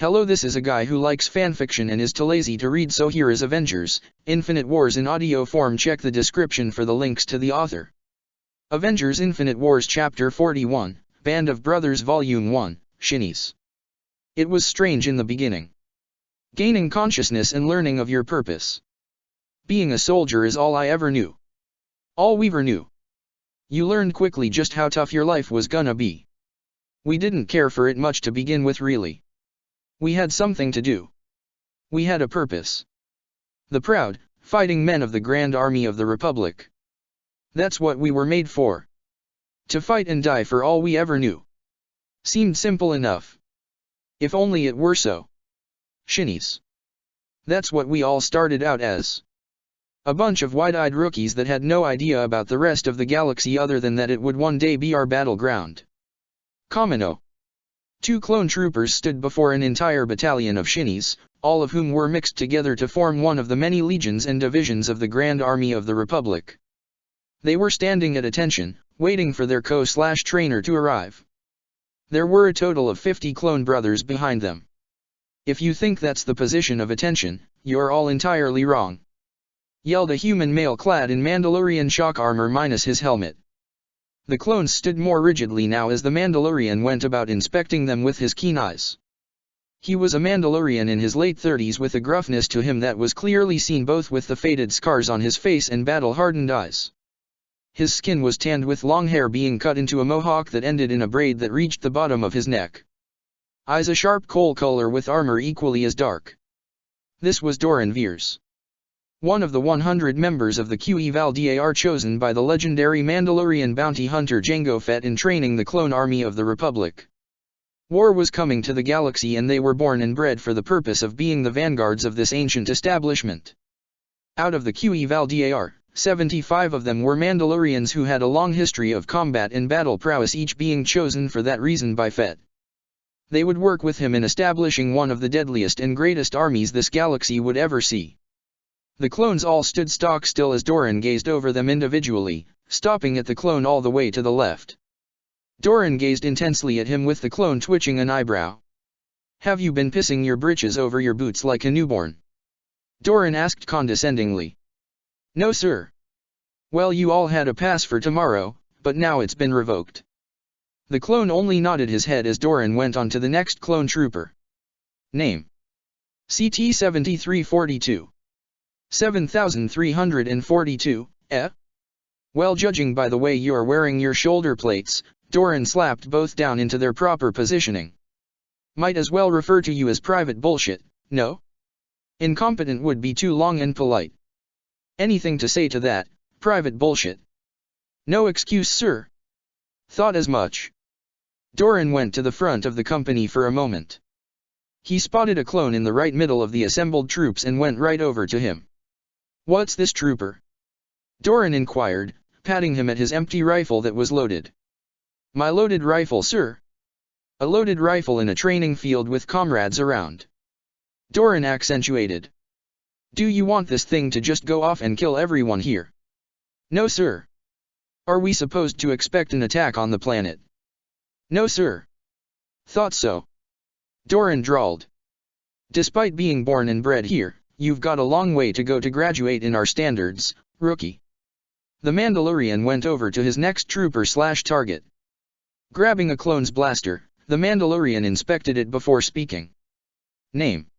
Hello, this is a guy who likes fanfiction and is too lazy to read, so here is Avengers, Infinite Wars in audio form. Check the description for the links to the author. Avengers Infinite Wars Chapter 41, Band of Brothers Volume 1, Shinies. It was strange in the beginning. Gaining consciousness and learning of your purpose. Being a soldier is all I ever knew. All we ever knew. You learned quickly just how tough your life was gonna be. We didn't care for it much to begin with, really. We had something to do. We had a purpose. The proud, fighting men of the Grand Army of the Republic. That's what we were made for. To fight and die for all we ever knew. Seemed simple enough. If only it were so. Shinies. That's what we all started out as. A bunch of wide-eyed rookies that had no idea about the rest of the galaxy other than that it would one day be our battleground. Kamino. 2 clone troopers stood before an entire battalion of Shinies, all of whom were mixed together to form one of the many legions and divisions of the Grand Army of the Republic. They were standing at attention, waiting for their co/trainer to arrive. There were a total of 50 clone brothers behind them. If you think that's the position of attention, you're all entirely wrong. Yelled a human male clad in Mandalorian shock armor minus his helmet. The clones stood more rigidly now as the Mandalorian went about inspecting them with his keen eyes. He was a Mandalorian in his late 30s with a gruffness to him that was clearly seen both with the faded scars on his face and battle-hardened eyes. His skin was tanned with long hair being cut into a mohawk that ended in a braid that reached the bottom of his neck. Eyes a sharp coal color with armor equally as dark. This was Doran Veers. One of the 100 members of the QEVAL-DAR chosen by the legendary Mandalorian bounty hunter Jango Fett in training the clone army of the Republic. War was coming to the galaxy and they were born and bred for the purpose of being the vanguards of this ancient establishment. Out of the QEVAL-DAR, 75 of them were Mandalorians who had a long history of combat and battle prowess, each being chosen for that reason by Fett. They would work with him in establishing one of the deadliest and greatest armies this galaxy would ever see. The clones all stood stock still as Doran gazed over them individually, stopping at the clone all the way to the left. Doran gazed intensely at him with the clone twitching an eyebrow. "Have you been pissing your britches over your boots like a newborn?" Doran asked condescendingly. "No, sir." "Well, you all had a pass for tomorrow, but now it's been revoked." The clone only nodded his head as Doran went on to the next clone trooper. Name: CT-7342. 7342, eh? Well, judging by the way you're wearing your shoulder plates, Doran slapped both down into their proper positioning. Might as well refer to you as private bullshit, no? Incompetent would be too long and polite. Anything to say to that, private bullshit? No excuse, sir. Thought as much. Doran went to the front of the company for a moment. He spotted a clone in the right middle of the assembled troops and went right over to him. "What's this, trooper?" Doran inquired, patting him at his empty rifle that was loaded. "My loaded rifle, sir." "A loaded rifle in a training field with comrades around," Doran accentuated. "Do you want this thing to just go off and kill everyone here?" "No, sir." "Are we supposed to expect an attack on the planet?" "No, sir." "Thought so," Doran drawled. "Despite being born and bred here, you've got a long way to go to graduate in our standards, rookie." The Mandalorian went over to his next trooper/target. Grabbing a clone's blaster, the Mandalorian inspected it before speaking. Name: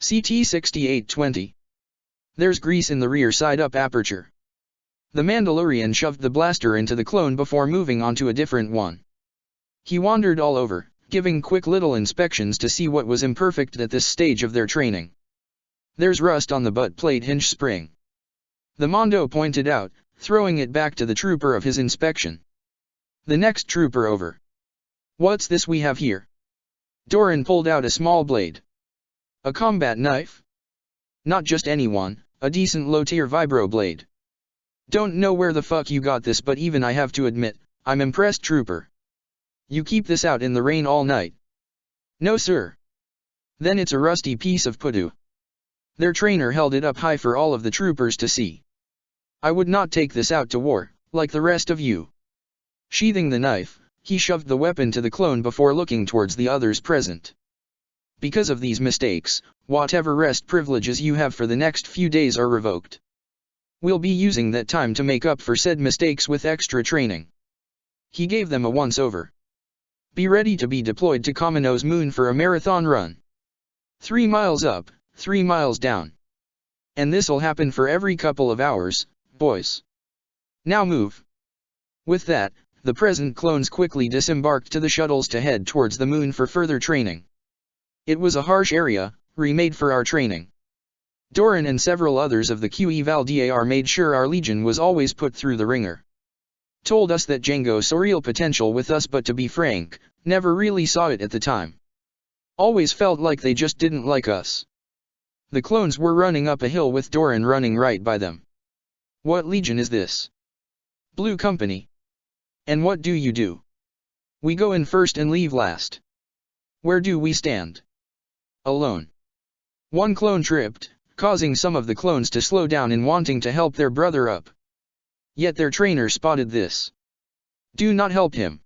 CT-6820. There's grease in the rear side up aperture. The Mandalorian shoved the blaster into the clone before moving on to a different one. He wandered all over, giving quick little inspections to see what was imperfect at this stage of their training. "There's rust on the butt plate hinge spring," the Mondo pointed out, throwing it back to the trooper of his inspection. The next trooper over. "What's this we have here?" Doran pulled out a small blade. "A combat knife?" "Not just any one, a decent low-tier vibro blade. Don't know where the fuck you got this, but even I have to admit, I'm impressed, trooper. You keep this out in the rain all night?" "No, sir." "Then it's a rusty piece of poo-doo." Their trainer held it up high for all of the troopers to see. "I would not take this out to war, like the rest of you." Sheathing the knife, he shoved the weapon to the clone before looking towards the others present. Because of these mistakes, whatever rest privileges you have for the next few days are revoked. We'll be using that time to make up for said mistakes with extra training. He gave them a once-over. Be ready to be deployed to Kamino's moon for a marathon run. 3 miles up, 3 miles down. And this'll happen for every couple of hours, boys. Now move. With that, the present clones quickly disembarked to the shuttles to head towards the moon for further training. It was a harsh area, remade for our training. Doran and several others of the QEVAL-DAR made sure our legion was always put through the ringer. Told us that Django saw real potential with us, but to be frank, never really saw it at the time. Always felt like they just didn't like us. The clones were running up a hill with Doran running right by them. What legion is this? Blue Company. And what do you do? We go in first and leave last. Where do we stand? Alone. One clone tripped, causing some of the clones to slow down in wanting to help their brother up. Yet their trainer spotted this. Do not help him.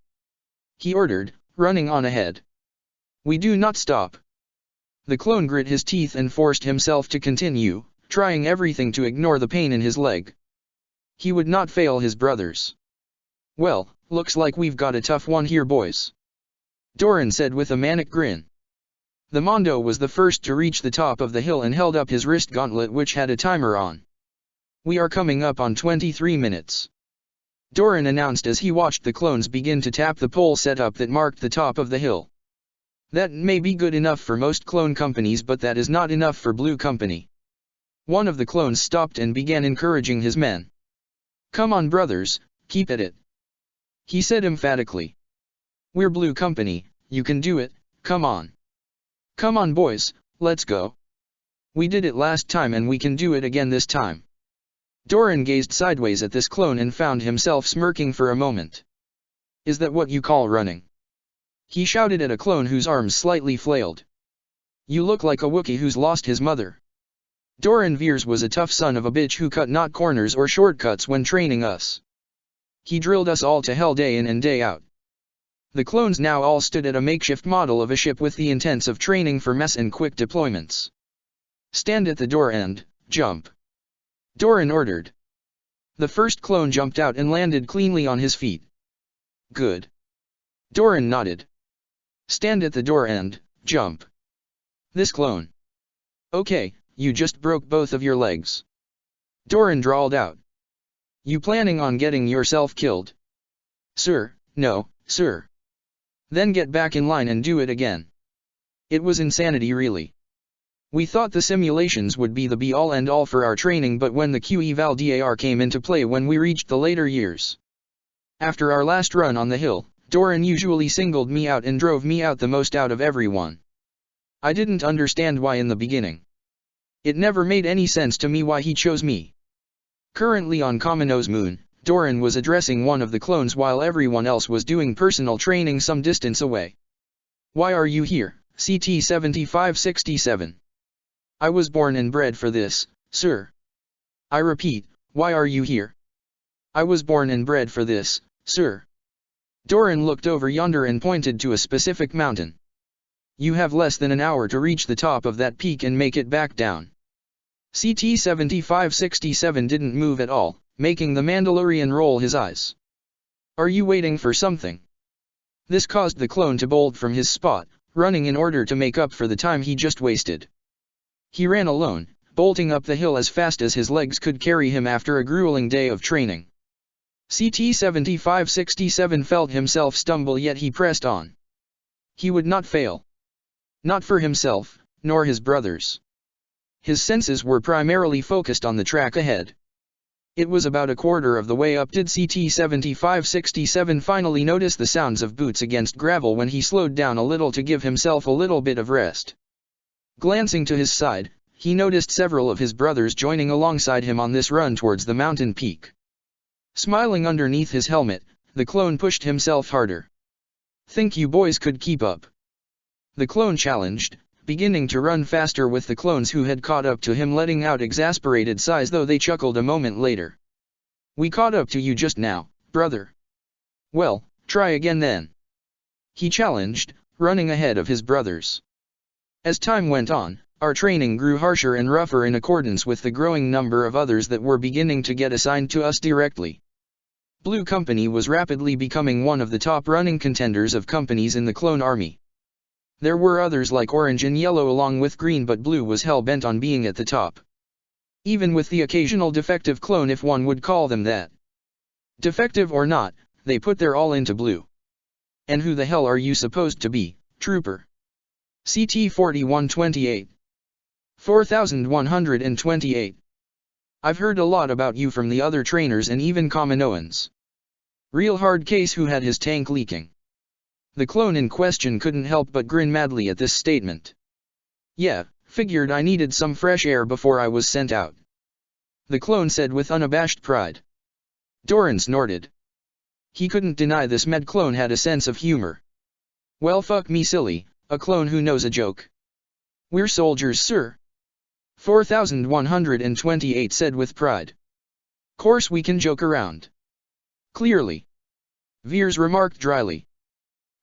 He ordered, running on ahead. We do not stop. The clone grit his teeth and forced himself to continue, trying everything to ignore the pain in his leg. He would not fail his brothers. Well, looks like we've got a tough one here, boys. Doran said with a manic grin. The Mondo was the first to reach the top of the hill and held up his wrist gauntlet, which had a timer on. We are coming up on 23 minutes. Doran announced as he watched the clones begin to tap the pole setup that marked the top of the hill. That may be good enough for most clone companies, but that is not enough for Blue Company. One of the clones stopped and began encouraging his men. Come on, brothers, keep at it. He said emphatically. We're Blue Company, you can do it, come on. Come on, boys, let's go. We did it last time and we can do it again this time. Doran gazed sideways at this clone and found himself smirking for a moment. Is that what you call running? He shouted at a clone whose arms slightly flailed. You look like a Wookiee who's lost his mother. Doran Veers was a tough son of a bitch who cut not corners or shortcuts when training us. He drilled us all to hell day in and day out. The clones now all stood at a makeshift model of a ship with the intents of training for mess and quick deployments. Stand at the door and jump. Doran ordered. The first clone jumped out and landed cleanly on his feet. Good. Doran nodded. Stand at the door and jump. This clone. Okay, you just broke both of your legs. Doran drawled out. You planning on getting yourself killed? Sir, no, sir. Then get back in line and do it again. It was insanity, really. We thought the simulations would be the be-all and all for our training, but when the QEVAL-DAR came into play when we reached the later years. After our last run on the hill, Doran usually singled me out and drove me out the most out of everyone. I didn't understand why in the beginning. It never made any sense to me why he chose me. Currently on Kamino's moon, Doran was addressing one of the clones while everyone else was doing personal training some distance away. Why are you here, CT-7567? I was born and bred for this, sir. I repeat, why are you here? I was born and bred for this, sir. Doran looked over yonder and pointed to a specific mountain. You have less than an hour to reach the top of that peak and make it back down. CT-7567 didn't move at all, making the Mandalorian roll his eyes. Are you waiting for something? This caused the clone to bolt from his spot, running in order to make up for the time he just wasted. He ran alone, bolting up the hill as fast as his legs could carry him after a grueling day of training. CT-7567 felt himself stumble, yet he pressed on. He would not fail. Not for himself, nor his brothers. His senses were primarily focused on the track ahead. It was about a quarter of the way up did CT-7567 finally notice the sounds of boots against gravel when he slowed down a little to give himself a little bit of rest. Glancing to his side, he noticed several of his brothers joining alongside him on this run towards the mountain peak. Smiling underneath his helmet, the clone pushed himself harder. Think you boys could keep up? The clone challenged, beginning to run faster with the clones who had caught up to him letting out exasperated sighs, though they chuckled a moment later. We caught up to you just now, brother. Well, try again then. He challenged, running ahead of his brothers. As time went on, our training grew harsher and rougher in accordance with the growing number of others that were beginning to get assigned to us directly. Blue Company was rapidly becoming one of the top running contenders of companies in the clone army. There were others like Orange and Yellow along with Green, but Blue was hell-bent on being at the top. Even with the occasional defective clone, if one would call them that. Defective or not, they put their all into Blue. And who the hell are you supposed to be, Trooper? CT 4128. 4128. I've heard a lot about you from the other trainers and even Kaminoans. Real hard case who had his tank leaking. The clone in question couldn't help but grin madly at this statement. Yeah, figured I needed some fresh air before I was sent out. The clone said with unabashed pride. Doran snorted. He couldn't deny this med clone had a sense of humor. Well, fuck me silly, a clone who knows a joke. We're soldiers, sir. 4128 said with pride. Course we can joke around. Clearly. Veers remarked dryly.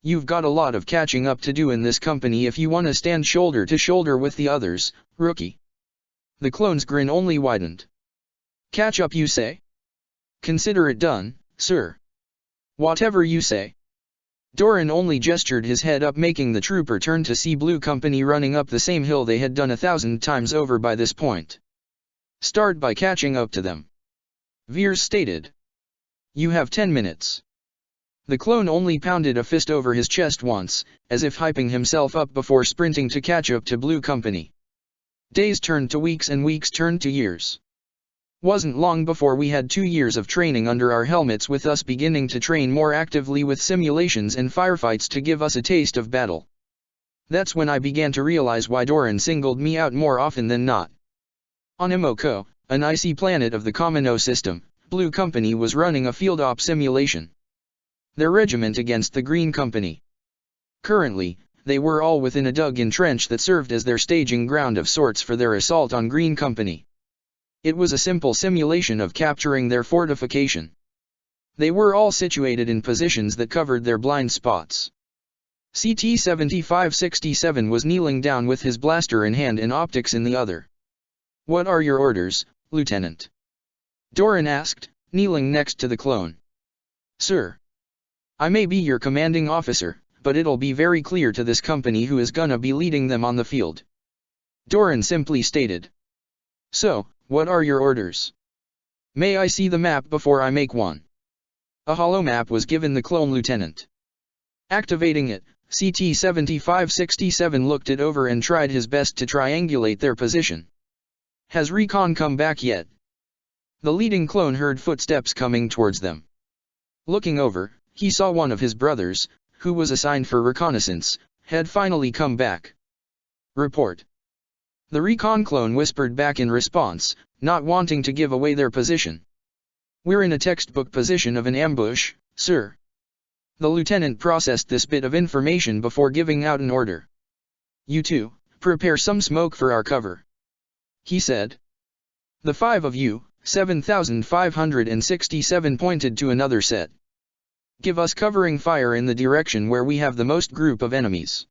You've got a lot of catching up to do in this company if you want to stand shoulder to shoulder with the others, rookie. The clone's grin only widened. Catch up, you say? Consider it done, sir. Whatever you say. Doran only gestured his head up, making the trooper turn to see Blue Company running up the same hill they had done 1,000 times over by this point. Start by catching up to them. Veers stated. You have 10 minutes. The clone only pounded a fist over his chest once, as if hyping himself up before sprinting to catch up to Blue Company. Days turned to weeks and weeks turned to years. Wasn't long before we had 2 years of training under our helmets, with us beginning to train more actively with simulations and firefights to give us a taste of battle. That's when I began to realize why Doran singled me out more often than not. On Imoko, an icy planet of the Kamino system, Blue Company was running a field op simulation. Their regiment against the Green Company. Currently, they were all within a dug-in trench that served as their staging ground of sorts for their assault on Green Company. It was a simple simulation of capturing their fortification. They were all situated in positions that covered their blind spots. CT 7567 was kneeling down with his blaster in hand and optics in the other. What are your orders, Lieutenant? Doran asked, kneeling next to the clone. Sir. I may be your commanding officer, but it'll be very clear to this company who is gonna be leading them on the field. Doran simply stated. So, what are your orders? May I see the map before I make one? A hollow map was given the clone lieutenant. Activating it, CT 7567 looked it over and tried his best to triangulate their position. Has recon come back yet? The leading clone heard footsteps coming towards them. Looking over, he saw one of his brothers, who was assigned for reconnaissance, had finally come back. Report. The recon clone whispered back in response, not wanting to give away their position. We're in a textbook position of an ambush, sir. The lieutenant processed this bit of information before giving out an order. You two, prepare some smoke for our cover. He said. The 5 of you, 7567 pointed to another set. Give us covering fire in the direction where we have the most group of enemies.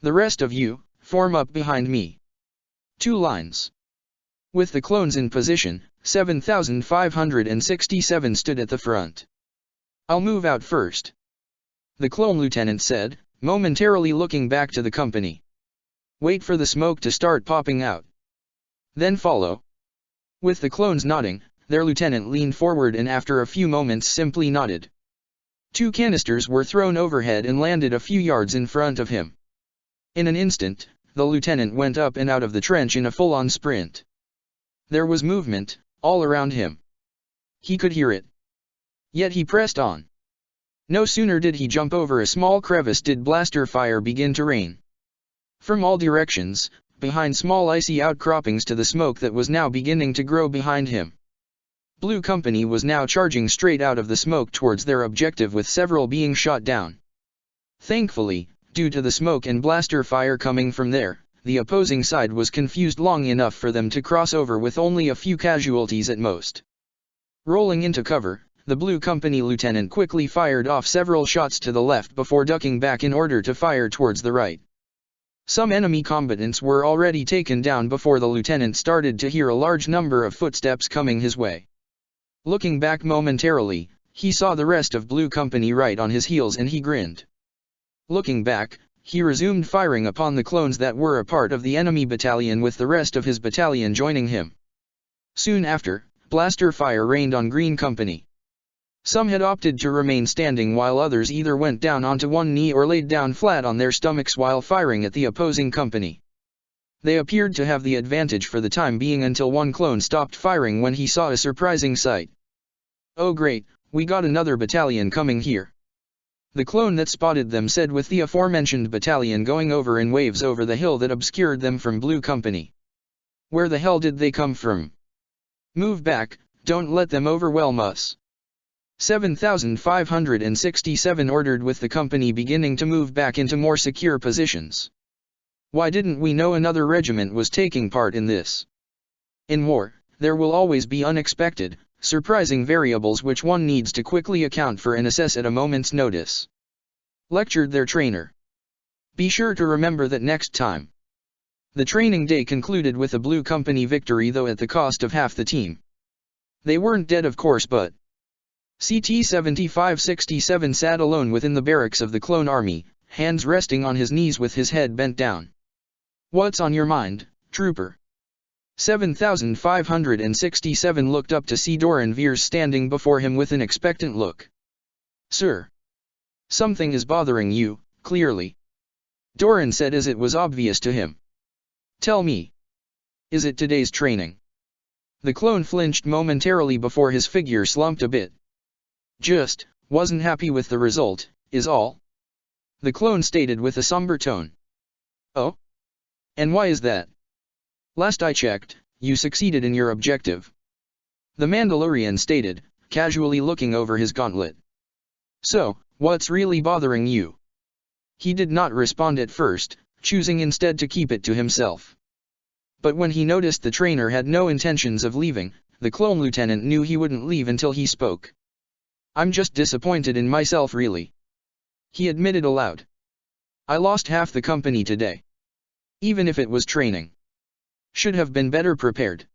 The rest of you, form up behind me. 2 lines. With the clones in position, 7567 stood at the front. I'll move out first. The clone lieutenant said, momentarily looking back to the company. Wait for the smoke to start popping out. Then follow. With the clones nodding, their lieutenant leaned forward and after a few moments simply nodded. 2 canisters were thrown overhead and landed a few yards in front of him. In an instant, the lieutenant went up and out of the trench in a full-on sprint. There was movement, all around him. He could hear it. Yet he pressed on. No sooner did he jump over a small crevice did blaster fire begin to rain. From all directions, behind small icy outcroppings to the smoke that was now beginning to grow behind him. Blue Company was now charging straight out of the smoke towards their objective, with several being shot down. Thankfully, due to the smoke and blaster fire coming from there, the opposing side was confused long enough for them to cross over with only a few casualties at most. Rolling into cover, the Blue Company lieutenant quickly fired off several shots to the left before ducking back in order to fire towards the right. Some enemy combatants were already taken down before the lieutenant started to hear a large number of footsteps coming his way. Looking back momentarily, he saw the rest of Blue Company right on his heels and he grinned. Looking back, he resumed firing upon the clones that were a part of the enemy battalion with the rest of his battalion joining him. Soon after, blaster fire rained on Green Company. Some had opted to remain standing while others either went down onto one knee or laid down flat on their stomachs while firing at the opposing company. They appeared to have the advantage for the time being until one clone stopped firing when he saw a surprising sight. "Oh great, we got another battalion coming here," the clone that spotted them said, with the aforementioned battalion going over in waves over the hill that obscured them from Blue Company. "Where the hell did they come from? Move back, don't let them overwhelm us." 7567 ordered, with the company beginning to move back into more secure positions. Why didn't we know another regiment was taking part in this? In war, there will always be unexpected, surprising variables which one needs to quickly account for and assess at a moment's notice. Lectured their trainer. Be sure to remember that next time. The training day concluded with a Blue Company victory, though at the cost of half the team. They weren't dead, of course, but CT 7567 sat alone within the barracks of the clone army, hands resting on his knees with his head bent down. "What's on your mind, trooper?" 7567 looked up to see Doran Veers standing before him with an expectant look. "Sir, something is bothering you, clearly," Doran said, as it was obvious to him. "Tell me. Is it today's training?" The clone flinched momentarily before his figure slumped a bit. "Just wasn't happy with the result, is all," the clone stated with a somber tone. "Oh? And why is that?" "Last I checked, you succeeded in your objective," the Mandalorian stated, casually looking over his gauntlet. "So, what's really bothering you?" He did not respond at first, choosing instead to keep it to himself. But when he noticed the trainer had no intentions of leaving, the clone lieutenant knew he wouldn't leave until he spoke. "I'm just disappointed in myself, really," he admitted aloud. "I lost half the company today. Even if it was training. Should have been better prepared."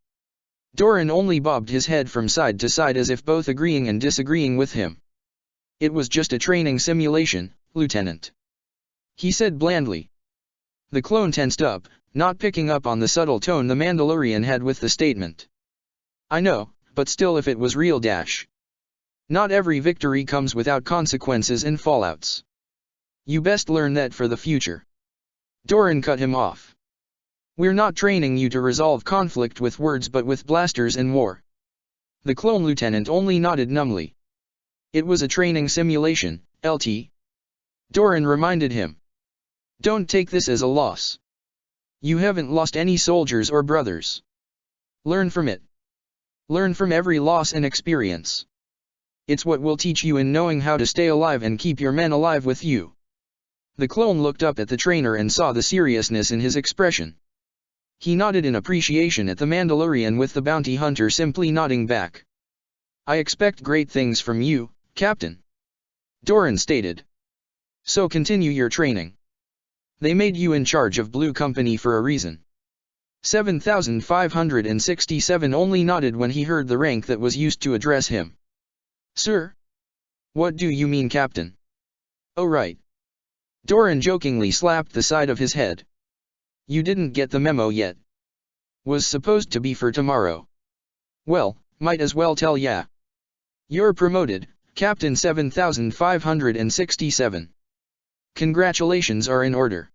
Doran only bobbed his head from side to side as if both agreeing and disagreeing with him. "It was just a training simulation, Lieutenant," he said blandly. The clone tensed up, not picking up on the subtle tone the Mandalorian had with the statement. "I know, but still, if it was real Not every victory comes without consequences and fallouts. You best learn that for the future." Doran cut him off. "We're not training you to resolve conflict with words but with blasters and war." The clone lieutenant only nodded numbly. "It was a training simulation, LT," Doran reminded him. "Don't take this as a loss. You haven't lost any soldiers or brothers. Learn from it. Learn from every loss and experience. It's what will teach you in knowing how to stay alive and keep your men alive with you." The clone looked up at the trainer and saw the seriousness in his expression. He nodded in appreciation at the Mandalorian, with the bounty hunter simply nodding back. "I expect great things from you, Captain," Doran stated. "So continue your training. They made you in charge of Blue Company for a reason." 7567 only nodded when he heard the rank that was used to address him. "Sir? What do you mean, Captain?" "Oh right." Doran jokingly slapped the side of his head. "You didn't get the memo yet. Was supposed to be for tomorrow. Well, might as well tell ya. You're promoted, Captain 7567. Congratulations are in order."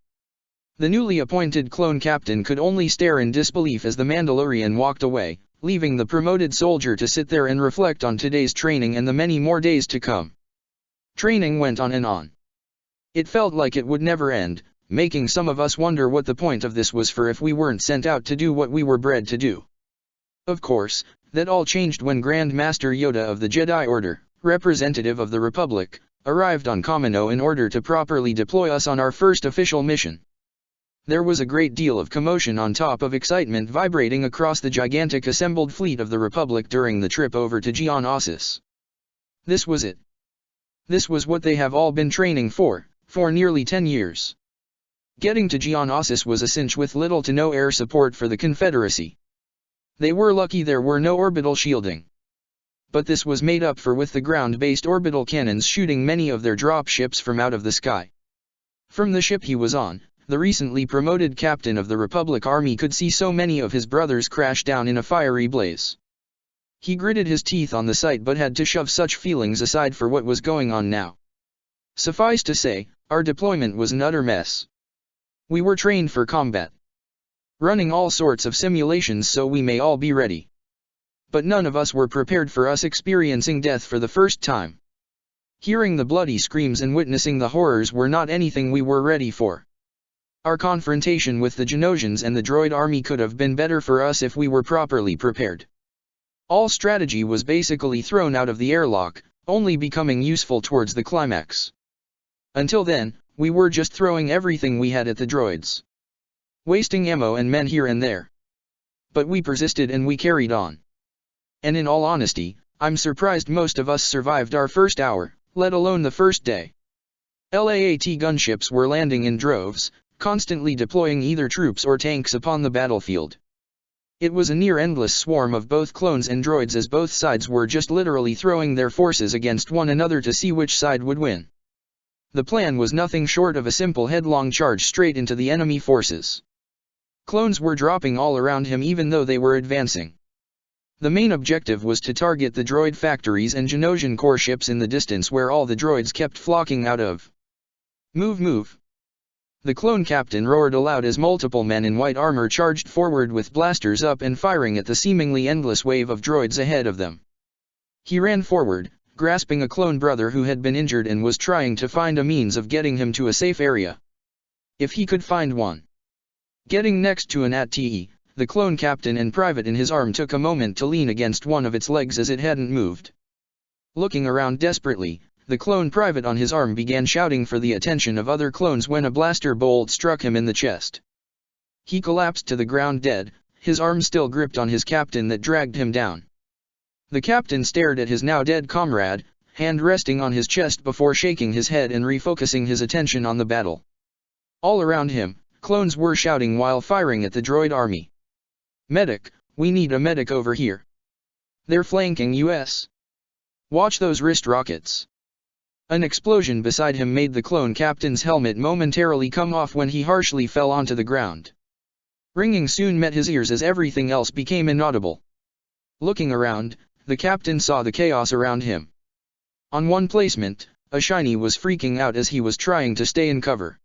The newly appointed clone captain could only stare in disbelief as the Mandalorian walked away, leaving the promoted soldier to sit there and reflect on today's training and the many more days to come. Training went on and on. It felt like it would never end, making some of us wonder what the point of this was for if we weren't sent out to do what we were bred to do. Of course, that all changed when Grand Master Yoda of the Jedi Order, representative of the Republic, arrived on Kamino in order to properly deploy us on our first official mission. There was a great deal of commotion on top of excitement vibrating across the gigantic assembled fleet of the Republic during the trip over to Geonosis. This was it. This was what they have all been training for nearly 10 years. Getting to Geonosis was a cinch with little to no air support for the Confederacy. They were lucky there were no orbital shielding. But this was made up for with the ground-based orbital cannons shooting many of their drop ships from out of the sky. From the ship he was on, the recently promoted captain of the Republic Army could see so many of his brothers crash down in a fiery blaze. He gritted his teeth on the sight but had to shove such feelings aside for what was going on now. Suffice to say, our deployment was an utter mess. We were trained for combat, running all sorts of simulations so we may all be ready. But none of us were prepared for us experiencing death for the first time. Hearing the bloody screams and witnessing the horrors were not anything we were ready for. Our confrontation with the Genosians and the droid army could have been better for us if we were properly prepared. All strategy was basically thrown out of the airlock, only becoming useful towards the climax. Until then, we were just throwing everything we had at the droids, wasting ammo and men here and there. But we persisted and we carried on. And in all honesty, I'm surprised most of us survived our first hour, let alone the first day. LAAT gunships were landing in droves, constantly deploying either troops or tanks upon the battlefield. It was a near-endless swarm of both clones and droids as both sides were just literally throwing their forces against one another to see which side would win. The plan was nothing short of a simple headlong charge straight into the enemy forces. Clones were dropping all around him even though they were advancing. The main objective was to target the droid factories and Genosian core ships in the distance where all the droids kept flocking out of. Move, move! The clone captain roared aloud as multiple men in white armor charged forward with blasters up and firing at the seemingly endless wave of droids ahead of them. He ran forward, grasping a clone brother who had been injured and was trying to find a means of getting him to a safe area, if he could find one. Getting next to an AT-TE, the clone captain and private in his arm took a moment to lean against one of its legs as it hadn't moved. Looking around desperately, the clone private on his arm began shouting for the attention of other clones when a blaster bolt struck him in the chest. He collapsed to the ground dead, his arm still gripped on his captain that dragged him down. The captain stared at his now dead comrade, hand resting on his chest before shaking his head and refocusing his attention on the battle. All around him, clones were shouting while firing at the droid army. "Medic, we need a medic over here. They're flanking us. Watch those wrist rockets." An explosion beside him made the clone captain's helmet momentarily come off when he harshly fell onto the ground. Ringing soon met his ears as everything else became inaudible. Looking around, the captain saw the chaos around him. On one placement, a shiny was freaking out as he was trying to stay in cover.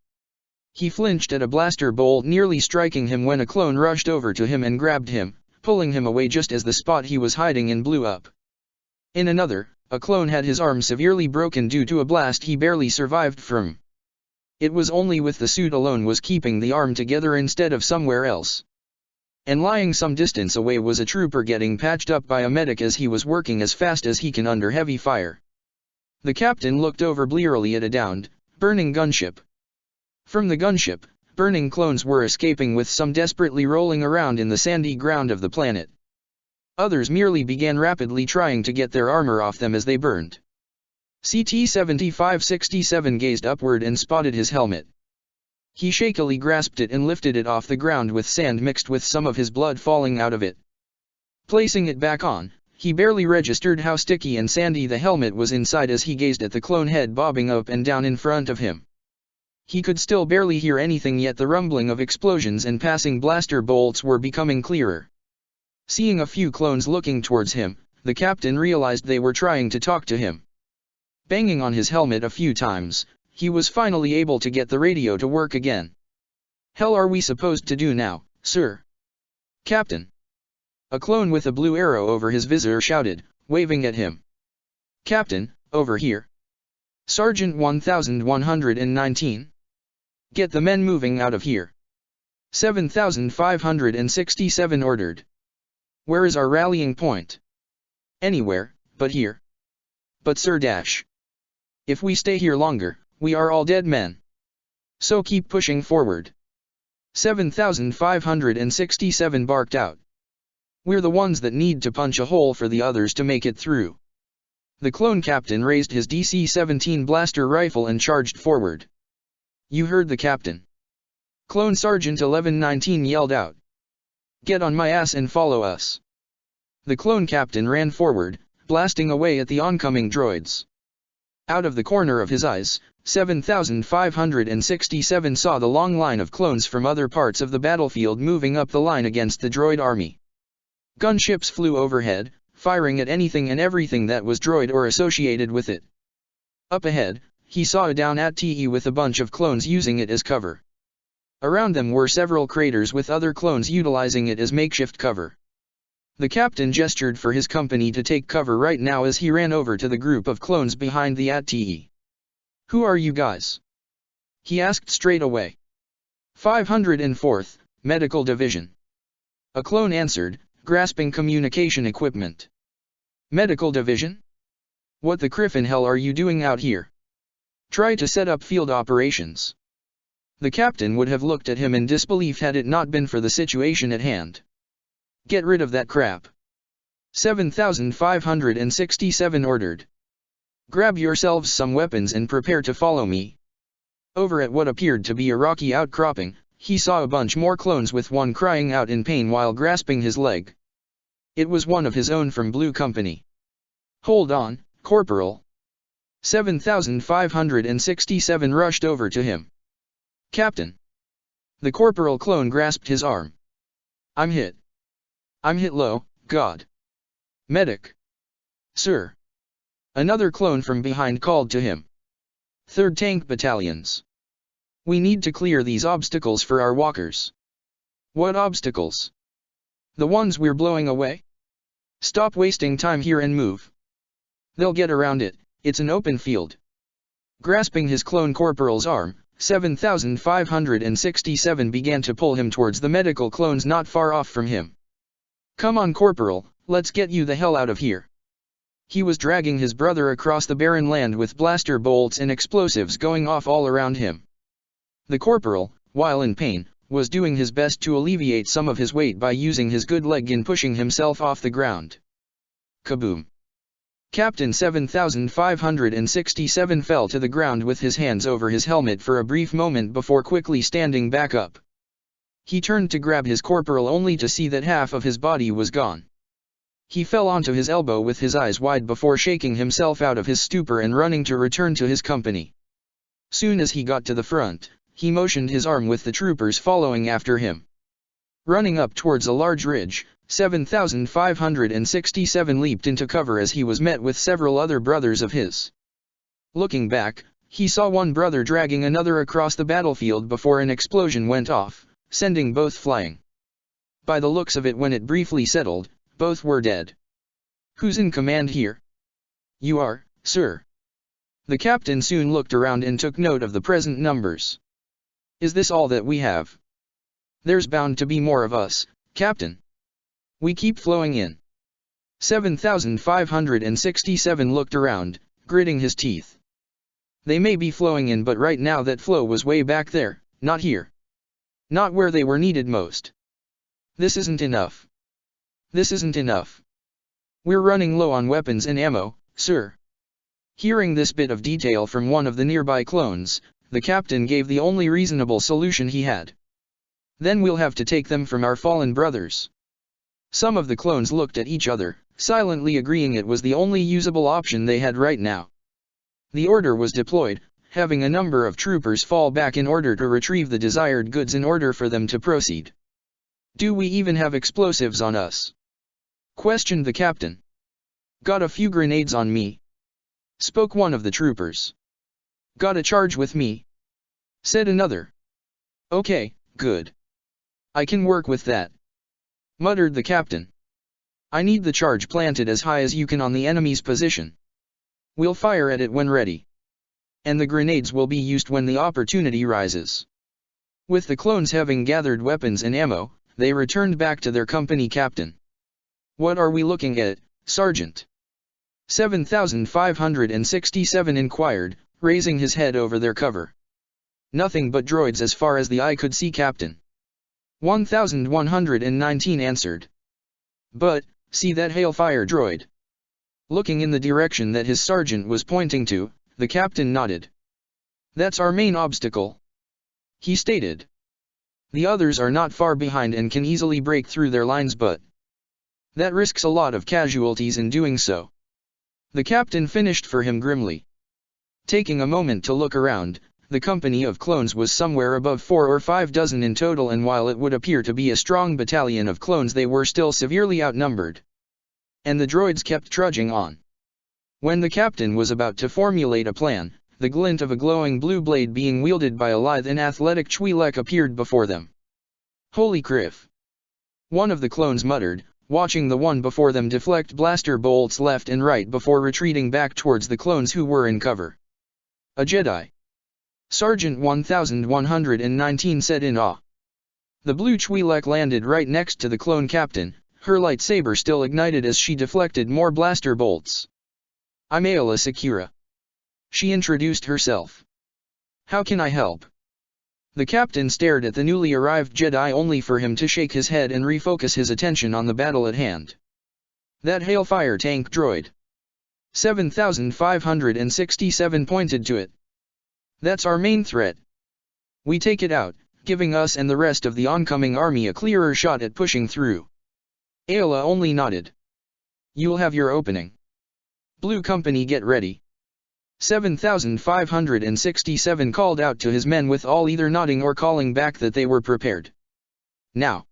He flinched at a blaster bolt nearly striking him when a clone rushed over to him and grabbed him, pulling him away just as the spot he was hiding in blew up. In another, a clone had his arm severely broken due to a blast he barely survived from. It was only with the suit alone was keeping the arm together instead of somewhere else. And lying some distance away was a trooper getting patched up by a medic as he was working as fast as he can under heavy fire. The captain looked over blearily at a downed, burning gunship. From the gunship, burning clones were escaping with some desperately rolling around in the sandy ground of the planet. Others merely began rapidly trying to get their armor off them as they burned. CT-7567 gazed upward and spotted his helmet. He shakily grasped it and lifted it off the ground with sand mixed with some of his blood falling out of it. Placing it back on, he barely registered how sticky and sandy the helmet was inside as he gazed at the clone head bobbing up and down in front of him. He could still barely hear anything, yet the rumbling of explosions and passing blaster bolts were becoming clearer. Seeing a few clones looking towards him, the captain realized they were trying to talk to him. Banging on his helmet a few times, he was finally able to get the radio to work again. "Hell are we supposed to do now, sir?" "Captain." A clone with a blue arrow over his visor shouted, waving at him. "Captain, over here. Sergeant 1119. Get the men moving out of here." 7567 ordered. "Where is our rallying point?" "Anywhere, but here." "But sir dash. If we stay here longer, we are all dead men. So keep pushing forward." 7567 barked out. "We're the ones that need to punch a hole for the others to make it through." The clone captain raised his DC-17 blaster rifle and charged forward. "You heard the captain. Clone Sergeant 1119 yelled out. Get on my ass and follow us. The clone captain ran forward, blasting away at the oncoming droids. Out of the corner of his eyes, 7567 saw the long line of clones from other parts of the battlefield moving up the line against the droid army. Gunships flew overhead, firing at anything and everything that was droid or associated with it. Up ahead, he saw a down AT-TE with a bunch of clones using it as cover. Around them were several craters with other clones utilizing it as makeshift cover. The captain gestured for his company to take cover right now as he ran over to the group of clones behind the AT-TE. Who are you guys? He asked straight away. 504th, Medical Division. A clone answered, grasping communication equipment. Medical Division? What the criffin hell are you doing out here? Try to set up field operations. The captain would have looked at him in disbelief had it not been for the situation at hand. Get rid of that crap. 7567 ordered. Grab yourselves some weapons and prepare to follow me. Over at what appeared to be a rocky outcropping, he saw a bunch more clones with one crying out in pain while grasping his leg. It was one of his own from Blue Company. Hold on, Corporal. 7567 rushed over to him. Captain. The corporal clone grasped his arm. I'm hit. I'm hit low, God. Medic. Sir. Another clone from behind called to him. 3rd Tank Battalions. We need to clear these obstacles for our walkers. What obstacles? The ones we're blowing away? Stop wasting time here and move. They'll get around it, it's an open field. Grasping his clone corporal's arm, 7567 began to pull him towards the medical clones not far off from him. Come on Corporal, let's get you the hell out of here. He was dragging his brother across the barren land with blaster bolts and explosives going off all around him. The corporal, while in pain, was doing his best to alleviate some of his weight by using his good leg in pushing himself off the ground. Kaboom! Captain 7567 fell to the ground with his hands over his helmet for a brief moment before quickly standing back up. He turned to grab his corporal only to see that half of his body was gone. He fell onto his elbow with his eyes wide before shaking himself out of his stupor and running to return to his company. Soon as he got to the front, he motioned his arm with the troopers following after him. Running up towards a large ridge, 7567 leaped into cover as he was met with several other brothers of his. Looking back, he saw one brother dragging another across the battlefield before an explosion went off, sending both flying. By the looks of it when it briefly settled, both were dead. Who's in command here? You are, sir. The captain soon looked around and took note of the present numbers. Is this all that we have? There's bound to be more of us, Captain. We keep flowing in. 7567 looked around, gritting his teeth. They may be flowing in, but right now that flow was way back there, not here. Not where they were needed most. This isn't enough. This isn't enough. We're running low on weapons and ammo, sir. Hearing this bit of detail from one of the nearby clones, the captain gave the only reasonable solution he had. Then we'll have to take them from our fallen brothers. Some of the clones looked at each other, silently agreeing it was the only usable option they had right now. The order was deployed, having a number of troopers fall back in order to retrieve the desired goods in order for them to proceed. Do we even have explosives on us? Questioned the captain. Got a few grenades on me. Spoke one of the troopers. Got a charge with me. Said another. Okay, good. I can work with that. Muttered the captain. I need the charge planted as high as you can on the enemy's position. We'll fire at it when ready. And the grenades will be used when the opportunity rises. With the clones having gathered weapons and ammo, they returned back to their company captain. What are we looking at, Sergeant? 7567 inquired, raising his head over their cover. Nothing but droids as far as the eye could see, Captain. 1119 answered. But, see that hailfire droid? Looking in the direction that his sergeant was pointing to, the captain nodded. That's our main obstacle, he stated. The others are not far behind and can easily break through their lines, but that risks a lot of casualties in doing so. The captain finished for him grimly. Taking a moment to look around, the company of clones was somewhere above 4 or 5 dozen in total, and while it would appear to be a strong battalion of clones, they were still severely outnumbered. And the droids kept trudging on. When the captain was about to formulate a plan, the glint of a glowing blue blade being wielded by a lithe and athletic Twi'lek appeared before them. "Holy criff!" one of the clones muttered, watching the one before them deflect blaster bolts left and right before retreating back towards the clones who were in cover. "A Jedi!" Sergeant 1119 said in awe. The blue Twi'lek landed right next to the clone captain, her lightsaber still ignited as she deflected more blaster bolts. "I'm Aayla Secura." She introduced herself. "How can I help?" The captain stared at the newly arrived Jedi only for him to shake his head and refocus his attention on the battle at hand. "That Hailfire tank droid. 7567 pointed to it. That's our main threat. We take it out, giving us and the rest of the oncoming army a clearer shot at pushing through." Aayla only nodded. "You'll have your opening. Blue Company, get ready." 7567 called out to his men, with all either nodding or calling back that they were prepared. Now.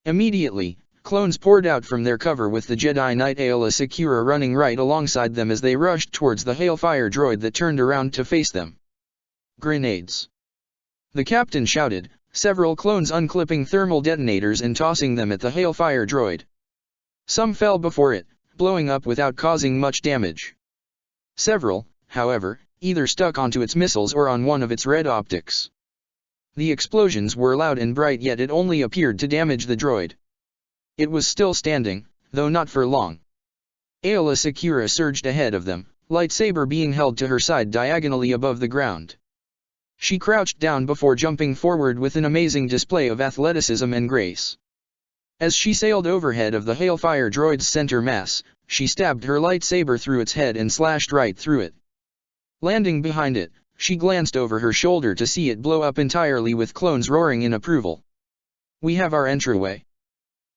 Immediately, clones poured out from their cover, with the Jedi Knight Aayla Secura running right alongside them as they rushed towards the Hailfire droid that turned around to face them. "Grenades!" the captain shouted, several clones unclipping thermal detonators and tossing them at the Hailfire droid. Some fell before it, blowing up without causing much damage. Several, however, either stuck onto its missiles or on one of its red optics. The explosions were loud and bright, yet it only appeared to damage the droid. It was still standing, though not for long. Aayla Secura surged ahead of them, lightsaber being held to her side diagonally above the ground. She crouched down before jumping forward with an amazing display of athleticism and grace. As she sailed overhead of the Hailfire droid's center mass, she stabbed her lightsaber through its head and slashed right through it. Landing behind it, she glanced over her shoulder to see it blow up entirely, with clones roaring in approval. "We have our entryway,"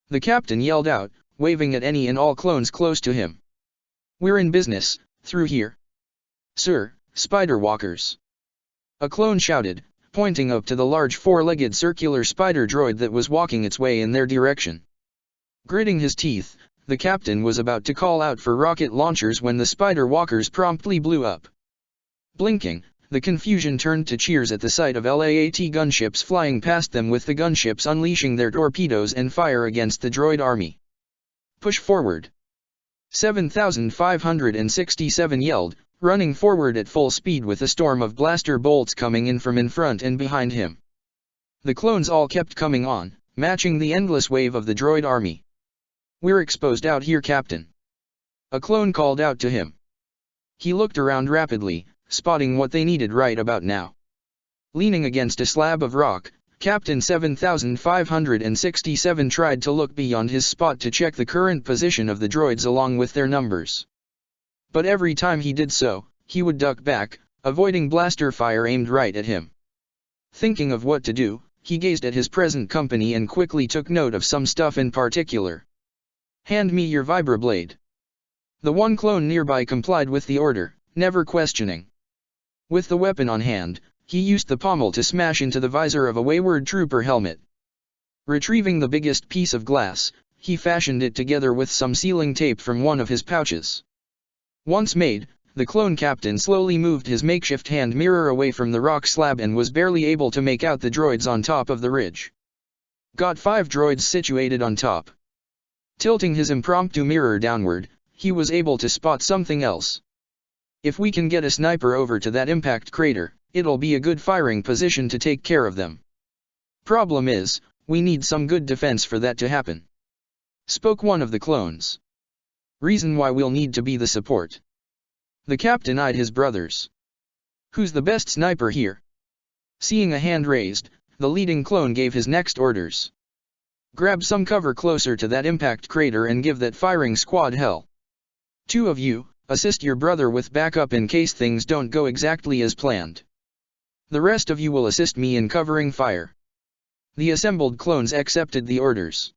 the captain yelled out, waving at any and all clones close to him. "We're in business, through here." "Sir, spider walkers," a clone shouted, pointing up to the large four-legged circular spider droid that was walking its way in their direction. Gritting his teeth, the captain was about to call out for rocket launchers when the spider walkers promptly blew up. Blinking, the confusion turned to cheers at the sight of LAAT gunships flying past them, with the gunships unleashing their torpedoes and fire against the droid army. "Push forward!" 7567 yelled, running forward at full speed with a storm of blaster bolts coming in from in front and behind him. The clones all kept coming on, matching the endless wave of the droid army. "We're exposed out here, Captain," a clone called out to him. He looked around rapidly, spotting what they needed right about now. Leaning against a slab of rock, Captain 7567 tried to look beyond his spot to check the current position of the droids along with their numbers. But every time he did so, he would duck back, avoiding blaster fire aimed right at him. Thinking of what to do, he gazed at his present company and quickly took note of some stuff in particular. "Hand me your vibroblade." The one clone nearby complied with the order, never questioning. With the weapon on hand, he used the pommel to smash into the visor of a wayward trooper helmet. Retrieving the biggest piece of glass, he fashioned it together with some sealing tape from one of his pouches. Once made, the clone captain slowly moved his makeshift hand mirror away from the rock slab and was barely able to make out the droids on top of the ridge. Got 5 droids situated on top. Tilting his impromptu mirror downward, he was able to spot something else. "If we can get a sniper over to that impact crater, it'll be a good firing position to take care of them. Problem is, we need some good defense for that to happen," spoke one of the clones. "Reason why we'll need to be the support." The captain eyed his brothers. "Who's the best sniper here?" Seeing a hand raised, the leading clone gave his next orders. "Grab some cover closer to that impact crater and give that firing squad hell. 2 of you, assist your brother with backup in case things don't go exactly as planned. The rest of you will assist me in covering fire." The assembled clones accepted the orders.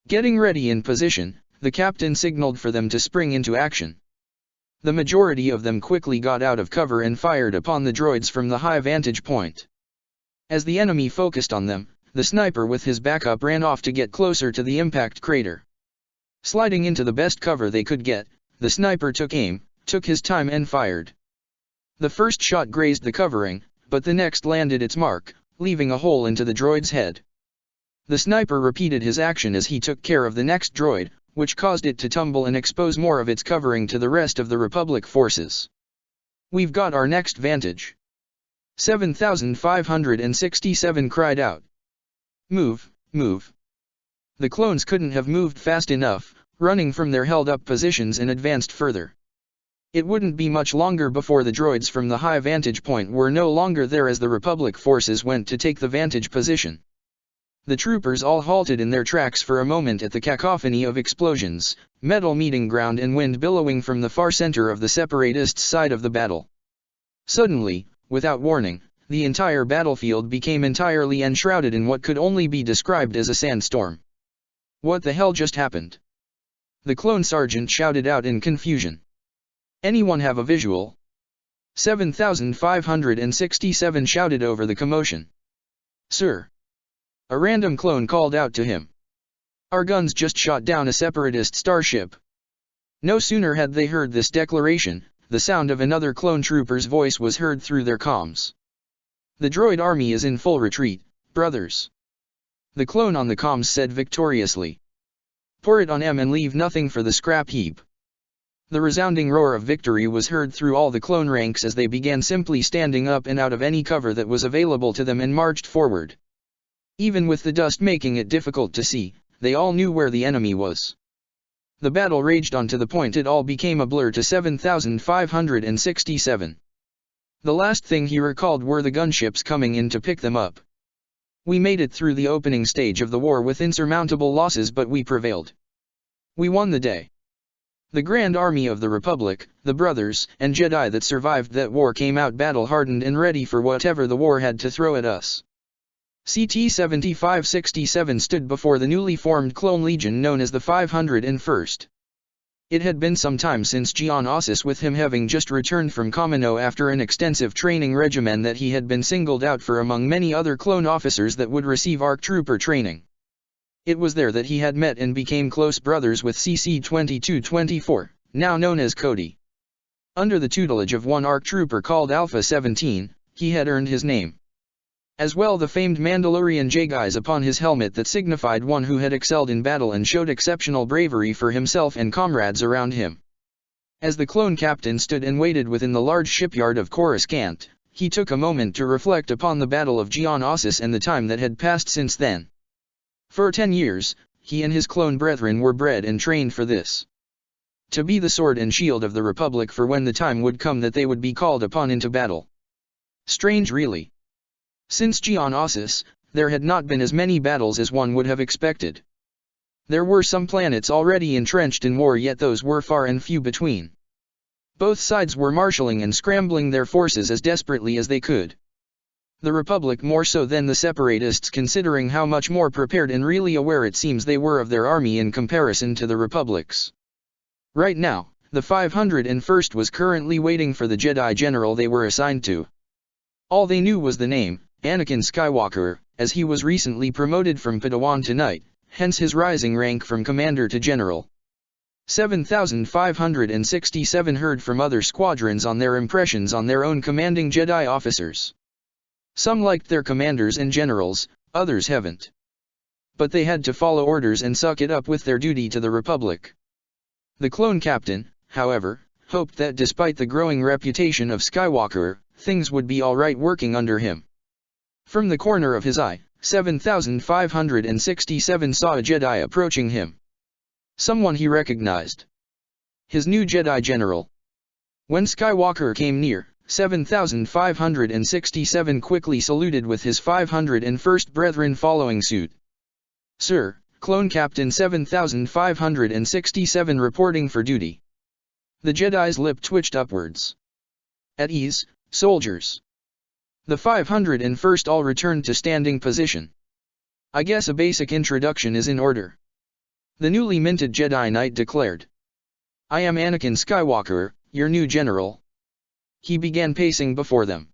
Getting ready in position, the captain signaled for them to spring into action. The majority of them quickly got out of cover and fired upon the droids from the high vantage point. As the enemy focused on them, the sniper with his backup ran off to get closer to the impact crater. Sliding into the best cover they could get, the sniper took aim, took his time and fired. The first shot grazed the covering, but the next landed its mark, leaving a hole into the droid's head. The sniper repeated his action as he took care of the next droid, which caused it to tumble and expose more of its covering to the rest of the Republic forces. "We've got our next vantage," 7567 cried out. "Move, move." The clones couldn't have moved fast enough, running from their held-up positions and advanced further. It wouldn't be much longer before the droids from the high vantage point were no longer there as the Republic forces went to take the vantage position. The troopers all halted in their tracks for a moment at the cacophony of explosions, metal meeting ground and wind billowing from the far center of the Separatists' side of the battle. Suddenly, without warning, the entire battlefield became entirely enshrouded in what could only be described as a sandstorm. "What the hell just happened?" the clone sergeant shouted out in confusion. "Anyone have a visual?" 7567 shouted over the commotion. "Sir," a random clone called out to him. "Our guns just shot down a separatist starship." No sooner had they heard this declaration, the sound of another clone trooper's voice was heard through their comms. "The droid army is in full retreat, brothers," the clone on the comms said victoriously. "Pour it on them and leave nothing for the scrap heap." The resounding roar of victory was heard through all the clone ranks as they began simply standing up and out of any cover that was available to them and marched forward. Even with the dust making it difficult to see, they all knew where the enemy was. The battle raged on to the point it all became a blur to 7567. The last thing he recalled were the gunships coming in to pick them up. "We made it through the opening stage of the war with insurmountable losses, but we prevailed. We won the day. The Grand Army of the Republic, the brothers and Jedi that survived that war came out battle-hardened and ready for whatever the war had to throw at us." CT-7567 stood before the newly formed clone legion known as the 501st. It had been some time since Geonosis, with him having just returned from Kamino after an extensive training regimen, that he had been singled out for among many other clone officers that would receive ARC trooper training. It was there that he had met and became close brothers with CC-2224, now known as Cody. Under the tutelage of one ARC trooper called Alpha 17, he had earned his name. As well the famed Mandalorian J-guise upon his helmet that signified one who had excelled in battle and showed exceptional bravery for himself and comrades around him. As the clone captain stood and waited within the large shipyard of Coruscant, he took a moment to reflect upon the Battle of Geonosis and the time that had passed since then. For 10 years, he and his clone brethren were bred and trained for this. To be the sword and shield of the Republic for when the time would come that they would be called upon into battle. Strange really. Since Geonosis, there had not been as many battles as one would have expected. There were some planets already entrenched in war, yet those were far and few between. Both sides were marshalling and scrambling their forces as desperately as they could. The Republic more so than the Separatists, considering how much more prepared and really aware it seems they were of their army in comparison to the Republic's. Right now, the 501st was currently waiting for the Jedi General they were assigned to. All they knew was the name, Anakin Skywalker, as he was recently promoted from Padawan to Knight, hence his rising rank from Commander to General. 7567 heard from other squadrons on their impressions on their own commanding Jedi officers. Some liked their commanders and generals, others haven't. But they had to follow orders and suck it up with their duty to the Republic. The clone captain, however, hoped that despite the growing reputation of Skywalker, things would be alright working under him. From the corner of his eye, 7567 saw a Jedi approaching him. Someone he recognized. His new Jedi General. When Skywalker came near, 7567 quickly saluted with his 501st brethren following suit. "Sir, Clone Captain 7567 reporting for duty." The Jedi's lip twitched upwards. "At ease, soldiers." The 501st all returned to standing position. I guess a basic introduction is in order. The newly minted Jedi Knight declared. I am Anakin Skywalker, your new general. He began pacing before them.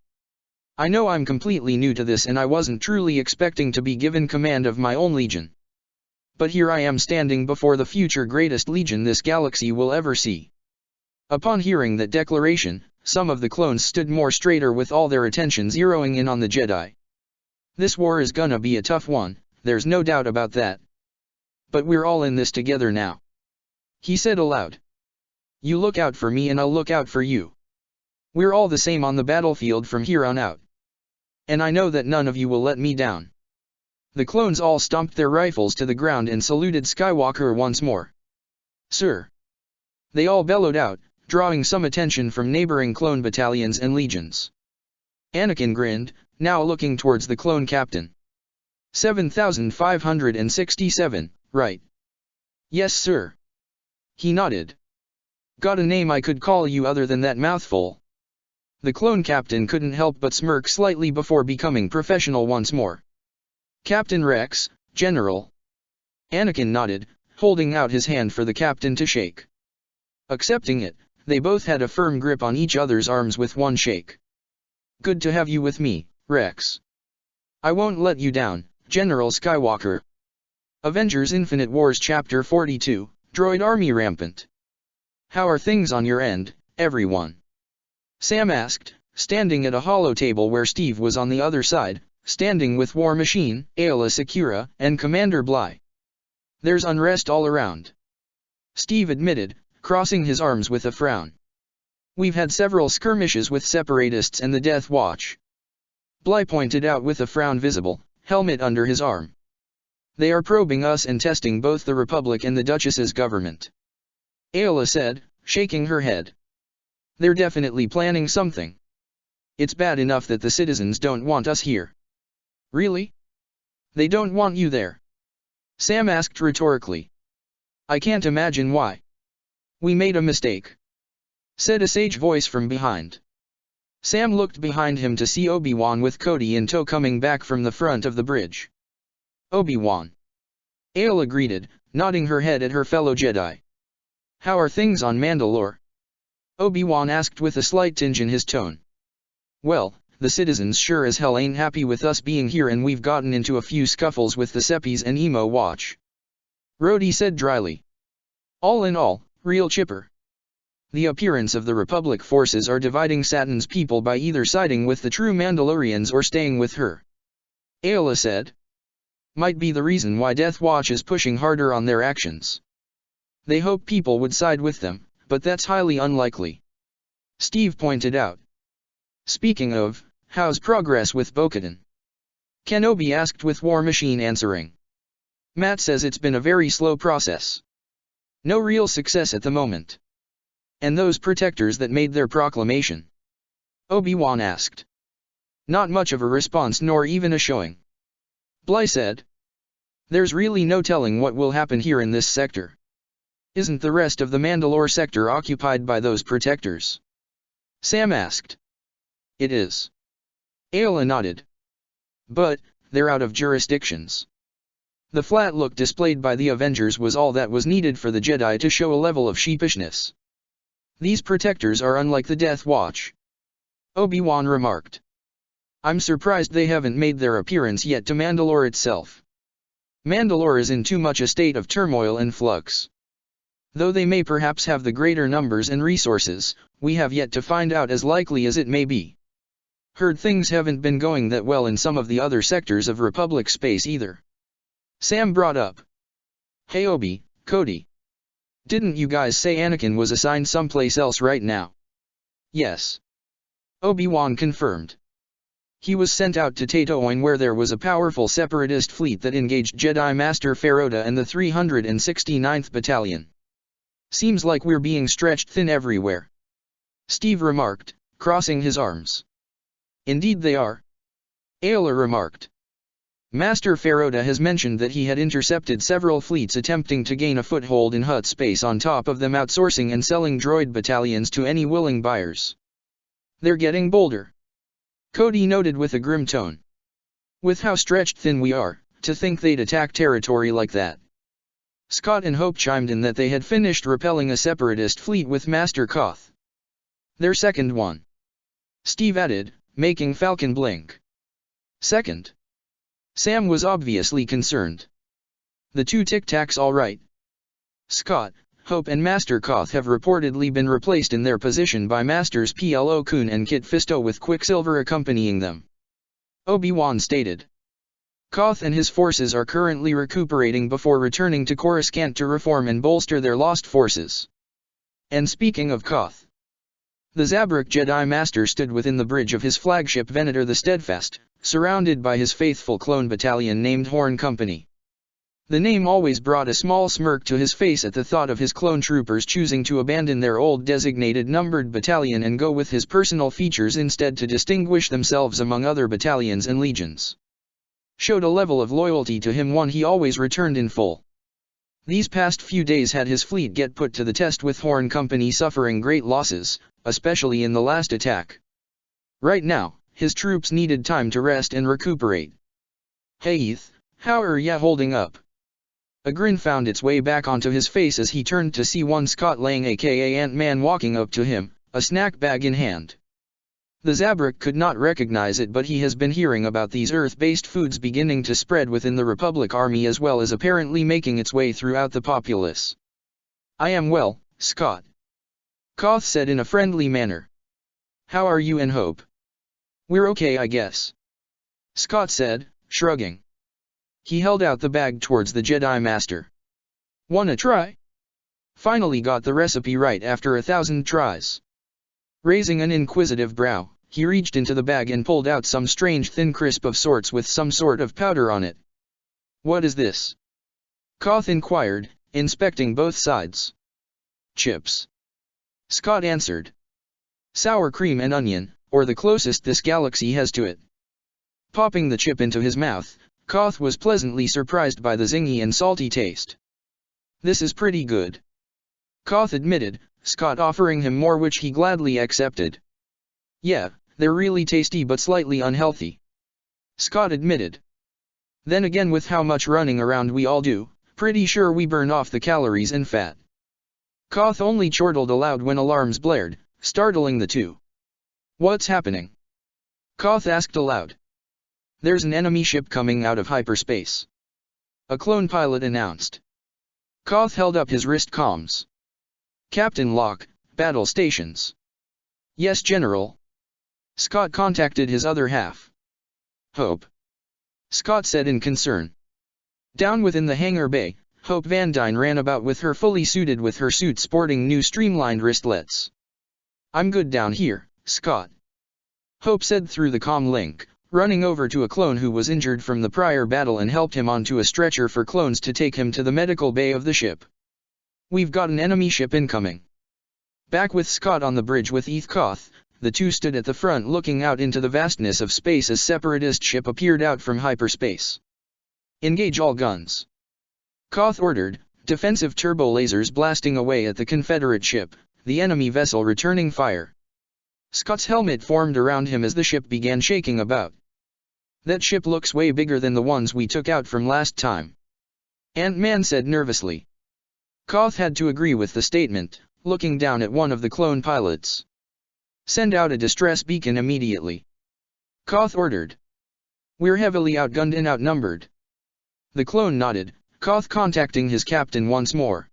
I know I'm completely new to this and I wasn't truly expecting to be given command of my own legion. But here I am standing before the future greatest legion this galaxy will ever see. Upon hearing that declaration, some of the clones stood more straighter with all their attention zeroing in on the Jedi. This war is gonna be a tough one, there's no doubt about that. But we're all in this together now. He said aloud. You look out for me and I'll look out for you. We're all the same on the battlefield from here on out. And I know that none of you will let me down. The clones all stomped their rifles to the ground and saluted Skywalker once more. Sir. They all bellowed out, drawing some attention from neighboring clone battalions and legions. Anakin grinned, now looking towards the clone captain. 7,567, right? Yes sir. He nodded. Got a name I could call you other than that mouthful? The clone captain couldn't help but smirk slightly before becoming professional once more. Captain Rex, General. Anakin nodded, holding out his hand for the captain to shake. Accepting it, they both had a firm grip on each other's arms with one shake. Good to have you with me, Rex. I won't let you down, General Skywalker. Avengers Infinite Wars Chapter 42, Droid Army Rampant. How are things on your end, everyone? Sam asked, standing at a hollow table where Steve was on the other side, standing with War Machine, Aayla Secura, and Commander Bly. There's unrest all around. Steve admitted, crossing his arms with a frown. We've had several skirmishes with separatists and the Death Watch. Bly pointed out with a frown visible, helmet under his arm. They are probing us and testing both the Republic and the Duchess's government. Aayla said, shaking her head. They're definitely planning something. It's bad enough that the citizens don't want us here. Really? They don't want you there? Sam asked rhetorically. I can't imagine why. We made a mistake, said a sage voice from behind. Sam looked behind him to see Obi-Wan with Cody in tow coming back from the front of the bridge. Obi-Wan. Aayla greeted, nodding her head at her fellow Jedi. How are things on Mandalore? Obi-Wan asked with a slight tinge in his tone. Well, the citizens sure as hell ain't happy with us being here and we've gotten into a few scuffles with the Seppies and Emo Watch. Rhodey said dryly. All in all, real chipper. The appearance of the Republic forces are dividing Saturn's people by either siding with the true Mandalorians or staying with her. Aayla said. Might be the reason why Death Watch is pushing harder on their actions. They hope people would side with them, but that's highly unlikely. Steve pointed out. Speaking of, how's progress with Bo-Katan? Kenobi asked with War Machine answering. Matt says it's been a very slow process. No real success at the moment. And those protectors that made their proclamation? Obi-Wan asked. Not much of a response nor even a showing. Bly said. There's really no telling what will happen here in this sector. Isn't the rest of the Mandalore sector occupied by those protectors? Sam asked. It is. Aayla nodded. But, they're out of jurisdictions. The flat look displayed by the Avengers was all that was needed for the Jedi to show a level of sheepishness. These protectors are unlike the Death Watch. Obi-Wan remarked. I'm surprised they haven't made their appearance yet to Mandalore itself. Mandalore is in too much a state of turmoil and flux. Though they may perhaps have the greater numbers and resources, we have yet to find out as likely as it may be. Heard things haven't been going that well in some of the other sectors of Republic space either. Sam brought up. Hey Obi, Cody. Didn't you guys say Anakin was assigned someplace else right now? Yes. Obi-Wan confirmed. He was sent out to Tatooine where there was a powerful separatist fleet that engaged Jedi Master Feroda and the 369th Battalion. Seems like we're being stretched thin everywhere. Steve remarked, crossing his arms. Indeed they are. Aayla remarked. Master Feroda has mentioned that he had intercepted several fleets attempting to gain a foothold in Hutt space, on top of them outsourcing and selling droid battalions to any willing buyers. They're getting bolder. Cody noted with a grim tone. With how stretched thin we are, To think they'd attack territory like that. Scott and Hope chimed in that they had finished repelling a separatist fleet with Master Koth. Their second one. Steve added, making Falcon blink. Second. Sam was obviously concerned. The two tic-tacs all right. Scott, Hope and Master Koth have reportedly been replaced in their position by Masters Plo Koon and Kit Fisto with Quicksilver accompanying them. Obi-Wan stated. Koth and his forces are currently recuperating before returning to Coruscant to reform and bolster their lost forces. And speaking of Koth, the Zabrak Jedi Master stood within the bridge of his flagship Venator the Steadfast, surrounded by his faithful clone battalion named Horn Company. The name always brought a small smirk to his face at the thought of his clone troopers choosing to abandon their old designated numbered battalion and go with his personal features instead to distinguish themselves among other battalions and legions. Showed a level of loyalty to him one he always returned in full. These past few days had his fleet get put to the test with Horn Company suffering great losses, especially in the last attack. Right now, his troops needed time to rest and recuperate. Hey Heath, how are ya holding up? A grin found its way back onto his face as he turned to see one Scott Lang aka Ant-Man walking up to him, a snack bag in hand. The Zabrak could not recognize it, but he has been hearing about these Earth-based foods beginning to spread within the Republic Army as well as apparently making its way throughout the populace. I am well, Scott. Koth said in a friendly manner. How are you and Hope? We're okay I guess. Scott said, shrugging. He held out the bag towards the Jedi Master. Wanna try? Finally got the recipe right after 1,000 tries. Raising an inquisitive brow, he reached into the bag and pulled out some strange thin crisp of sorts with some sort of powder on it. What is this? Koth inquired, inspecting both sides. Chips. Scott answered. Sour cream and onion, or the closest this galaxy has to it. Popping the chip into his mouth, Koth was pleasantly surprised by the zingy and salty taste. This is pretty good. Koth admitted, Scott offering him more which he gladly accepted. Yeah, they're really tasty but slightly unhealthy. Scott admitted. Then again with how much running around we all do, pretty sure we burn off the calories and fat. Koth only chortled aloud when alarms blared, startling the two. What's happening? Koth asked aloud. There's an enemy ship coming out of hyperspace. A clone pilot announced. Koth held up his wrist comms. Captain Locke, battle stations. Yes, General. Scott contacted his other half. Hope. Scott said in concern. Down within the hangar bay, Hope Van Dyne ran about with her fully suited with her suit sporting new streamlined wristlets. I'm good down here, Scott. Hope said through the comm link, running over to a clone who was injured from the prior battle and helped him onto a stretcher for clones to take him to the medical bay of the ship. We've got an enemy ship incoming. Back with Scott on the bridge with Heath Koth, the two stood at the front looking out into the vastness of space as separatist ship appeared out from hyperspace. Engage all guns. Koth ordered, defensive turbo lasers blasting away at the Confederate ship, the enemy vessel returning fire. Scott's helmet formed around him as the ship began shaking about. That ship looks way bigger than the ones we took out from last time. Ant-Man said nervously. Koth had to agree with the statement, looking down at one of the clone pilots. Send out a distress beacon immediately. Koth ordered. We're heavily outgunned and outnumbered. The clone nodded, Koth contacting his captain once more.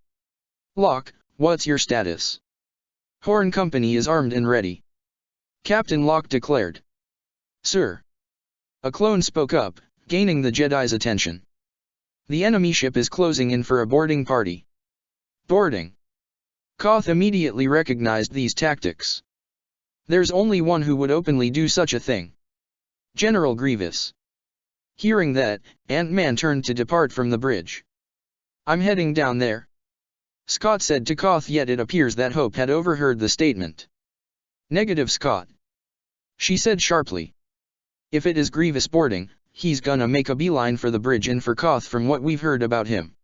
Locke, what's your status? Horn Company is armed and ready. Captain Locke declared. Sir. A clone spoke up, gaining the Jedi's attention. The enemy ship is closing in for a boarding party. Boarding. Koth immediately recognized these tactics. There's only one who would openly do such a thing. General Grievous. Hearing that, Ant-Man turned to depart from the bridge. I'm heading down there. Scott said to Koth, yet it appears that Hope had overheard the statement. Negative, Scott. She said sharply. If it is Grievous boarding, he's gonna make a beeline for the bridge and for Koth from what we've heard about him.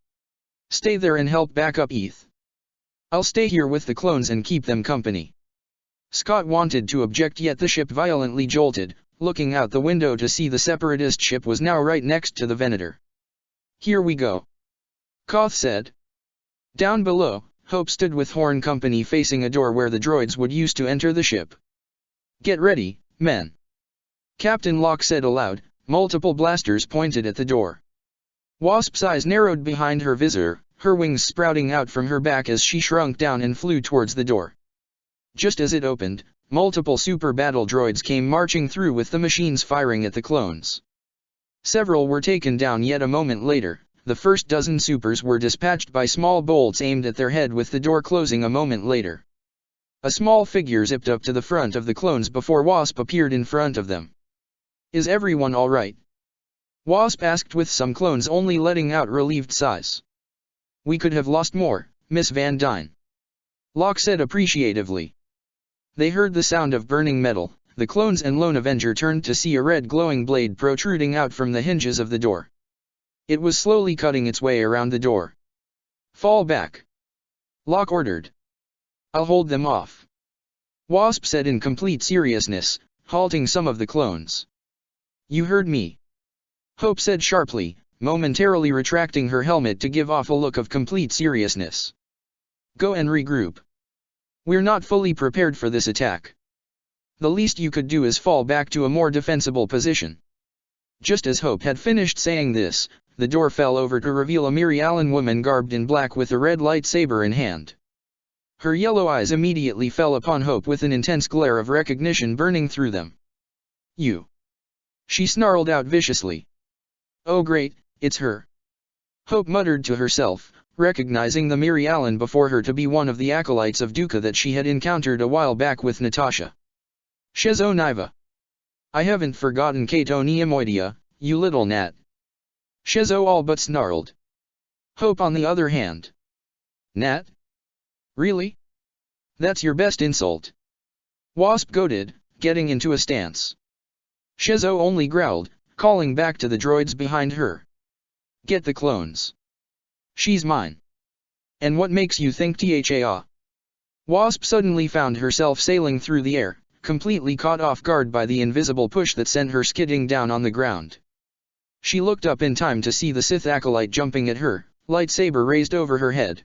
Stay there and help back up Heath. I'll stay here with the clones and keep them company. Scott wanted to object, yet the ship violently jolted, looking out the window to see the separatist ship was now right next to the Venator. Here we go. Koth said. Down below, Hope stood with Horn Company facing a door where the droids would use to enter the ship. Get ready, men. Captain Locke said aloud, multiple blasters pointed at the door. Wasp's eyes narrowed behind her visor, her wings sprouting out from her back as she shrunk down and flew towards the door. Just as it opened, multiple super battle droids came marching through with the machines firing at the clones. Several were taken down yet a moment later. The first dozen supers were dispatched by small bolts aimed at their head with the door closing a moment later. A small figure zipped up to the front of the clones before Wasp appeared in front of them. Is everyone alright? Wasp asked with some clones only letting out relieved sighs. We could have lost more, Miss Van Dyne. Locke said appreciatively. They heard the sound of burning metal. The clones and Lone Avenger turned to see a red glowing blade protruding out from the hinges of the door. It was slowly cutting its way around the door. Fall back. Locke ordered. I'll hold them off. Wasp said in complete seriousness, halting some of the clones. You heard me. Hope said sharply, momentarily retracting her helmet to give off a look of complete seriousness. Go and regroup. We're not fully prepared for this attack. The least you could do is fall back to a more defensible position. Just as Hope had finished saying this, the door fell over to reveal a Mary Allen woman garbed in black with a red lightsaber in hand. Her yellow eyes immediately fell upon Hope with an intense glare of recognition burning through them. You! She snarled out viciously. Oh great, it's her. Hope muttered to herself, recognizing the Mary Allen before her to be one of the acolytes of Duca that she had encountered a while back with Natasha. Shezo Niva. I haven't forgotten Kato Neomoidia, you little gnat. Shezo all but snarled. Hope on the other hand. Gnat? Really? That's your best insult. Wasp goaded, getting into a stance. Shezo only growled, calling back to the droids behind her. Get the clones. She's mine. And what makes you think tha? Wasp suddenly found herself sailing through the air, completely caught off guard by the invisible push that sent her skidding down on the ground. She looked up in time to see the Sith acolyte jumping at her, lightsaber raised over her head.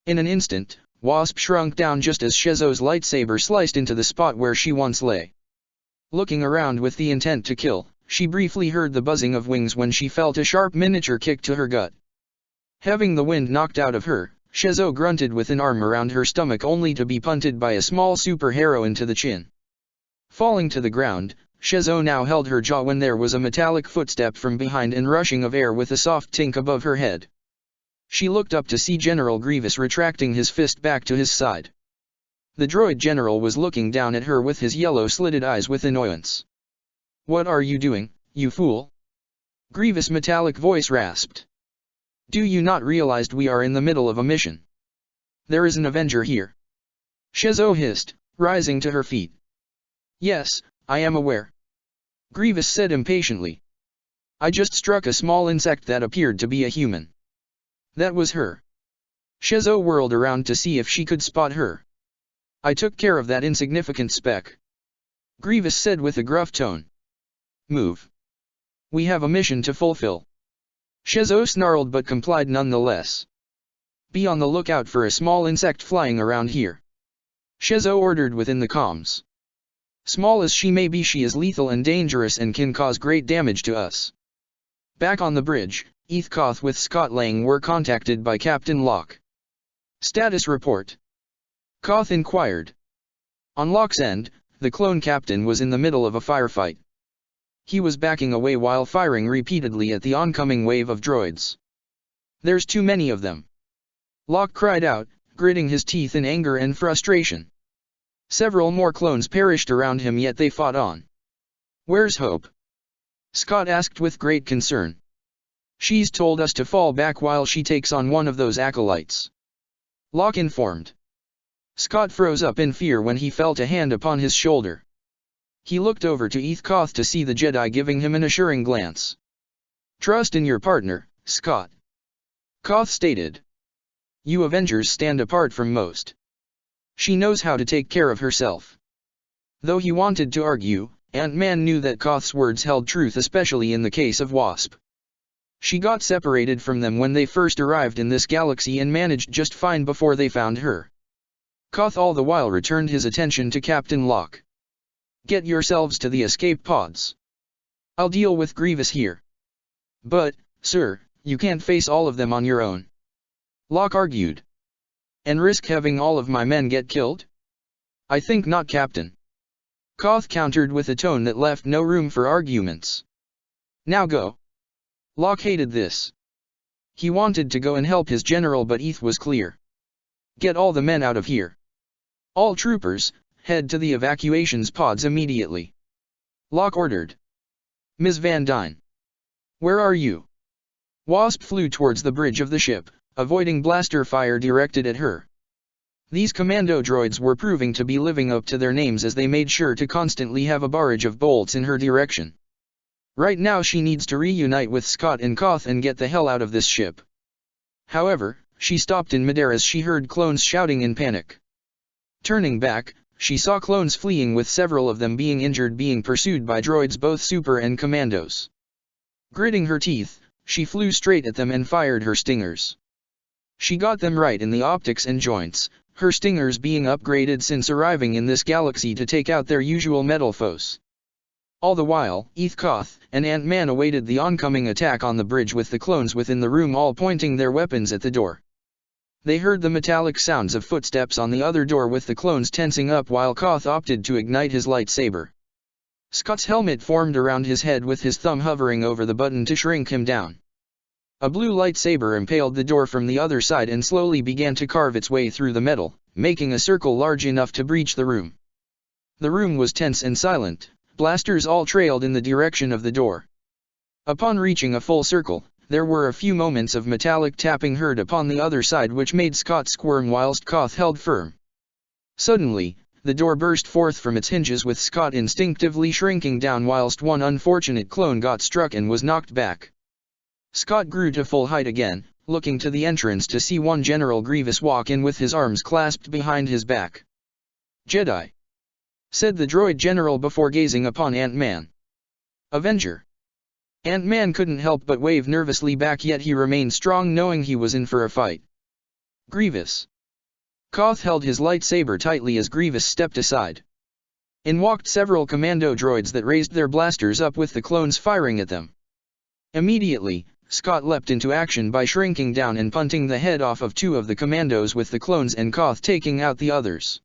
In an instant, Wasp shrunk down just as Shezo's lightsaber sliced into the spot where she once lay. Looking around with the intent to kill, she briefly heard the buzzing of wings when she felt a sharp miniature kick to her gut. Having the wind knocked out of her, Shezo grunted with an arm around her stomach only to be punted by a small superhero to the chin. Falling to the ground, Shezo now held her jaw when there was a metallic footstep from behind and rushing of air with a soft tink above her head. She looked up to see General Grievous retracting his fist back to his side. The droid general was looking down at her with his yellow-slitted eyes with annoyance. What are you doing, you fool? Grievous' metallic voice rasped. Do you not realize we are in the middle of a mission? There is an Avenger here. Shezo hissed, rising to her feet. Yes, I am aware. Grievous said impatiently. I just struck a small insect that appeared to be a human. That was her. Shezo whirled around to see if she could spot her. I took care of that insignificant speck. Grievous said with a gruff tone. Move. We have a mission to fulfill. Shezo snarled but complied nonetheless. Be on the lookout for a small insect flying around here. Shezo ordered within the comms. Small as she may be, she is lethal and dangerous and can cause great damage to us. Back on the bridge, Koth with Scott Lang were contacted by Captain Locke. Status report. Koth inquired. On Locke's end, the clone captain was in the middle of a firefight. He was backing away while firing repeatedly at the oncoming wave of droids. There's too many of them. Locke cried out, gritting his teeth in anger and frustration. Several more clones perished around him, yet they fought on. Where's Hope? Scott asked with great concern. She's told us to fall back while she takes on one of those acolytes. Locke informed. Scott froze up in fear when he felt a hand upon his shoulder. He looked over to Koth to see the Jedi giving him an assuring glance. Trust in your partner, Scott. Koth stated. You Avengers stand apart from most. She knows how to take care of herself. Though he wanted to argue, Ant-Man knew that Koth's words held truth, especially in the case of Wasp. She got separated from them when they first arrived in this galaxy and managed just fine before they found her. Koth all the while returned his attention to Captain Locke. "Get yourselves to the escape pods. I'll deal with Grievous here." "But, sir, you can't face all of them on your own," Locke argued. "And risk having all of my men get killed?" "I think not, Captain," Koth countered with a tone that left no room for arguments. "Now go." Locke hated this. He wanted to go and help his general, but Eth was clear. "Get all the men out of here. All troopers, head to the evacuations pods immediately," Locke ordered. "Ms. Van Dyne, where are you?" Wasp flew towards the bridge of the ship, avoiding blaster fire directed at her. These commando droids were proving to be living up to their names as they made sure to constantly have a barrage of bolts in her direction. Right now she needs to reunite with Scott and Koth and get the hell out of this ship. However, she stopped in midair as she heard clones shouting in panic. Turning back, she saw clones fleeing with several of them being injured, being pursued by droids, both super and commandos. Gritting her teeth, she flew straight at them and fired her stingers. She got them right in the optics and joints, her stingers being upgraded since arriving in this galaxy to take out their usual metal foes. All the while, Koth and Ant-Man awaited the oncoming attack on the bridge, with the clones within the room all pointing their weapons at the door. They heard the metallic sounds of footsteps on the other door, with the clones tensing up while Koth opted to ignite his lightsaber. Scott's helmet formed around his head, with his thumb hovering over the button to shrink him down. A blue lightsaber impaled the door from the other side and slowly began to carve its way through the metal, making a circle large enough to breach the room. The room was tense and silent. Blasters all trailed in the direction of the door. Upon reaching a full circle, there were a few moments of metallic tapping heard upon the other side, which made Scott squirm whilst Koth held firm. Suddenly, the door burst forth from its hinges, with Scott instinctively shrinking down whilst one unfortunate clone got struck and was knocked back. Scott grew to full height again, looking to the entrance to see one General Grievous walk in with his arms clasped behind his back. "Jedi," said the droid general before gazing upon Ant-Man. "Avenger." Ant-Man couldn't help but wave nervously back, yet he remained strong, knowing he was in for a fight. "Grievous." Koth held his lightsaber tightly as Grievous stepped aside. In walked several commando droids that raised their blasters up, with the clones firing at them. Immediately, Scott leapt into action by shrinking down and punting the head off of two of the commandos, with the clones and Koth taking out the others.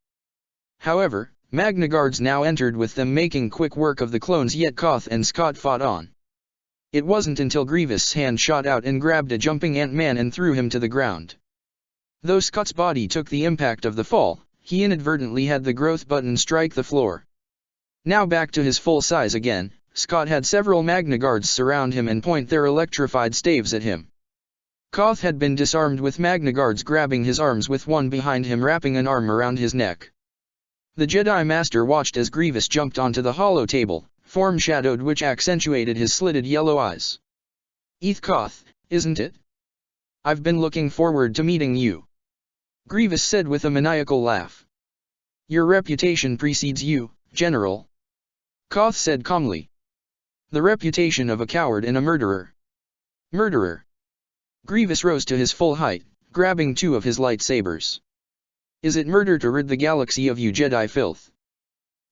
However, Magna Guards now entered, with them making quick work of the clones, yet Koth and Scott fought on. It wasn't until Grievous' hand shot out and grabbed a jumping Ant-Man and threw him to the ground. Though Scott's body took the impact of the fall, he inadvertently had the growth button strike the floor. Now back to his full size again, Scott had several Magna Guards surround him and point their electrified staves at him. Koth had been disarmed, with Magna Guards grabbing his arms, with one behind him wrapping an arm around his neck. The Jedi Master watched as Grievous jumped onto the hollow table, form shadowed, which accentuated his slitted yellow eyes. "Koth, isn't it? I've been looking forward to meeting you," Grievous said with a maniacal laugh. "Your reputation precedes you, General," Koth said calmly. "The reputation of a coward and a murderer." "Murderer?" Grievous rose to his full height, grabbing two of his lightsabers. "Is it murder to rid the galaxy of you Jedi filth?"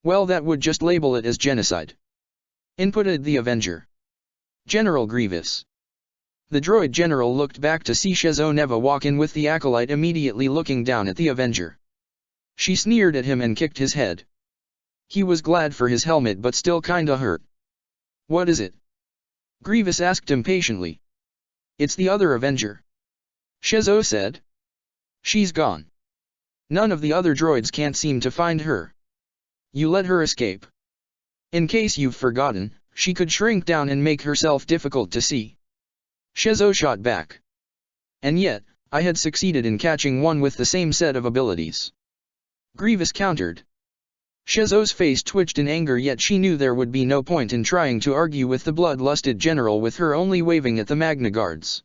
"Well, that would just label it as genocide," inputted the Avenger. "General Grievous." The droid general looked back to see Shezo Neva walk in, with the acolyte immediately looking down at the Avenger. She sneered at him and kicked his head. He was glad for his helmet, but still kinda hurt. "What is it?" Grievous asked impatiently. "It's the other Avenger," Shezo said. "She's gone. None of the other droids can't seem to find her. You let her escape. In case you've forgotten, she could shrink down and make herself difficult to see." Shezo shot back. "And yet, I had succeeded in catching one with the same set of abilities," Grievous countered. Shezo's face twitched in anger, yet she knew there would be no point in trying to argue with the bloodlusted general, with her only waving at the Magna Guards.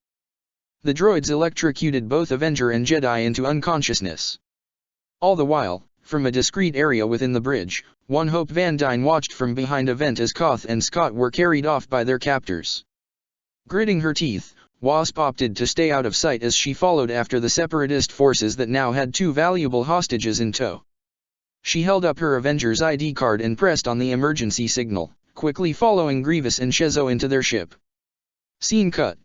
The droids electrocuted both Avenger and Jedi into unconsciousness. All the while, from a discreet area within the bridge, one Hope Van Dyne watched from behind a vent as Koth and Scott were carried off by their captors. Gritting her teeth, Wasp opted to stay out of sight as she followed after the separatist forces that now had 2 valuable hostages in tow. She held up her Avengers ID card and pressed on the emergency signal, quickly following Grievous and Shezo into their ship. Scene cut.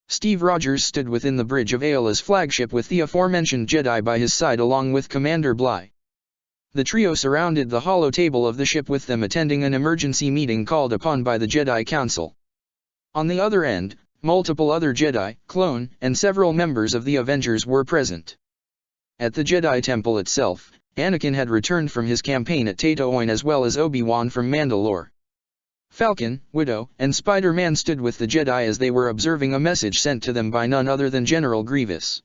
Steve Rogers stood within the bridge of Ayla's flagship with the aforementioned Jedi by his side along with Commander Bly. The trio surrounded the hollow table of the ship with them attending an emergency meeting called upon by the Jedi Council. On the other end, multiple other Jedi, clone, and several members of the Avengers were present. At the Jedi Temple itself, Anakin had returned from his campaign at Tatooine as well as Obi-Wan from Mandalore. Falcon, Widow, and Spider-Man stood with the Jedi as they were observing a message sent to them by none other than General Grievous.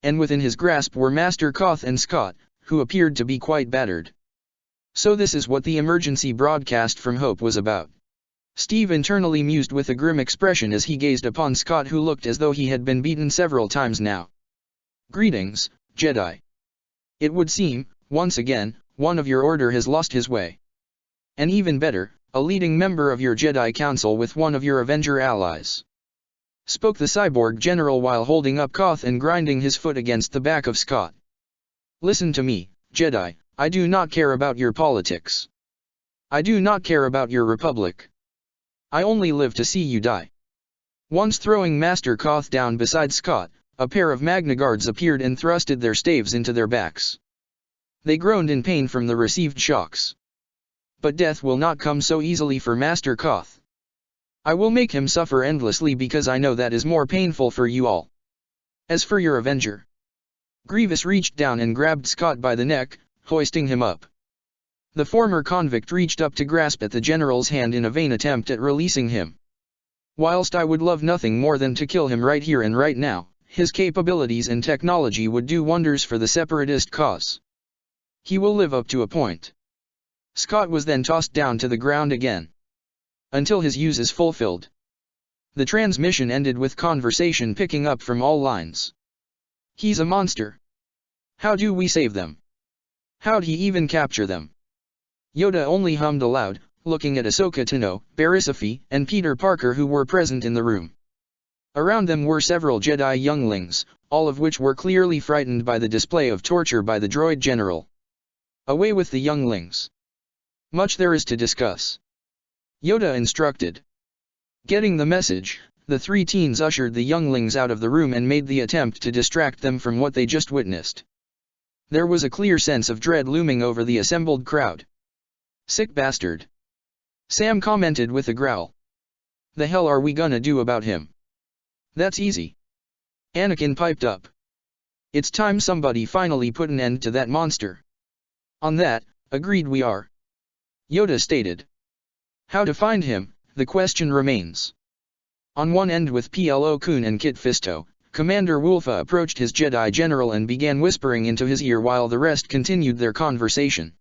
And within his grasp were Master Koth and Scott, who appeared to be quite battered. So this is what the emergency broadcast from Hope was about. Steve internally mused with a grim expression as he gazed upon Scott, who looked as though he had been beaten several times now. Greetings, Jedi. It would seem, once again, one of your order has lost his way. And even better, a leading member of your Jedi Council with one of your Avenger allies. Spoke the cyborg general while holding up Koth and grinding his foot against the back of Scott. Listen to me, Jedi, I do not care about your politics. I do not care about your republic. I only live to see you die. Once throwing Master Koth down beside Scott, a pair of Magna Guards appeared and thrusted their staves into their backs. They groaned in pain from the received shocks. But death will not come so easily for Master Koth. I will make him suffer endlessly because I know that is more painful for you all. As for your Avenger. Grievous reached down and grabbed Scott by the neck, hoisting him up. The former convict reached up to grasp at the general's hand in a vain attempt at releasing him. Whilst I would love nothing more than to kill him right here and right now, his capabilities and technology would do wonders for the separatist cause. He will live up to a point. Scott was then tossed down to the ground again. Until his use is fulfilled. The transmission ended with conversation picking up from all lines. He's a monster. How do we save them? How'd he even capture them? Yoda only hummed aloud, looking at Ahsoka Tano, Barisifi, and Peter Parker, who were present in the room. Around them were several Jedi younglings, all of which were clearly frightened by the display of torture by the droid general. Away with the younglings. Much there is to discuss. Yoda instructed. Getting the message, the 3 teens ushered the younglings out of the room and made the attempt to distract them from what they just witnessed. There was a clear sense of dread looming over the assembled crowd. Sick bastard. Sam commented with a growl. The hell are we gonna do about him? That's easy. Anakin piped up. It's time somebody finally put an end to that monster. On that, agreed we are. Yoda stated. How to find him, the question remains. On one end with Plo Koon and Kit Fisto, Commander Wulfa approached his Jedi general and began whispering into his ear while the rest continued their conversation.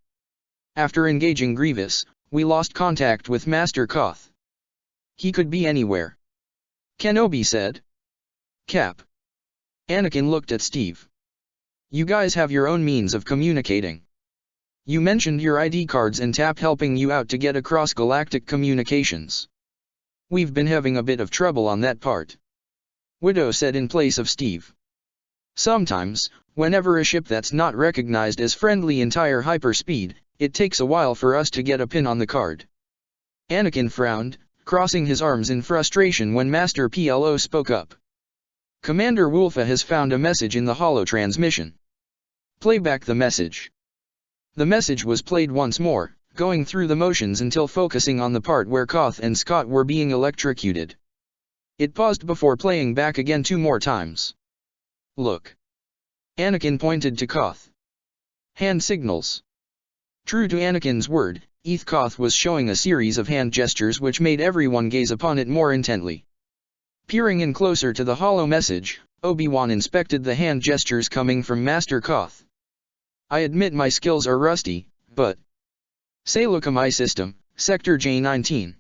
After engaging Grievous, we lost contact with Master Koth. He could be anywhere. Kenobi said. Cap. Anakin looked at Steve. You guys have your own means of communicating. You mentioned your ID cards and TAP helping you out to get across galactic communications. We've been having a bit of trouble on that part. Widow said in place of Steve. Sometimes, whenever a ship that's not recognized as friendly entire hyperspeed, it takes a while for us to get a pin on the card. Anakin frowned, crossing his arms in frustration when Master Plo spoke up. Commander Wulfa has found a message in the holo transmission. Play back the message. The message was played once more, going through the motions until focusing on the part where Koth and Scott were being electrocuted. It paused before playing back again 2 more times. Look. Anakin pointed to Koth. Hand signals. True to Anakin's word, Koth was showing a series of hand gestures which made everyone gaze upon it more intently. Peering in closer to the holo message, Obi-Wan inspected the hand gestures coming from Master Koth. I admit my skills are rusty, but... Say look at my system, Sector J19.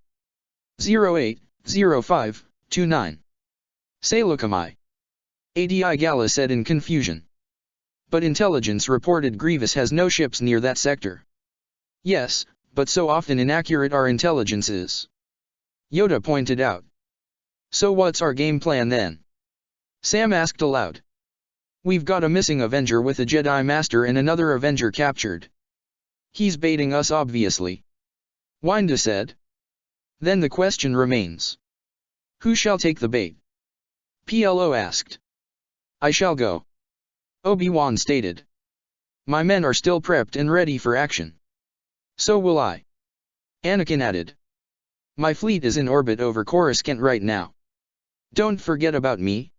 080529. Say look at my... ADI Gala said in confusion. But intelligence reported Grievous has no ships near that sector. Yes, but so often inaccurate our intelligence is. Yoda pointed out. So what's our game plan then? Sam asked aloud. We've got a missing Avenger with a Jedi Master and another Avenger captured. He's baiting us obviously. Winda said. Then the question remains. Who shall take the bait? PLO asked. I shall go. Obi-Wan stated. My men are still prepped and ready for action. So will I. Anakin added. My fleet is in orbit over Coruscant right now. Don't forget about me.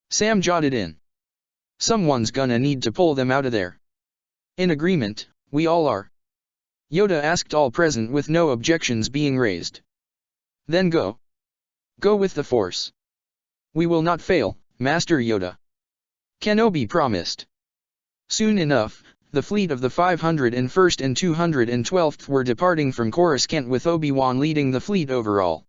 Sam jotted in. Someone's gonna need to pull them out of there. In agreement, we all are. Yoda asked all present with no objections being raised. Then go. Go with the Force. We will not fail, Master Yoda. Kenobi promised. Soon enough, the fleet of the 501st and 212th were departing from Coruscant with Obi-Wan leading the fleet overall.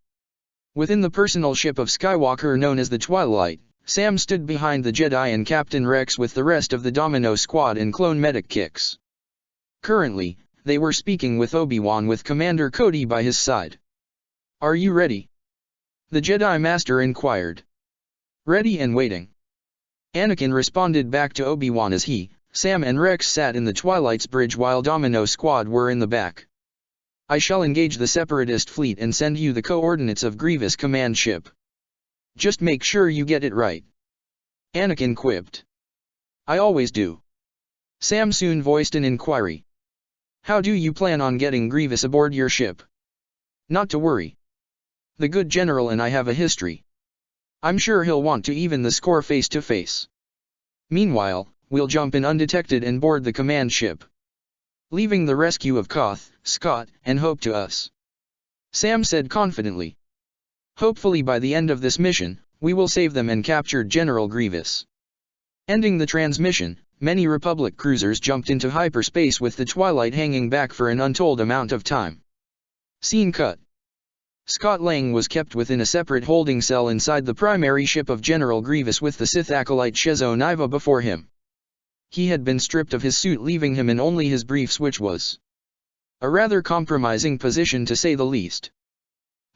Within the personal ship of Skywalker known as the Twilight, Sam stood behind the Jedi and Captain Rex with the rest of the Domino Squad and clone medic kicks. Currently, they were speaking with Obi-Wan with Commander Cody by his side. Are you ready? The Jedi Master inquired. Ready and waiting. Anakin responded back to Obi-Wan as he, Sam and Rex sat in the Twilight's bridge while Domino Squad were in the back. I shall engage the Separatist fleet and send you the coordinates of Grievous command ship. Just make sure you get it right. Anakin quipped. I always do. Sam soon voiced an inquiry. How do you plan on getting Grievous aboard your ship? Not to worry. The good general and I have a history. I'm sure he'll want to even the score face to face. Meanwhile, we'll jump in undetected and board the command ship. Leaving the rescue of Koth, Scott, and Hope to us. Sam said confidently. Hopefully by the end of this mission, we will save them and capture General Grievous. Ending the transmission, many Republic cruisers jumped into hyperspace with the Twilight hanging back for an untold amount of time. Scene cut. Scott Lang was kept within a separate holding cell inside the primary ship of General Grievous with the Sith acolyte Shezo Niva before him. He had been stripped of his suit, leaving him in only his briefs, which was a rather compromising position to say the least.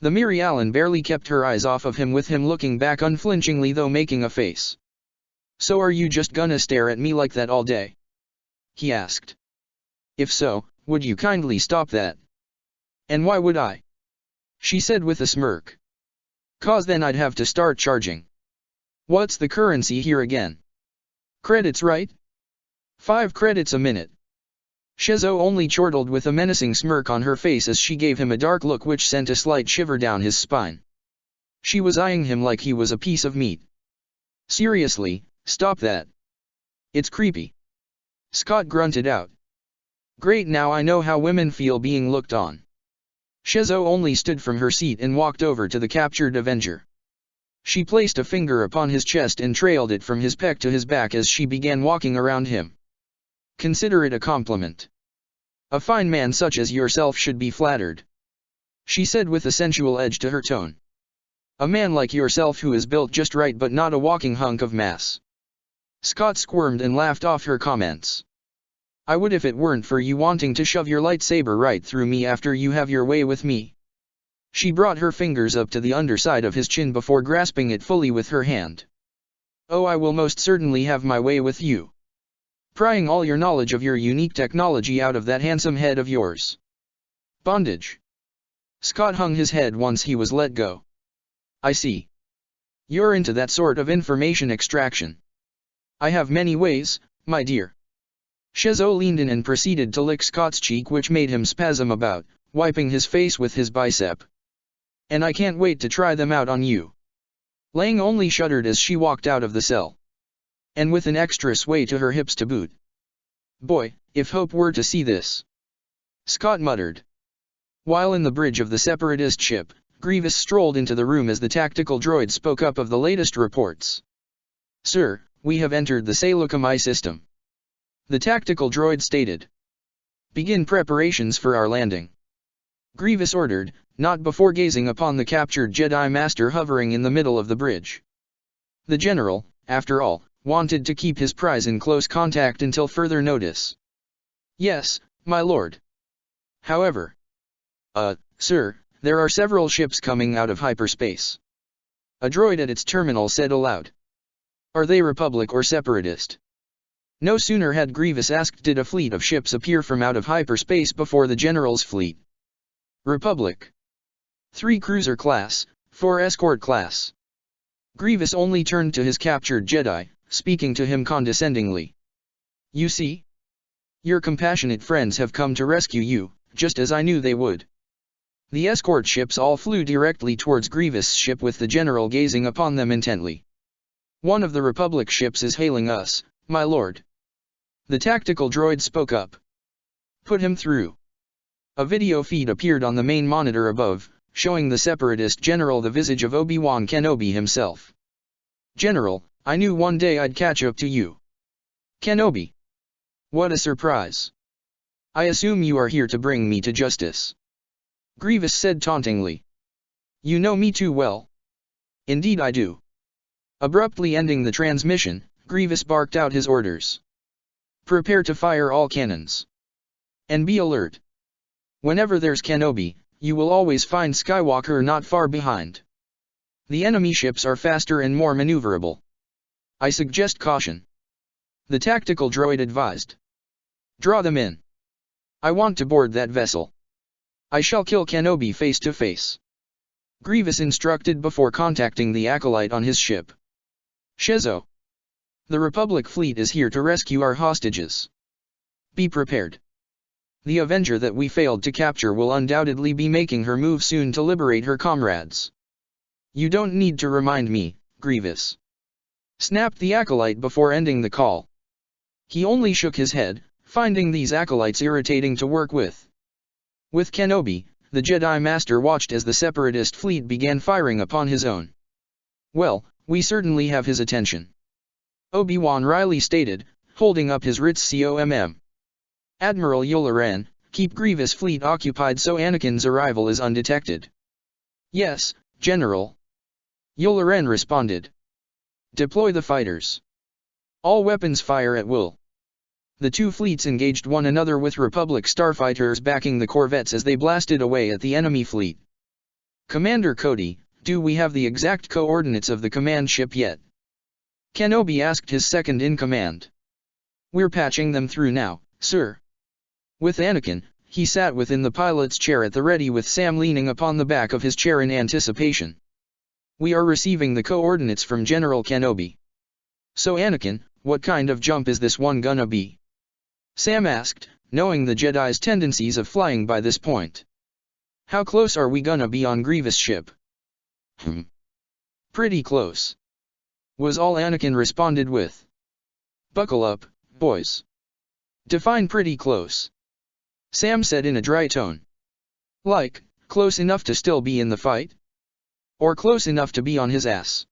The Miri Allen barely kept her eyes off of him, with him looking back unflinchingly though making a face. So are you just gonna stare at me like that all day? He asked. If so, would you kindly stop that? And why would I? She said with a smirk. 'Cause then I'd have to start charging. What's the currency here again? Credits, right? 5 credits a minute. Shezo only chortled with a menacing smirk on her face as she gave him a dark look which sent a slight shiver down his spine. She was eyeing him like he was a piece of meat. Seriously, stop that. It's creepy. Scott grunted out. Great, now I know how women feel being looked on. Shezo only stood from her seat and walked over to the captured Avenger. She placed a finger upon his chest and trailed it from his pec to his back as she began walking around him. Consider it a compliment. A fine man such as yourself should be flattered. She said with a sensual edge to her tone. A man like yourself who is built just right but not a walking hunk of mass. Scott squirmed and laughed off her comments. I would if it weren't for you wanting to shove your lightsaber right through me after you have your way with me. She brought her fingers up to the underside of his chin before grasping it fully with her hand. Oh, I will most certainly have my way with you. Prying all your knowledge of your unique technology out of that handsome head of yours. Bondage. Scott hung his head once he was let go. I see. You're into that sort of information extraction. I have many ways, my dear. Shezo leaned in and proceeded to lick Scott's cheek, which made him spasm about, wiping his face with his bicep. And I can't wait to try them out on you. Lang only shuddered as she walked out of the cell. And with an extra sway to her hips to boot. Boy, if Hope were to see this. Scott muttered. While in the bridge of the Separatist ship, Grievous strolled into the room as the tactical droid spoke up of the latest reports. Sir, we have entered the Saleucami system. The tactical droid stated. Begin preparations for our landing. Grievous ordered, not before gazing upon the captured Jedi Master hovering in the middle of the bridge. The general, after all, wanted to keep his prize in close contact until further notice. Yes, my lord. However. Sir, there are several ships coming out of hyperspace. A droid at its terminal said aloud. Are they Republic or Separatist? No sooner had Grievous asked did a fleet of ships appear from out of hyperspace before the General's fleet. Republic. 3 cruiser class, 4 escort class. Grievous only turned to his captured Jedi, speaking to him condescendingly. You see? Your compassionate friends have come to rescue you, just as I knew they would. The escort ships all flew directly towards Grievous' ship with the General gazing upon them intently. One of the Republic ships is hailing us, my lord. The tactical droid spoke up. Put him through. A video feed appeared on the main monitor above, showing the Separatist General the visage of Obi-Wan Kenobi himself. General, I knew one day I'd catch up to you. Kenobi. What a surprise. I assume you are here to bring me to justice. Grievous said tauntingly. You know me too well. Indeed I do. Abruptly ending the transmission, Grievous barked out his orders. Prepare to fire all cannons. And be alert. Whenever there's Kenobi, you will always find Skywalker not far behind. The enemy ships are faster and more maneuverable. I suggest caution. The tactical droid advised. Draw them in. I want to board that vessel. I shall kill Kenobi face to face. Grievous instructed before contacting the acolyte on his ship. Shezo. The Republic fleet is here to rescue our hostages. Be prepared. The Avenger that we failed to capture will undoubtedly be making her move soon to liberate her comrades. You don't need to remind me, Grievous. Snapped the acolyte before ending the call. He only shook his head, finding these acolytes irritating to work with. With Kenobi, the Jedi Master watched as the Separatist fleet began firing upon his own. Well, we certainly have his attention. Obi-Wan Riley stated, holding up his writs comm. Admiral Yularan, keep Grievous fleet occupied so Anakin's arrival is undetected. Yes, General. Yularan responded. Deploy the fighters. All weapons fire at will. The two fleets engaged one another with Republic starfighters backing the corvettes as they blasted away at the enemy fleet. Commander Cody, do we have the exact coordinates of the command ship yet? Kenobi asked his second-in-command. We're patching them through now, sir. With Anakin, he sat within the pilot's chair at the ready with Sam leaning upon the back of his chair in anticipation. We are receiving the coordinates from General Kenobi. So Anakin, what kind of jump is this one gonna be? Sam asked, knowing the Jedi's tendencies of flying by this point. How close are we gonna be on Grievous' ship? Pretty close. Was all Anakin responded with. Buckle up, boys. Define pretty close. Sam said in a dry tone. Like, close enough to still be in the fight? Or close enough to be on his ass?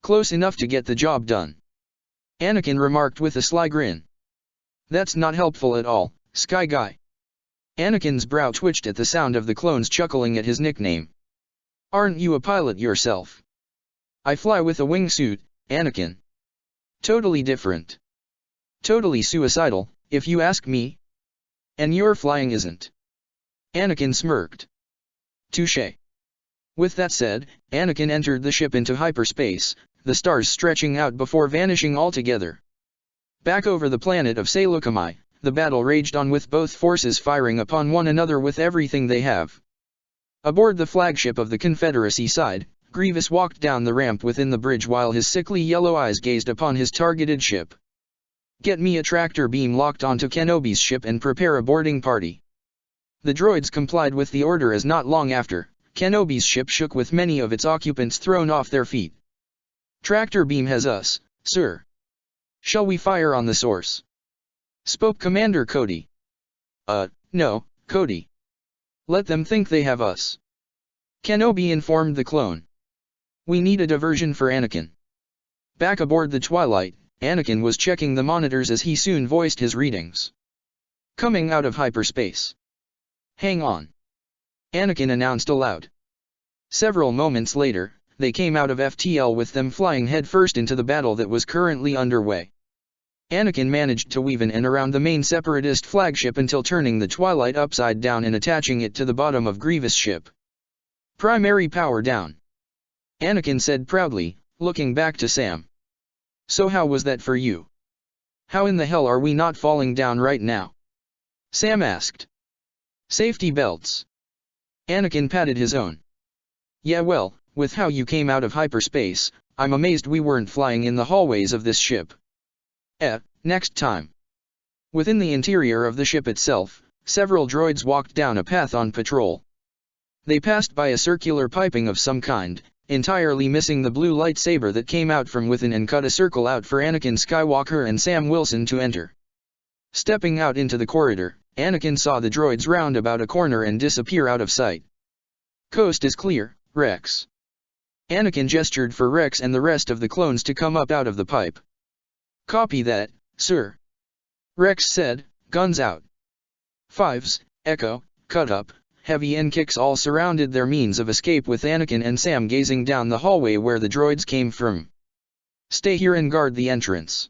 Close enough to get the job done. Anakin remarked with a sly grin. That's not helpful at all, Sky Guy. Anakin's brow twitched at the sound of the clones chuckling at his nickname. Aren't you a pilot yourself? I fly with a wingsuit, Anakin. Totally different. Totally suicidal, if you ask me. And your flying isn't. Anakin smirked. Touché. With that said, Anakin entered the ship into hyperspace, the stars stretching out before vanishing altogether. Back over the planet of Saleucami, the battle raged on with both forces firing upon one another with everything they have. Aboard the flagship of the Confederacy side, Grievous walked down the ramp within the bridge while his sickly yellow eyes gazed upon his targeted ship. Get me a tractor beam locked onto Kenobi's ship and prepare a boarding party. The droids complied with the order as not long after, Kenobi's ship shook with many of its occupants thrown off their feet. Tractor beam has us, sir. Shall we fire on the source? Spoke Commander Cody. No, Cody. Let them think they have us. Kenobi informed the clone. We need a diversion for Anakin. Back aboard the Twilight, Anakin was checking the monitors as he soon voiced his readings. Coming out of hyperspace. Hang on. Anakin announced aloud. Several moments later, they came out of FTL with them flying headfirst into the battle that was currently underway. Anakin managed to weave in and around the main Separatist flagship until turning the Twilight upside down and attaching it to the bottom of Grievous' ship. Primary power down. Anakin said proudly, looking back to Sam. So how was that for you? How in the hell are we not falling down right now? Sam asked. Safety belts. Anakin patted his own. Yeah, well, with how you came out of hyperspace, I'm amazed we weren't flying in the hallways of this ship. Next time. Within the interior of the ship itself, several droids walked down a path on patrol. They passed by a circular piping of some kind, entirely missing the blue lightsaber that came out from within and cut a circle out for Anakin Skywalker and Sam Wilson to enter. Stepping out into the corridor, Anakin saw the droids round about a corner and disappear out of sight. Coast is clear, Rex. Anakin gestured for Rex and the rest of the clones to come up out of the pipe. Copy that, sir. Rex said, guns out. Fives, Echo, Cut Up, Heavy and Kix all surrounded their means of escape with Anakin and Sam gazing down the hallway where the droids came from. Stay here and guard the entrance.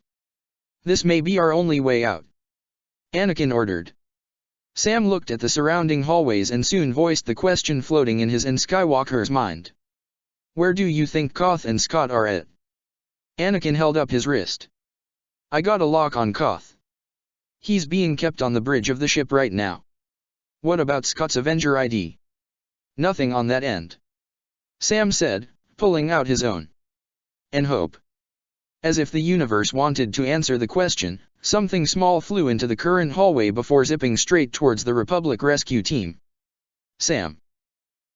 This may be our only way out. Anakin ordered. Sam looked at the surrounding hallways and soon voiced the question floating in his and Skywalker's mind. Where do you think Koth and Scott are at? Anakin held up his wrist. I got a lock on Koth. He's being kept on the bridge of the ship right now. What about Scott's Avenger ID? Nothing on that end. Sam said, pulling out his own. And Hope. As if the universe wanted to answer the question, something small flew into the current hallway before zipping straight towards the Republic rescue team. Sam.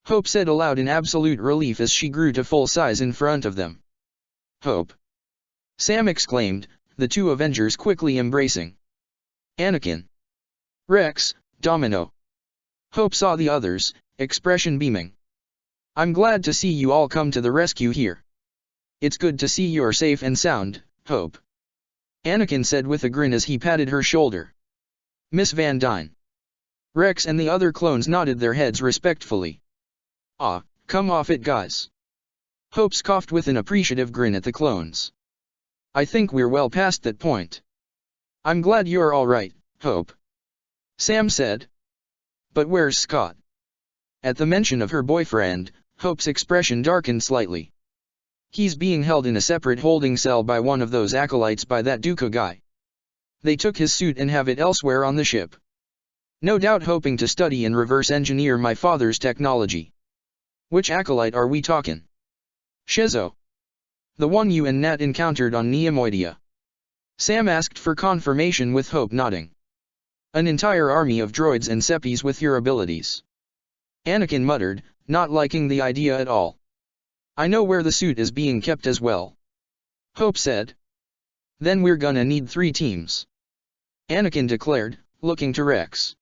Hope said aloud in absolute relief as she grew to full size in front of them. Hope. Sam exclaimed, the two Avengers quickly embracing. Anakin. Rex, Domino. Hope saw the others, expression beaming. I'm glad to see you all come to the rescue here. It's good to see you're safe and sound, Hope. Anakin said with a grin as he patted her shoulder. Miss Van Dyne. Rex and the other clones nodded their heads respectfully. Ah, come off it guys. Hope scoffed with an appreciative grin at the clones. I think we're well past that point. I'm glad you're all right, Hope. Sam said. But where's Scott? At the mention of her boyfriend, Hope's expression darkened slightly. He's being held in a separate holding cell by one of those acolytes by that Dooku guy. They took his suit and have it elsewhere on the ship. No doubt hoping to study and reverse engineer my father's technology. Which acolyte are we talking? Shezo. The one you and Nat encountered on Neimoidia. Sam asked for confirmation with Hope nodding. An entire army of droids and seppies with your abilities. Anakin muttered, not liking the idea at all. I know where the suit is being kept as well. Hope said. Then we're gonna need 3 teams. Anakin declared, looking to Rex.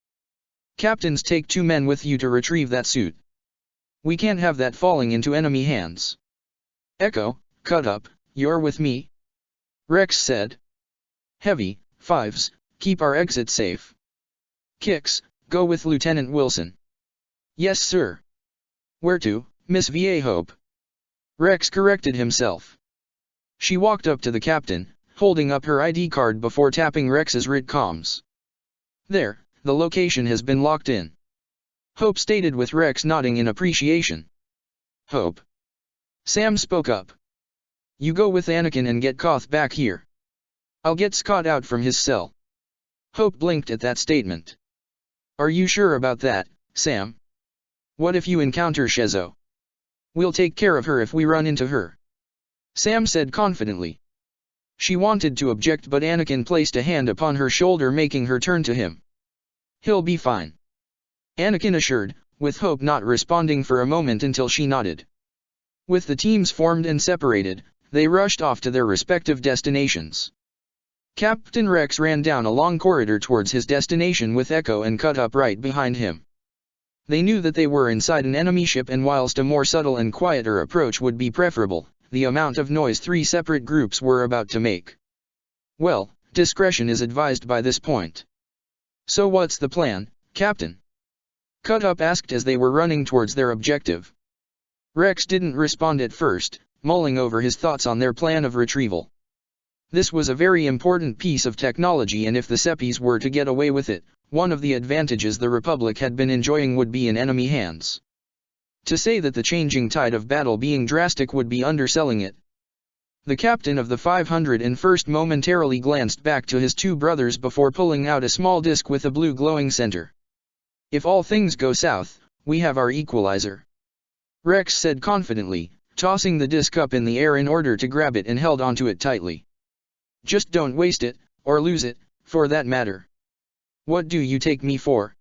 Captains, take 2 men with you to retrieve that suit. We can't have that falling into enemy hands. Echo, Cut Up, you're with me? Rex said. Heavy, 5s, keep our exit safe. Kix, go with Lieutenant Wilson. Yes sir. Where to, Miss Va Hope? Rex corrected himself. She walked up to the captain, holding up her ID card before tapping Rex's RIT comms. There, the location has been locked in. Hope stated with Rex nodding in appreciation. Hope. Sam spoke up. You go with Anakin and get Koth back here. I'll get Scott out from his cell. Hope blinked at that statement. Are you sure about that, Sam? What if you encounter Shezo? We'll take care of her if we run into her. Sam said confidently. She wanted to object but Anakin placed a hand upon her shoulder making her turn to him. He'll be fine. Anakin assured, with Hope not responding for a moment until she nodded. With the teams formed and separated, they rushed off to their respective destinations. Captain Rex ran down a long corridor towards his destination with Echo and Cut Up right behind him. They knew that they were inside an enemy ship and whilst a more subtle and quieter approach would be preferable, the amount of noise 3 separate groups were about to make. Well, discretion is advised by this point. So what's the plan, Captain? Cut Up asked as they were running towards their objective. Rex didn't respond at first, mulling over his thoughts on their plan of retrieval. This was a very important piece of technology and if the seppies were to get away with it, one of the advantages the Republic had been enjoying would be in enemy hands. To say that the changing tide of battle being drastic would be underselling it. The captain of the 501st momentarily glanced back to his two brothers before pulling out a small disc with a blue glowing center. "If all things go south, we have our equalizer," Rex said confidently, tossing the disc up in the air in order to grab it and held onto it tightly. "Just don't waste it, or lose it, for that matter." "What do you take me for?"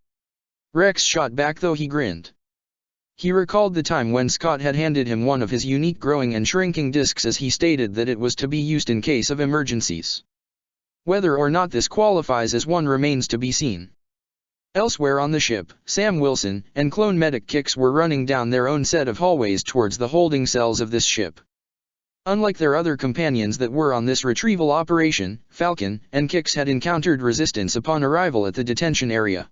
Rex shot back, though he grinned. He recalled the time when Scott had handed him one of his unique growing and shrinking discs, as he stated that it was to be used in case of emergencies. Whether or not this qualifies as one remains to be seen. Elsewhere on the ship, Sam Wilson and clone medic Kix were running down their own set of hallways towards the holding cells of this ship. Unlike their other companions that were on this retrieval operation, Falcon and Kix had encountered resistance upon arrival at the detention area.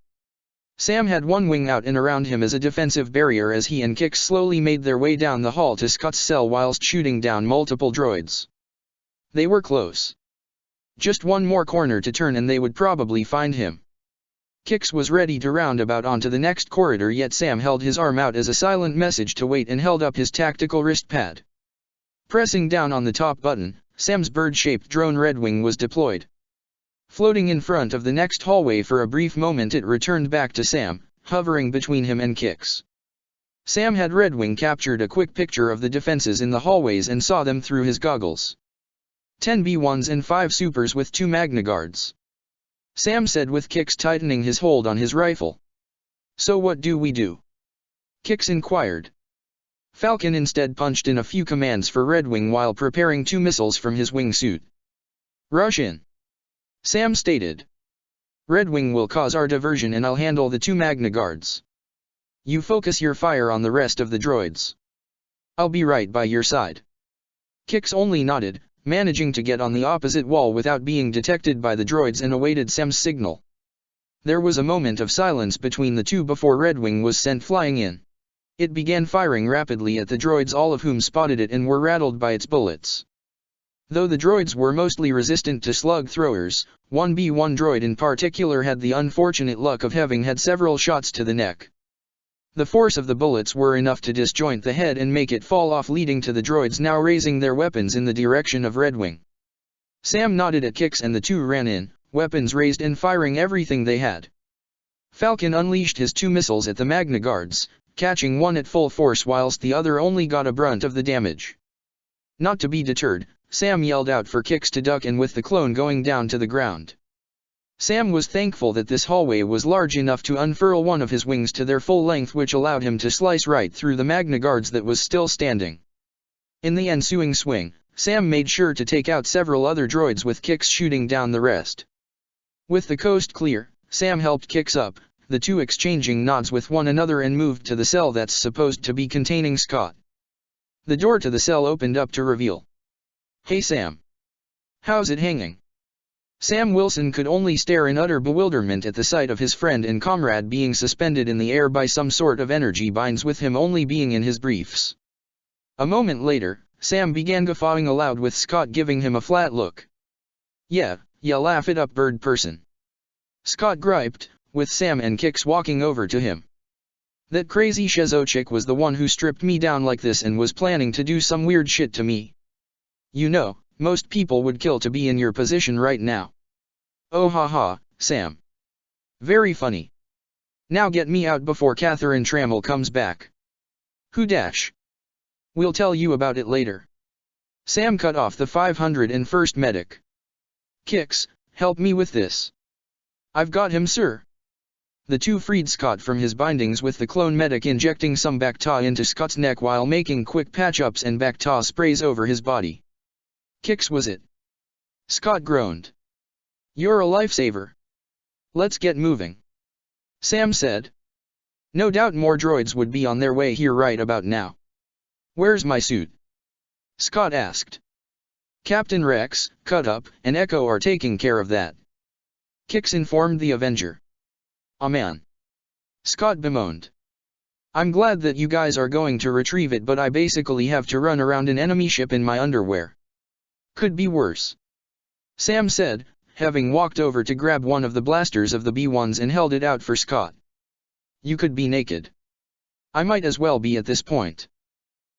Sam had one wing out and around him as a defensive barrier as he and Kix slowly made their way down the hall to Scott's cell whilst shooting down multiple droids. They were close. Just one more corner to turn and they would probably find him. Kix was ready to round about onto the next corridor, yet Sam held his arm out as a silent message to wait and held up his tactical wrist pad. Pressing down on the top button, Sam's bird-shaped drone Redwing was deployed. Floating in front of the next hallway for a brief moment, it returned back to Sam, hovering between him and Kix. Sam had Redwing captured a quick picture of the defenses in the hallways and saw them through his goggles. 10 B1s and 5 supers with 2 Magna Guards, Sam said with Kix tightening his hold on his rifle. "So what do we do?" Kix inquired. Falcon instead punched in a few commands for Redwing while preparing 2 missiles from his wingsuit. "Rush in," Sam stated. "Redwing will cause our diversion and I'll handle the 2 Magna Guards. You focus your fire on the rest of the droids. I'll be right by your side." Kix only nodded, managing to get on the opposite wall without being detected by the droids, and awaited Sam's signal. There was a moment of silence between the two before Redwing was sent flying in. It began firing rapidly at the droids, all of whom spotted it and were rattled by its bullets. Though the droids were mostly resistant to slug throwers, one B1 droid in particular had the unfortunate luck of having had several shots to the neck. The force of the bullets were enough to disjoint the head and make it fall off, leading to the droids now raising their weapons in the direction of Redwing. Sam nodded at Kix and the two ran in, weapons raised and firing everything they had. Falcon unleashed his 2 missiles at the Magna Guards, catching one at full force whilst the other only got a brunt of the damage. Not to be deterred, Sam yelled out for Kix to duck, and with the clone going down to the ground. Sam was thankful that this hallway was large enough to unfurl one of his wings to their full length, which allowed him to slice right through the Magna Guards that was still standing. In the ensuing swing, Sam made sure to take out several other droids, with Kix shooting down the rest. With the coast clear, Sam helped Kix up, the two exchanging nods with one another, and moved to the cell that's supposed to be containing Scott. The door to the cell opened up to reveal. "Hey Sam. How's it hanging?" Sam Wilson could only stare in utter bewilderment at the sight of his friend and comrade being suspended in the air by some sort of energy binds, with him only being in his briefs. A moment later, Sam began guffawing aloud, with Scott giving him a flat look. Yeah, laugh it up, bird person," Scott griped, with Sam and Kix walking over to him. "That crazy Shezo chick was the one who stripped me down like this and was planning to do some weird shit to me. You know, most people would kill to be in your position right now." "Oh ha, Sam. Very funny. Now get me out before Catherine Trammell comes back." "Who dash? We'll tell you about it later." Sam cut off the 501st medic. "Kix, help me with this." "I've got him, sir." The two freed Scott from his bindings, with the clone medic injecting some Bacta into Scott's neck while making quick patch-ups and Bacta sprays over his body. "Kix was it?" Scott groaned. "You're a lifesaver. Let's get moving," Sam said. "No doubt more droids would be on their way here right about now." "Where's my suit?" Scott asked. "Captain Rex, Cut Up, and Echo are taking care of that," Kix informed the Avenger. "Aw man," Scott bemoaned. "I'm glad that you guys are going to retrieve it, but I basically have to run around an enemy ship in my underwear." "Could be worse," Sam said, having walked over to grab one of the blasters of the B1s and held it out for Scott. "You could be naked." I might as well be at this point.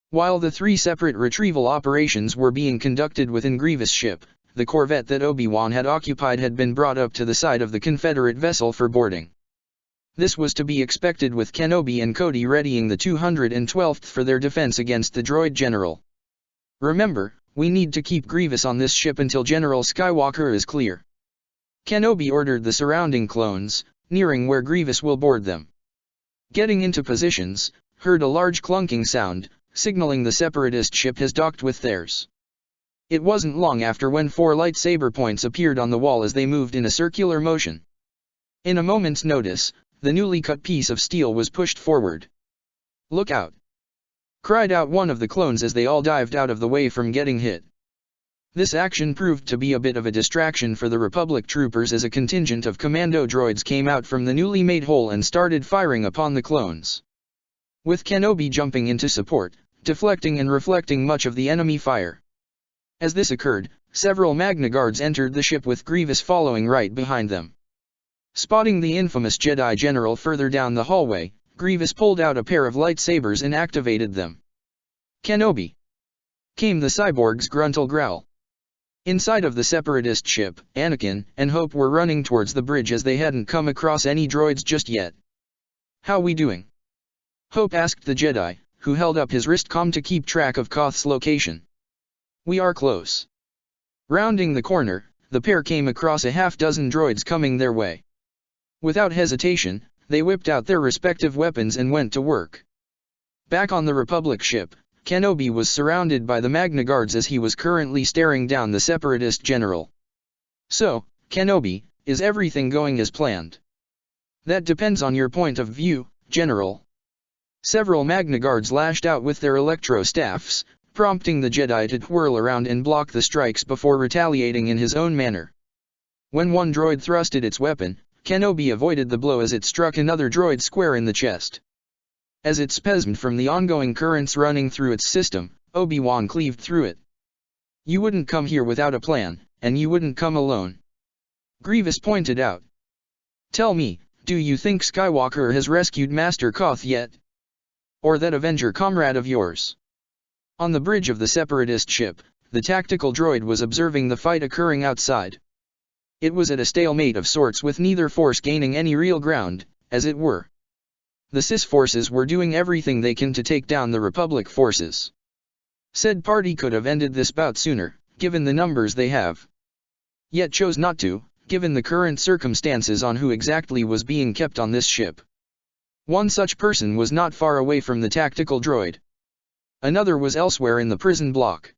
While the three separate retrieval operations were being conducted within Grievous' ship, the corvette that Obi-Wan had occupied had been brought up to the side of the Confederate vessel for boarding. This was to be expected, with Kenobi and Cody readying the 212th for their defense against the droid general. Remember, we need to keep Grievous on this ship until General Skywalker is clear. Kenobi ordered the surrounding clones, nearing where Grievous will board them. Getting into positions, heard a large clunking sound, signaling the Separatist ship has docked with theirs. It wasn't long after when 4 lightsaber points appeared on the wall as they moved in a circular motion. In a moment's notice, the newly cut piece of steel was pushed forward. "Look out!" cried out one of the clones as they all dived out of the way from getting hit. This action proved to be a bit of a distraction for the Republic troopers as a contingent of commando droids came out from the newly made hole and started firing upon the clones. With Kenobi jumping into support, deflecting and reflecting much of the enemy fire. As this occurred, several Magna Guards entered the ship with Grievous following right behind them. Spotting the infamous Jedi General further down the hallway, Grievous pulled out a pair of lightsabers and activated them. "Kenobi!" came the cyborg's gruntal growl. Inside of the Separatist ship, Anakin and Hope were running towards the bridge as they hadn't come across any droids just yet. "How we doing?" Hope asked the Jedi, who held up his wristcom to keep track of Koth's location. "We are close." Rounding the corner, the pair came across a half-dozen droids coming their way. Without hesitation, they whipped out their respective weapons and went to work. Back on the Republic ship, Kenobi was surrounded by the Magna Guards as he was currently staring down the Separatist general. "So, Kenobi, is everything going as planned?" "That depends on your point of view, General." Several Magna Guards lashed out with their electro staffs, prompting the Jedi to twirl around and block the strikes before retaliating in his own manner. When one droid thrusted its weapon, Kenobi avoided the blow as it struck another droid square in the chest. As it spasmed from the ongoing currents running through its system, Obi-Wan cleaved through it. "You wouldn't come here without a plan, and you wouldn't come alone," Grievous pointed out. "Tell me, do you think Skywalker has rescued Master Koth yet? Or that Avenger comrade of yours?" On the bridge of the Separatist ship, the tactical droid was observing the fight occurring outside. It was at a stalemate of sorts, with neither force gaining any real ground, as it were. The Cis forces were doing everything they can to take down the Republic forces. Said party could have ended this bout sooner, given the numbers they have. Yet chose not to, given the current circumstances on who exactly was being kept on this ship. One such person was not far away from the tactical droid. Another was elsewhere in the prison block.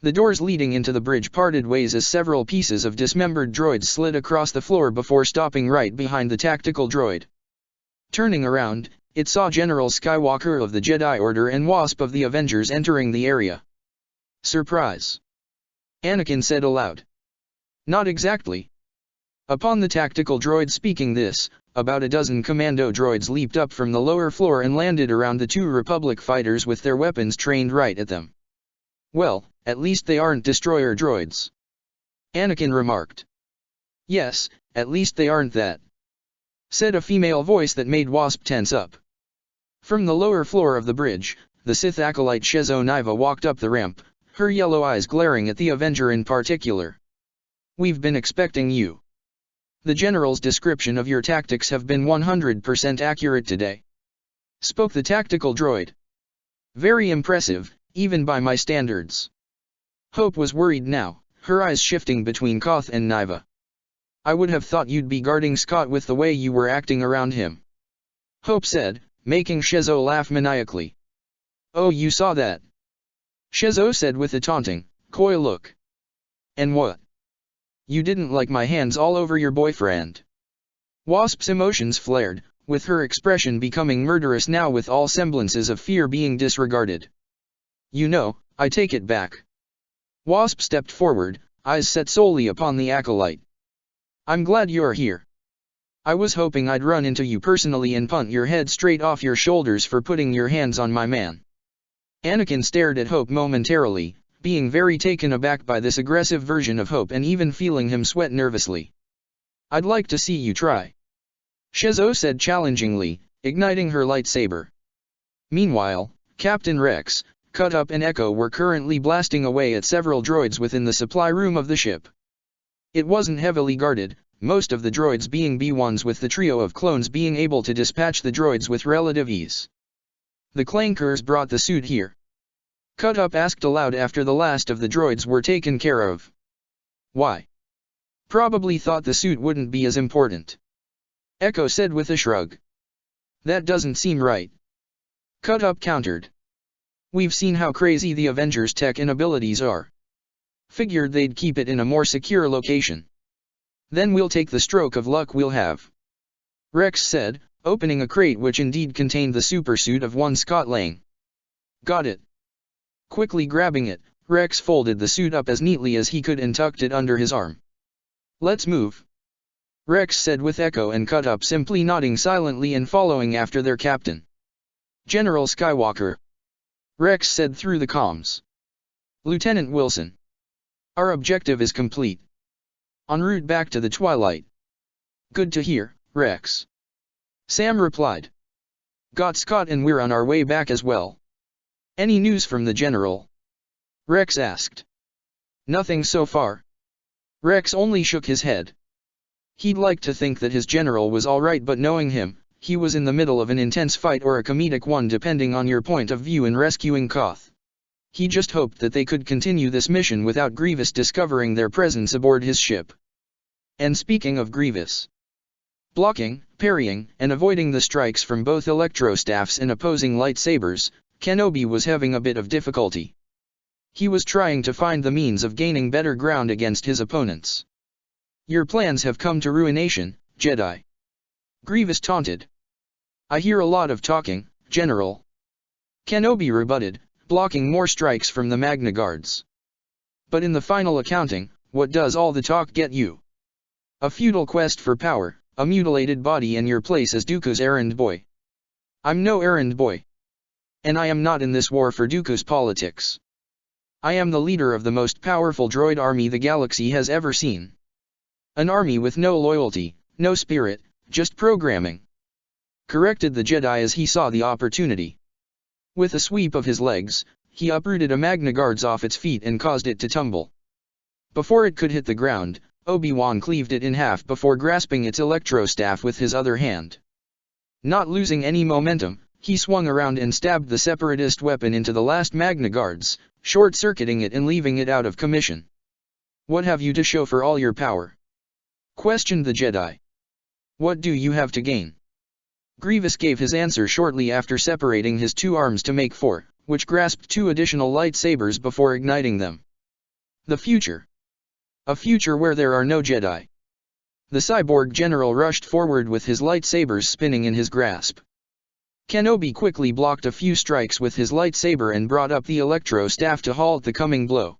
The doors leading into the bridge parted ways as several pieces of dismembered droids slid across the floor before stopping right behind the tactical droid. Turning around, it saw General Skywalker of the Jedi Order and Wasp of the Avengers entering the area. "Surprise," Anakin said aloud. "Not exactly." Upon the tactical droid speaking this, about a dozen commando droids leaped up from the lower floor and landed around the 2 Republic fighters with their weapons trained right at them. "Well, at least they aren't destroyer droids," Anakin remarked. "Yes, at least they aren't that," said a female voice that made Wasp tense up. From the lower floor of the bridge, the Sith acolyte Shezo Niva walked up the ramp, her yellow eyes glaring at the Avenger in particular. "We've been expecting you. The General's description of your tactics have been 100% accurate today," spoke the tactical droid. "Very impressive, even by my standards." Hope was worried now, her eyes shifting between Koth and Niva. "I would have thought you'd be guarding Scott with the way you were acting around him," Hope said, making Shezo laugh maniacally. "Oh, you saw that?" Shezo said with a taunting, coy look. "And what? You didn't like my hands all over your boyfriend?" Wasp's emotions flared, with her expression becoming murderous now, with all semblances of fear being disregarded. "You know, I take it back." Wasp stepped forward, eyes set solely upon the acolyte. "I'm glad you're here. I was hoping I'd run into you personally and punt your head straight off your shoulders for putting your hands on my man." Anakin stared at Hope momentarily, being very taken aback by this aggressive version of Hope and even feeling him sweat nervously. "I'd like to see you try," Shezo said challengingly, igniting her lightsaber. Meanwhile, Captain Rex, Cut Up and Echo were currently blasting away at several droids within the supply room of the ship. It wasn't heavily guarded, most of the droids being B-1s, with the trio of clones being able to dispatch the droids with relative ease. The clankers brought the suit here? Cut Up asked aloud after the last of the droids were taken care of. Why? Probably thought the suit wouldn't be as important. Echo said with a shrug. That doesn't seem right. Cut Up countered. We've seen how crazy the Avengers' tech and abilities are. Figured they'd keep it in a more secure location. Then we'll take the stroke of luck we'll have. Rex said, opening a crate which indeed contained the supersuit of one Scott Lang. Got it. Quickly grabbing it, Rex folded the suit up as neatly as he could and tucked it under his arm. Let's move. Rex said with Echo and Cut Up simply nodding silently and following after their captain. General Skywalker. Rex said through the comms. Lieutenant Wilson. Our objective is complete. En route back to the Twilight. Good to hear, Rex. Sam replied. Got Scott and we're on our way back as well. Any news from the General? Rex asked. Nothing so far. Rex only shook his head. He'd like to think that his general was alright, but knowing him, he was in the middle of an intense fight or a comedic one depending on your point of view in rescuing Koth. He just hoped that they could continue this mission without Grievous discovering their presence aboard his ship. And speaking of Grievous, blocking, parrying, and avoiding the strikes from both electrostaffs and opposing lightsabers, Kenobi was having a bit of difficulty. He was trying to find the means of gaining better ground against his opponents. Your plans have come to ruination, Jedi. Grievous taunted. I hear a lot of talking, General. Kenobi rebutted, blocking more strikes from the Magna Guards. But in the final accounting, what does all the talk get you? A futile quest for power, a mutilated body, and your place as Dooku's errand boy. I'm no errand boy. And I am not in this war for Dooku's politics. I am the leader of the most powerful droid army the galaxy has ever seen. An army with no loyalty, no spirit, just programming. Corrected the Jedi as he saw the opportunity. With a sweep of his legs, he uprooted a Magna Guards off its feet and caused it to tumble. Before it could hit the ground, Obi-Wan cleaved it in half before grasping its electrostaff with his other hand. Not losing any momentum, he swung around and stabbed the Separatist weapon into the last Magna Guards, short-circuiting it and leaving it out of commission. What have you to show for all your power? Questioned the Jedi. What do you have to gain? Grievous gave his answer shortly after separating his two arms to make four, which grasped two additional lightsabers before igniting them. The future. A future where there are no Jedi. The cyborg general rushed forward with his lightsabers spinning in his grasp. Kenobi quickly blocked a few strikes with his lightsaber and brought up the electro staff to halt the coming blow.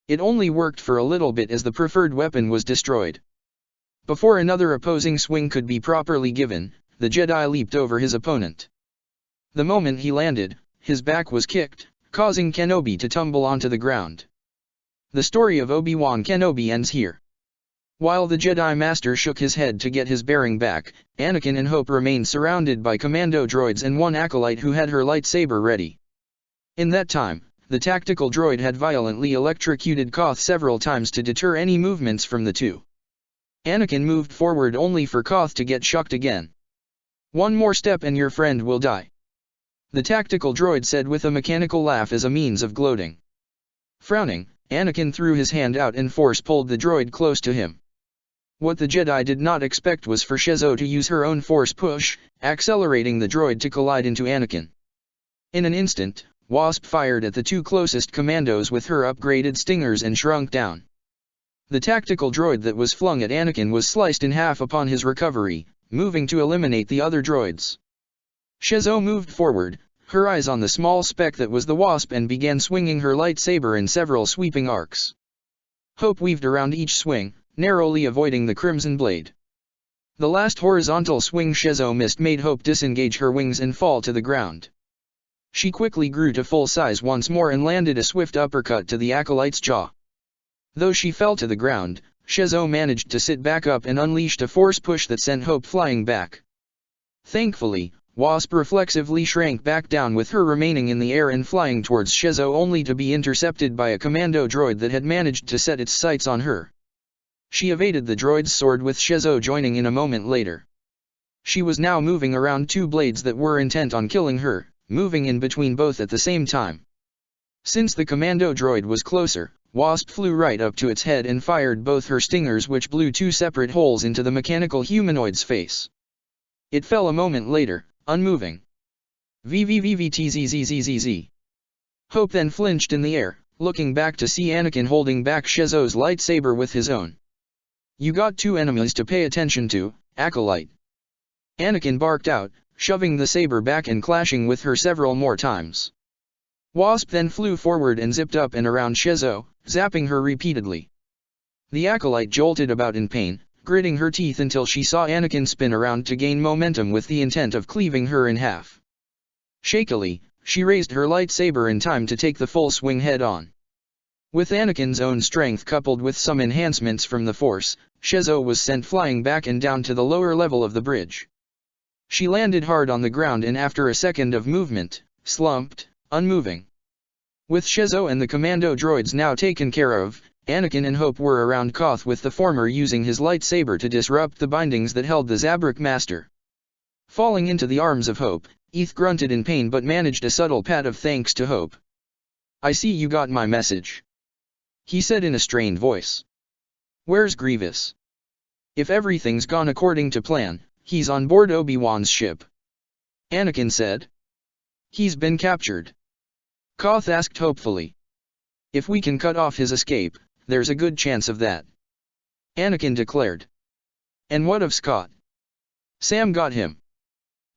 It only worked for a little bit as the preferred weapon was destroyed. Before another opposing swing could be properly given, the Jedi leaped over his opponent. The moment he landed, his back was kicked, causing Kenobi to tumble onto the ground. The story of Obi-Wan Kenobi ends here. While the Jedi Master shook his head to get his bearing back, Anakin and Hope remained surrounded by commando droids and one acolyte who had her lightsaber ready. In that time, the tactical droid had violently electrocuted Koth several times to deter any movements from the two. Anakin moved forward only for Koth to get shocked again. One more step and your friend will die. The tactical droid said with a mechanical laugh as a means of gloating. Frowning, Anakin threw his hand out and force-pulled the droid close to him. What the Jedi did not expect was for Shezhou to use her own force push, accelerating the droid to collide into Anakin. In an instant, Wasp fired at the two closest commandos with her upgraded stingers and shrunk down. The tactical droid that was flung at Anakin was sliced in half upon his recovery, moving to eliminate the other droids. Shezhou moved forward, her eyes on the small speck that was the Wasp, and began swinging her lightsaber in several sweeping arcs. Hope weaved around each swing, narrowly avoiding the crimson blade. The last horizontal swing Shezhou missed made Hope disengage her wings and fall to the ground. She quickly grew to full size once more and landed a swift uppercut to the acolyte's jaw. Though she fell to the ground, Shezhou managed to sit back up and unleashed a force push that sent Hope flying back. Thankfully, Wasp reflexively shrank back down, with her remaining in the air and flying towards Shizo, only to be intercepted by a commando droid that had managed to set its sights on her. She evaded the droid's sword, with Shizo joining in a moment later. She was now moving around two blades that were intent on killing her, moving in between both at the same time. Since the commando droid was closer, Wasp flew right up to its head and fired both her stingers, which blew two separate holes into the mechanical humanoid's face. It fell a moment later, unmoving. VVVVTZZZZZ. Hope then flinched in the air, looking back to see Anakin holding back Shizo's lightsaber with his own. "You got two enemies to pay attention to, Acolyte," Anakin barked out, shoving the saber back and clashing with her several more times. Wasp then flew forward and zipped up and around Shizo, zapping her repeatedly. The Acolyte jolted about in pain, gritting her teeth until she saw Anakin spin around to gain momentum with the intent of cleaving her in half. Shakily, she raised her lightsaber in time to take the full swing head-on. With Anakin's own strength coupled with some enhancements from the Force, Shizo was sent flying back and down to the lower level of the bridge. She landed hard on the ground and after a second of movement, slumped, unmoving. With Shizo and the commando droids now taken care of, Anakin and Hope were around Koth, with the former using his lightsaber to disrupt the bindings that held the Zabrak Master. Falling into the arms of Hope, Eth grunted in pain but managed a subtle pat of thanks to Hope. "I see you got my message," he said in a strained voice. "Where's Grievous?" "If everything's gone according to plan, he's on board Obi-Wan's ship," Anakin said. "He's been captured?" Koth asked hopefully. "If we can cut off his escape, there's a good chance of that," Anakin declared. "And what of Scott?" "Sam got him,"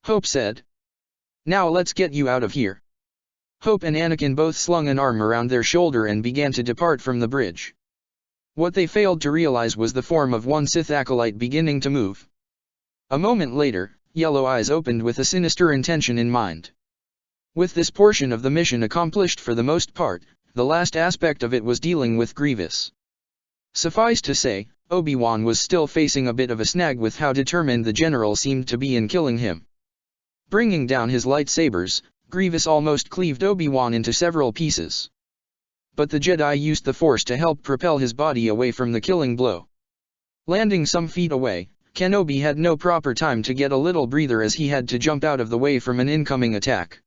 Hope said. "Now let's get you out of here." Hope and Anakin both slung an arm around their shoulder and began to depart from the bridge. What they failed to realize was the form of one Sith acolyte beginning to move. A moment later, yellow eyes opened with a sinister intention in mind. With this portion of the mission accomplished for the most part, the last aspect of it was dealing with Grievous. Suffice to say, Obi-Wan was still facing a bit of a snag with how determined the general seemed to be in killing him. Bringing down his lightsabers, Grievous almost cleaved Obi-Wan into several pieces. But the Jedi used the Force to help propel his body away from the killing blow. Landing some feet away, Kenobi had no proper time to get a little breather as he had to jump out of the way from an incoming attack.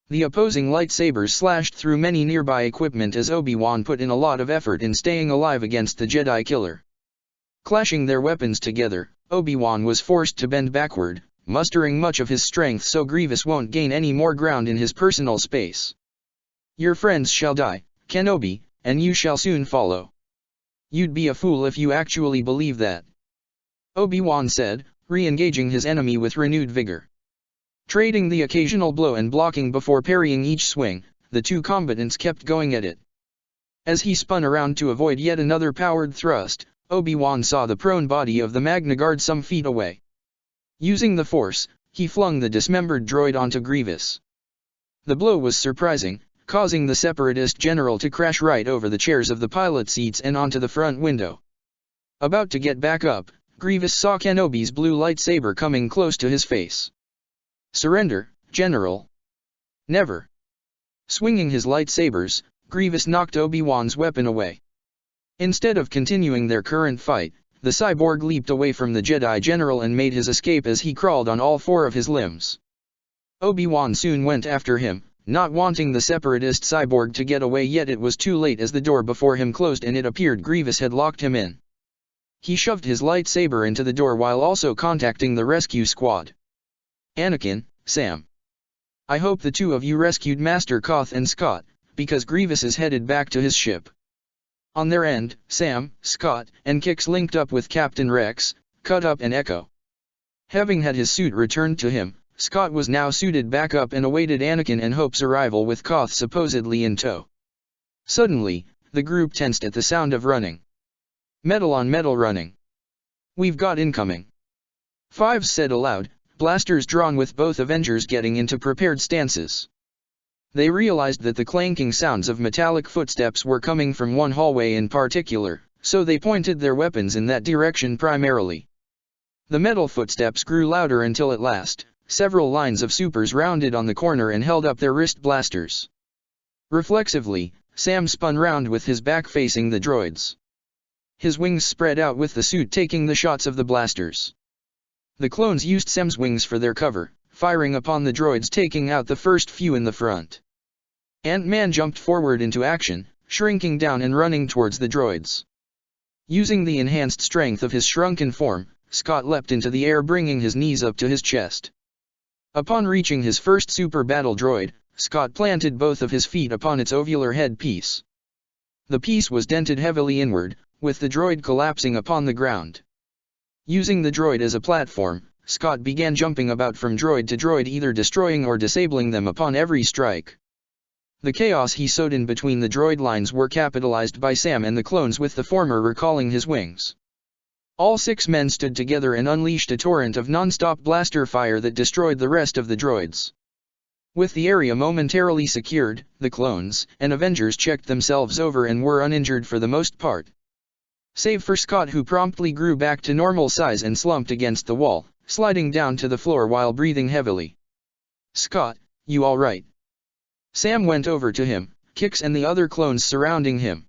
The opposing lightsabers slashed through many nearby equipment as Obi-Wan put in a lot of effort in staying alive against the Jedi killer. Clashing their weapons together, Obi-Wan was forced to bend backward, mustering much of his strength so Grievous won't gain any more ground in his personal space. "Your friends shall die, Kenobi, and you shall soon follow. You'd be a fool if you actually believe that," Obi-Wan said, re-engaging his enemy with renewed vigor. Trading the occasional blow and blocking before parrying each swing, the two combatants kept going at it. As he spun around to avoid yet another powered thrust, Obi-Wan saw the prone body of the Magna Guard some feet away. Using the Force, he flung the dismembered droid onto Grievous. The blow was surprising, causing the Separatist general to crash right over the chairs of the pilot seats and onto the front window. About to get back up, Grievous saw Kenobi's blue lightsaber coming close to his face. "Surrender, General." "Never." Swinging his lightsabers, Grievous knocked Obi-Wan's weapon away. Instead of continuing their current fight, the cyborg leaped away from the Jedi General and made his escape as he crawled on all four of his limbs. Obi-Wan soon went after him, not wanting the Separatist cyborg to get away, yet it was too late as the door before him closed and it appeared Grievous had locked him in. He shoved his lightsaber into the door while also contacting the rescue squad. "Anakin, Sam. I hope the two of you rescued Master Koth and Scott, because Grievous is headed back to his ship." On their end, Sam, Scott, and Kix linked up with Captain Rex, Cut Up and Echo. Having had his suit returned to him, Scott was now suited back up and awaited Anakin and Hope's arrival with Koth supposedly in tow. Suddenly, the group tensed at the sound of running. Metal on metal running. "We've got incoming," Fives said aloud, blasters drawn with both Avengers getting into prepared stances. They realized that the clanking sounds of metallic footsteps were coming from one hallway in particular, so they pointed their weapons in that direction primarily. The metal footsteps grew louder until at last, several lines of supers rounded on the corner and held up their wrist blasters. Reflexively, Sam spun round with his back facing the droids. His wings spread out with the suit taking the shots of the blasters. The clones used Sam's wings for their cover, firing upon the droids taking out the first few in the front. Ant-Man jumped forward into action, shrinking down and running towards the droids. Using the enhanced strength of his shrunken form, Scott leapt into the air bringing his knees up to his chest. Upon reaching his first super battle droid, Scott planted both of his feet upon its ovular head piece. The piece was dented heavily inward, with the droid collapsing upon the ground. Using the droid as a platform, Scott began jumping about from droid to droid either destroying or disabling them upon every strike. The chaos he sowed in between the droid lines were capitalized by Sam and the clones with the former recalling his wings. All 6 men stood together and unleashed a torrent of non-stop blaster fire that destroyed the rest of the droids. With the area momentarily secured, the clones and Avengers checked themselves over and were uninjured for the most part. Save for Scott who promptly grew back to normal size and slumped against the wall, sliding down to the floor while breathing heavily. "Scott, you all right?" Sam went over to him, Kix and the other clones surrounding him.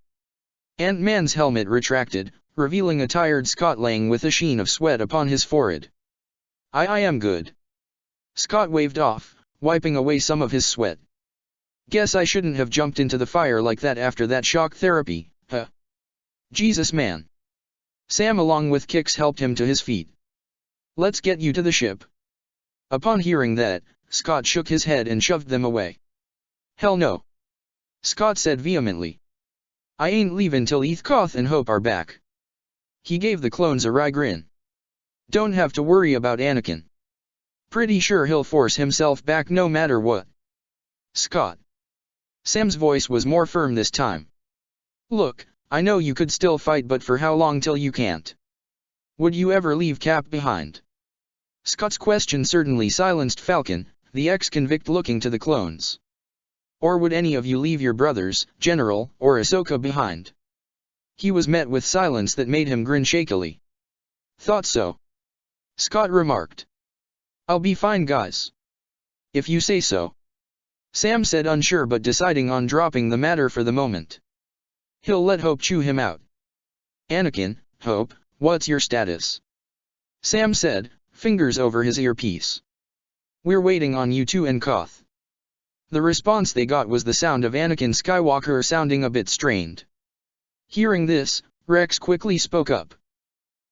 Ant-Man's helmet retracted, revealing a tired Scott laying with a sheen of sweat upon his forehead. I am good." Scott waved off, wiping away some of his sweat. "Guess I shouldn't have jumped into the fire like that after that shock therapy, huh? Jesus man." Sam along with Kix helped him to his feet. "Let's get you to the ship." Upon hearing that, Scott shook his head and shoved them away. "Hell no," Scott said vehemently. "I ain't leavin' till Koth and Hope are back." He gave the clones a wry grin. "Don't have to worry about Anakin. Pretty sure he'll force himself back no matter what." "Scott." Sam's voice was more firm this time. "Look, I know you could still fight, but for how long till you can't? Would you ever leave Cap behind?" Scott's question certainly silenced Falcon, the ex-convict looking to the clones. "Or would any of you leave your brothers, General, or Ahsoka behind?" He was met with silence that made him grin shakily. "Thought so," Scott remarked. "I'll be fine, guys. If you say so," Sam said, unsure but deciding on dropping the matter for the moment. He'll let Hope chew him out. "Anakin, Hope, what's your status?" Sam said, fingers over his earpiece. "We're waiting on you two and Koth." The response they got was the sound of Anakin Skywalker sounding a bit strained. Hearing this, Rex quickly spoke up.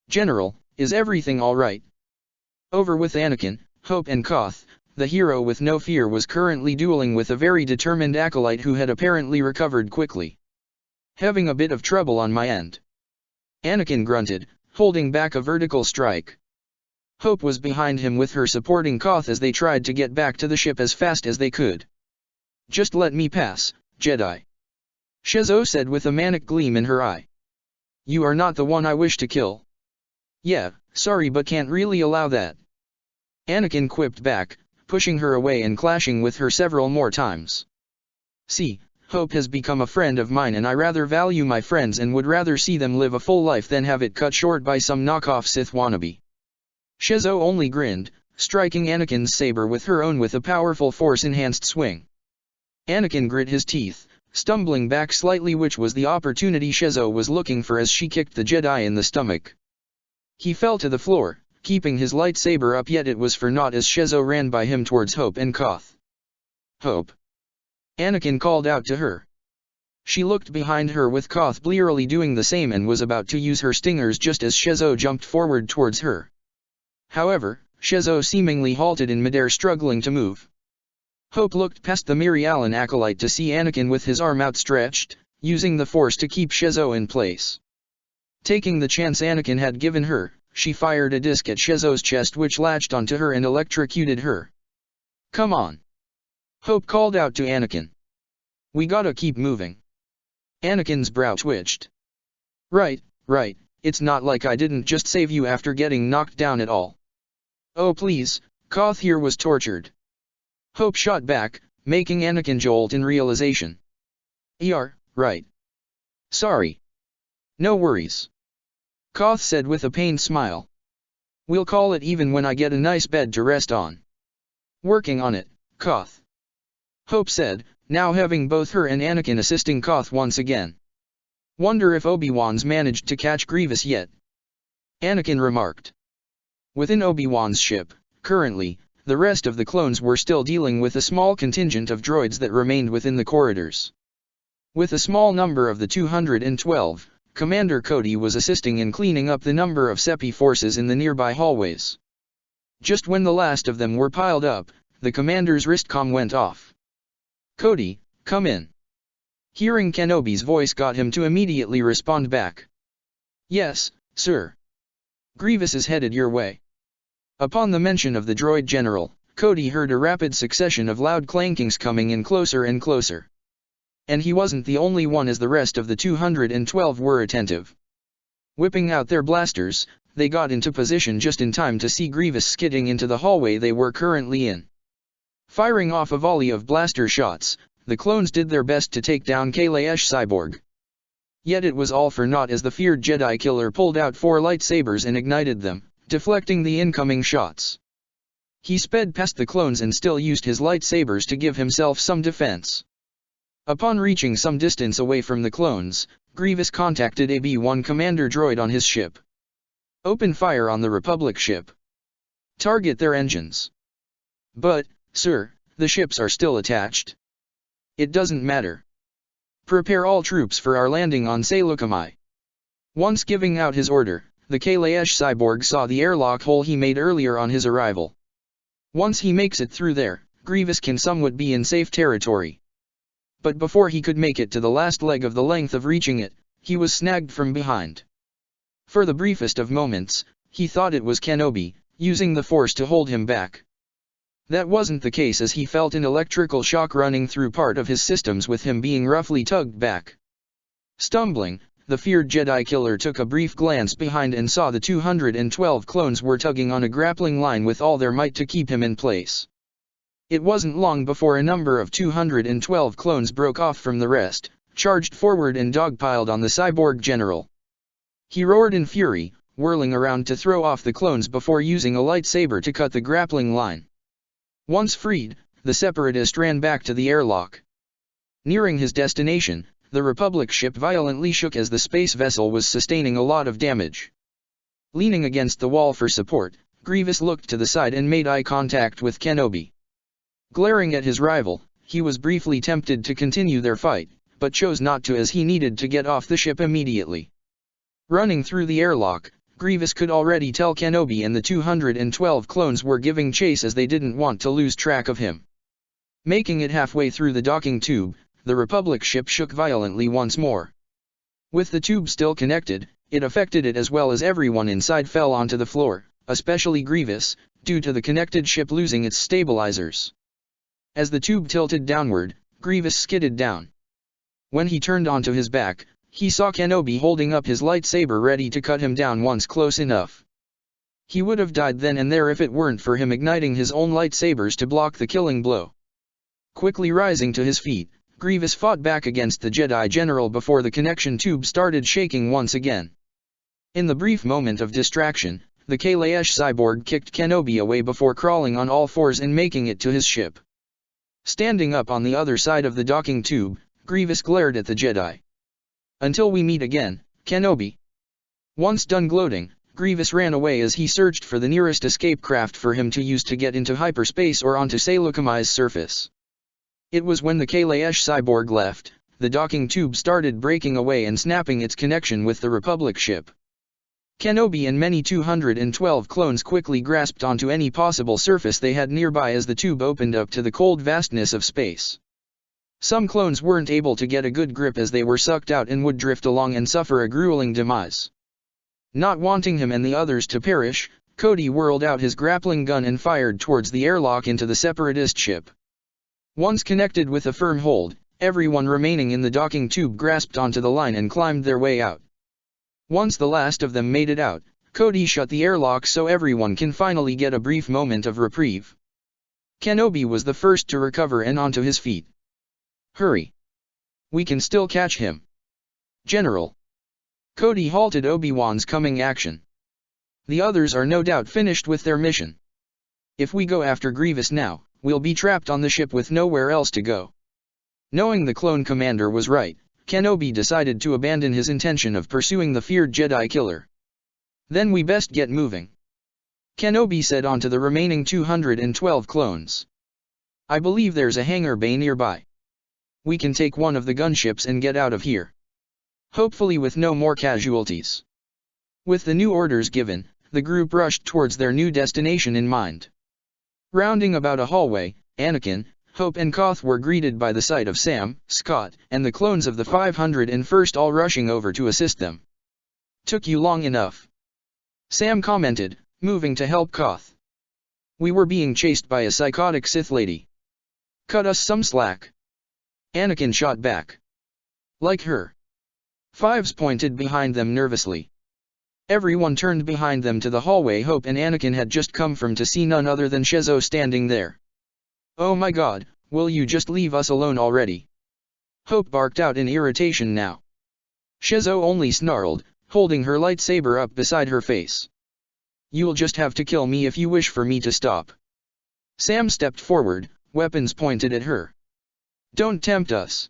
"General, is everything all right?" Over with Anakin, Hope and Koth, the hero with no fear was currently dueling with a very determined acolyte who had apparently recovered quickly. "Having a bit of trouble on my end," Anakin grunted, holding back a vertical strike. Hope was behind him with her supporting Koth as they tried to get back to the ship as fast as they could. "Just let me pass, Jedi," Shezzo said with a manic gleam in her eye. "You are not the one I wish to kill." "Yeah, sorry but can't really allow that," Anakin quipped back, pushing her away and clashing with her several more times. "See, Hope has become a friend of mine and I rather value my friends and would rather see them live a full life than have it cut short by some knockoff Sith wannabe." Shezzo only grinned, striking Anakin's saber with her own with a powerful force-enhanced swing. Anakin grit his teeth, stumbling back slightly, which was the opportunity Shezzo was looking for as she kicked the Jedi in the stomach. He fell to the floor, keeping his lightsaber up, yet it was for naught as Shezzo ran by him towards Hope and Koth. "Hope!" Anakin called out to her. She looked behind her with Koth blearily doing the same and was about to use her stingers just as Shezzo jumped forward towards her. However, Shezzo seemingly halted in midair, struggling to move. Hope looked past the Mirialan acolyte to see Anakin with his arm outstretched, using the force to keep Shezzo in place. Taking the chance Anakin had given her, she fired a disc at Shezzo's chest which latched onto her and electrocuted her. "Come on!" Hope called out to Anakin. "We gotta keep moving." Anakin's brow twitched. Right, it's not like I didn't just save you after getting knocked down at all." "Oh please," Koth here was tortured. Hope shot back, making Anakin jolt in realization. Right. Sorry." "No worries," Koth said with a pained smile. "We'll call it even when I get a nice bed to rest on." Working on it, Koth. Hope said, now having both her and Anakin assisting Koth once again. Wonder if Obi-Wan's managed to catch Grievous yet? Anakin remarked. Within Obi-Wan's ship, currently, the rest of the clones were still dealing with a small contingent of droids that remained within the corridors. With a small number of the 212, Commander Cody was assisting in cleaning up the number of Seppi forces in the nearby hallways. Just when the last of them were piled up, the commander's wristcom went off. Cody, come in. Hearing Kenobi's voice got him to immediately respond back. Yes, sir. Grievous is headed your way. Upon the mention of the droid general, Cody heard a rapid succession of loud clankings coming in closer and closer. And he wasn't the only one, as the rest of the 212 were attentive. Whipping out their blasters, they got into position just in time to see Grievous skidding into the hallway they were currently in. Firing off a volley of blaster shots, the clones did their best to take down Kalaesh Cyborg. Yet it was all for naught, as the feared Jedi killer pulled out 4 lightsabers and ignited them, deflecting the incoming shots. He sped past the clones and still used his lightsabers to give himself some defense. Upon reaching some distance away from the clones, Grievous contacted a B-1 commander droid on his ship. Open fire on the Republic ship. Target their engines. But, sir, the ships are still attached. It doesn't matter. Prepare all troops for our landing on Saleucami. Once giving out his order, the Kalaesh cyborg saw the airlock hole he made earlier on his arrival. Once he makes it through there, Grievous can somewhat be in safe territory. But before he could make it to the last leg of the length of reaching it, he was snagged from behind. For the briefest of moments, he thought it was Kenobi, using the Force to hold him back. That wasn't the case, as he felt an electrical shock running through part of his systems, with him being roughly tugged back. Stumbling, the feared Jedi killer took a brief glance behind and saw the 212 clones were tugging on a grappling line with all their might to keep him in place. It wasn't long before a number of 212 clones broke off from the rest, charged forward and dogpiled on the cyborg general. He roared in fury, whirling around to throw off the clones before using a lightsaber to cut the grappling line. Once freed, the Separatist ran back to the airlock. Nearing his destination, the Republic ship violently shook as the space vessel was sustaining a lot of damage. Leaning against the wall for support, Grievous looked to the side and made eye contact with Kenobi. Glaring at his rival, he was briefly tempted to continue their fight, but chose not to, as he needed to get off the ship immediately. Running through the airlock, Grievous could already tell Kenobi and the 212 clones were giving chase, as they didn't want to lose track of him. Making it halfway through the docking tube, the Republic ship shook violently once more. With the tube still connected, it affected it as well, as everyone inside fell onto the floor, especially Grievous, due to the connected ship losing its stabilizers. As the tube tilted downward, Grievous skidded down. When he turned onto his back, he saw Kenobi holding up his lightsaber ready to cut him down once close enough. He would have died then and there if it weren't for him igniting his own lightsabers to block the killing blow. Quickly rising to his feet, Grievous fought back against the Jedi General before the connection tube started shaking once again. In the brief moment of distraction, the Kalaesh cyborg kicked Kenobi away before crawling on all fours and making it to his ship. Standing up on the other side of the docking tube, Grievous glared at the Jedi. Until we meet again, Kenobi. Once done gloating, Grievous ran away as he searched for the nearest escape craft for him to use to get into hyperspace or onto Saleucami's surface. It was when the Kalaesh cyborg left, the docking tube started breaking away and snapping its connection with the Republic ship. Kenobi and many 212 clones quickly grasped onto any possible surface they had nearby as the tube opened up to the cold vastness of space. Some clones weren't able to get a good grip as they were sucked out and would drift along and suffer a grueling demise. Not wanting him and the others to perish, Cody whirled out his grappling gun and fired towards the airlock into the Separatist ship. Once connected with a firm hold, everyone remaining in the docking tube grasped onto the line and climbed their way out. Once the last of them made it out, Cody shut the airlock so everyone can finally get a brief moment of reprieve. Kenobi was the first to recover and onto his feet. Hurry! We can still catch him. General! Cody halted Obi-Wan's coming action. The others are no doubt finished with their mission. If we go after Grievous now, we'll be trapped on the ship with nowhere else to go. Knowing the clone commander was right, Kenobi decided to abandon his intention of pursuing the feared Jedi killer. Then we best get moving, Kenobi said on to the remaining 212 clones. I believe there's a hangar bay nearby. We can take one of the gunships and get out of here. Hopefully with no more casualties. With the new orders given, the group rushed towards their new destination in mind. Rounding about a hallway, Anakin, Hope and Koth were greeted by the sight of Sam, Scott, and the clones of the 501st all rushing over to assist them. Took you long enough, Sam commented, moving to help Koth. We were being chased by a psychotic Sith lady. Cut us some slack, Anakin shot back. Like her. Fives pointed behind them nervously. Everyone turned behind them to the hallway Hope and Anakin had just come from to see none other than Shezzo standing there. Oh my god, will you just leave us alone already? Hope barked out in irritation now. Shezzo only snarled, holding her lightsaber up beside her face. You'll just have to kill me if you wish for me to stop. Sam stepped forward, weapons pointed at her. Don't tempt us.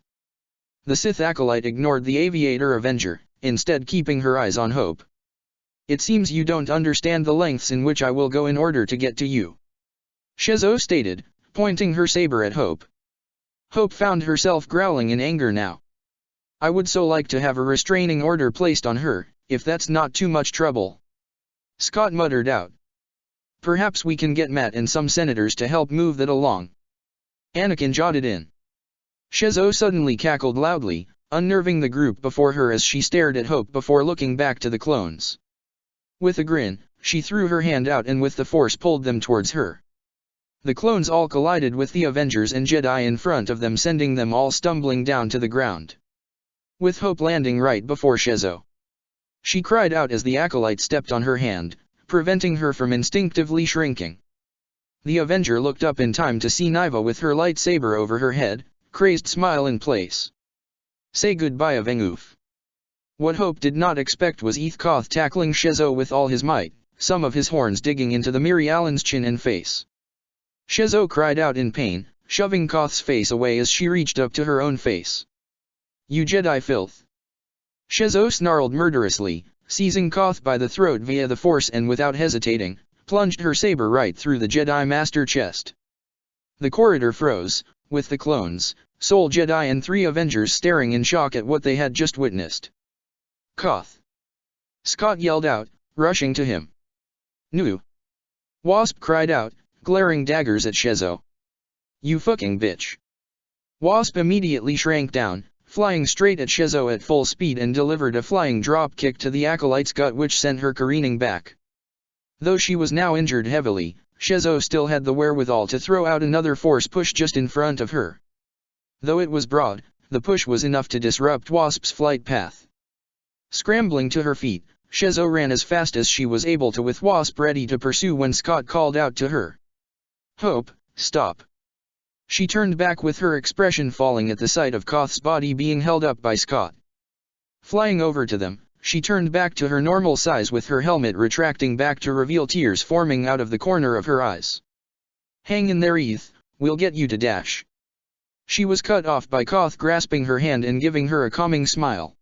The Sith acolyte ignored the aviator Avenger, instead keeping her eyes on Hope. It seems you don't understand the lengths in which I will go in order to get to you, Shezzo stated, pointing her saber at Hope. Hope found herself growling in anger now. I would so like to have a restraining order placed on her, if that's not too much trouble, Scott muttered out. Perhaps we can get Matt and some senators to help move that along, Anakin jotted in. Shezzo suddenly cackled loudly, unnerving the group before her as she stared at Hope before looking back to the clones. With a grin, she threw her hand out and with the force pulled them towards her. The clones all collided with the Avengers and Jedi in front of them, sending them all stumbling down to the ground. With Hope landing right before Shezzo. She cried out as the acolyte stepped on her hand, preventing her from instinctively shrinking. The Avenger looked up in time to see Niva with her lightsaber over her head, crazed smile in place. Say goodbye Avengoof. What Hope did not expect was Koth tackling Shezzo with all his might, some of his horns digging into the Miri Allen's chin and face. Shezzo cried out in pain, shoving Koth's face away as she reached up to her own face. You Jedi filth. Shezzo snarled murderously, seizing Koth by the throat via the force and without hesitating, plunged her saber right through the Jedi Master chest. The corridor froze, with the clones, Soul Jedi and 3 Avengers staring in shock at what they had just witnessed. Koth! Scott yelled out, rushing to him. Nu! Wasp cried out, glaring daggers at Shezzo. You fucking bitch! Wasp immediately shrank down, flying straight at Shezzo at full speed and delivered a flying drop kick to the acolyte's gut which sent her careening back. Though she was now injured heavily, Shezzo still had the wherewithal to throw out another force push just in front of her. Though it was broad, the push was enough to disrupt Wasp's flight path. Scrambling to her feet, Shezzo ran as fast as she was able to with Wasp ready to pursue when Scott called out to her. Hope, stop. She turned back with her expression falling at the sight of Koth's body being held up by Scott. Flying over to them, she turned back to her normal size with her helmet retracting back to reveal tears forming out of the corner of her eyes. Hang in there we'll get you to dash. She was cut off by Koth grasping her hand and giving her a calming smile.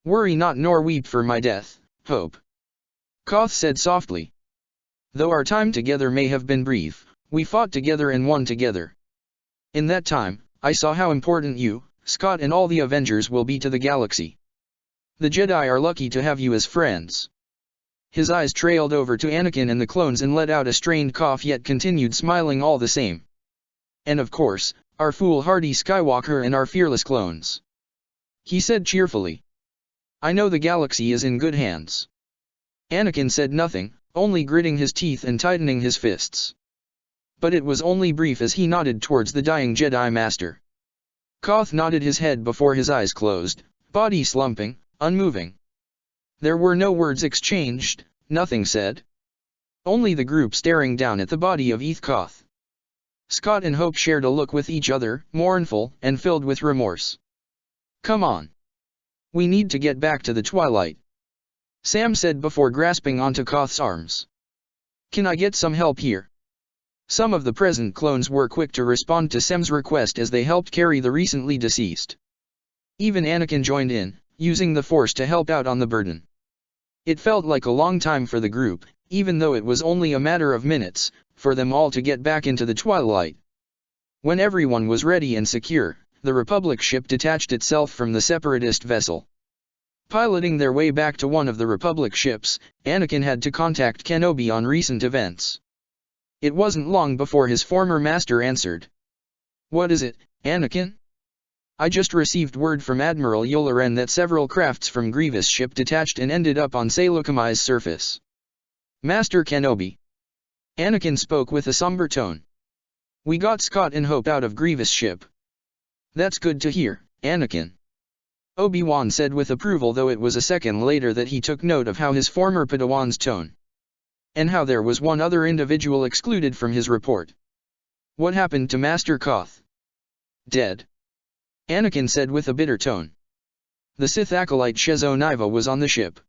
Worry not nor weep for my death, Hope. Koth said softly. Though our time together may have been brief, we fought together and won together. In that time, I saw how important you, Scott and all the Avengers will be to the galaxy. The Jedi are lucky to have you as friends. His eyes trailed over to Anakin and the clones and let out a strained cough yet continued smiling all the same. And of course, our foolhardy Skywalker and our fearless clones. He said cheerfully. I know the galaxy is in good hands. Anakin said nothing, only gritting his teeth and tightening his fists. But it was only brief as he nodded towards the dying Jedi Master. Koth nodded his head before his eyes closed, body slumping, unmoving. There were no words exchanged, nothing said. Only the group staring down at the body of Koth. Scott and Hope shared a look with each other, mournful and filled with remorse. Come on. We need to get back to the Twilight, Sam said before grasping onto Koth's arms. Can I get some help here? Some of the present clones were quick to respond to Sam's request as they helped carry the recently deceased. Even Anakin joined in, using the Force to help out on the burden. It felt like a long time for the group, even though it was only a matter of minutes, for them all to get back into the twilight. When everyone was ready and secure, the Republic ship detached itself from the Separatist vessel. Piloting their way back to one of the Republic ships, Anakin had to contact Kenobi on recent events. It wasn't long before his former master answered. "What is it, Anakin?" "I just received word from Admiral Yularen that several crafts from Grievous' ship detached and ended up on Saleucami's surface." "Master Kenobi." Anakin spoke with a somber tone. "We got Scott and Hope out of Grievous' ship." "That's good to hear, Anakin." Obi-Wan said with approval, though it was a second later that he took note of how his former Padawan's tone. And how there was one other individual excluded from his report. "What happened to Master Koth?" "Dead," Anakin said with a bitter tone. "The Sith acolyte Shezo Niva was on the ship.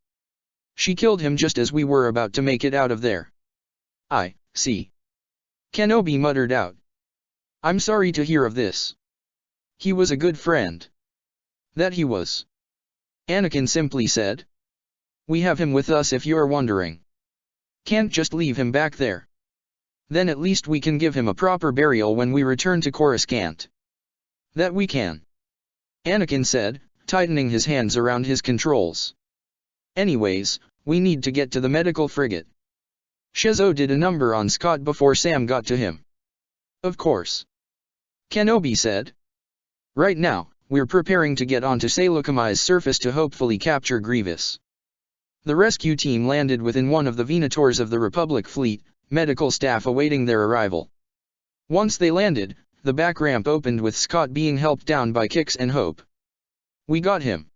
She killed him just as we were about to make it out of there." "I see," Kenobi muttered out. "I'm sorry to hear of this. He was a good friend." "That he was," Anakin simply said. "We have him with us if you're wondering. Can't just leave him back there. Then at least we can give him a proper burial when we return to Coruscant." "That we can," Anakin said, tightening his hands around his controls. "Anyways, we need to get to the medical frigate." Shezo did a number on Scott before Sam got to him. "Of course," Kenobi said. "Right now, we're preparing to get onto Saleucami's surface to hopefully capture Grievous." The rescue team landed within one of the Venators of the Republic fleet, medical staff awaiting their arrival. Once they landed, the back ramp opened with Scott being helped down by Kix and Hope. "We got him."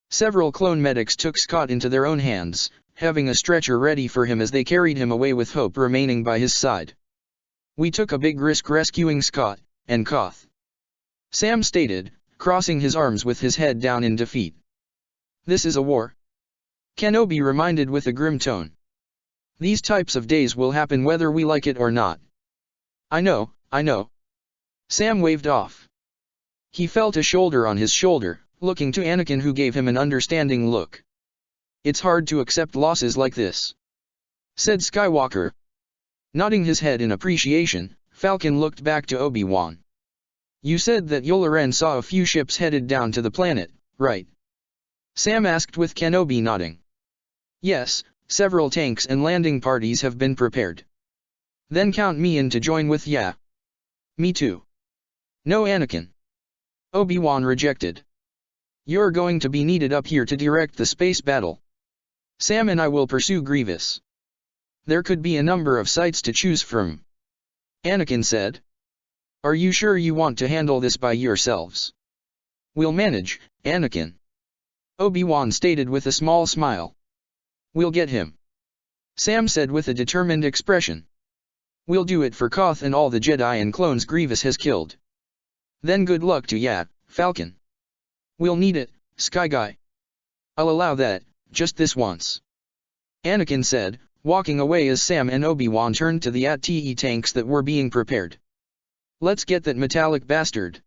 Several clone medics took Scott into their own hands, having a stretcher ready for him as they carried him away with Hope remaining by his side. "We took a big risk rescuing Scott and Koth," Sam stated, crossing his arms with his head down in defeat. "This is a war," Kenobi reminded with a grim tone. "These types of days will happen whether we like it or not." I know," Sam waved off. He felt a shoulder on his shoulder, looking to Anakin, who gave him an understanding look. "It's hard to accept losses like this," said Skywalker. Nodding his head in appreciation, Falcon looked back to Obi-Wan. "You said that Yularen saw a few ships headed down to the planet, right?" Sam asked with Kenobi nodding. "Yes, several tanks and landing parties have been prepared." "Then count me in to join with ya." "Me too." "No, Anakin," Obi-Wan rejected. "You're going to be needed up here to direct the space battle. Sam and I will pursue Grievous. There could be a number of sites to choose from," Anakin said. "Are you sure you want to handle this by yourselves?" "We'll manage, Anakin," Obi-Wan stated with a small smile. "We'll get him," Sam said with a determined expression. "We'll do it for Koth and all the Jedi and clones Grievous has killed." "Then good luck to ya, Falcon." "We'll need it, Sky Guy." "I'll allow that, just this once," Anakin said, walking away as Sam and Obi-Wan turned to the AT-E tanks that were being prepared. "Let's get that metallic bastard."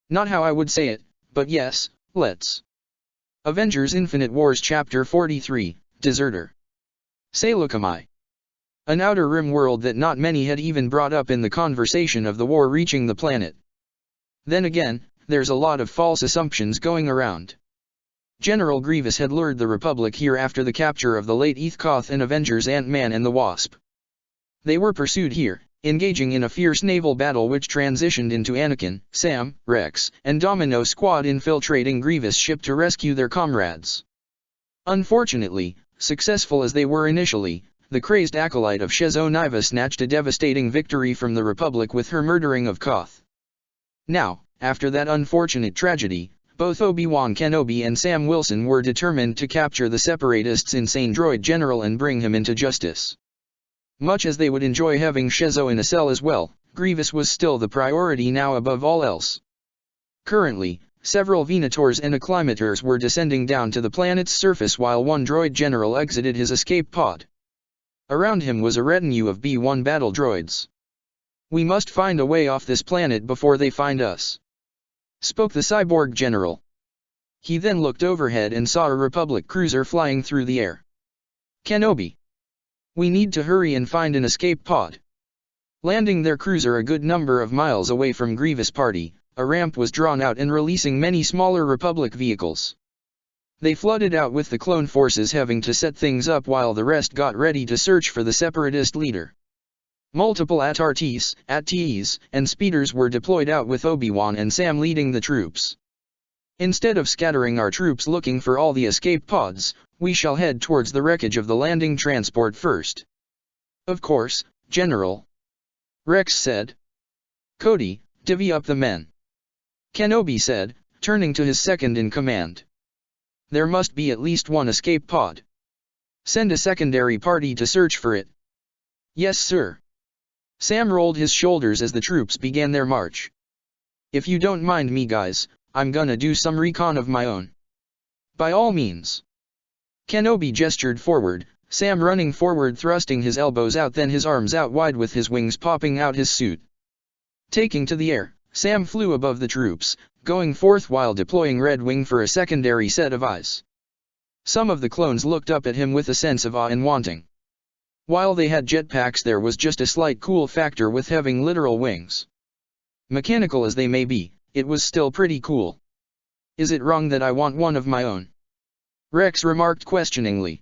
"Not how I would say it, but yes, let's." Avengers Infinite Wars Chapter 43, Deserter. Saleucami. An outer rim world that not many had even brought up in the conversation of the war reaching the planet. Then again, there's a lot of false assumptions going around. General Grievous had lured the Republic here after the capture of the late Eth Koth and Avengers Ant-Man and the Wasp. They were pursued here, engaging in a fierce naval battle which transitioned into Anakin, Sam, Rex, and Domino Squad infiltrating Grievous' ship to rescue their comrades. Unfortunately, successful as they were initially, the crazed acolyte of Shezo Niva snatched a devastating victory from the Republic with her murdering of Koth. Now, after that unfortunate tragedy, both Obi-Wan Kenobi and Sam Wilson were determined to capture the Separatists' insane droid general and bring him into justice. Much as they would enjoy having Shezo in a cell as well, Grievous was still the priority now above all else. Currently, several Venators and Acclimators were descending down to the planet's surface while one droid general exited his escape pod. Around him was a retinue of B-1 battle droids. We must find a way off this planet before they find us," spoke the cyborg general. He then looked overhead and saw a Republic cruiser flying through the air. "Kenobi. We need to hurry and find an escape pod." Landing their cruiser a good number of miles away from Grievous' party, a ramp was drawn out and releasing many smaller Republic vehicles. They flooded out with the clone forces having to set things up while the rest got ready to search for the Separatist leader. Multiple AT-ATs, and speeders were deployed out with Obi-Wan and Sam leading the troops. "Instead of scattering our troops looking for all the escape pods, we shall head towards the wreckage of the landing transport first." "Of course, General," Rex said. "Cody, divvy up the men," Kenobi said, turning to his second-in-command. "There must be at least one escape pod. Send a secondary party to search for it." "Yes, sir." Sam rolled his shoulders as the troops began their march. "If you don't mind me guys, I'm gonna do some recon of my own." "By all means." Kenobi gestured forward, Sam running forward thrusting his elbows out then his arms out wide with his wings popping out his suit. Taking to the air, Sam flew above the troops, going forth while deploying Red Wing for a secondary set of eyes. Some of the clones looked up at him with a sense of awe and wanting. While they had jetpacks, there was just a slight cool factor with having literal wings. Mechanical as they may be, it was still pretty cool. "Is it wrong that I want one of my own?" Rex remarked questioningly.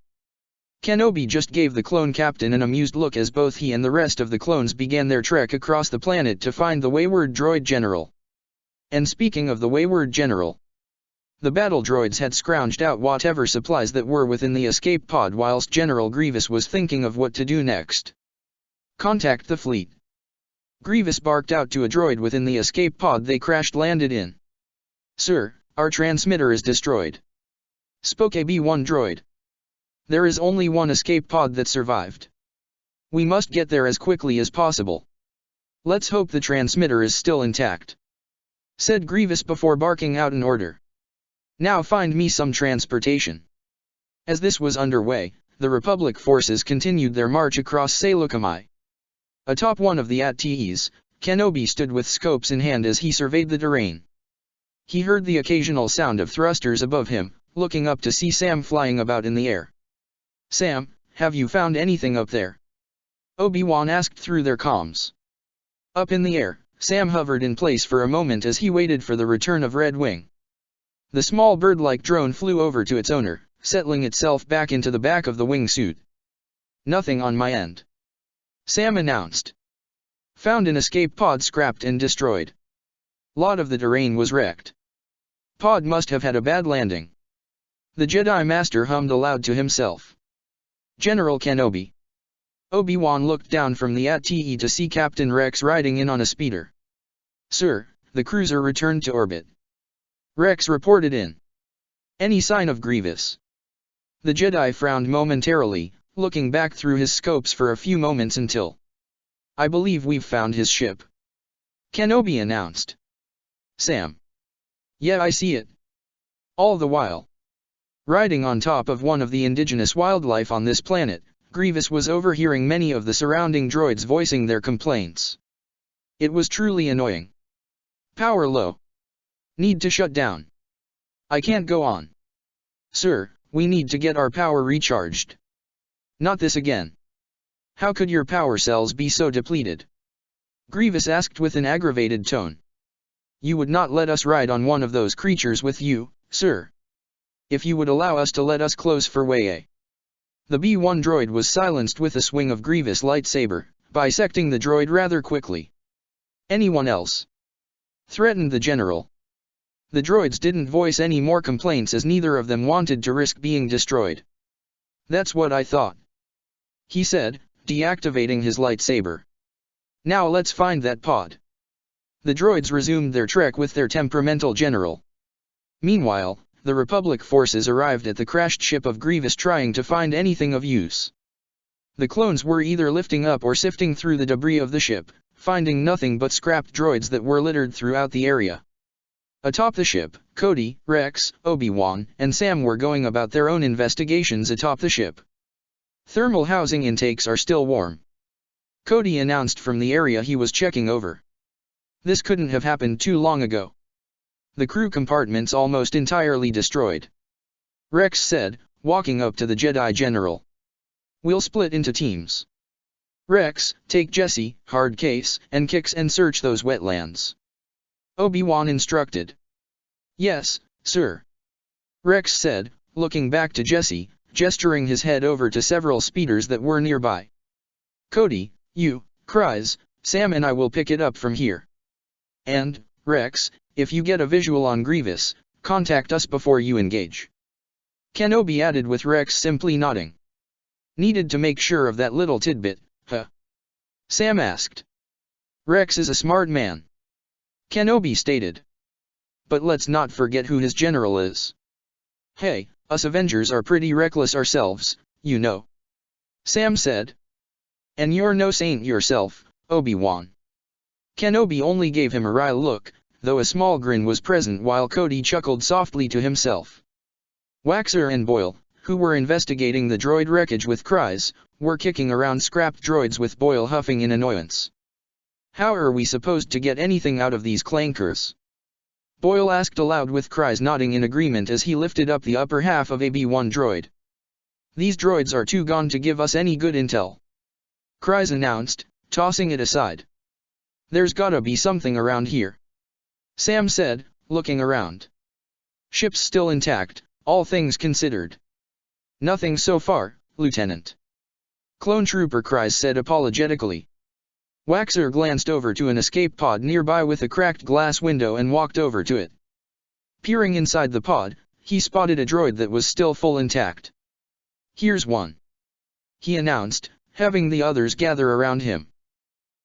Kenobi just gave the clone captain an amused look as both he and the rest of the clones began their trek across the planet to find the wayward droid general. And speaking of the wayward general, the battle droids had scrounged out whatever supplies that were within the escape pod whilst General Grievous was thinking of what to do next. "Contact the fleet." Grievous barked out to a droid within the escape pod they crash-landed in. "Sir, our transmitter is destroyed," spoke a B-1 droid. "There is only one escape pod that survived. We must get there as quickly as possible. Let's hope the transmitter is still intact," said Grievous before barking out an order. "Now find me some transportation." As this was underway, the Republic forces continued their march across Saleucami. Atop one of the AT-ATs, Kenobi stood with scopes in hand as he surveyed the terrain. He heard the occasional sound of thrusters above him, looking up to see Sam flying about in the air. "Sam, have you found anything up there?" Obi-Wan asked through their comms. Up in the air, Sam hovered in place for a moment as he waited for the return of Red Wing. The small bird-like drone flew over to its owner, settling itself back into the back of the wingsuit. "Nothing on my end," Sam announced. "Found an escape pod scrapped and destroyed. Lot of the terrain was wrecked. Pod must have had a bad landing." The Jedi Master hummed aloud to himself. "General Kenobi." Obi-Wan looked down from the AT-AT to see Captain Rex riding in on a speeder. "Sir, the cruiser returned to orbit," Rex reported in. "Any sign of Grievous?" The Jedi frowned momentarily, looking back through his scopes for a few moments until, "I believe we've found his ship," Kenobi announced. "Sam." "Yeah, I see it." All the while, riding on top of one of the indigenous wildlife on this planet, Grievous was overhearing many of the surrounding droids voicing their complaints. It was truly annoying. "Power low. Need to shut down. I can't go on. Sir, we need to get our power recharged." "Not this again. How could your power cells be so depleted?" Grievous asked with an aggravated tone. "You would not let us ride on one of those creatures with you, sir. If you would allow us to let us close for way." The B-1 droid was silenced with a swing of Grievous' lightsaber, bisecting the droid rather quickly. "Anyone else?" threatened the general. The droids didn't voice any more complaints as neither of them wanted to risk being destroyed. "That's what I thought," he said, deactivating his lightsaber. "Now let's find that pod." The droids resumed their trek with their temperamental general. Meanwhile, the Republic forces arrived at the crashed ship of Grievous trying to find anything of use. The clones were either lifting up or sifting through the debris of the ship, finding nothing but scrapped droids that were littered throughout the area. Atop the ship, Cody, Rex, Obi-Wan, and Sam were going about their own investigations atop the ship. "Thermal housing intakes are still warm," Cody announced from the area he was checking over. This couldn't have happened too long ago. The crew compartment's almost entirely destroyed. Rex said, walking up to the Jedi General. We'll split into teams. Rex, take Jesse, Hardcase, and Kix and search those wetlands. Obi-Wan instructed. Yes, sir. Rex said, looking back to Jesse, gesturing his head over to several speeders that were nearby. Cody, you, Kryze, Sam and I will pick it up from here. And, Rex, if you get a visual on Grievous, contact us before you engage. Kenobi added with Rex simply nodding. Needed to make sure of that little tidbit, huh? Sam asked. Rex is a smart man. Kenobi stated. But let's not forget who his general is. Hey, us Avengers are pretty reckless ourselves, you know. Sam said. And you're no saint yourself, Obi-Wan. Kenobi only gave him a wry look, though a small grin was present while Cody chuckled softly to himself. Waxer and Boyle, who were investigating the droid wreckage with Kryze, were kicking around scrapped droids with Boyle huffing in annoyance. How are we supposed to get anything out of these clankers? Boyle asked aloud with Kryze nodding in agreement as he lifted up the upper half of a B-1 droid. These droids are too gone to give us any good intel. Kryze announced, tossing it aside. There's gotta be something around here. Sam said, looking around. Ship's still intact, all things considered. Nothing so far, Lieutenant. Clone Trooper Kryze said apologetically. Waxer glanced over to an escape pod nearby with a cracked glass window and walked over to it. Peering inside the pod, he spotted a droid that was still full intact. Here's one. He announced, having the others gather around him.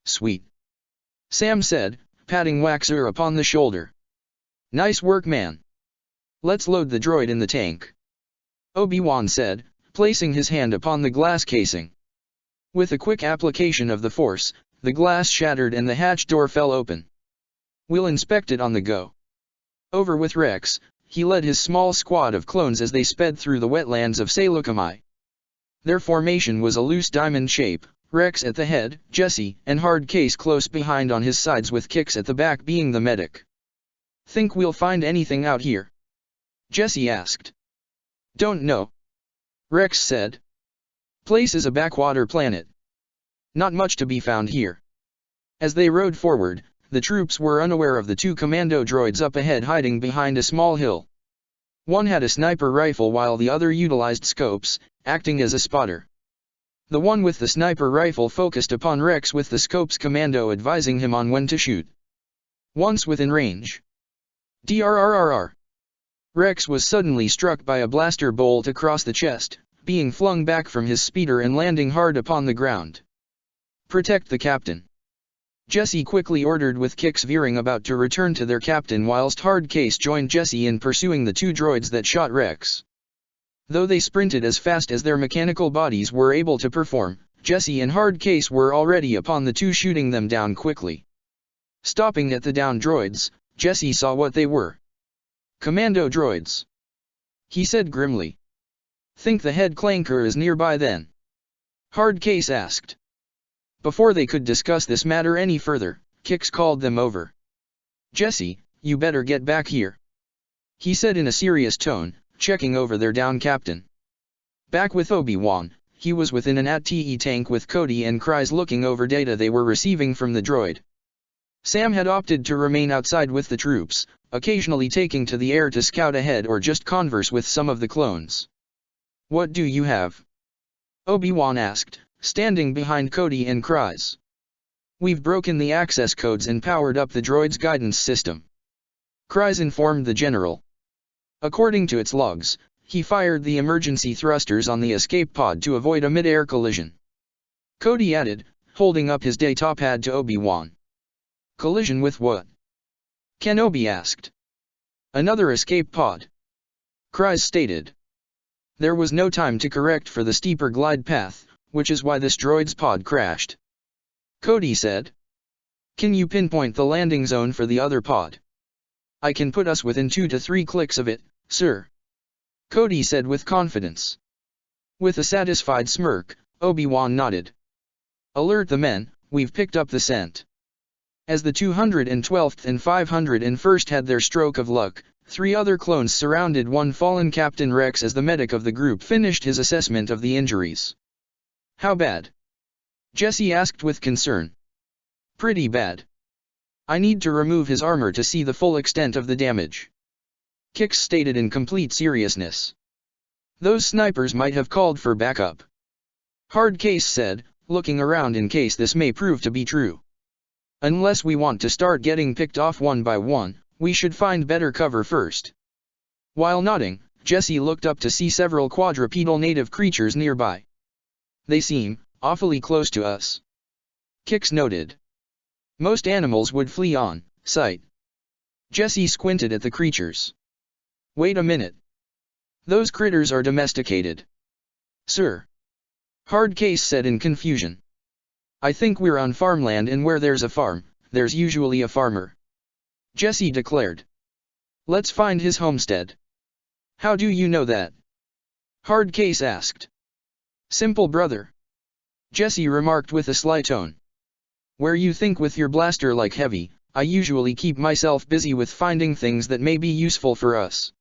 Sweet. Sam said, patting Waxer upon the shoulder. Nice work, man. Let's load the droid in the tank. Obi-Wan said, placing his hand upon the glass casing. With a quick application of the Force, the glass shattered and the hatch door fell open. We'll inspect it on the go. Over with Rex, he led his small squad of clones as they sped through the wetlands of Saleucami. Their formation was a loose diamond shape, Rex at the head, Jesse and Hardcase close behind on his sides with Kix at the back being the medic. Think we'll find anything out here? Jesse asked. Don't know. Rex said. Place is a backwater planet. Not much to be found here. As they rode forward, the troops were unaware of the two commando droids up ahead hiding behind a small hill. One had a sniper rifle while the other utilized scopes, acting as a spotter. The one with the sniper rifle focused upon Rex with the scope's commando advising him on when to shoot. Once within range. DRRRR. Rex was suddenly struck by a blaster bolt across the chest, being flung back from his speeder and landing hard upon the ground. Protect the captain. Jesse quickly ordered with Kix veering about to return to their captain whilst Hardcase joined Jesse in pursuing the two droids that shot Rex. Though they sprinted as fast as their mechanical bodies were able to perform, Jesse and Hardcase were already upon the two shooting them down quickly. Stopping at the downed droids, Jesse saw what they were. Commando droids. He said grimly. Think the head clanker is nearby then? Hardcase asked. Before they could discuss this matter any further, Kix called them over. Jesse, you better get back here. He said in a serious tone, checking over their down captain. Back with Obi-Wan, he was within an AT-TE tank with Cody and Kryze looking over data they were receiving from the droid. Sam had opted to remain outside with the troops, occasionally taking to the air to scout ahead or just converse with some of the clones. What do you have? Obi-Wan asked, standing behind Cody and Kryze. We've broken the access codes and powered up the droid's guidance system. Kryze informed the general. According to its logs, he fired the emergency thrusters on the escape pod to avoid a mid-air collision. Cody added, holding up his datapad to Obi-Wan. Collision with what? Kenobi asked. Another escape pod. Kryze stated. There was no time to correct for the steeper glide path, which is why this droid's pod crashed. Cody said. Can you pinpoint the landing zone for the other pod? I can put us within 2 to 3 clicks of it, sir. Cody said with confidence. With a satisfied smirk, Obi-Wan nodded. Alert the men, we've picked up the scent. As the 212th and 501st had their stroke of luck, 3 other clones surrounded one fallen Captain Rex as the medic of the group finished his assessment of the injuries. How bad? Jesse asked with concern. Pretty bad. I need to remove his armor to see the full extent of the damage. Kix stated in complete seriousness. Those snipers might have called for backup. Hardcase said, looking around in case this may prove to be true. Unless we want to start getting picked off one by one, we should find better cover first. While nodding, Jesse looked up to see several quadrupedal native creatures nearby. They seem awfully close to us. Kix noted. Most animals would flee on sight. Jesse squinted at the creatures. Wait a minute. Those critters are domesticated. Sir. Hardcase said in confusion. I think we're on farmland, and where there's a farm, there's usually a farmer. Jesse declared. Let's find his homestead. How do you know that? Hardcase asked. Simple, brother. Jesse remarked with a sly tone. Where you think with your blaster like heavy, I usually keep myself busy with finding things that may be useful for us.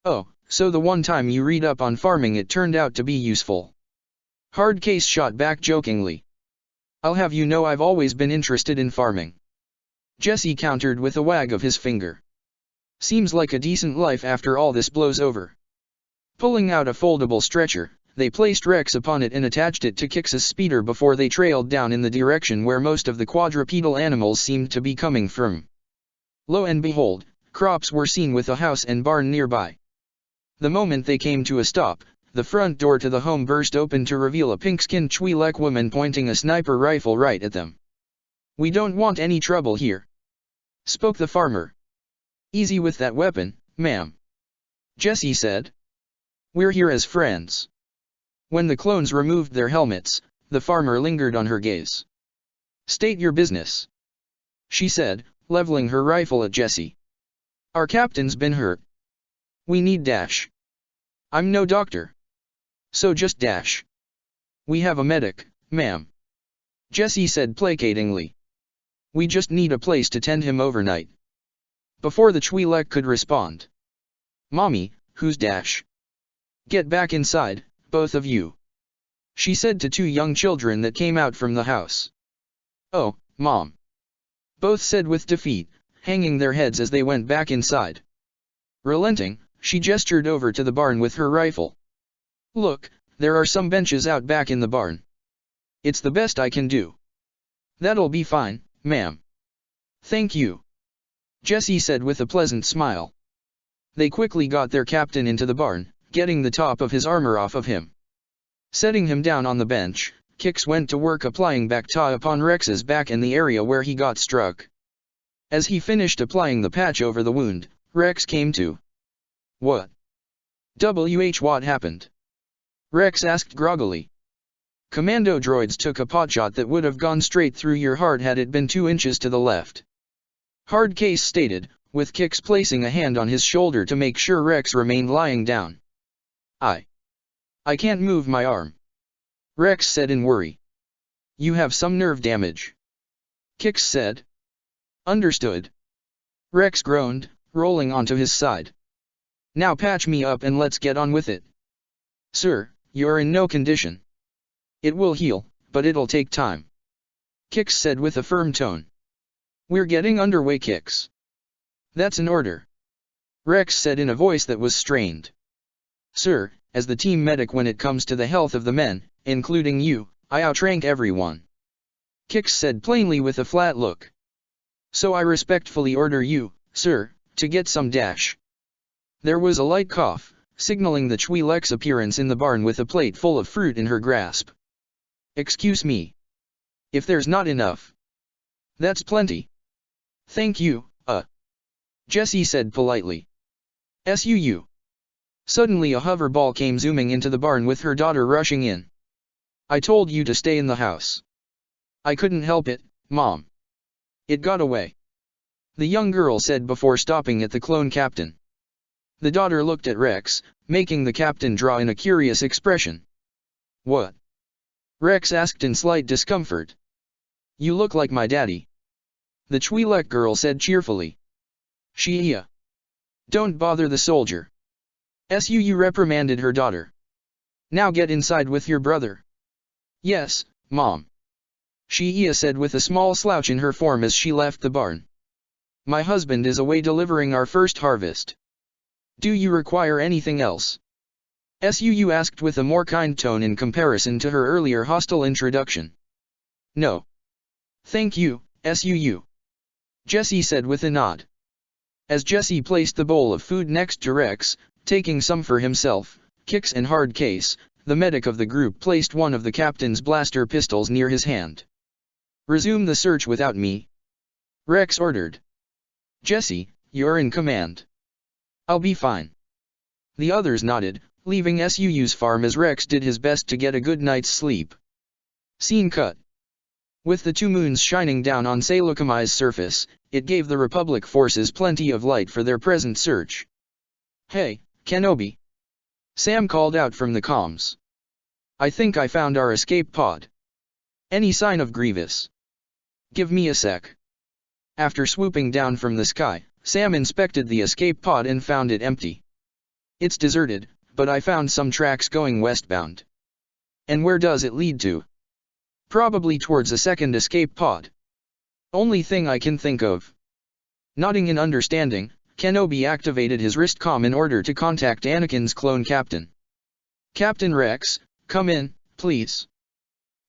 Oh, so the one time you read up on farming it turned out to be useful. Hardcase shot back jokingly. I'll have you know I've always been interested in farming. Jesse countered with a wag of his finger. Seems like a decent life after all this blows over. Pulling out a foldable stretcher, they placed Rex upon it and attached it to Kix's speeder before they trailed down in the direction where most of the quadrupedal animals seemed to be coming from. Lo and behold, crops were seen with a house and barn nearby. The moment they came to a stop, the front door to the home burst open to reveal a pink-skinned Twi'lek woman pointing a sniper rifle right at them. We don't want any trouble here, spoke the farmer. Easy with that weapon, ma'am, Jesse said. We're here as friends. When the clones removed their helmets, the farmer lingered on her gaze. State your business, she said, leveling her rifle at Jesse. Our captain's been hurt. We need dash. I'm no doctor. So just dash. We have a medic, ma'am, Jesse said placatingly. We just need a place to tend him overnight. Before the Twi'lek could respond. Mommy, who's dash? Get back inside, both of you, she said to 2 young children that came out from the house. Oh, Mom, both said with defeat, hanging their heads as they went back inside. Relenting, she gestured over to the barn with her rifle. Look, there are some benches out back in the barn. It's the best I can do. That'll be fine, ma'am. Thank you, Jesse said with a pleasant smile. They quickly got their captain into the barn, getting the top of his armor off of him. Setting him down on the bench, Kix went to work applying Bacta upon Rex's back and the area where he got struck. As he finished applying the patch over the wound, Rex came to. What happened? Rex asked groggily. Commando droids took a potshot that would have gone straight through your heart had it been 2 inches to the left, Hardcase stated, with Kix placing a hand on his shoulder to make sure Rex remained lying down. I can't move my arm, Rex said in worry. You have some nerve damage, Kix said. Understood, Rex groaned, rolling onto his side. Now patch me up and let's get on with it. Sir, you're in no condition. It will heal, but it'll take time, Kix said with a firm tone. We're getting underway, Kix. That's an order, Rex said in a voice that was strained. Sir, as the team medic when it comes to the health of the men, including you, I outrank everyone, Kix said plainly with a flat look. So I respectfully order you, sir, to get some dash. There was a light cough, signaling the Twi'lek's appearance in the barn with a plate full of fruit in her grasp. Excuse me. If there's not enough. That's plenty. Thank you, Jesse said politely. SUU. Suddenly a hoverball came zooming into the barn with her daughter rushing in. I told you to stay in the house. I couldn't help it, Mom. It got away, the young girl said before stopping at the clone captain. The daughter looked at Rex, making the captain draw in a curious expression. What? Rex asked in slight discomfort. You look like my daddy. The Twi'lek girl said cheerfully. Shia. Don't bother the soldier. Suu reprimanded her daughter. Now get inside with your brother. Yes, Mom. Shia said with a small slouch in her form as she left the barn. My husband is away delivering our first harvest. Do you require anything else? Suu asked with a more kind tone in comparison to her earlier hostile introduction. No. Thank you, Suu. Jesse said with a nod. As Jesse placed the bowl of food next to Rex, taking some for himself, Kix and Hard Case, the medic of the group placed one of the captain's blaster pistols near his hand. Resume the search without me. Rex ordered. Jesse, you're in command. I'll be fine. The others nodded, leaving Suu's farm as Rex did his best to get a good night's sleep. Scene cut. With the two moons shining down on Saleucami's surface, it gave the Republic forces plenty of light for their present search. Hey, Kenobi. Sam called out from the comms. I think I found our escape pod. Any sign of Grievous? Give me a sec. After swooping down from the sky, Sam inspected the escape pod and found it empty. It's deserted, but I found some tracks going westbound. And where does it lead to? Probably towards a second escape pod. Only thing I can think of. Nodding in understanding, Kenobi activated his wrist comm in order to contact Anakin's clone captain. Captain Rex, come in, please.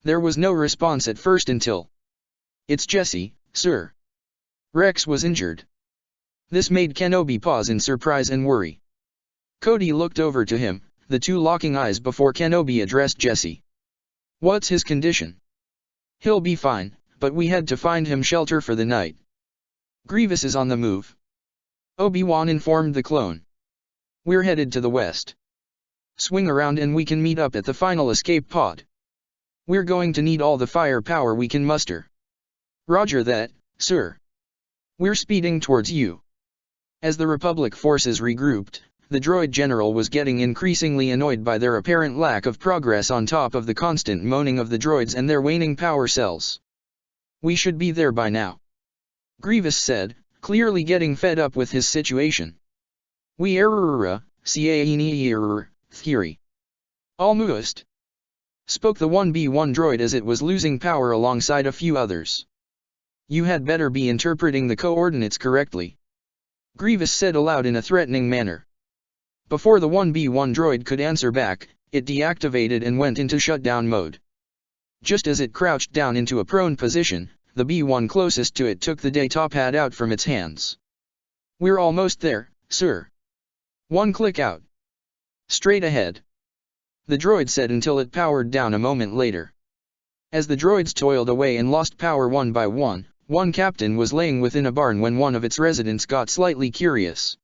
There was no response at first until. It's Jesse, sir. Rex was injured. This made Kenobi pause in surprise and worry. Cody looked over to him, the two locking eyes before Kenobi addressed Jesse. What's his condition? He'll be fine, but we had to find him shelter for the night. Grievous is on the move. Obi-Wan informed the clone. We're headed to the west. Swing around and we can meet up at the final escape pod. We're going to need all the firepower we can muster. Roger that, sir. We're speeding towards you. As the Republic forces regrouped, the droid general was getting increasingly annoyed by their apparent lack of progress on top of the constant moaning of the droids and their waning power cells. We should be there by now. Grievous said, clearly getting fed up with his situation. We error, theory. Almost. Spoke the 1B1 droid as it was losing power alongside a few others. You had better be interpreting the coordinates correctly. Grievous said aloud in a threatening manner. Before the 1B1 droid could answer back, it deactivated and went into shutdown mode. Just as it crouched down into a prone position, the B1 closest to it took the data pad out from its hands. We're almost there, sir. One click out. Straight ahead. The droid said until it powered down a moment later. As the droids toiled away and lost power one by one captain was laying within a barn when one of its residents got slightly curious.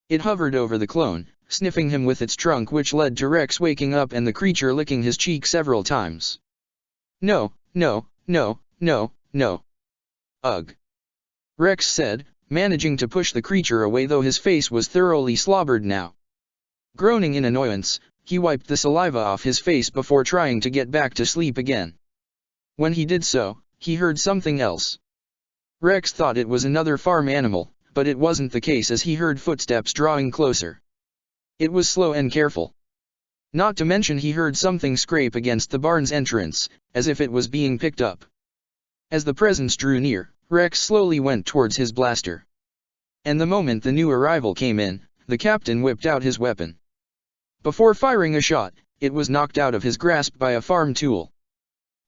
It hovered over the clone, sniffing him with its trunk, which led to Rex waking up and the creature licking his cheek several times. No, no, no, no, no. Ugh. Rex said, managing to push the creature away though his face was thoroughly slobbered now. Groaning in annoyance, he wiped the saliva off his face before trying to get back to sleep again. When he did so, he heard something else. Rex thought it was another farm animal, but it wasn't the case as he heard footsteps drawing closer. It was slow and careful. Not to mention he heard something scrape against the barn's entrance, as if it was being picked up. As the presence drew near, Rex slowly went towards his blaster. And the moment the new arrival came in, the captain whipped out his weapon. Before firing a shot, it was knocked out of his grasp by a farm tool.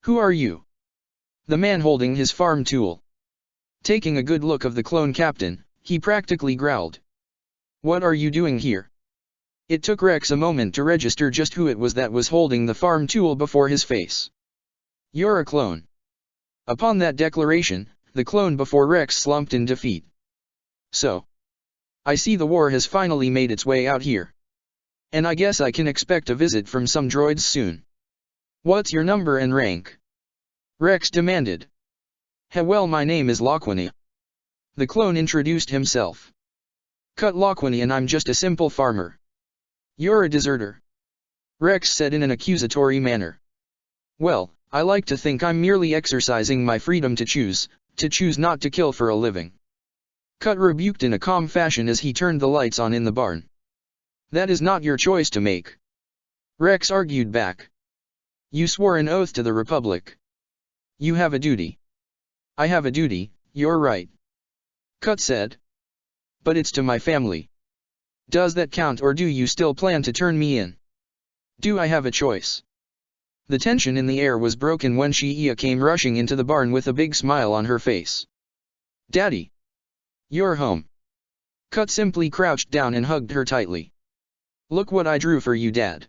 Who are you? The man holding his farm tool. Taking a good look of the clone captain, he practically growled. What are you doing here? It took Rex a moment to register just who it was that was holding the farm tool before his face. You're a clone. Upon that declaration, the clone before Rex slumped in defeat. So. I see the war has finally made its way out here. And I guess I can expect a visit from some droids soon. What's your number and rank? Rex demanded. Well, my name is Loquini. The clone introduced himself. Cut Loquini and I'm just a simple farmer. You're a deserter. Rex said in an accusatory manner. Well, I like to think I'm merely exercising my freedom to choose not to kill for a living. Cut rebuked in a calm fashion as he turned the lights on in the barn. That is not your choice to make. Rex argued back. You swore an oath to the Republic. You have a duty. I have a duty, you're right. Cut said. But it's to my family. Does that count, or do you still plan to turn me in? Do I have a choice? The tension in the air was broken when Shia came rushing into the barn with a big smile on her face. Daddy! You're home. Cut simply crouched down and hugged her tightly. Look what I drew for you, Dad.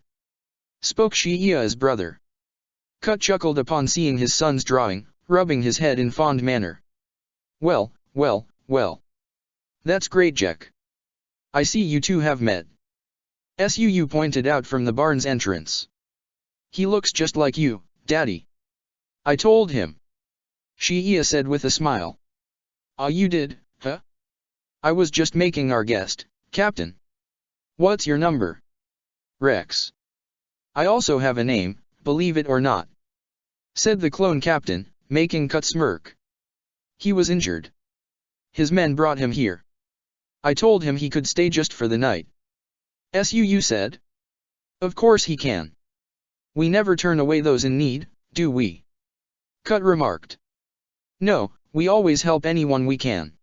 Spoke Shia's brother. Cut chuckled upon seeing his son's drawing, rubbing his head in fond manner. Well, well, well. That's great, Jack. I see you two have met. Suu pointed out from the barn's entrance. He looks just like you, Daddy. I told him. Shia said with a smile. Ah, you did, huh? I was just making our guest, Captain. What's your number? Rex. I also have a name, believe it or not. Said the clone captain, making Cut smirk. He was injured. His men brought him here. I told him he could stay just for the night. Suu said. Of course he can. We never turn away those in need, do we? Cut remarked. No, we always help anyone we can.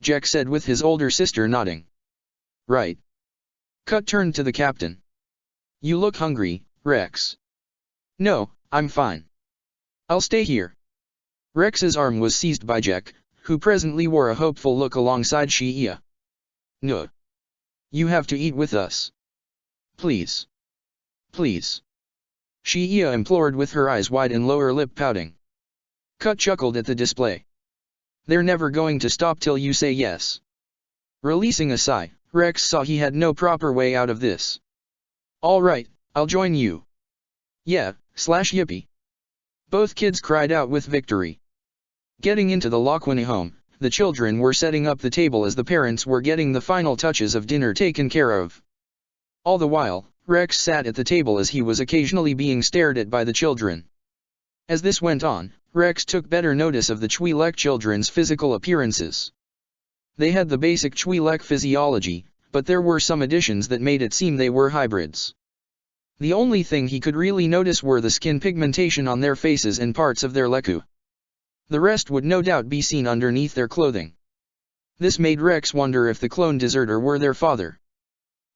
Jack said with his older sister nodding. Right. Cut turned to the captain. You look hungry, Rex. No, I'm fine. I'll stay here. Rex's arm was seized by Jack, who presently wore a hopeful look alongside Shia. No. You have to eat with us. Please. Please. Shia implored with her eyes wide and lower lip pouting. Cut chuckled at the display. They're never going to stop till you say yes. Releasing a sigh, Rex saw he had no proper way out of this. All right, I'll join you. Yeah, yippee. Both kids cried out with victory. Getting into the Loquini home, the children were setting up the table as the parents were getting the final touches of dinner taken care of. All the while, Rex sat at the table as he was occasionally being stared at by the children. As this went on, Rex took better notice of the Twi'lek children's physical appearances. They had the basic Twi'lek physiology, but there were some additions that made it seem they were hybrids. The only thing he could really notice were the skin pigmentation on their faces and parts of their leku. The rest would no doubt be seen underneath their clothing. This made Rex wonder if the clone deserter were their father.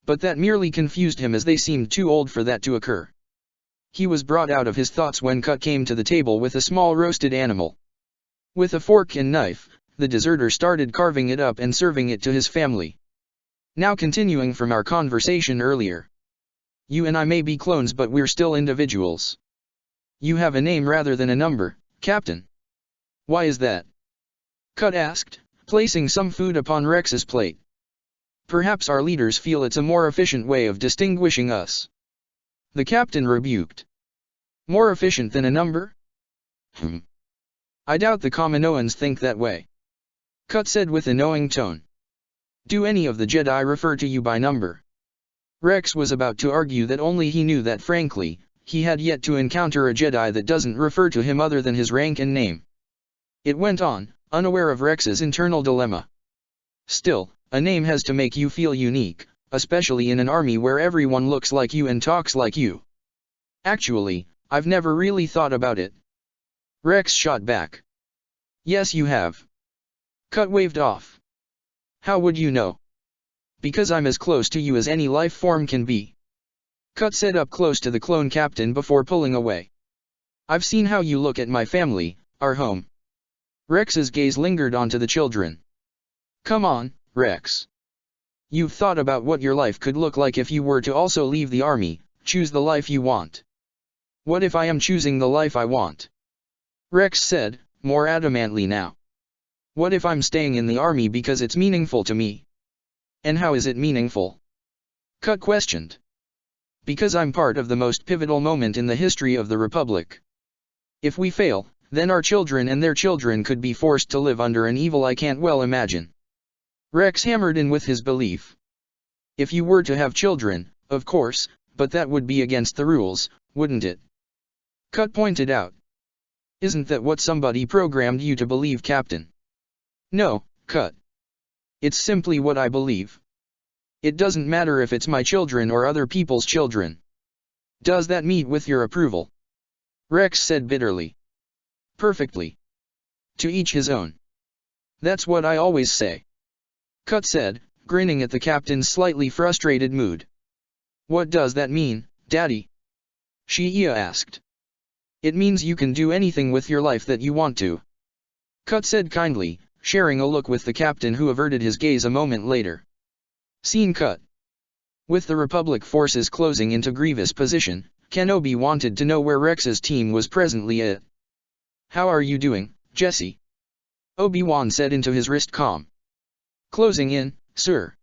But that merely confused him as they seemed too old for that to occur. He was brought out of his thoughts when Cut came to the table with a small roasted animal. With a fork and knife, the deserter started carving it up and serving it to his family. Now continuing from our conversation earlier. You and I may be clones, but we're still individuals. You have a name rather than a number, Captain. Why is that? Cut asked, placing some food upon Rex's plate. Perhaps our leaders feel it's a more efficient way of distinguishing us. The captain rebuked. More efficient than a number? I doubt the Kaminoans think that way. Cut said with a knowing tone. Do any of the Jedi refer to you by number? Rex was about to argue that only he knew that frankly, he had yet to encounter a Jedi that doesn't refer to him other than his rank and name. It went on, unaware of Rex's internal dilemma. Still, a name has to make you feel unique, especially in an army where everyone looks like you and talks like you. Actually, I've never really thought about it. Rex shot back. Yes, you have. Cut waved off. How would you know? Because I'm as close to you as any life form can be. Cut said up close to the clone captain before pulling away. I've seen how you look at my family, our home. Rex's gaze lingered onto the children. Come on, Rex. You've thought about what your life could look like if you were to also leave the army, choose the life you want. What if I am choosing the life I want? Rex said, more adamantly now. What if I'm staying in the army because it's meaningful to me? And how is it meaningful? Cut questioned. Because I'm part of the most pivotal moment in the history of the Republic. If we fail, then our children and their children could be forced to live under an evil I can't well imagine. Rex hammered in with his belief. If you were to have children, of course, but that would be against the rules, wouldn't it? Cut pointed out. Isn't that what somebody programmed you to believe, Captain? No, Cut. It's simply what I believe. It doesn't matter if it's my children or other people's children. Does that meet with your approval? Rex said bitterly. Perfectly. To each his own. That's what I always say. Cut said, grinning at the captain's slightly frustrated mood. What does that mean, Daddy? Shia asked. It means you can do anything with your life that you want to. Cut said kindly, sharing a look with the captain, who averted his gaze a moment later. Scene cut. With the Republic forces closing into Grievous position, Kenobi wanted to know where Rex's team was presently at. How are you doing, Jesse? Obi-Wan said into his wrist comm. Closing in, sir.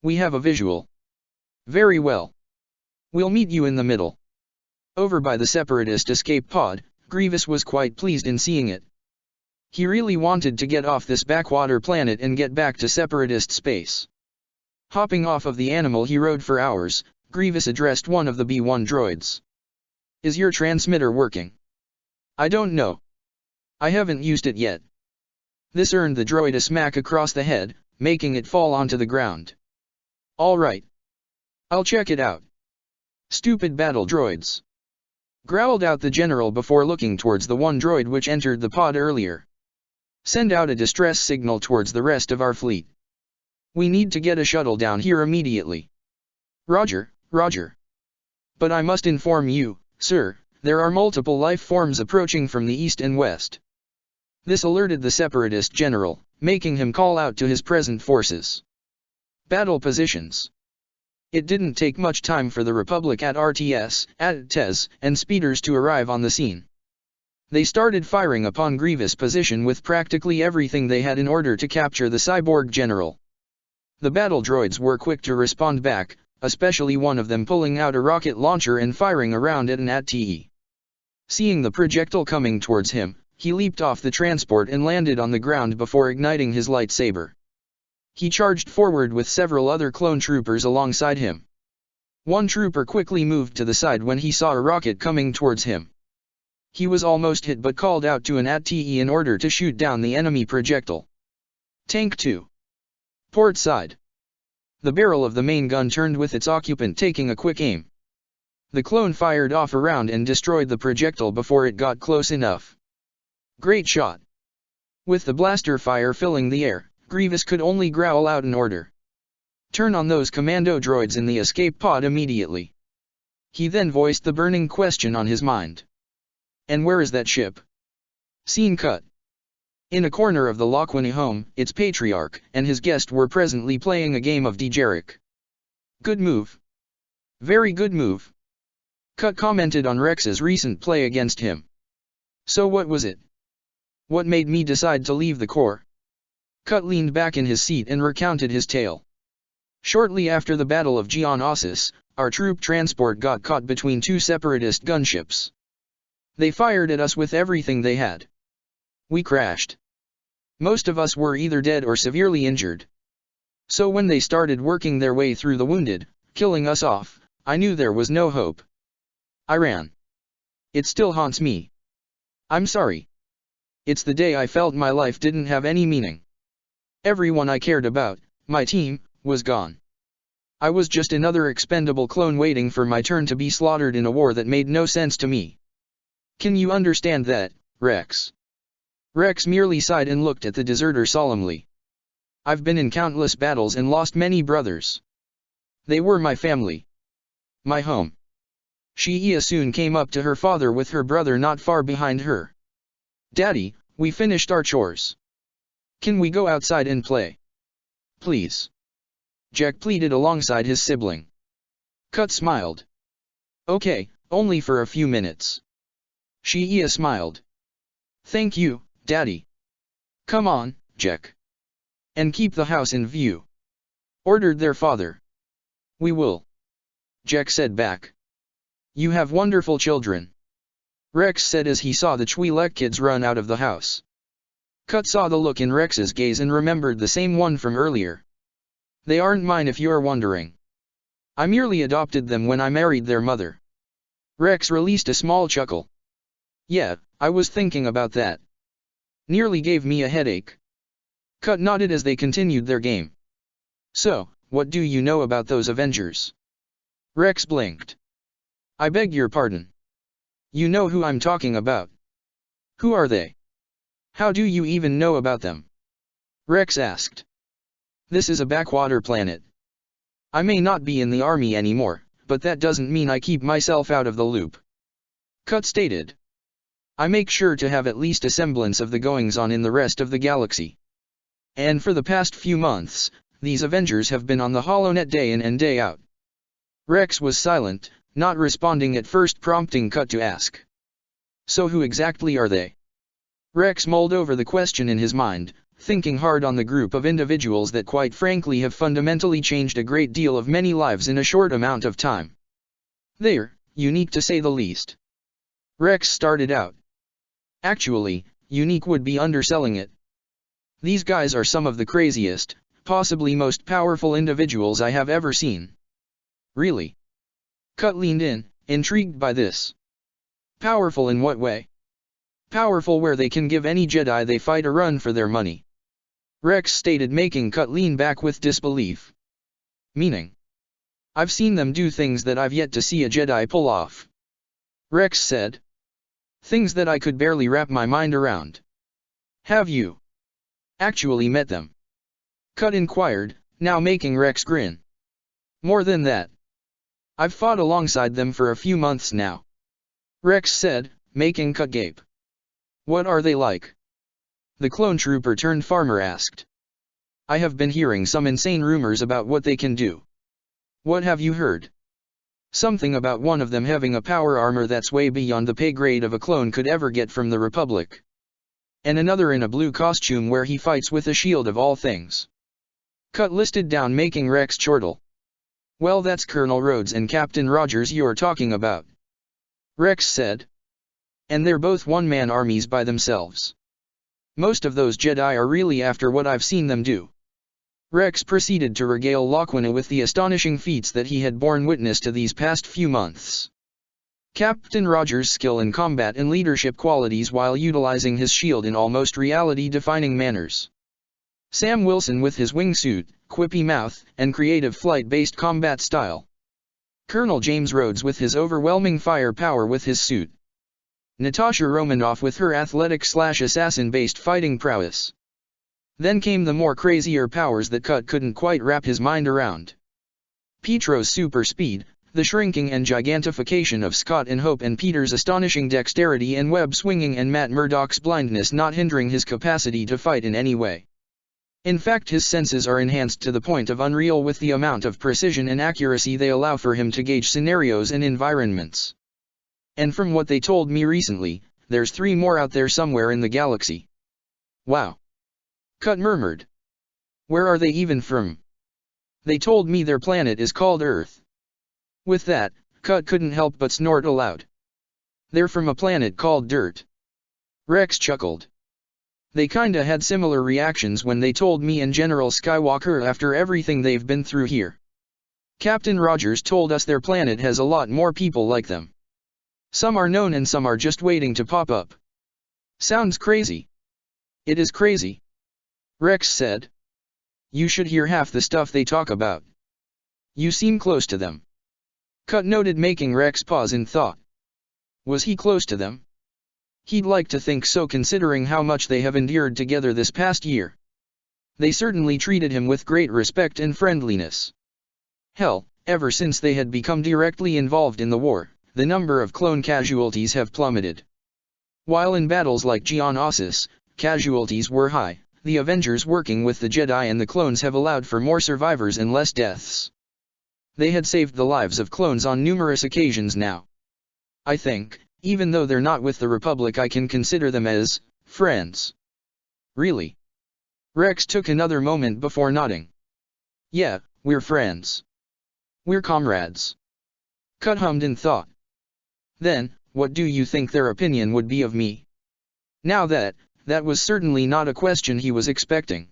We have a visual. Very well. We'll meet you in the middle. Over by the Separatist escape pod, Grievous was quite pleased in seeing it. He really wanted to get off this backwater planet and get back to Separatist space. Hopping off of the animal he rode for hours, Grievous addressed one of the B-1 droids. Is your transmitter working? I don't know. I haven't used it yet. This earned the droid a smack across the head, making it fall onto the ground. All right. I'll check it out. Stupid battle droids. Growled out the general before looking towards the one droid which entered the pod earlier. Send out a distress signal towards the rest of our fleet. We need to get a shuttle down here immediately. Roger, Roger. But I must inform you, sir, there are multiple life forms approaching from the east and west. This alerted the Separatist general, making him call out to his present forces. Battle positions. It didn't take much time for the Republic at RTS, AT-TES, and speeders to arrive on the scene. They started firing upon Grievous' position with practically everything they had in order to capture the cyborg general. The battle droids were quick to respond back, especially one of them pulling out a rocket launcher and firing around at an AT-TE. Seeing the projectile coming towards him, he leaped off the transport and landed on the ground before igniting his lightsaber. He charged forward with several other clone troopers alongside him. One trooper quickly moved to the side when he saw a rocket coming towards him. He was almost hit but called out to an AT-TE in order to shoot down the enemy projectile. Tank 2. Port side. The barrel of the main gun turned with its occupant taking a quick aim. The clone fired off a round and destroyed the projectile before it got close enough. Great shot. With the blaster fire filling the air, Grievous could only growl out an order. Turn on those commando droids in the escape pod immediately. He then voiced the burning question on his mind. And where is that ship? Scene cut. In a corner of the Loquani home, its patriarch and his guest were presently playing a game of Dejeric. Good move. Very good move. Cut commented on Rex's recent play against him. So what was it? What made me decide to leave the Corps? Cut leaned back in his seat and recounted his tale. Shortly after the Battle of Geonosis, our troop transport got caught between two Separatist gunships. They fired at us with everything they had. We crashed. Most of us were either dead or severely injured. So when they started working their way through the wounded, killing us off, I knew there was no hope. I ran. It still haunts me. I'm sorry. It's the day I felt my life didn't have any meaning. Everyone I cared about, my team, was gone. I was just another expendable clone waiting for my turn to be slaughtered in a war that made no sense to me. Can you understand that, Rex? Rex merely sighed and looked at the deserter solemnly. I've been in countless battles and lost many brothers. They were my family. My home. Shia soon came up to her father with her brother not far behind her. Daddy, we finished our chores. Can we go outside and play? Please. Jack pleaded alongside his sibling. Cut smiled. Okay, only for a few minutes. Shia smiled. Thank you, Daddy. Come on, Jack. And keep the house in view. Ordered their father. We will. Jack said back. You have wonderful children. Rex said as he saw the Twi'lek kids run out of the house. Cut saw the look in Rex's gaze and remembered the same one from earlier. They aren't mine if you're wondering. I merely adopted them when I married their mother. Rex released a small chuckle. Yeah, I was thinking about that. Nearly gave me a headache. Cut nodded as they continued their game. So, what do you know about those Avengers? Rex blinked. I beg your pardon. You know who I'm talking about. Who are they? How do you even know about them? Rex asked. This is a backwater planet. I may not be in the army anymore, but that doesn't mean I keep myself out of the loop. Cut stated. I make sure to have at least a semblance of the goings-on in the rest of the galaxy. And for the past few months, these Avengers have been on the HoloNet day in and day out. Rex was silent, not responding at first, prompting Cut to ask. So who exactly are they? Rex mulled over the question in his mind, thinking hard on the group of individuals that quite frankly have fundamentally changed a great deal of many lives in a short amount of time. They're unique to say the least. Rex started out. Actually, unique would be underselling it. These guys are some of the craziest, possibly most powerful individuals I have ever seen. Really? Cut leaned in, intrigued by this. Powerful in what way? Powerful where they can give any Jedi they fight a run for their money. Rex stated, making Cut lean back with disbelief. Meaning? I've seen them do things that I've yet to see a Jedi pull off. Rex said. Things that I could barely wrap my mind around. Have you actually met them? Cut inquired, now making Rex grin. More than that. I've fought alongside them for a few months now. Rex said, making Cut gape. What are they like? The clone trooper turned farmer asked. I have been hearing some insane rumors about what they can do. What have you heard? Something about one of them having a power armor that's way beyond the pay grade of a clone could ever get from the Republic. And another in a blue costume where he fights with a shield of all things. Cut listed down, making Rex chortle. Well, that's Colonel Rhodes and Captain Rogers you're talking about. Rex said. And they're both one-man armies by themselves. Most of those Jedi are really after what I've seen them do. Rex proceeded to regale Loquina with the astonishing feats that he had borne witness to these past few months. Captain Rogers' skill in combat and leadership qualities while utilizing his shield in almost reality-defining manners. Sam Wilson with his wingsuit, quippy mouth, and creative flight-based combat style. Colonel James Rhodes with his overwhelming firepower with his suit. Natasha Romanoff with her athletic/assassin-based fighting prowess. Then came the more crazier powers that Cut couldn't quite wrap his mind around. Pietro's super speed, the shrinking and gigantification of Scott and Hope, and Peter's astonishing dexterity and web swinging, and Matt Murdock's blindness not hindering his capacity to fight in any way. In fact, his senses are enhanced to the point of unreal with the amount of precision and accuracy they allow for him to gauge scenarios and environments. And from what they told me recently, there's 3 more out there somewhere in the galaxy. Wow. Cut murmured. Where are they even from? They told me their planet is called Earth. With that, Cut couldn't help but snort aloud. They're from a planet called Dirt. Rex chuckled. They kinda had similar reactions when they told me and General Skywalker after everything they've been through here. Captain Rogers told us their planet has a lot more people like them. Some are known and some are just waiting to pop up. Sounds crazy. It is crazy. Rex said. You should hear half the stuff they talk about. You seem close to them. Cut noted, making Rex pause in thought. Was he close to them? He'd like to think so, considering how much they have endured together this past year. They certainly treated him with great respect and friendliness. Hell, ever since they had become directly involved in the war, the number of clone casualties have plummeted. While in battles like Geonosis, casualties were high, the Avengers working with the Jedi and the clones have allowed for more survivors and less deaths. They had saved the lives of clones on numerous occasions now. I think, even though they're not with the Republic, I can consider them as friends. Really? Rex took another moment before nodding. Yeah, we're friends. We're comrades. Cut hummed in thought. Then, what do you think their opinion would be of me? Now that was certainly not a question he was expecting.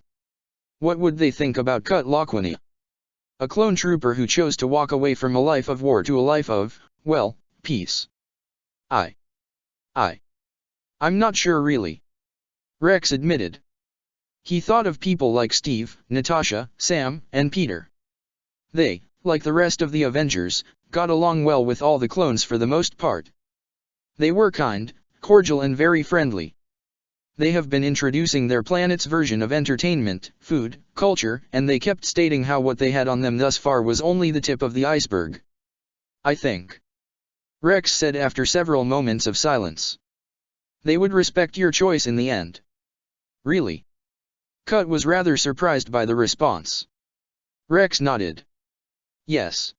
What would they think about Cut Loquina? A clone trooper who chose to walk away from a life of war to a life of, well, peace. I I'm not sure really. Rex admitted. He thought of people like Steve, Natasha, Sam, and Peter. They, like the rest of the Avengers, got along well with all the clones for the most part. They were kind, cordial and very friendly. They have been introducing their planet's version of entertainment, food, culture, and they kept stating how what they had on them thus far was only the tip of the iceberg. I think, Rex said after several moments of silence, they would respect your choice in the end. Really? Cut was rather surprised by the response. Rex nodded. Yes.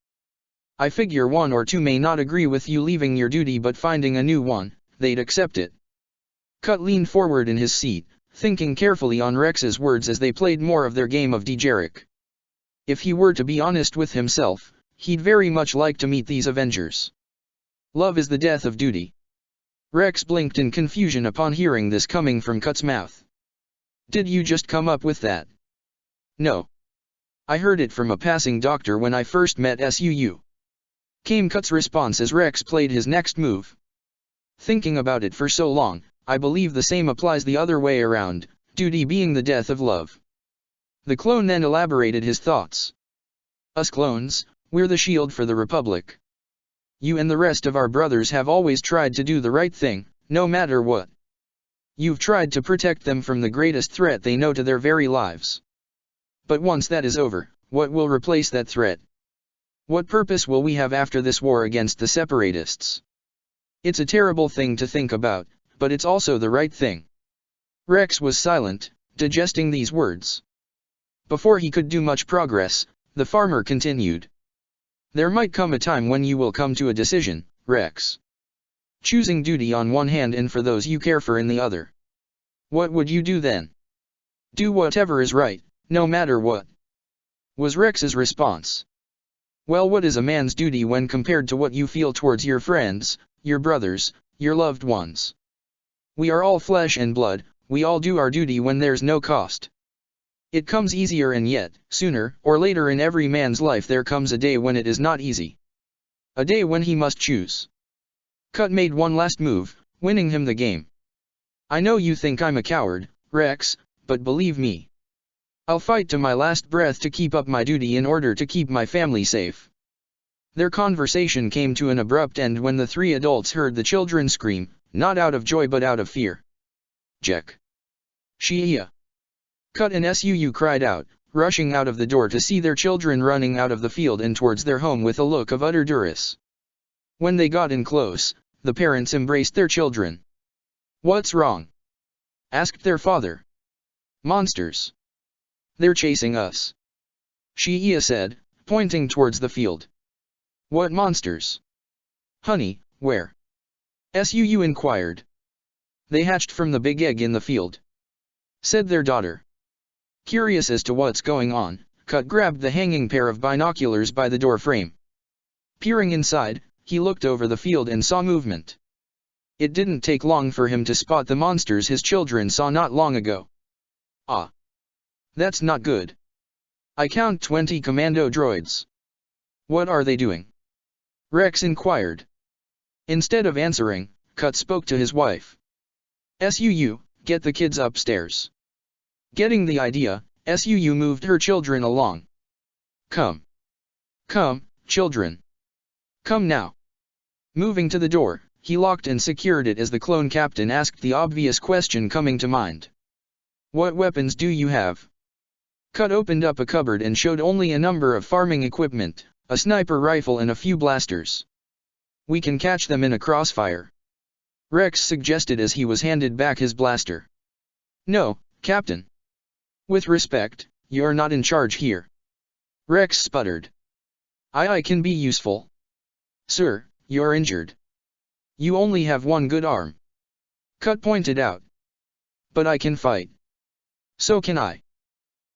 I figure one or two may not agree with you leaving your duty but finding a new one, they'd accept it. Cut leaned forward in his seat, thinking carefully on Rex's words as they played more of their game of Dejeric. If he were to be honest with himself, he'd very much like to meet these Avengers. Love is the death of duty. Rex blinked in confusion upon hearing this coming from Cut's mouth. Did you just come up with that? No. I heard it from a passing doctor when I first met SUU. Came Cut's response as Rex played his next move. Thinking about it for so long, I believe the same applies the other way around, duty being the death of love. The clone then elaborated his thoughts. Us clones, we're the shield for the Republic. You and the rest of our brothers have always tried to do the right thing, no matter what. You've tried to protect them from the greatest threat they know to their very lives. But once that is over, what will replace that threat? What purpose will we have after this war against the separatists? It's a terrible thing to think about, but it's also the right thing. Rex was silent, digesting these words. Before he could do much progress, the farmer continued. There might come a time when you will come to a decision, Rex. Choosing duty on one hand and for those you care for in the other. What would you do then? Do whatever is right, no matter what. Was Rex's response. Well, what is a man's duty when compared to what you feel towards your friends, your brothers, your loved ones? We are all flesh and blood, we all do our duty when there's no cost. It comes easier and yet, sooner or later in every man's life there comes a day when it is not easy. A day when he must choose. Cut made one last move, winning him the game. I know you think I'm a coward, Rex, but believe me. I'll fight to my last breath to keep up my duty in order to keep my family safe. Their conversation came to an abrupt end when the three adults heard the children scream, not out of joy but out of fear. Jack. Shia. Cut and SUU cried out, rushing out of the door to see their children running out of the field and towards their home with a look of utter duress. When they got in close, the parents embraced their children. What's wrong? Asked their father. Monsters. They're chasing us. Shia said, pointing towards the field. What monsters? Honey, where? SUU inquired. They hatched from the big egg in the field. Said their daughter. Curious as to what's going on, Cut grabbed the hanging pair of binoculars by the door frame. Peering inside, he looked over the field and saw movement. It didn't take long for him to spot the monsters his children saw not long ago. Ah. That's not good. I count 20 commando droids. What are they doing? Rex inquired. Instead of answering, Cut spoke to his wife. SUU, get the kids upstairs. Getting the idea, SUU moved her children along. Come. Come, children. Come now. Moving to the door, he locked and secured it as the clone captain asked the obvious question coming to mind. What weapons do you have? Cut opened up a cupboard and showed only a number of farming equipment, a sniper rifle and a few blasters. We can catch them in a crossfire. Rex suggested as he was handed back his blaster. No, Captain. With respect, you're not in charge here. Rex sputtered. I can be useful. Sir, you're injured. You only have one good arm. Cut pointed out. But I can fight. So can I.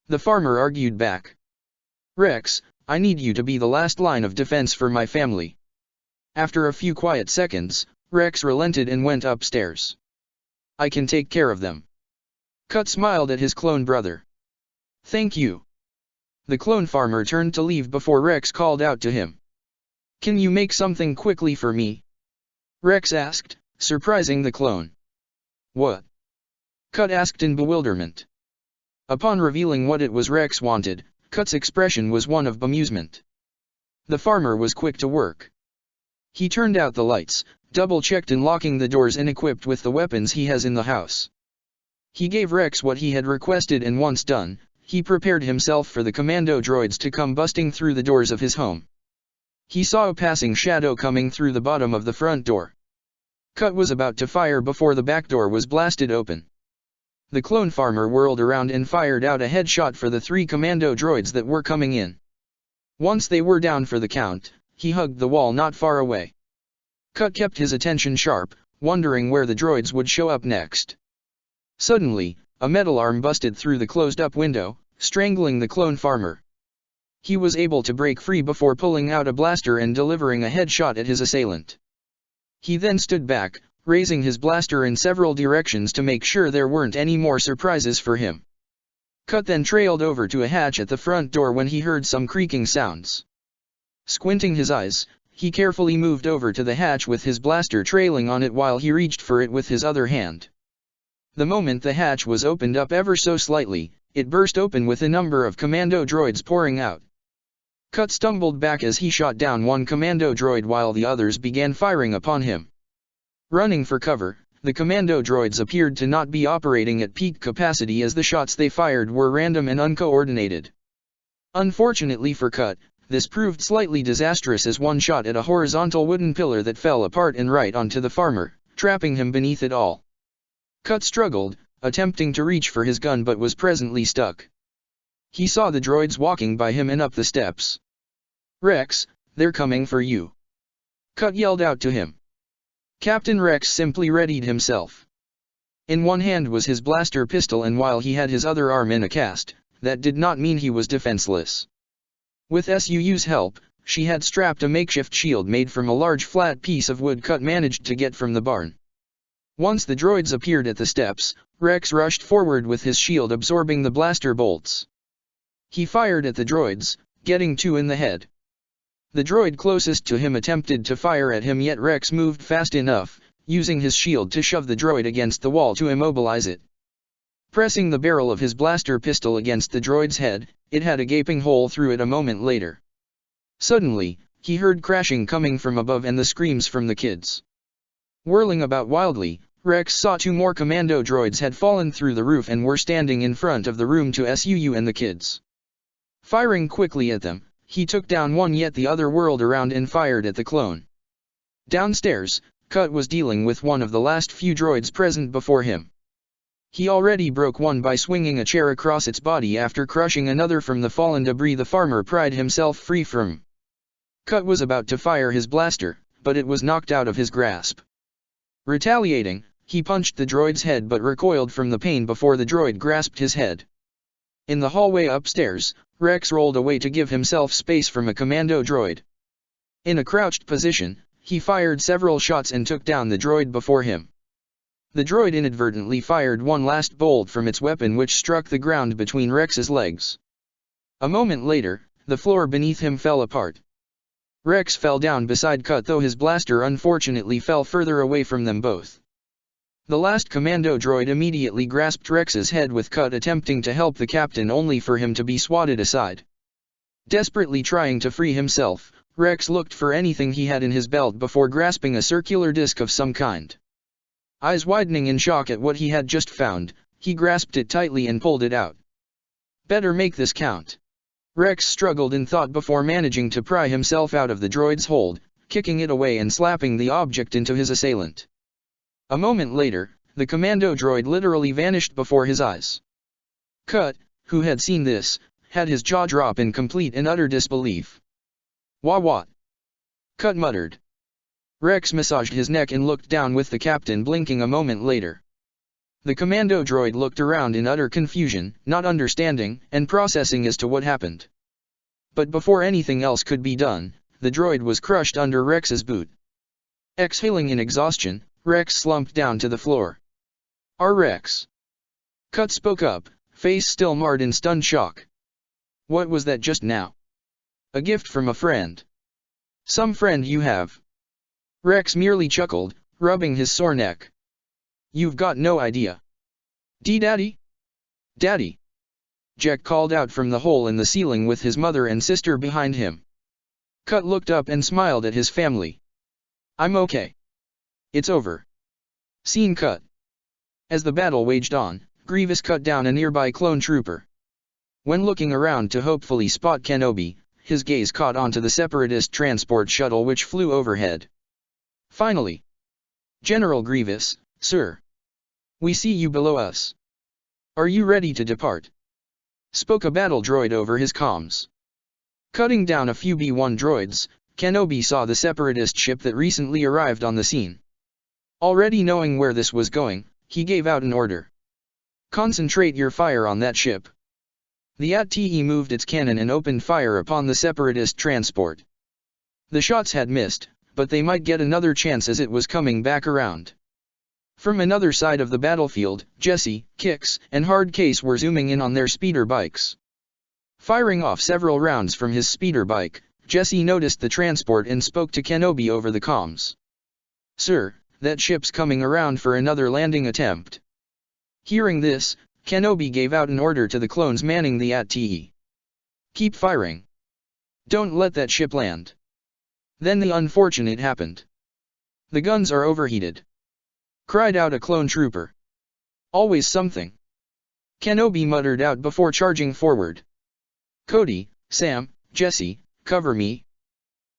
The farmer argued back. Rex, I need you to be the last line of defense for my family. After a few quiet seconds, Rex relented and went upstairs. I can take care of them. Cut smiled at his clone brother. Thank you. The clone farmer turned to leave before Rex called out to him. Can you make something quickly for me? Rex asked, surprising the clone. What? Cut asked in bewilderment. Upon revealing what it was Rex wanted, Cut's expression was one of bemusement. The farmer was quick to work. He turned out the lights, double-checked and locking the doors and equipped with the weapons he has in the house. He gave Rex what he had requested, and once done, he prepared himself for the commando droids to come busting through the doors of his home. He saw a passing shadow coming through the bottom of the front door. Cut was about to fire before the back door was blasted open. The clone farmer whirled around and fired out a headshot for the 3 commando droids that were coming in. Once they were down for the count, he hugged the wall not far away. Cut kept his attention sharp, wondering where the droids would show up next. Suddenly, a metal arm busted through the closed-up window, strangling the clone farmer. He was able to break free before pulling out a blaster and delivering a headshot at his assailant. He then stood back, raising his blaster in several directions to make sure there weren't any more surprises for him. Cut then trailed over to a hatch at the front door when he heard some creaking sounds. Squinting his eyes, he carefully moved over to the hatch with his blaster trailing on it while he reached for it with his other hand. The moment the hatch was opened up ever so slightly, it burst open with a number of commando droids pouring out. Cut stumbled back as he shot down one commando droid while the others began firing upon him. Running for cover, the commando droids appeared to not be operating at peak capacity as the shots they fired were random and uncoordinated. Unfortunately for Cut, this proved slightly disastrous as one shot at a horizontal wooden pillar that fell apart and right onto the farmer, trapping him beneath it all. Cut struggled, attempting to reach for his gun but was presently stuck. He saw the droids walking by him and up the steps. "Rex, they're coming for you!" Cut yelled out to him. Captain Rex simply readied himself. In one hand was his blaster pistol, and while he had his other arm in a cast, that did not mean he was defenseless. With Suu's help, she had strapped a makeshift shield made from a large flat piece of wood Cut managed to get from the barn. Once the droids appeared at the steps, Rex rushed forward with his shield absorbing the blaster bolts. He fired at the droids, getting 2 in the head. The droid closest to him attempted to fire at him, yet Rex moved fast enough, using his shield to shove the droid against the wall to immobilize it. Pressing the barrel of his blaster pistol against the droid's head, it had a gaping hole through it a moment later. Suddenly, he heard crashing coming from above and the screams from the kids. Whirling about wildly, Rex saw 2 more commando droids had fallen through the roof and were standing in front of the room to Suu and the kids. Firing quickly at them, he took down one, yet the other whirled around and fired at the clone. Downstairs, Cut was dealing with one of the last few droids present before him. He already broke one by swinging a chair across its body after crushing another from the fallen debris the farmer pried himself free from. Cut was about to fire his blaster, but it was knocked out of his grasp. Retaliating, he punched the droid's head but recoiled from the pain before the droid grasped his head. In the hallway upstairs, Rex rolled away to give himself space from a commando droid. In a crouched position, he fired several shots and took down the droid before him. The droid inadvertently fired one last bolt from its weapon, which struck the ground between Rex's legs. A moment later, the floor beneath him fell apart. Rex fell down beside Cut, though his blaster unfortunately fell further away from them both. The last commando droid immediately grasped Rex's head, with Cut attempting to help the captain only for him to be swatted aside. Desperately trying to free himself, Rex looked for anything he had in his belt before grasping a circular disc of some kind. Eyes widening in shock at what he had just found, he grasped it tightly and pulled it out. "Better make this count." Rex struggled in thought before managing to pry himself out of the droid's hold, kicking it away and slapping the object into his assailant. A moment later, the commando droid literally vanished before his eyes. Cut, who had seen this, had his jaw drop in complete and utter disbelief. What? Cut muttered. Rex massaged his neck and looked down, with the captain blinking a moment later. The commando droid looked around in utter confusion, not understanding and processing as to what happened. But before anything else could be done, the droid was crushed under Rex's boot. Exhaling in exhaustion, Rex slumped down to the floor. Rex." Cut spoke up, face still marred in stunned shock. "What was that just now?" "A gift from a friend." "Some friend you have?" Rex merely chuckled, rubbing his sore neck. You've got no idea. Daddy? Daddy! Jack called out from the hole in the ceiling with his mother and sister behind him. Cut looked up and smiled at his family. I'm okay. It's over. Scene cut. As the battle waged on, Grievous cut down a nearby clone trooper. When looking around to hopefully spot Kenobi, his gaze caught onto the Separatist transport shuttle which flew overhead. Finally. General Grievous, sir. We see you below us. Are you ready to depart? Spoke a battle droid over his comms. Cutting down a few B-1 droids, Kenobi saw the Separatist ship that recently arrived on the scene. Already knowing where this was going, he gave out an order. Concentrate your fire on that ship. The AT-TE moved its cannon and opened fire upon the Separatist transport. The shots had missed, but they might get another chance as it was coming back around. From another side of the battlefield, Jesse, Kix, and Hardcase were zooming in on their speeder bikes. Firing off several rounds from his speeder bike, Jesse noticed the transport and spoke to Kenobi over the comms. Sir, that ship's coming around for another landing attempt. Hearing this, Kenobi gave out an order to the clones manning the AT-TE. Keep firing. Don't let that ship land. Then the unfortunate happened. The guns are overheated. Cried out a clone trooper. Always something. Kenobi muttered out before charging forward. Cody, Sam, Jesse, cover me.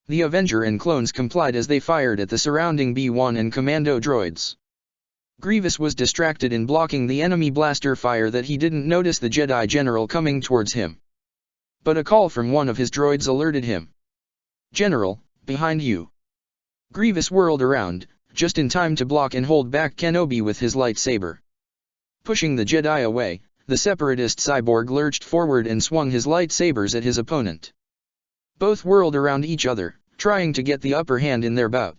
The Avenger and clones complied as they fired at the surrounding B-1 and commando droids. Grievous was distracted in blocking the enemy blaster fire that he didn't notice the Jedi General coming towards him. But a call from one of his droids alerted him. General, behind you. Grievous whirled around, just in time to block and hold back Kenobi with his lightsaber. Pushing the Jedi away, the Separatist cyborg lurched forward and swung his lightsabers at his opponent. Both whirled around each other, trying to get the upper hand in their bout.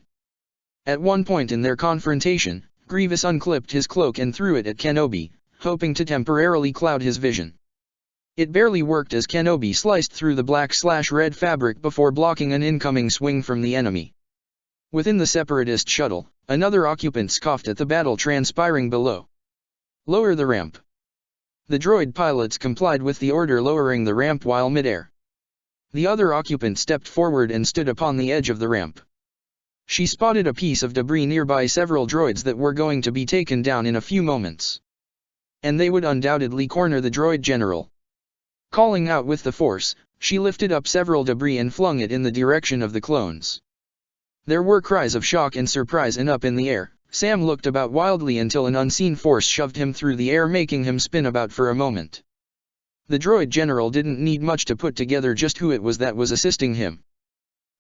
At one point in their confrontation, Grievous unclipped his cloak and threw it at Kenobi, hoping to temporarily cloud his vision. It barely worked as Kenobi sliced through the black/red fabric before blocking an incoming swing from the enemy. Within the Separatist shuttle, another occupant scoffed at the battle transpiring below. Lower the ramp. The droid pilots complied with the order, lowering the ramp while midair. The other occupant stepped forward and stood upon the edge of the ramp. She spotted a piece of debris nearby several droids that were going to be taken down in a few moments. And they would undoubtedly corner the droid general. Calling out with the force, she lifted up several debris and flung it in the direction of the clones. There were cries of shock and surprise, and up in the air, Sam looked about wildly until an unseen force shoved him through the air, making him spin about for a moment. The droid general didn't need much to put together just who it was that was assisting him.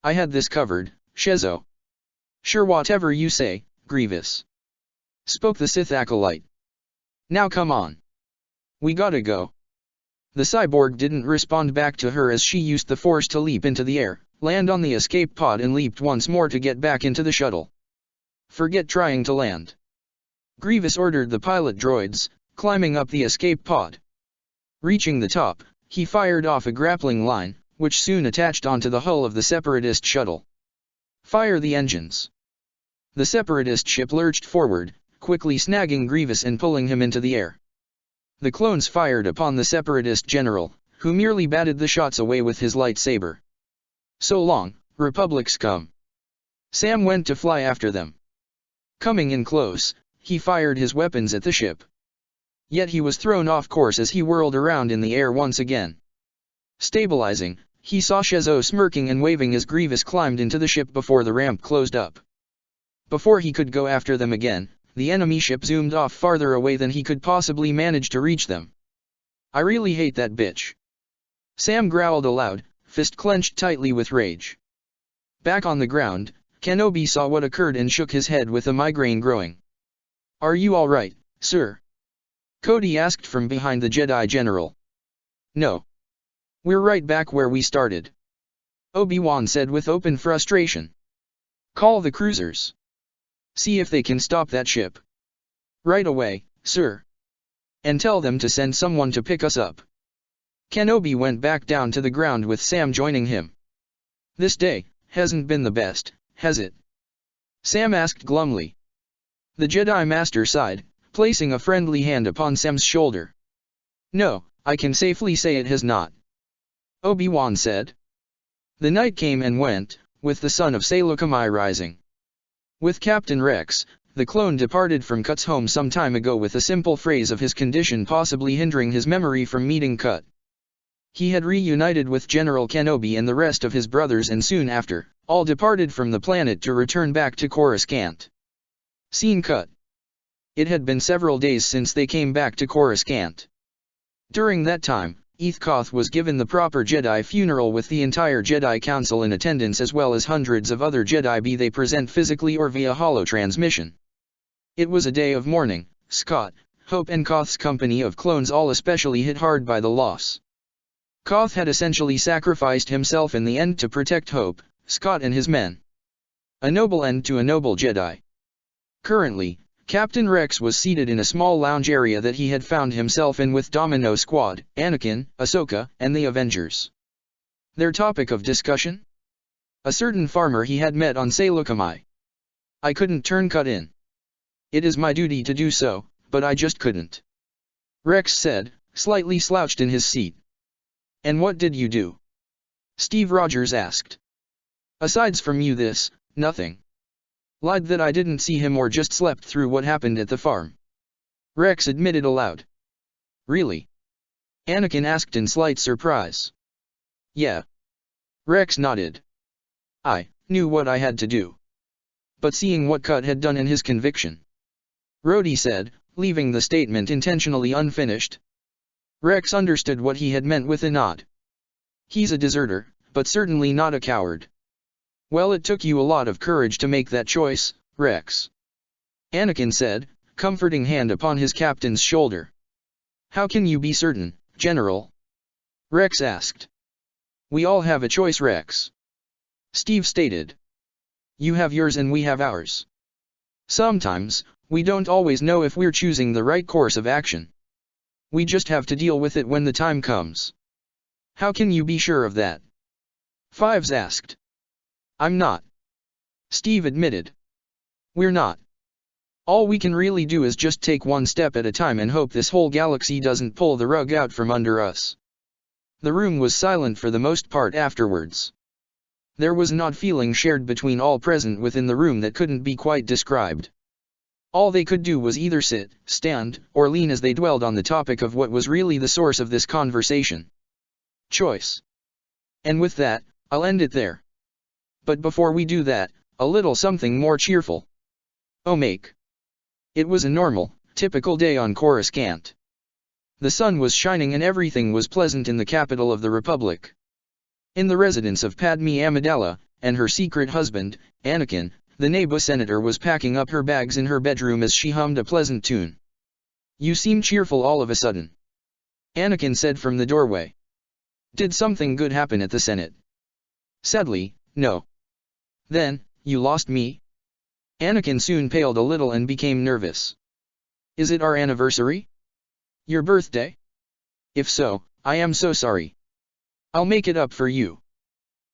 I had this covered, Shezo. Sure, whatever you say, Grievous. Spoke the Sith acolyte. Now come on. We gotta go. The cyborg didn't respond back to her as she used the force to leap into the air, land on the escape pod and leaped once more to get back into the shuttle. Forget trying to land. Grievous ordered the pilot droids, climbing up the escape pod. Reaching the top, he fired off a grappling line, which soon attached onto the hull of the Separatist shuttle. Fire the engines. The Separatist ship lurched forward, quickly snagging Grievous and pulling him into the air. The clones fired upon the Separatist general, who merely batted the shots away with his lightsaber. So long, Republic scum. Sam went to fly after them. Coming in close, he fired his weapons at the ship. Yet he was thrown off course as he whirled around in the air once again. Stabilizing, he saw Shezo smirking and waving as Grievous climbed into the ship before the ramp closed up. Before he could go after them again, the enemy ship zoomed off farther away than he could possibly manage to reach them. I really hate that bitch. Sam growled aloud, fist clenched tightly with rage. Back on the ground, Kenobi saw what occurred and shook his head with a migraine growing. Are you all right, sir? Cody asked from behind the Jedi General. No. We're right back where we started. Obi-Wan said with open frustration. Call the cruisers. See if they can stop that ship. Right away, sir. And tell them to send someone to pick us up. Kenobi went back down to the ground with Sam joining him. This day hasn't been the best, has it? Sam asked glumly. The Jedi Master sighed, placing a friendly hand upon Sam's shoulder. No, I can safely say it has not. Obi-Wan said. The night came and went, with the sun of Saleucami rising. With Captain Rex, the clone departed from Cut's home some time ago with a simple phrase of his condition possibly hindering his memory from meeting Cut. He had reunited with General Kenobi and the rest of his brothers and soon after, all departed from the planet to return back to Coruscant. Scene cut. It had been several days since they came back to Coruscant. During that time, Koth was given the proper Jedi funeral with the entire Jedi Council in attendance as well as hundreds of other Jedi be they present physically or via holo-transmission. It was a day of mourning. Scott, Hope and Koth's company of clones all especially hit hard by the loss. Koth had essentially sacrificed himself in the end to protect Hope, Scott and his men. A noble end to a noble Jedi. Currently, Captain Rex was seated in a small lounge area that he had found himself in with Domino Squad, Anakin, Ahsoka, and the Avengers. Their topic of discussion? A certain farmer he had met on Saleucami. I couldn't turn Cut in. It is my duty to do so, but I just couldn't. Rex said, slightly slouched in his seat. And what did you do? Steve Rogers asked. Asides from you this, nothing. Lied that I didn't see him or just slept through what happened at the farm. Rex admitted aloud. Really? Anakin asked in slight surprise. Yeah. Rex nodded. I knew what I had to do. But seeing what Cut had done and his conviction. Rhodey said, leaving the statement intentionally unfinished. Rex understood what he had meant with a nod. He's a deserter, but certainly not a coward. Well, it took you a lot of courage to make that choice, Rex. Anakin said, comforting hand upon his captain's shoulder. How can you be certain, General? Rex asked. We all have a choice, Rex. Steve stated. You have yours and we have ours. Sometimes, we don't always know if we're choosing the right course of action. We just have to deal with it when the time comes. How can you be sure of that? Fives asked. I'm not. Steve admitted. We're not. All we can really do is just take one step at a time and hope this whole galaxy doesn't pull the rug out from under us. The room was silent for the most part afterwards. There was an odd feeling shared between all present within the room that couldn't be quite described. All they could do was either sit, stand, or lean as they dwelled on the topic of what was really the source of this conversation. Choice. And with that, I'll end it there. But before we do that, a little something more cheerful. Make. It was a normal, typical day on Coruscant. The sun was shining and everything was pleasant in the capital of the Republic. In the residence of Padme Amidala, and her secret husband, Anakin, the Naboo senator was packing up her bags in her bedroom as she hummed a pleasant tune. You seem cheerful all of a sudden. Anakin said from the doorway. Did something good happen at the Senate? Sadly, no. Then, you lost me? Anakin soon paled a little and became nervous. Is it our anniversary? Your birthday? If so, I am so sorry. I'll make it up for you.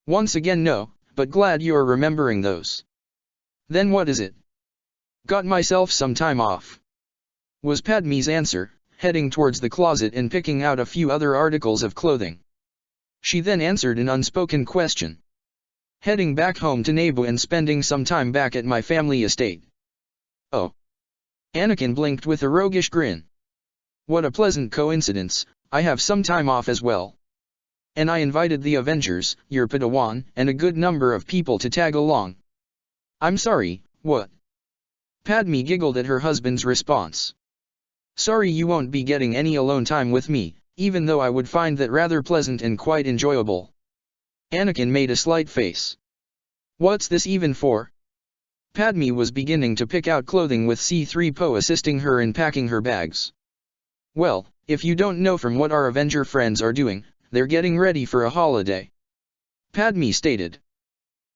Once again no, but glad you're remembering those. Then what is it? Got myself some time off. Was Padme's answer, heading towards the closet and picking out a few other articles of clothing. She then answered an unspoken question. Heading back home to Naboo and spending some time back at my family estate. Oh. Anakin blinked with a roguish grin. What a pleasant coincidence, I have some time off as well. And I invited the Avengers, your Padawan, and a good number of people to tag along. I'm sorry, what? Padme giggled at her husband's response. Sorry you won't be getting any alone time with me, even though I would find that rather pleasant and quite enjoyable. Anakin made a slight face. What's this even for? Padme was beginning to pick out clothing with C-3PO assisting her in packing her bags. Well, if you don't know from what our Avenger friends are doing, they're getting ready for a holiday. Padme stated.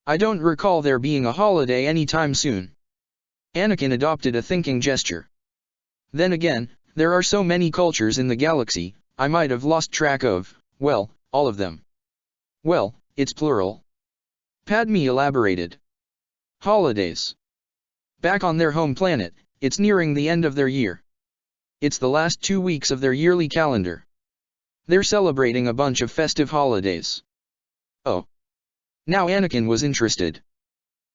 I don't recall there being a holiday anytime soon. Anakin adopted a thinking gesture. Then again, there are so many cultures in the galaxy, I might have lost track of, well, all of them. Well, it's plural. Padme elaborated. Holidays. Back on their home planet, It's nearing the end of their year. It's the last 2 weeks of their yearly calendar. They're celebrating a bunch of festive holidays. Oh. Now Anakin was interested.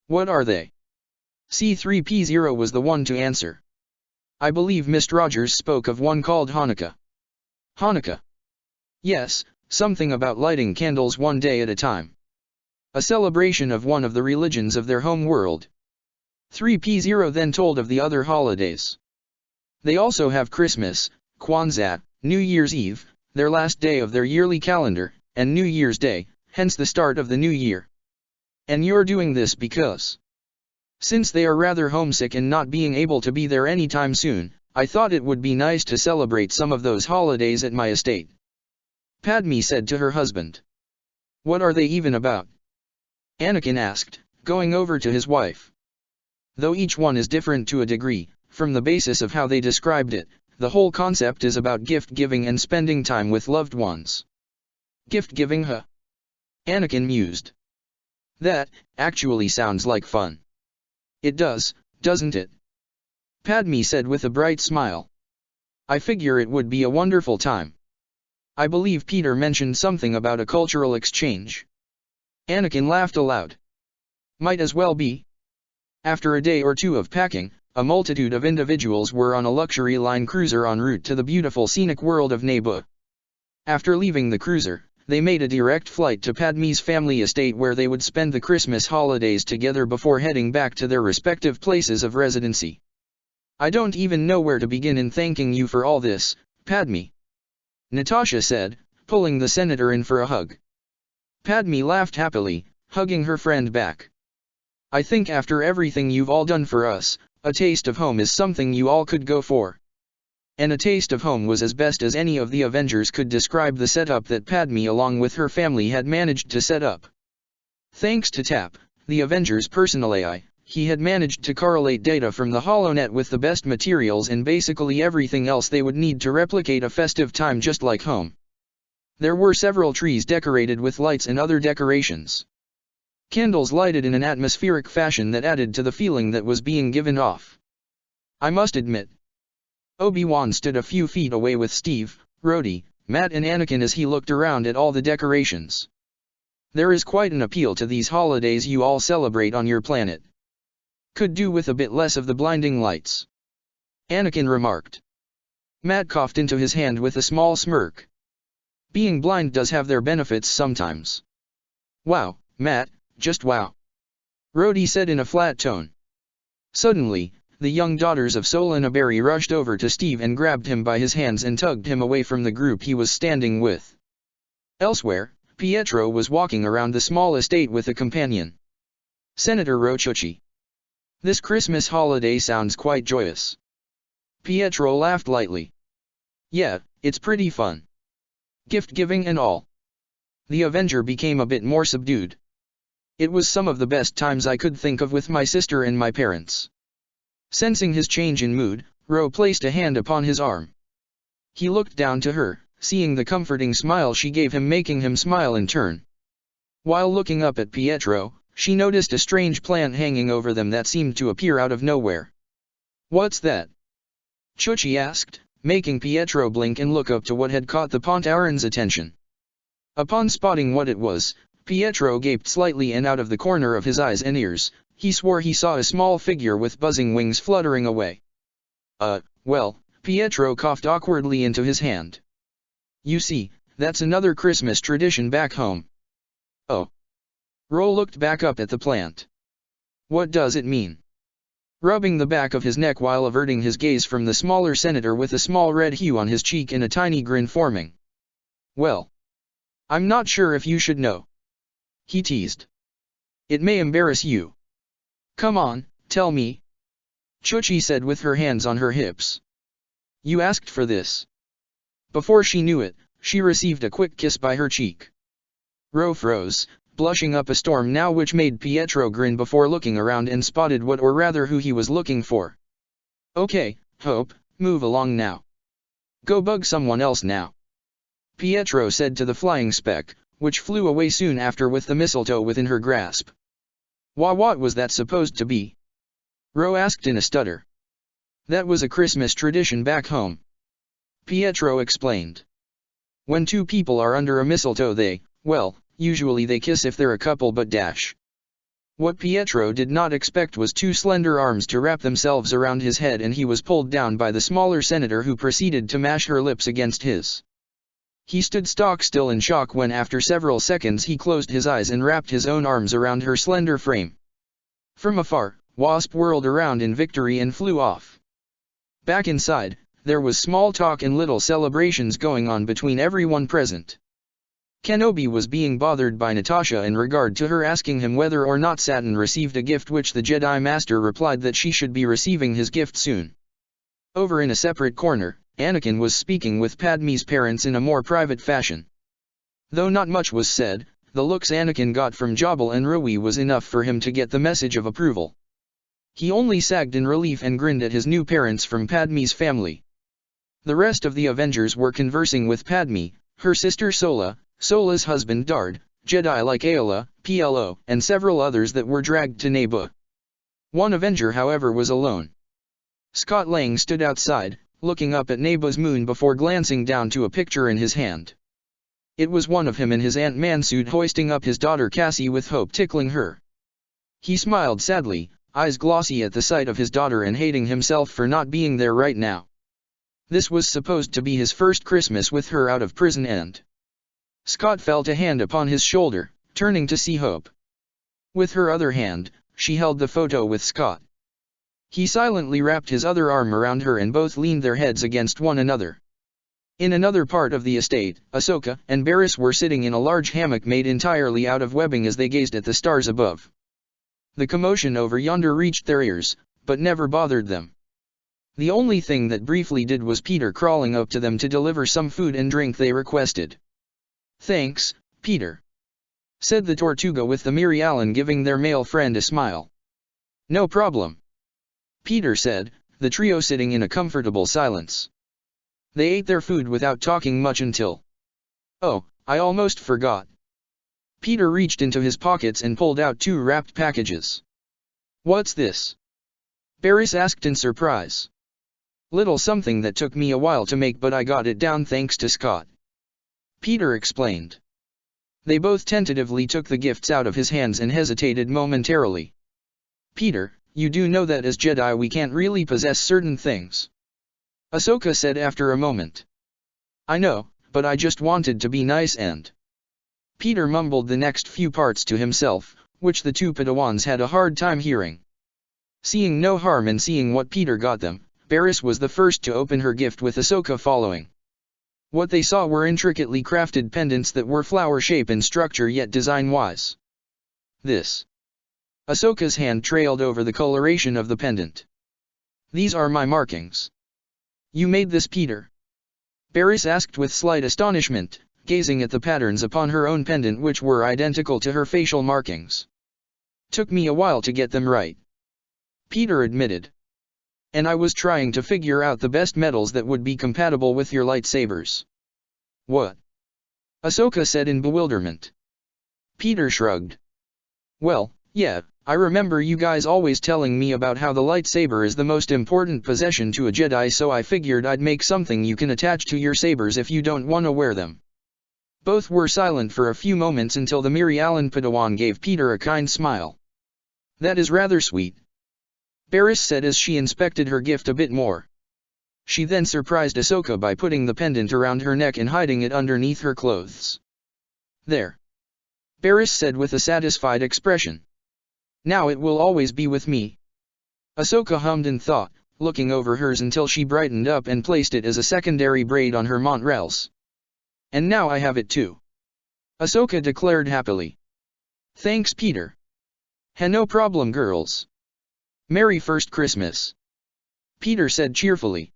What are they? C-3PO was the one to answer. I believe Mr. Rogers spoke of one called Hanukkah. Hanukkah? Yes, something about lighting candles one day at a time. A celebration of one of the religions of their home world. 3PO then told of the other holidays. They also have Christmas, Kwanzaa, New Year's Eve, their last day of their yearly calendar, and New Year's Day, hence the start of the new year. And you're doing this because, since they are rather homesick and not being able to be there anytime soon, I thought it would be nice to celebrate some of those holidays at my estate. Padme said to her husband. What are they even about? Anakin asked, going over to his wife. Though each one is different to a degree, from the basis of how they described it, the whole concept is about gift-giving and spending time with loved ones. Gift-giving, huh? Anakin mused. That, actually sounds like fun. It does, doesn't it? Padme said with a bright smile. I figure it would be a wonderful time. I believe Peter mentioned something about a cultural exchange. Anakin laughed aloud. Might as well be. After a day or two of packing, a multitude of individuals were on a luxury line cruiser en route to the beautiful scenic world of Naboo. After leaving the cruiser, they made a direct flight to Padme's family estate where they would spend the Christmas holidays together before heading back to their respective places of residency. I don't even know where to begin in thanking you for all this, Padme. Natasha said, pulling the senator in for a hug. Padme laughed happily, hugging her friend back. I think after everything you've all done for us, a taste of home is something you all could go for. And a taste of home was as best as any of the Avengers could describe the setup that Padme along with her family had managed to set up. Thanks to TAP, the Avengers' personal AI, he had managed to correlate data from the HoloNet with the best materials and basically everything else they would need to replicate a festive time just like home. There were several trees decorated with lights and other decorations. Candles lighted in an atmospheric fashion that added to the feeling that was being given off. I must admit, Obi-Wan stood a few feet away with Steve, Rhodey, Matt and Anakin as he looked around at all the decorations. There is quite an appeal to these holidays you all celebrate on your planet. Could do with a bit less of the blinding lights. Anakin remarked. Matt coughed into his hand with a small smirk. Being blind does have their benefits sometimes. Wow, Matt, just wow. Rhodey said in a flat tone. Suddenly, the young daughters of Solana Berry rushed over to Steve and grabbed him by his hands and tugged him away from the group he was standing with. Elsewhere, Pietro was walking around the small estate with a companion. Senator Rochucci. This Christmas holiday sounds quite joyous. Pietro laughed lightly. Yeah, it's pretty fun. Gift-giving and all. The Avenger became a bit more subdued. It was some of the best times I could think of with my sister and my parents. Sensing his change in mood, Ro placed a hand upon his arm. He looked down to her, seeing the comforting smile she gave him making him smile in turn. While looking up at Pietro, she noticed a strange plant hanging over them that seemed to appear out of nowhere. What's that? Chuchi asked, making Pietro blink and look up to what had caught the Pontaurin's attention. Upon spotting what it was, Pietro gaped slightly and out of the corner of his eyes and ears, he swore he saw a small figure with buzzing wings fluttering away. Well, Pietro coughed awkwardly into his hand. You see, that's another Christmas tradition back home. Oh. Ro looked back up at the plant. What does it mean? Rubbing the back of his neck while averting his gaze from the smaller senator with a small red hue on his cheek and a tiny grin forming. Well. I'm not sure if you should know. He teased. It may embarrass you. Come on, tell me. Chuchi said with her hands on her hips. You asked for this. Before she knew it, she received a quick kiss by her cheek. Ro froze, blushing up a storm now, which made Pietro grin before looking around and spotted what, or rather who, he was looking for. Okay, Hope, move along now. Go bug someone else now. Pietro said to the flying speck, which flew away soon after with the mistletoe within her grasp. What was that supposed to be? Ro asked in a stutter. That was a Christmas tradition back home, Pietro explained. When two people are under a mistletoe usually they kiss if they're a couple but dash. What Pietro did not expect was two slender arms to wrap themselves around his head, and he was pulled down by the smaller senator, who proceeded to mash her lips against his. He stood stock still in shock when after several seconds he closed his eyes and wrapped his own arms around her slender frame. From afar, Wasp whirled around in victory and flew off. Back inside, there was small talk and little celebrations going on between everyone present. Kenobi was being bothered by Natasha in regard to her asking him whether or not Saturn received a gift, which the Jedi Master replied that she should be receiving his gift soon. Over in a separate corner, Anakin was speaking with Padme's parents in a more private fashion. Though not much was said, the looks Anakin got from Jabal and Rui was enough for him to get the message of approval. He only sagged in relief and grinned at his new parents from Padme's family. The rest of the Avengers were conversing with Padme, her sister Sola, Sola's husband Dard, Jedi like Aola, PLO, and several others that were dragged to Naboo. One Avenger, however, was alone. Scott Lang stood outside, looking up at Naboo's moon before glancing down to a picture in his hand. It was one of him in his Ant-Man suit hoisting up his daughter Cassie with hope tickling her. He smiled sadly, eyes glossy at the sight of his daughter and hating himself for not being there right now. This was supposed to be his first Christmas with her out of prison, and Scott felt a hand upon his shoulder, turning to see Hope. With her other hand, she held the photo with Scott. He silently wrapped his other arm around her and both leaned their heads against one another. In another part of the estate, Ahsoka and Barriss were sitting in a large hammock made entirely out of webbing as they gazed at the stars above. The commotion over yonder reached their ears, but never bothered them. The only thing that briefly did was Peter crawling up to them to deliver some food and drink they requested. "Thanks, Peter," said the Tortuga with the Miri Allen giving their male friend a smile. "No problem," Peter said, the trio sitting in a comfortable silence. They ate their food without talking much until... "Oh, I almost forgot." Peter reached into his pockets and pulled out 2 wrapped packages. "What's this?" Barriss asked in surprise. "Little something that took me a while to make, but I got it down thanks to Scott," Peter explained. They both tentatively took the gifts out of his hands and hesitated momentarily. "Peter, you do know that as Jedi we can't really possess certain things," Ahsoka said after a moment. "I know, but I just wanted to be nice and..." Peter mumbled the next few parts to himself, which the 2 Padawans had a hard time hearing. Seeing no harm in seeing what Peter got them, Barriss was the first to open her gift, with Ahsoka following. What they saw were intricately crafted pendants that were flower shape in structure yet design-wise. "This..." Ahsoka's hand trailed over the coloration of the pendant. "These are my markings." "You made this, Peter?" Barriss asked with slight astonishment, gazing at the patterns upon her own pendant which were identical to her facial markings. "Took me a while to get them right," Peter admitted. "And I was trying to figure out the best metals that would be compatible with your lightsabers." "What?" Ahsoka said in bewilderment. Peter shrugged. "Well, yeah, I remember you guys always telling me about how the lightsaber is the most important possession to a Jedi, so I figured I'd make something you can attach to your sabers if you don't want to wear them." Both were silent for a few moments until the Miri Allen Padawan gave Peter a kind smile. "That is rather sweet," Barriss said as she inspected her gift a bit more. She then surprised Ahsoka by putting the pendant around her neck and hiding it underneath her clothes. "There," Barriss said with a satisfied expression. "Now it will always be with me." Ahsoka hummed in thought, looking over hers until she brightened up and placed it as a secondary braid on her montrelles. "And now I have it too," Ahsoka declared happily. "Thanks, Peter." "No problem, girls. Merry first Christmas," Peter said cheerfully.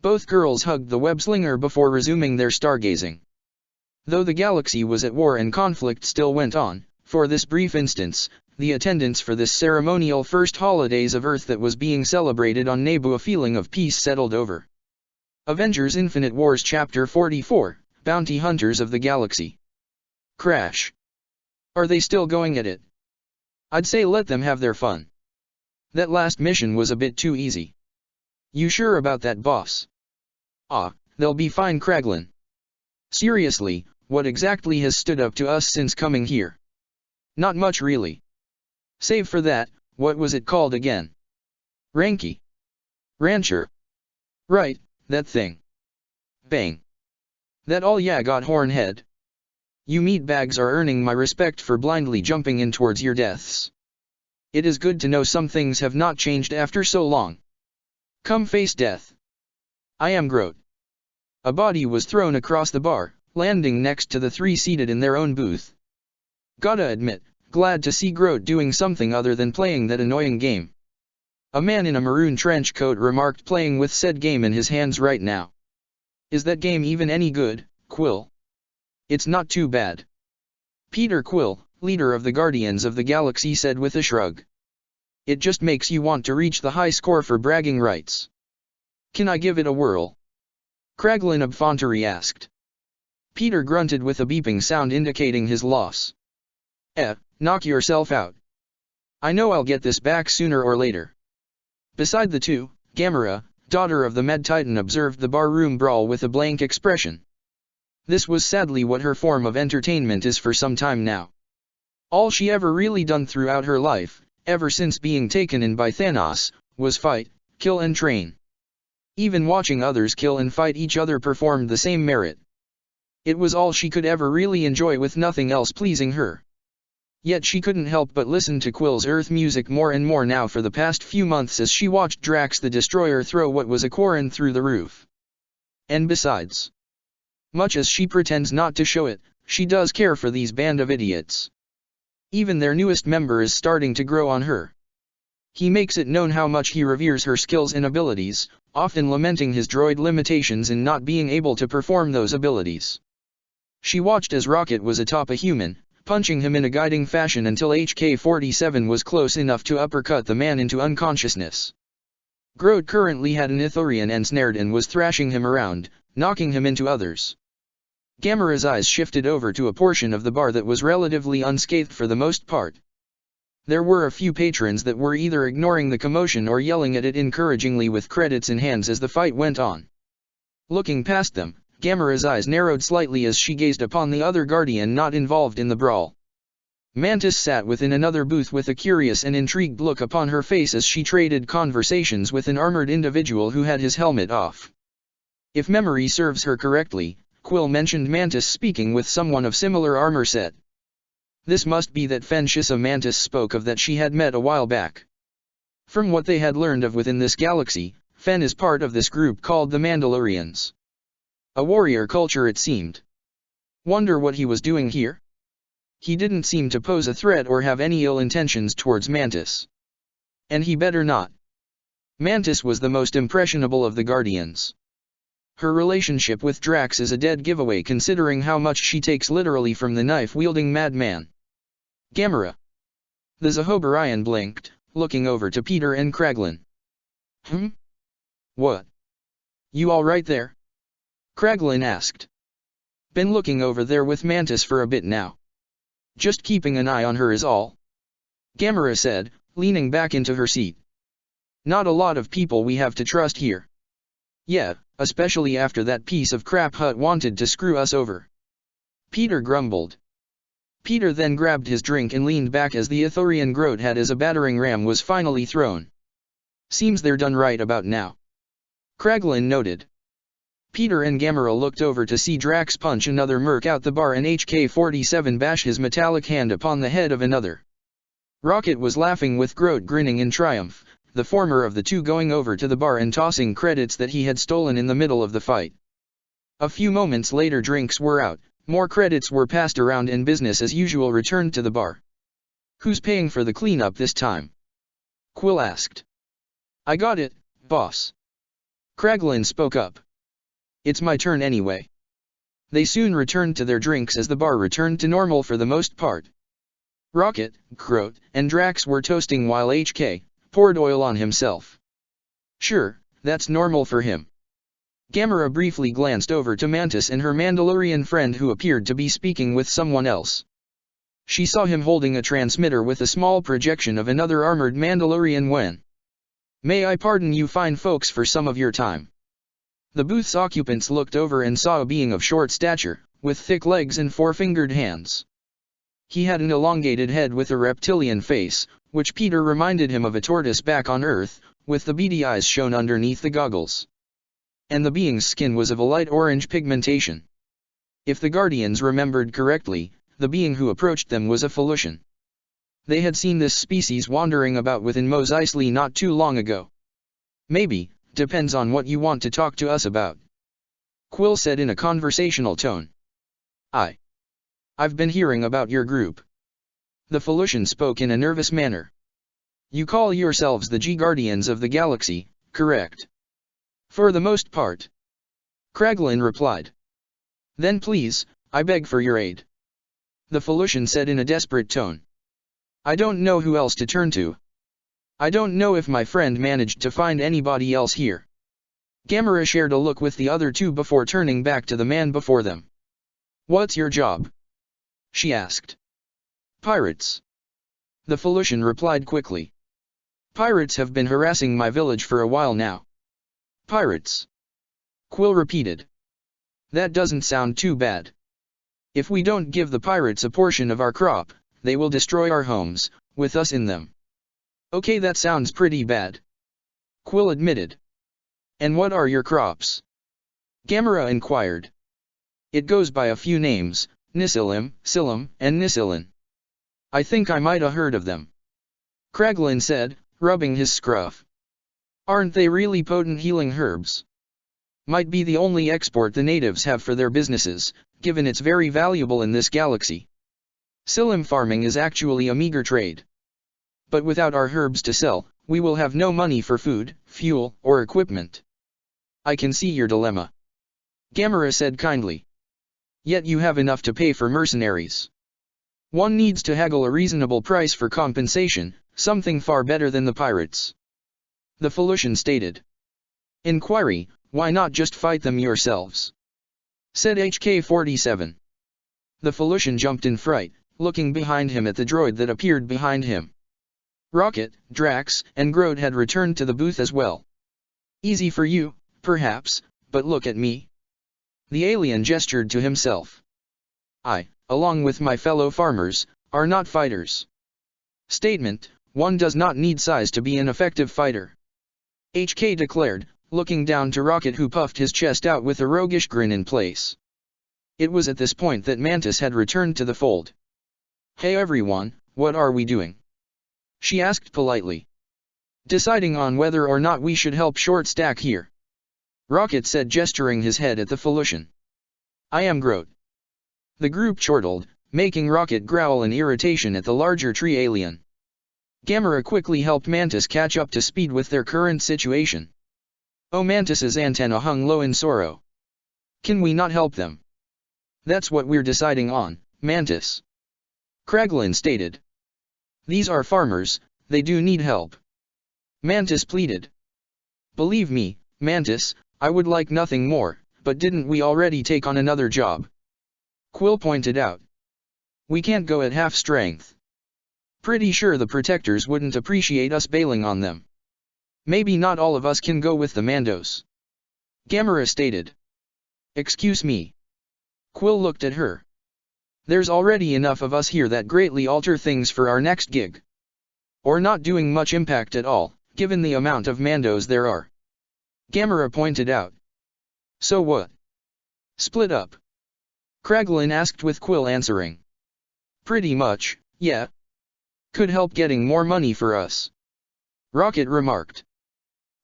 Both girls hugged the web-slinger before resuming their stargazing. Though the galaxy was at war and conflict still went on, for this brief instance, the attendance for this ceremonial first holidays of Earth that was being celebrated on Naboo, a feeling of peace settled over. Avengers Infinite Wars Chapter 44, Bounty Hunters of the Galaxy. Crash. Are they still going at it? I'd say let them have their fun. That last mission was a bit too easy. You sure about that, boss? Ah, they'll be fine, Kraglin. Seriously, what exactly has stood up to us since coming here? Not much really. Save for that, what was it called again? Ranky. Rancher. Right, that thing. Bang. That all, yeah, got hornhead. You meatbags are earning my respect for blindly jumping in towards your deaths. It is good to know some things have not changed after so long. Come face death. I am Groot. A body was thrown across the bar, landing next to the three seated in their own booth. Gotta admit, glad to see Groot doing something other than playing that annoying game. A man in a maroon trench coat remarked, playing with said game in his hands right now. Is that game even any good, Quill? It's not too bad. Peter Quill, leader of the Guardians of the Galaxy, said with a shrug. It just makes you want to reach the high score for bragging rights. Can I give it a whirl? Kraglin obfantary asked. Peter grunted with a beeping sound indicating his loss. Knock yourself out. I know I'll get this back sooner or later. Beside the two, Gamera, daughter of the Med Titan, observed the barroom brawl with a blank expression. This was sadly what her form of entertainment is for some time now. All she ever really done throughout her life, ever since being taken in by Thanos, was fight, kill and train. Even watching others kill and fight each other performed the same merit. It was all she could ever really enjoy, with nothing else pleasing her. Yet she couldn't help but listen to Quill's Earth music more and more now for the past few months as she watched Drax the Destroyer throw what was a Quarren through the roof. And besides, much as she pretends not to show it, she does care for these band of idiots. Even their newest member is starting to grow on her. He makes it known how much he reveres her skills and abilities, often lamenting his droid limitations in not being able to perform those abilities. She watched as Rocket was atop a human, punching him in a guiding fashion until HK-47 was close enough to uppercut the man into unconsciousness. Groot currently had an Ithorian ensnared and was thrashing him around, knocking him into others. Gamera's eyes shifted over to a portion of the bar that was relatively unscathed for the most part. There were a few patrons that were either ignoring the commotion or yelling at it encouragingly with credits in hands as the fight went on. Looking past them, Gamera's eyes narrowed slightly as she gazed upon the other Guardian not involved in the brawl. Mantis sat within another booth with a curious and intrigued look upon her face as she traded conversations with an armored individual who had his helmet off. If memory serves her correctly, Quill mentioned Mantis speaking with someone of similar armor set. This must be that Fenshisa Mantis spoke of that she had met a while back. From what they had learned of within this galaxy, Fen is part of this group called the Mandalorians. A warrior culture, it seemed. Wonder what he was doing here? He didn't seem to pose a threat or have any ill intentions towards Mantis. And he better not. Mantis was the most impressionable of the Guardians. Her relationship with Drax is a dead giveaway considering how much she takes literally from the knife-wielding madman. Gamera. The Zahobarian blinked, looking over to Peter and Kraglin. What? You all right there? Kraglin asked. Been looking over there with Mantis for a bit now. Just keeping an eye on her is all. Gamera said, leaning back into her seat. Not a lot of people we have to trust here. Yeah, especially after that piece of crap Hut wanted to screw us over. Peter grumbled. Peter then grabbed his drink and leaned back as the Ithorian Groot had as a battering ram was finally thrown. Seems they're done right about now. Kraglin noted. Peter and Gamera looked over to see Drax punch another merc out the bar and HK-47 bash his metallic hand upon the head of another. Rocket was laughing with Groot grinning in triumph, the former of the two going over to the bar and tossing credits that he had stolen in the middle of the fight. A few moments later drinks were out, more credits were passed around and business as usual returned to the bar. Who's paying for the cleanup this time? Quill asked. I got it, boss. Kraglin spoke up. It's my turn anyway. They soon returned to their drinks as the bar returned to normal for the most part. Rocket, Groot, and Drax were toasting while HK poured oil on himself. Sure, that's normal for him. Gamera briefly glanced over to Mantis and her Mandalorian friend who appeared to be speaking with someone else. She saw him holding a transmitter with a small projection of another armored Mandalorian when May I pardon you fine folks for some of your time? The booth's occupants looked over and saw a being of short stature, with thick legs and four-fingered hands. He had an elongated head with a reptilian face, which Peter reminded him of a tortoise back on Earth, with the beady eyes shown underneath the goggles. And the being's skin was of a light orange pigmentation. If the Guardians remembered correctly, the being who approached them was a Felucian. They had seen this species wandering about within Mos Eisley not too long ago. Maybe, depends on what you want to talk to us about, Quill said in a conversational tone. I've been hearing about your group. The Felucian spoke in a nervous manner. You call yourselves the G-Guardians of the Galaxy, correct? For the most part. Kraglin replied. Then please, I beg for your aid. The Felucian said in a desperate tone. I don't know who else to turn to. I don't know if my friend managed to find anybody else here. Gamera shared a look with the other two before turning back to the man before them. What's your job? She asked. Pirates. The Felucian replied quickly. Pirates have been harassing my village for a while now. Pirates. Quill repeated. That doesn't sound too bad. If we don't give the pirates a portion of our crop, they will destroy our homes, with us in them. Okay, that sounds pretty bad. Quill admitted. And what are your crops? Gamera inquired. It goes by a few names, Nisilim, Silim, and Nisilin. I think I might have heard of them. Kraglin said, rubbing his scruff. Aren't they really potent healing herbs? Might be the only export the natives have for their businesses, given it's very valuable in this galaxy. Silim farming is actually a meager trade. But without our herbs to sell, we will have no money for food, fuel, or equipment. I can see your dilemma. Gamera said kindly. Yet you have enough to pay for mercenaries. One needs to haggle a reasonable price for compensation, something far better than the pirates. The Felucian stated. Inquiry, why not just fight them yourselves? Said HK-47. The Felucian jumped in fright, looking behind him at the droid that appeared behind him. Rocket, Drax, and Grodd had returned to the booth as well. Easy for you, perhaps, but look at me. The alien gestured to himself. I, along with my fellow farmers, are not fighters. Statement, one does not need size to be an effective fighter. HK declared, looking down to Rocket, who puffed his chest out with a roguish grin in place. It was at this point that Mantis had returned to the fold. Hey everyone, what are we doing? She asked politely. Deciding on whether or not we should help Short Stack here. Rocket said, gesturing his head at the Felucian. I am Grodd. The group chortled, making Rocket growl in irritation at the larger tree alien. Gamera quickly helped Mantis catch up to speed with their current situation. Oh, Mantis's antenna hung low in sorrow. Can we not help them? That's what we're deciding on, Mantis. Kraglin stated. These are farmers, they do need help. Mantis pleaded. Believe me, Mantis, I would like nothing more, but didn't we already take on another job? Quill pointed out. We can't go at half strength. Pretty sure the protectors wouldn't appreciate us bailing on them. Maybe not all of us can go with the Mandos. Gamera stated. Excuse me. Quill looked at her. There's already enough of us here that greatly alter things for our next gig. Or not doing much impact at all, given the amount of Mandos there are. Gamera pointed out. So what? Split up? Kraglin asked with Quill answering. Pretty much, yeah. Could help getting more money for us. Rocket remarked.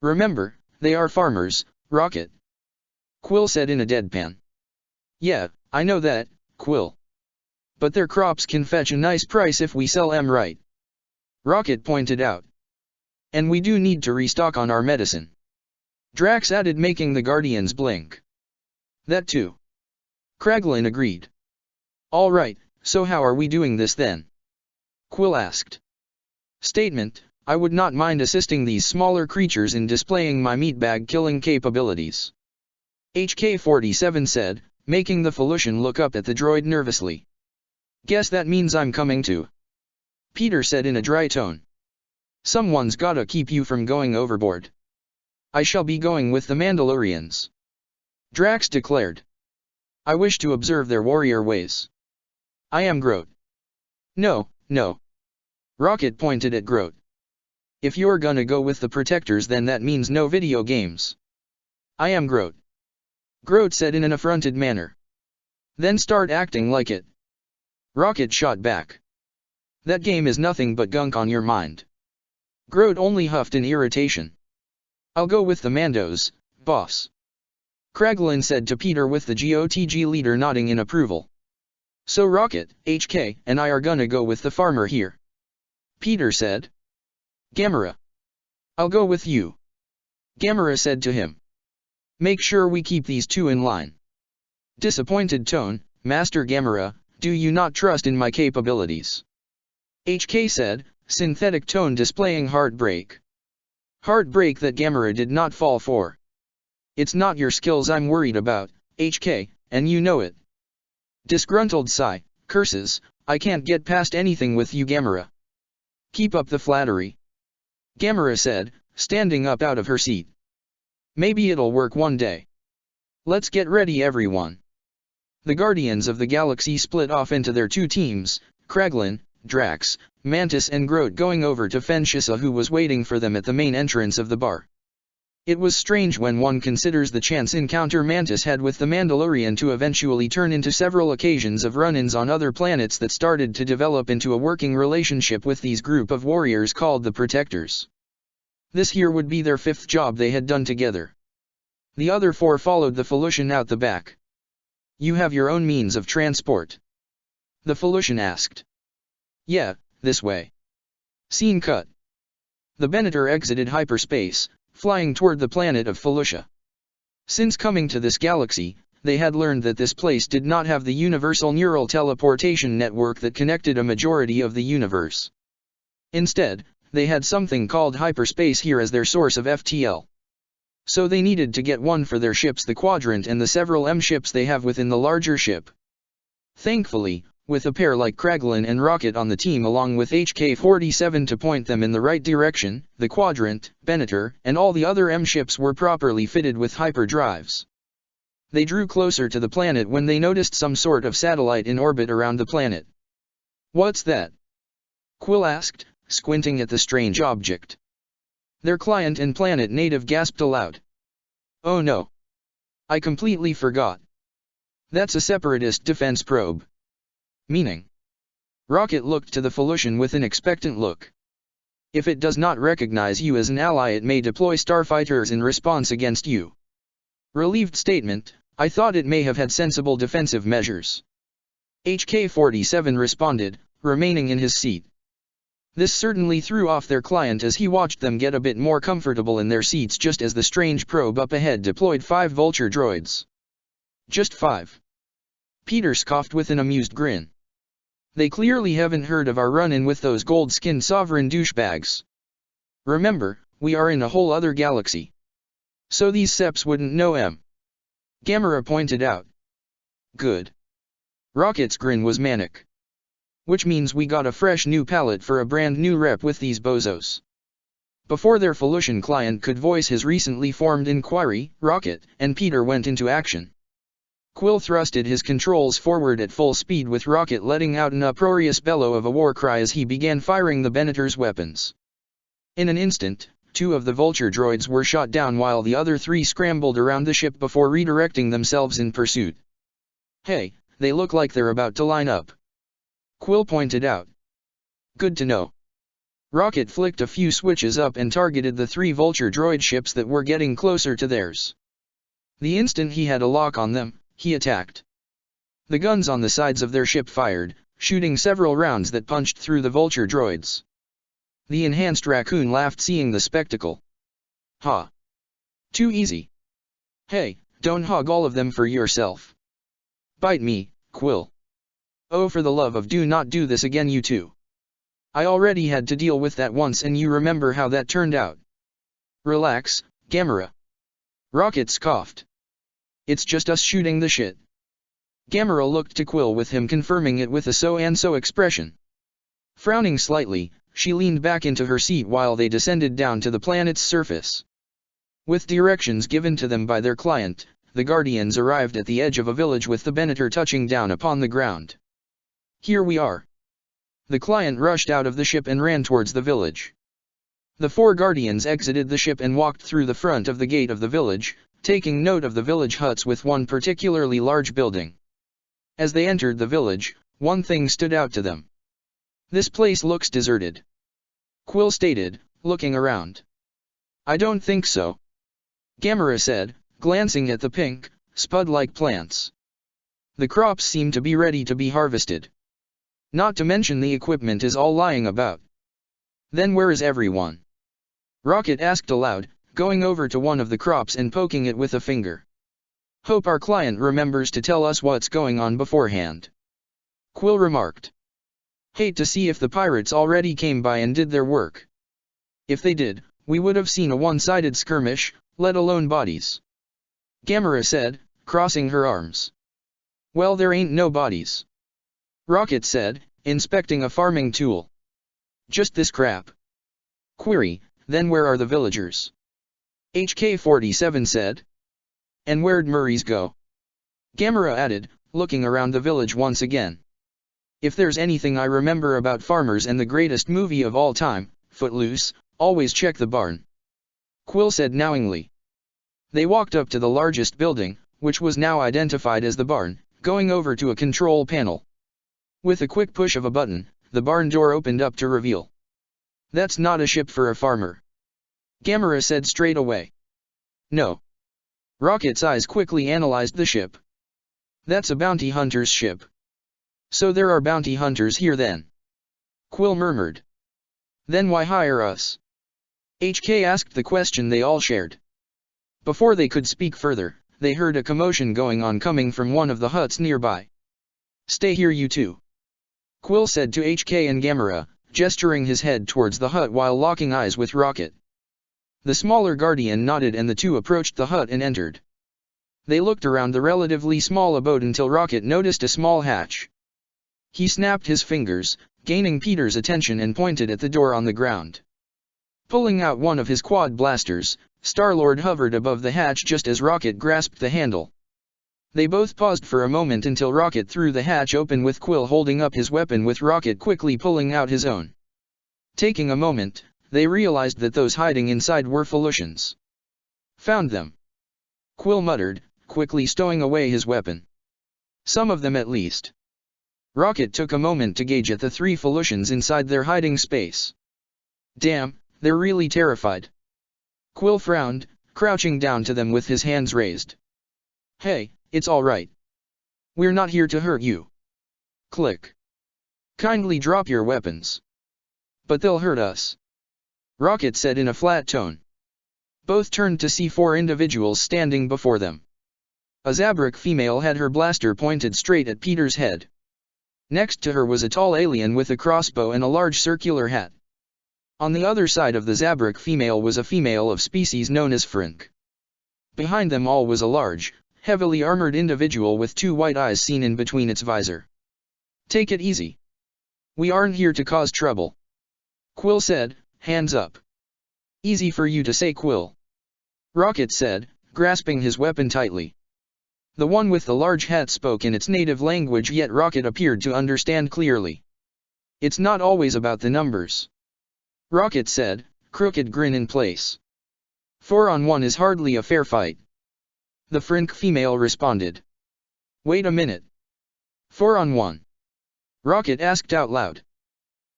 Remember, they are farmers, Rocket. Quill said in a deadpan. Yeah, I know that, Quill. But their crops can fetch a nice price if we sell them right. Rocket pointed out. And we do need to restock on our medicine. Drax added, making the Guardians blink. That too. Kraglin agreed. All right, so how are we doing this then? Quill asked. Statement, I would not mind assisting these smaller creatures in displaying my meatbag killing capabilities. HK-47 said, making the Felucian look up at the droid nervously. Guess that means I'm coming too. Peter said in a dry tone. Someone's gotta keep you from going overboard. I shall be going with the Mandalorians, Drax declared. I wish to observe their warrior ways. I am Groot. No, no. Rocket pointed at Groot. If you're gonna go with the Protectors, then that means no video games. I am Groot, Groot said in an affronted manner. Then start acting like it. Rocket shot back. That game is nothing but gunk on your mind. Groot only huffed in irritation. I'll go with the Mandos, boss, Kraglin said to Peter, with the GOTG leader nodding in approval. So Rocket, HK, and I are gonna go with the farmer here, Peter said. Gamera. I'll go with you, Gamera said to him. Make sure we keep these two in line. Disappointed tone, Master Gamera, do you not trust in my capabilities? HK said, synthetic tone displaying heartbreak. Heartbreak that Gamera did not fall for. It's not your skills I'm worried about, HK, and you know it. Disgruntled sigh, curses, I can't get past anything with you, Gamera. Keep up the flattery, Gamera said, standing up out of her seat. Maybe it'll work one day. Let's get ready, everyone. The Guardians of the Galaxy split off into their two teams, Kraglin, Drax, Mantis and Groot going over to fend Shisa, who was waiting for them at the main entrance of the bar. It was strange when one considers the chance encounter Mantis had with the Mandalorian to eventually turn into several occasions of run-ins on other planets that started to develop into a working relationship with these group of warriors called the Protectors. This here would be their fifth job they had done together. The other four followed the Felucian out the back. You have your own means of transport? The Felucian asked. Yeah, this way. Scene cut. The Benator exited hyperspace, flying toward the planet of Felucia. Since coming to this galaxy, they had learned that this place did not have the universal neural teleportation network that connected a majority of the universe. Instead, they had something called hyperspace here as their source of FTL. So they needed to get one for their ships, the Quadrant, and the several M-ships they have within the larger ship. Thankfully, with a pair like Kraglin and Rocket on the team along with HK-47 to point them in the right direction, the Quadrant, Benator, and all the other M-ships were properly fitted with hyperdrives. They drew closer to the planet when they noticed some sort of satellite in orbit around the planet. What's that? Quill asked, squinting at the strange object. Their client and planet native gasped aloud. Oh no! I completely forgot. That's a separatist defense probe. Meaning? Rocket looked to the Felucian with an expectant look. If it does not recognize you as an ally, it may deploy starfighters in response against you. Relieved statement, I thought it may have had sensible defensive measures. HK-47 responded, remaining in his seat. This certainly threw off their client as he watched them get a bit more comfortable in their seats just as the strange probe up ahead deployed 5 vulture droids. Just 5. Peter scoffed with an amused grin. They clearly haven't heard of our run-in with those gold-skinned sovereign douchebags. Remember, we are in a whole other galaxy. So these seps wouldn't know em. Gamera pointed out. Good. Rocket's grin was manic. Which means we got a fresh new palette for a brand new rep with these bozos. Before their Felucian client could voice his recently formed inquiry, Rocket and Peter went into action. Quill thrusted his controls forward at full speed, with Rocket letting out an uproarious bellow of a war cry as he began firing the Benator's weapons. In an instant, 2 of the vulture droids were shot down while the other 3 scrambled around the ship before redirecting themselves in pursuit. Hey, they look like they're about to line up, Quill pointed out. Good to know. Rocket flicked a few switches up and targeted the 3 vulture droid ships that were getting closer to theirs. The instant he had a lock on them, he attacked. The guns on the sides of their ship fired, shooting several rounds that punched through the vulture droids. The enhanced raccoon laughed seeing the spectacle. Ha! Too easy. Hey, don't hog all of them for yourself. Bite me, Quill. Oh, for the love of do not do this again, you two. I already had to deal with that once and you remember how that turned out. Relax, Gamera. Rocket scoffed. It's just us shooting the shit. Gamera looked to Quill with him confirming it with a so-and-so expression. Frowning slightly, she leaned back into her seat while they descended down to the planet's surface. With directions given to them by their client, the Guardians arrived at the edge of a village with the Benator touching down upon the ground. "Here we are." The client rushed out of the ship and ran towards the village. The 4 Guardians exited the ship and walked through the front of the gate of the village, taking note of the village huts with one particularly large building. As they entered the village, one thing stood out to them. "This place looks deserted," Quill stated, looking around. "I don't think so," Gamera said, glancing at the pink, spud-like plants. "The crops seem to be ready to be harvested. Not to mention the equipment is all lying about." "Then where is everyone?" Rocket asked aloud, going over to one of the crops and poking it with a finger. "Hope our client remembers to tell us what's going on beforehand," Quill remarked. "Hate to see if the pirates already came by and did their work. If they did, we would have seen a one-sided skirmish, let alone bodies," Gamera said, crossing her arms. "Well, there ain't no bodies," Rocket said, inspecting a farming tool. "Just this crap." Query, "Then where are the villagers?" HK-47 said. "And where'd Murray's go?" Gamera added, looking around the village once again. "If there's anything I remember about farmers and the greatest movie of all time, Footloose, always check the barn," Quill said knowingly. They walked up to the largest building, which was now identified as the barn, going over to a control panel. With a quick push of a button, the barn door opened up to reveal. "That's not a ship for a farmer," Gamera said straight away. "No." Rocket's eyes quickly analyzed the ship. "That's a bounty hunter's ship." "So there are bounty hunters here then?" Quill murmured. "Then why hire us?" HK asked the question they all shared. Before they could speak further, they heard a commotion going on coming from one of the huts nearby. "Stay here you two," Quill said to HK and Gamera, gesturing his head towards the hut while locking eyes with Rocket. The smaller Guardian nodded and the two approached the hut and entered. They looked around the relatively small abode until Rocket noticed a small hatch. He snapped his fingers, gaining Peter's attention, and pointed at the door on the ground. Pulling out one of his quad blasters, Star-Lord hovered above the hatch just as Rocket grasped the handle. They both paused for a moment until Rocket threw the hatch open, with Quill holding up his weapon with Rocket quickly pulling out his own. Taking a moment, they realized that those hiding inside were Felucians. "Found them," Quill muttered, quickly stowing away his weapon. "Some of them at least." Rocket took a moment to gauge at the 3 Felucians inside their hiding space. "Damn, they're really terrified." Quill frowned, crouching down to them with his hands raised. "Hey, it's all right. We're not here to hurt you." Click. "Kindly drop your weapons." "But they'll hurt us," Rocket said in a flat tone. Both turned to see 4 individuals standing before them. A Zabrak female had her blaster pointed straight at Peter's head. Next to her was a tall alien with a crossbow and a large circular hat. On the other side of the Zabrak female was a female of species known as Frink. Behind them all was a large, heavily armored individual with 2 white eyes seen in between its visor. "Take it easy. We aren't here to cause trouble," Quill said, hands up. "Easy for you to say, Quill," Rocket said, grasping his weapon tightly. The one with the large hat spoke in its native language, yet Rocket appeared to understand clearly. "It's not always about the numbers," Rocket said, crooked grin in place. 4-on-1 is hardly a fair fight," the Frink female responded. "Wait a minute. 4-on-1? Rocket asked out loud.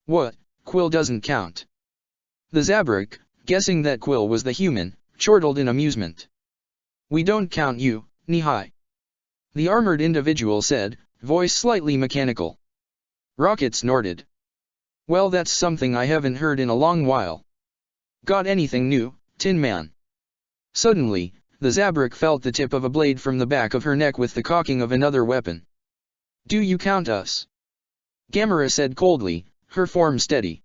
"What, Quill doesn't count?" The Zabrak, guessing that Quill was the human, chortled in amusement. "We don't count you, Nihai," the armored individual said, voice slightly mechanical. Rocket snorted. "Well, that's something I haven't heard in a long while. Got anything new, Tin Man?" Suddenly, the Zabrak felt the tip of a blade from the back of her neck with the cocking of another weapon. "Do you count us?" Gamera said coldly, her form steady.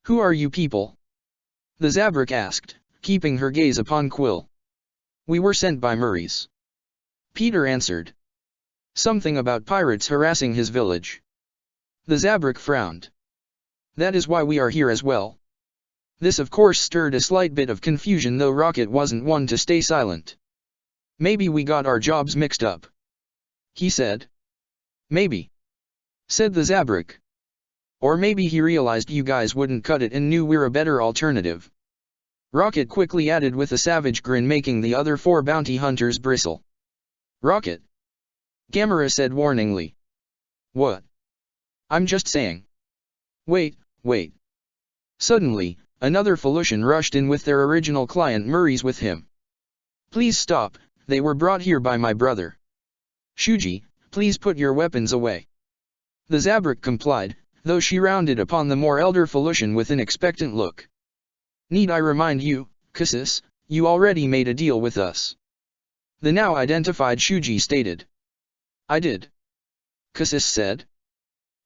"Who are you people?" the Zabrak asked, keeping her gaze upon Quill. "We were sent by Murray's," Peter answered. "Something about pirates harassing his village." The Zabrak frowned. That is why we are here as well. This of course stirred a slight bit of confusion, though Rocket wasn't one to stay silent. Maybe we got our jobs mixed up, he said. Maybe, said the Zabrak. Or maybe he realized you guys wouldn't cut it and knew we're a better alternative. Rocket quickly added with a savage grin, making the other 4 bounty hunters bristle. Rocket, Gamera said warningly. What? I'm just saying. Wait. Suddenly, another Felucian rushed in with their original client Murray's with him. Please stop, they were brought here by my brother. Shuji, please put your weapons away. The Zabrak complied, though she rounded upon the more elder Felucian with an expectant look. Need I remind you, Cassis, you already made a deal with us. The now identified Shuji stated. I did, Cassis said.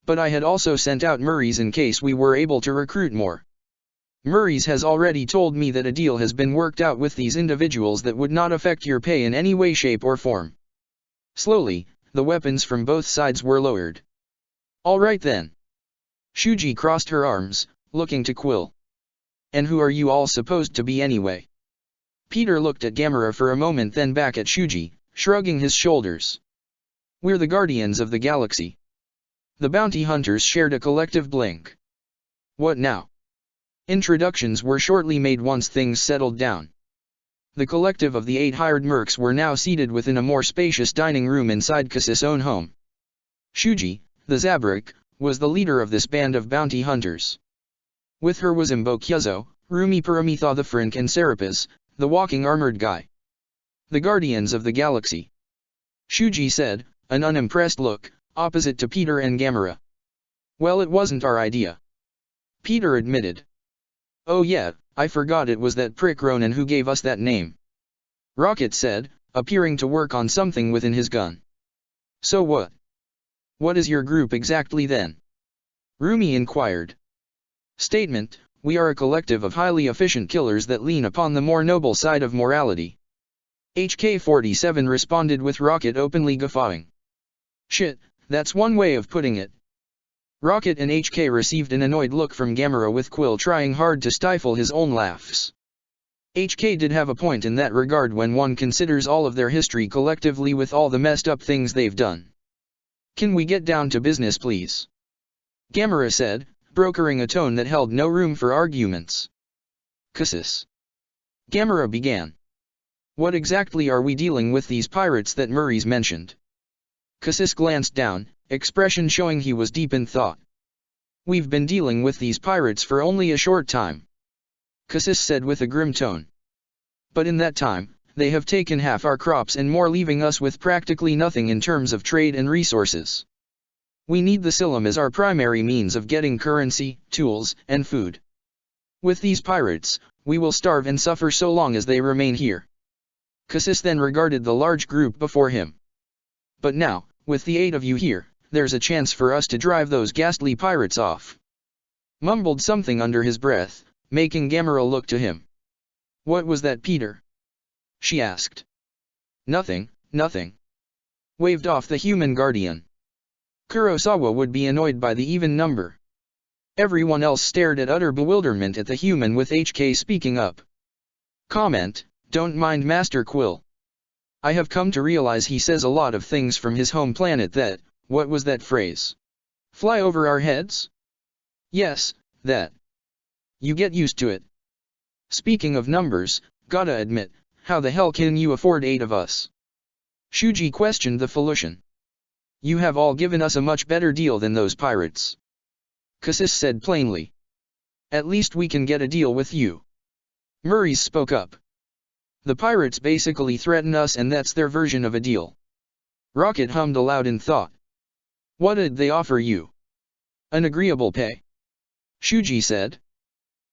But I had also sent out Murray's in case we were able to recruit more. Murray's has already told me that a deal has been worked out with these individuals that would not affect your pay in any way, shape or form. Slowly, the weapons from both sides were lowered. All right then. Shuji crossed her arms, looking to Quill. And who are you all supposed to be anyway? Peter looked at Gamera for a moment, then back at Shuji, shrugging his shoulders. We're the Guardians of the Galaxy. The bounty hunters shared a collective blink. What now? Introductions were shortly made once things settled down. The collective of the 8 hired mercs were now seated within a more spacious dining room inside Cassis' own home. Shuji, the Zabrak, was the leader of this band of bounty hunters. With her was Mbokyezo, Rumi Paramitha the Frank and Serapis, the walking armored guy. The Guardians of the Galaxy. Shuji said, an unimpressed look, opposite to Peter and Gamera. Well, it wasn't our idea. Peter admitted. Oh yeah, I forgot it was that prick Ronan who gave us that name. Rocket said, appearing to work on something within his gun. So what? What is your group exactly then? Rumi inquired. Statement, we are a collective of highly efficient killers that lean upon the more noble side of morality. HK-47 responded with Rocket openly guffawing. Shit, that's one way of putting it. Rocket and HK received an annoyed look from Gamera, with Quill trying hard to stifle his own laughs. HK did have a point in that regard when one considers all of their history collectively with all the messed up things they've done. Can we get down to business please? Gamera said, brokering a tone that held no room for arguments. Cassis. Gamera began. What exactly are we dealing with these pirates that Murray's mentioned? Cassis glanced down, expression showing he was deep in thought. We've been dealing with these pirates for only a short time, Cassis said with a grim tone. But in that time, they have taken half our crops and more, leaving us with practically nothing in terms of trade and resources. We need the Silum as our primary means of getting currency, tools, and food. With these pirates, we will starve and suffer so long as they remain here. Cassis then regarded the large group before him. But now, with the 8 of you here, there's a chance for us to drive those ghastly pirates off. Mumbled something under his breath, making Gamera look to him. What was that, Peter? She asked. Nothing. Waved off the human guardian. Kurosawa would be annoyed by the even number. Everyone else stared at utter bewilderment at the human, with HK speaking up. Comment, don't mind Master Quill. I have come to realize he says a lot of things from his home planet that, what was that phrase? Fly over our heads? Yes, that. You get used to it. Speaking of numbers, gotta admit, how the hell can you afford 8 of us? Shuji questioned the Felucian. You have all given us a much better deal than those pirates. Cassis said plainly. At least we can get a deal with you. Murray's spoke up. The pirates basically threaten us, and that's their version of a deal. Rocket hummed aloud in thought. What did they offer you? An agreeable pay. Shuji said.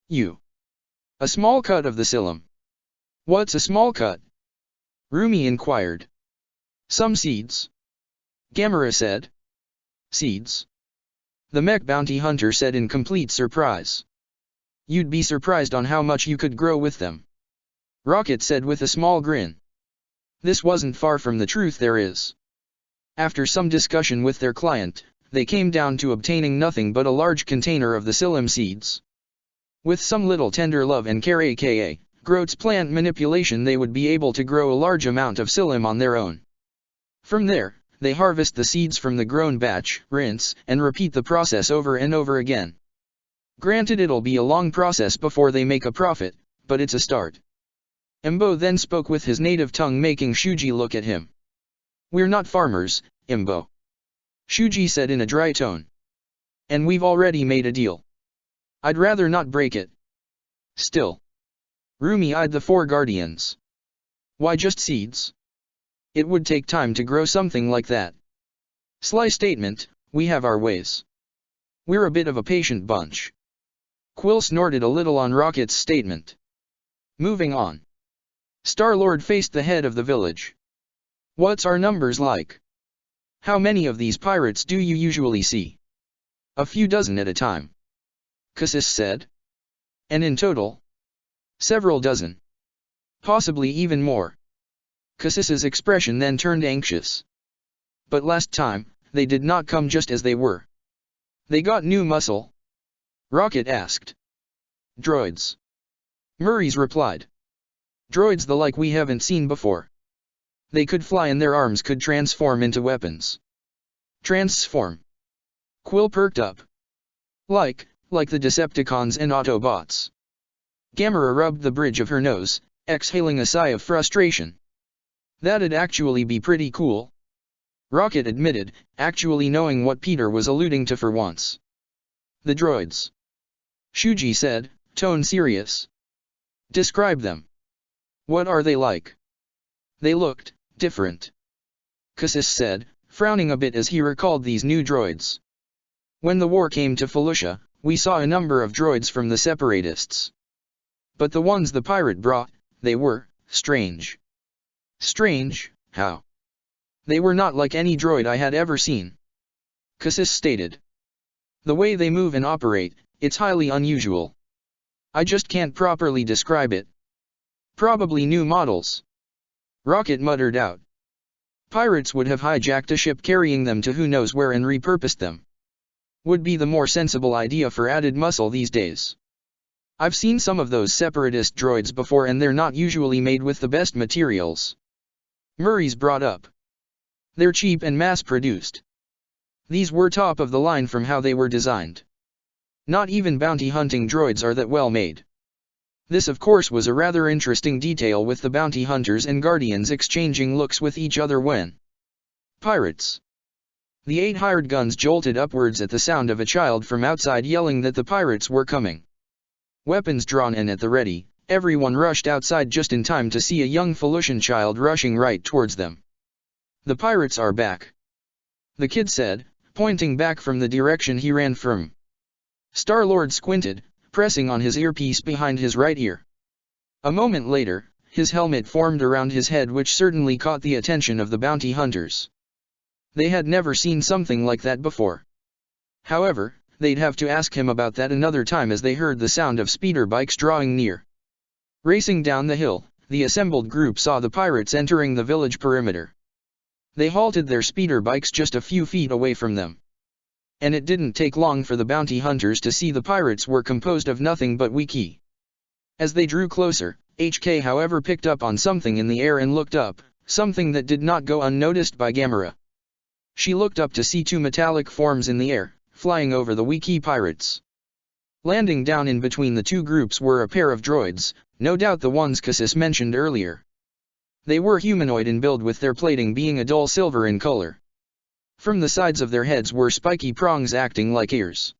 You. A small cut of the Silum. What's a small cut? Rumi inquired. Some seeds. Gamera said. Seeds? The mech bounty hunter said in complete surprise. You'd be surprised on how much you could grow with them. Rocket said with a small grin. This wasn't far from the truth, there is. After some discussion with their client, they came down to obtaining nothing but a large container of the psyllium seeds. With some little tender love and care aka Grote's plant manipulation, they would be able to grow a large amount of psyllium on their own. From there, they harvest the seeds from the grown batch, rinse, and repeat the process over and over again. Granted, it'll be a long process before they make a profit, but it's a start. Imbo then spoke with his native tongue, making Shuji look at him. "We're not farmers, Imbo," Shuji said in a dry tone. "And we've already made a deal. I'd rather not break it." Still, Rumi eyed the four guardians. "Why just seeds? It would take time to grow something like that." Sly statement, "We have our ways. We're a bit of a patient bunch." Quill snorted a little on Rocket's statement. Moving on. Star-Lord faced the head of the village. "What's our numbers like? How many of these pirates do you usually see?" "A few dozen at a time," Cassis said. "And in total?" "Several dozen. Possibly even more." Cassis's expression then turned anxious. "But last time, they did not come just as they were. They got new muscle?" Rocket asked. "Droids," Murray's replied. "Droids the like we haven't seen before. They could fly and their arms could transform into weapons." "Transform?" Quill perked up. Like the Decepticons and Autobots." Gamera rubbed the bridge of her nose, exhaling a sigh of frustration. "That'd actually be pretty cool," Rocket admitted, actually knowing what Peter was alluding to for once. "The droids," Shuji said, tone serious. "Describe them. What are they like?" "They looked different," Cassis said, frowning a bit as he recalled these new droids. "When the war came to Felucia, we saw a number of droids from the Separatists. But the ones the pirate brought, they were strange." "Strange, how?" "They were not like any droid I had ever seen," Cassis stated. "The way they move and operate, it's highly unusual. I just can't properly describe it." "Probably new models," Rocket muttered out. "Pirates would have hijacked a ship carrying them to who knows where and repurposed them. Would be the more sensible idea for added muscle these days. I've seen some of those separatist droids before and they're not usually made with the best materials," Murray's brought up. "They're cheap and mass-produced. These were top of the line from how they were designed. Not even bounty hunting droids are that well made." This of course was a rather interesting detail, with the bounty hunters and guardians exchanging looks with each other when pirates. The 8 hired guns jolted upwards at the sound of a child from outside yelling that the pirates were coming. Weapons drawn and at the ready, everyone rushed outside just in time to see a young Felucian child rushing right towards them. "The pirates are back," the kid said, pointing back from the direction he ran from. Star-Lord squinted, pressing on his earpiece behind his right ear. A moment later, his helmet formed around his head, which certainly caught the attention of the bounty hunters. They had never seen something like that before. However, they'd have to ask him about that another time as they heard the sound of speeder bikes drawing near. Racing down the hill, the assembled group saw the pirates entering the village perimeter. They halted their speeder bikes just a few feet away from them. And it didn't take long for the bounty hunters to see the pirates were composed of nothing but Wiki. As they drew closer, HK however picked up on something in the air and looked up, something that did not go unnoticed by Gamera. She looked up to see 2 metallic forms in the air, flying over the Wiki pirates. Landing down in between the two groups were a pair of droids, no doubt the ones Cassis mentioned earlier. They were humanoid in build, with their plating being a dull silver in color. From the sides of their heads were spiky prongs acting like ears.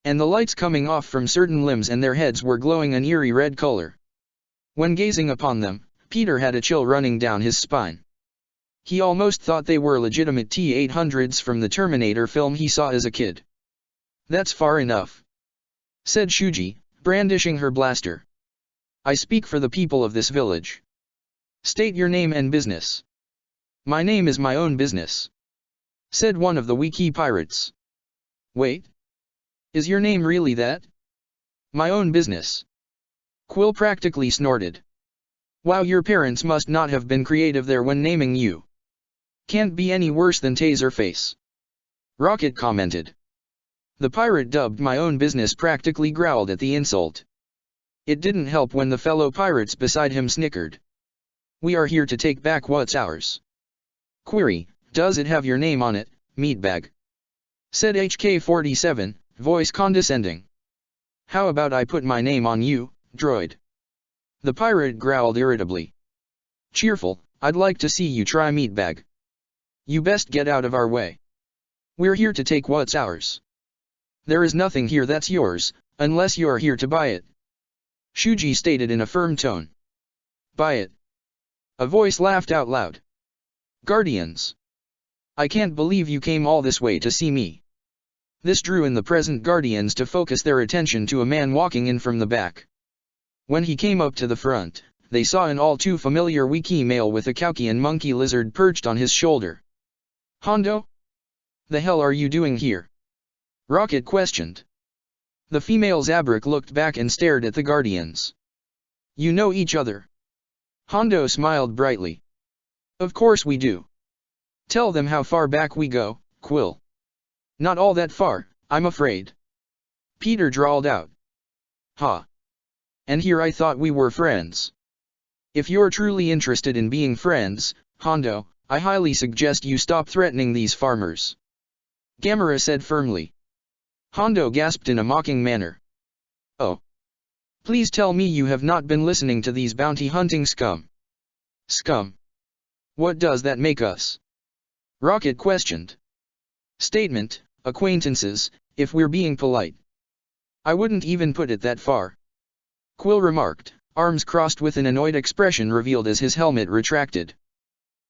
And the lights coming off from certain limbs and their heads were glowing an eerie red color. When gazing upon them, Peter had a chill running down his spine. He almost thought they were legitimate T-800s from the Terminator film he saw as a kid. "That's far enough," said Shuji, brandishing her blaster. "I speak for the people of this village. State your name and business." "My name is my own business," said one of the Wiki pirates. "Wait. Is your name really that?" "My own business." Quill practically snorted. "Wow, your parents must not have been creative there when naming you. Can't be any worse than Taserface." Rocket commented. The pirate, dubbed my own business, practically growled at the insult. It didn't help when the fellow pirates beside him snickered. We are here to take back what's ours. Query, does it have your name on it, meatbag? Said HK-47, voice condescending. How about I put my name on you, droid? The pirate growled irritably. Cheerful, I'd like to see you try, meatbag. You best get out of our way. We're here to take what's ours. There is nothing here that's yours, unless you're here to buy it. Shuji stated in a firm tone. Buy it. A voice laughed out loud. Guardians. I can't believe you came all this way to see me. This drew in the present Guardians to focus their attention to a man walking in from the back. When he came up to the front, they saw an all too familiar Wiki male with a Kaukian monkey lizard perched on his shoulder. Hondo? The hell are you doing here? Rocket questioned. The female Zabrak looked back and stared at the Guardians. You know each other? Hondo smiled brightly. Of course we do. Tell them how far back we go, Quill. Not all that far, I'm afraid. Peter drawled out. Ha. And here I thought we were friends. If you're truly interested in being friends, Hondo, I highly suggest you stop threatening these farmers. Gamera said firmly. Hondo gasped in a mocking manner. Oh. Please tell me you have not been listening to these bounty-hunting scum. Scum. What does that make us? Rocket questioned. Statement, acquaintances, if we're being polite. I wouldn't even put it that far. Quill remarked, arms crossed with an annoyed expression revealed as his helmet retracted.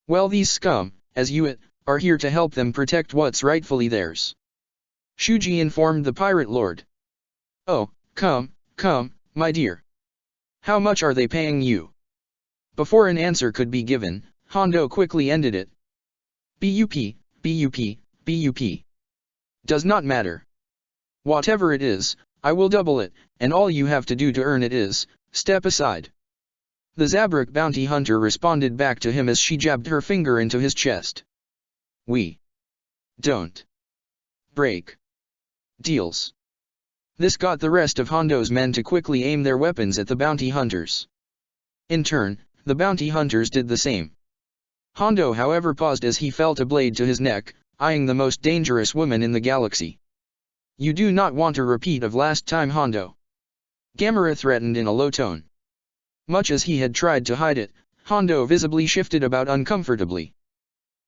Well, these scum, as you are here to help them protect what's rightfully theirs. Shuji informed the pirate lord. Oh, come, my dear. How much are they paying you? Before an answer could be given, Hondo quickly ended it. BUP. Does not matter. Whatever it is, I will double it, and all you have to do to earn it is, step aside. The Zabrak bounty hunter responded back to him as she jabbed her finger into his chest. We don't break deals. This got the rest of Hondo's men to quickly aim their weapons at the bounty hunters. In turn, the bounty hunters did the same. Hondo, however, paused as he felt a blade to his neck, eyeing the most dangerous woman in the galaxy. You do not want a repeat of last time, Hondo. Gamera threatened in a low tone. Much as he had tried to hide it, Hondo visibly shifted about uncomfortably.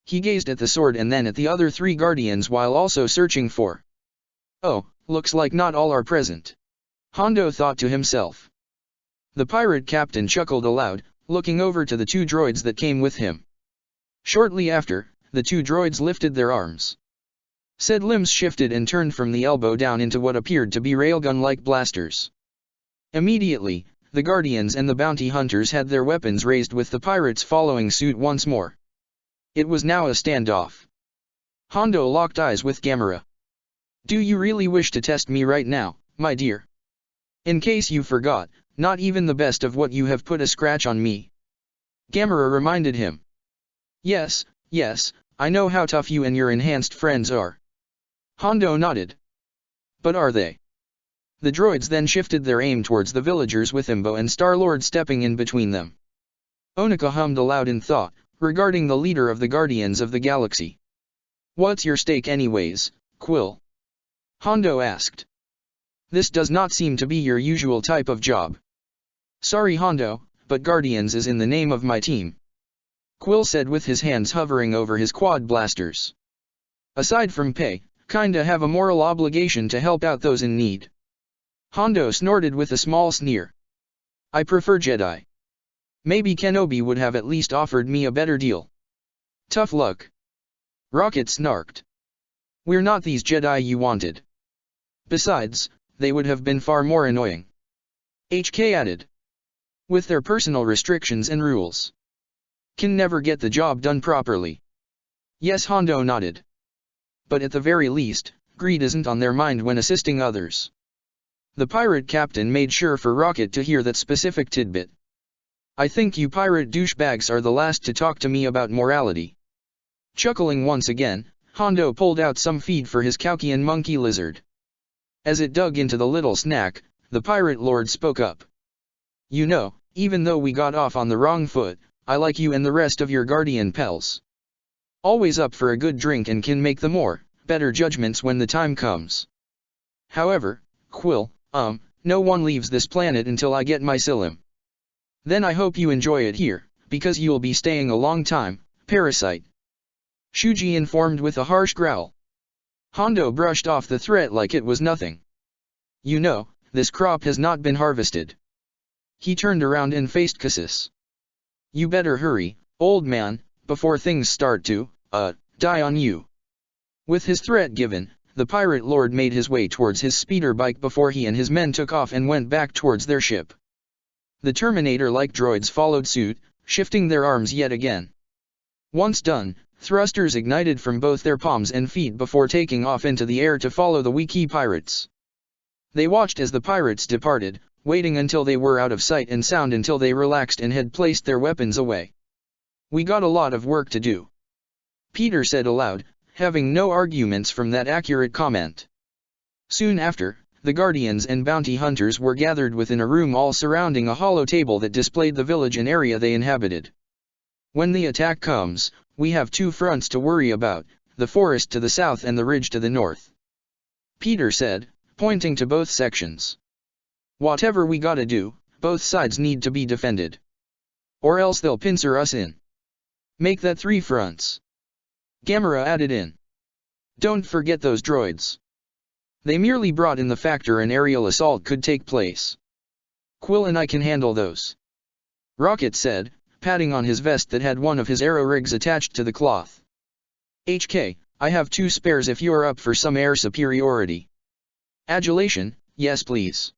He gazed at the sword and then at the other three guardians while also searching for. Oh, looks like not all are present. Hondo thought to himself. The pirate captain chuckled aloud, looking over to the two droids that came with him. Shortly after, the two droids lifted their arms. Said limbs shifted and turned from the elbow down into what appeared to be railgun-like blasters. Immediately, the guardians and the bounty hunters had their weapons raised, with the pirates following suit once more. It was now a standoff. Hondo locked eyes with Gamera. Do you really wish to test me right now, my dear? In case you forgot, not even the best of what you have put a scratch on me. Gamera reminded him. Yes, I know how tough you and your enhanced friends are. Hondo nodded. But are they? The droids then shifted their aim towards the villagers, with Imbo and Star-Lord stepping in between them. Onika hummed aloud in thought, regarding the leader of the Guardians of the Galaxy. What's your stake anyways, Quill? Hondo asked. This does not seem to be your usual type of job. Sorry, Hondo, but Guardians is in the name of my team. Quill said with his hands hovering over his quad blasters. Aside from pay, kinda have a moral obligation to help out those in need. Hondo snorted with a small sneer. I prefer Jedi. Maybe Kenobi would have at least offered me a better deal. Tough luck. Rocket snarked. We're not these Jedi you wanted. Besides, they would have been far more annoying. HK added. With their personal restrictions and rules. Can never get the job done properly. Yes, Hondo nodded. But at the very least, greed isn't on their mind when assisting others. The pirate captain made sure for Rocket to hear that specific tidbit. I think you pirate douchebags are the last to talk to me about morality. Chuckling once again, Hondo pulled out some feed for his Kaukian monkey lizard. As it dug into the little snack, the pirate lord spoke up. You know, even though we got off on the wrong foot, I like you and the rest of your guardian pals. Always up for a good drink and can make the better judgments when the time comes. However, Quill, no one leaves this planet until I get my Silim. Then I hope you enjoy it here, because you'll be staying a long time, parasite. Shuji informed with a harsh growl. Hondo brushed off the threat like it was nothing. You know, this crop has not been harvested. He turned around and faced Cassis. You better hurry, old man, before things start to, die on you. With his threat given, the pirate lord made his way towards his speeder bike before he and his men took off and went back towards their ship. The Terminator-like droids followed suit, shifting their arms yet again. Once done, thrusters ignited from both their palms and feet before taking off into the air to follow the Wiki pirates. They watched as the pirates departed, waiting until they were out of sight and sound until they relaxed and had placed their weapons away. We got a lot of work to do. Peter said aloud, having no arguments from that accurate comment. Soon after, the guardians and bounty hunters were gathered within a room all surrounding a hollow table that displayed the village and area they inhabited. When the attack comes, we have two fronts to worry about, the forest to the south and the ridge to the north. Peter said, pointing to both sections. Whatever we gotta do, both sides need to be defended. Or else they'll pincer us in. Make that 3 fronts. Gamera added in. Don't forget those droids. They merely brought in the factor an aerial assault could take place. Quill and I can handle those. Rocket said, patting on his vest that had one of his aero rigs attached to the cloth. HK, I have 2 spares if you're up for some air superiority. Adulation, yes please.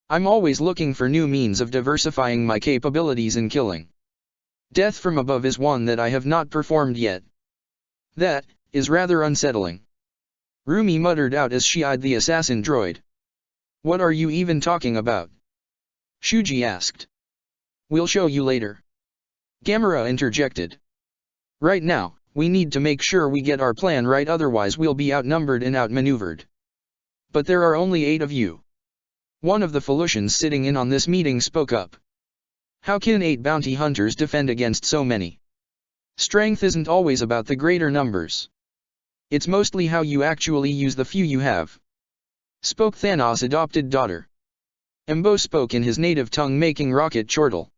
I'm always looking for new means of diversifying my capabilities in killing. Death from above is one that I have not performed yet. That is rather unsettling. Rumi muttered out as she eyed the assassin droid. What are you even talking about? Shuji asked. We'll show you later. Gamera interjected. Right now, we need to make sure we get our plan right, otherwise we'll be outnumbered and outmaneuvered. But there are only 8 of you. One of the Felucians sitting in on this meeting spoke up. How can 8 bounty hunters defend against so many? Strength isn't always about the greater numbers. It's mostly how you actually use the few you have. Spoke Thanos' adopted daughter. Embo spoke in his native tongue, making Rocket chortle.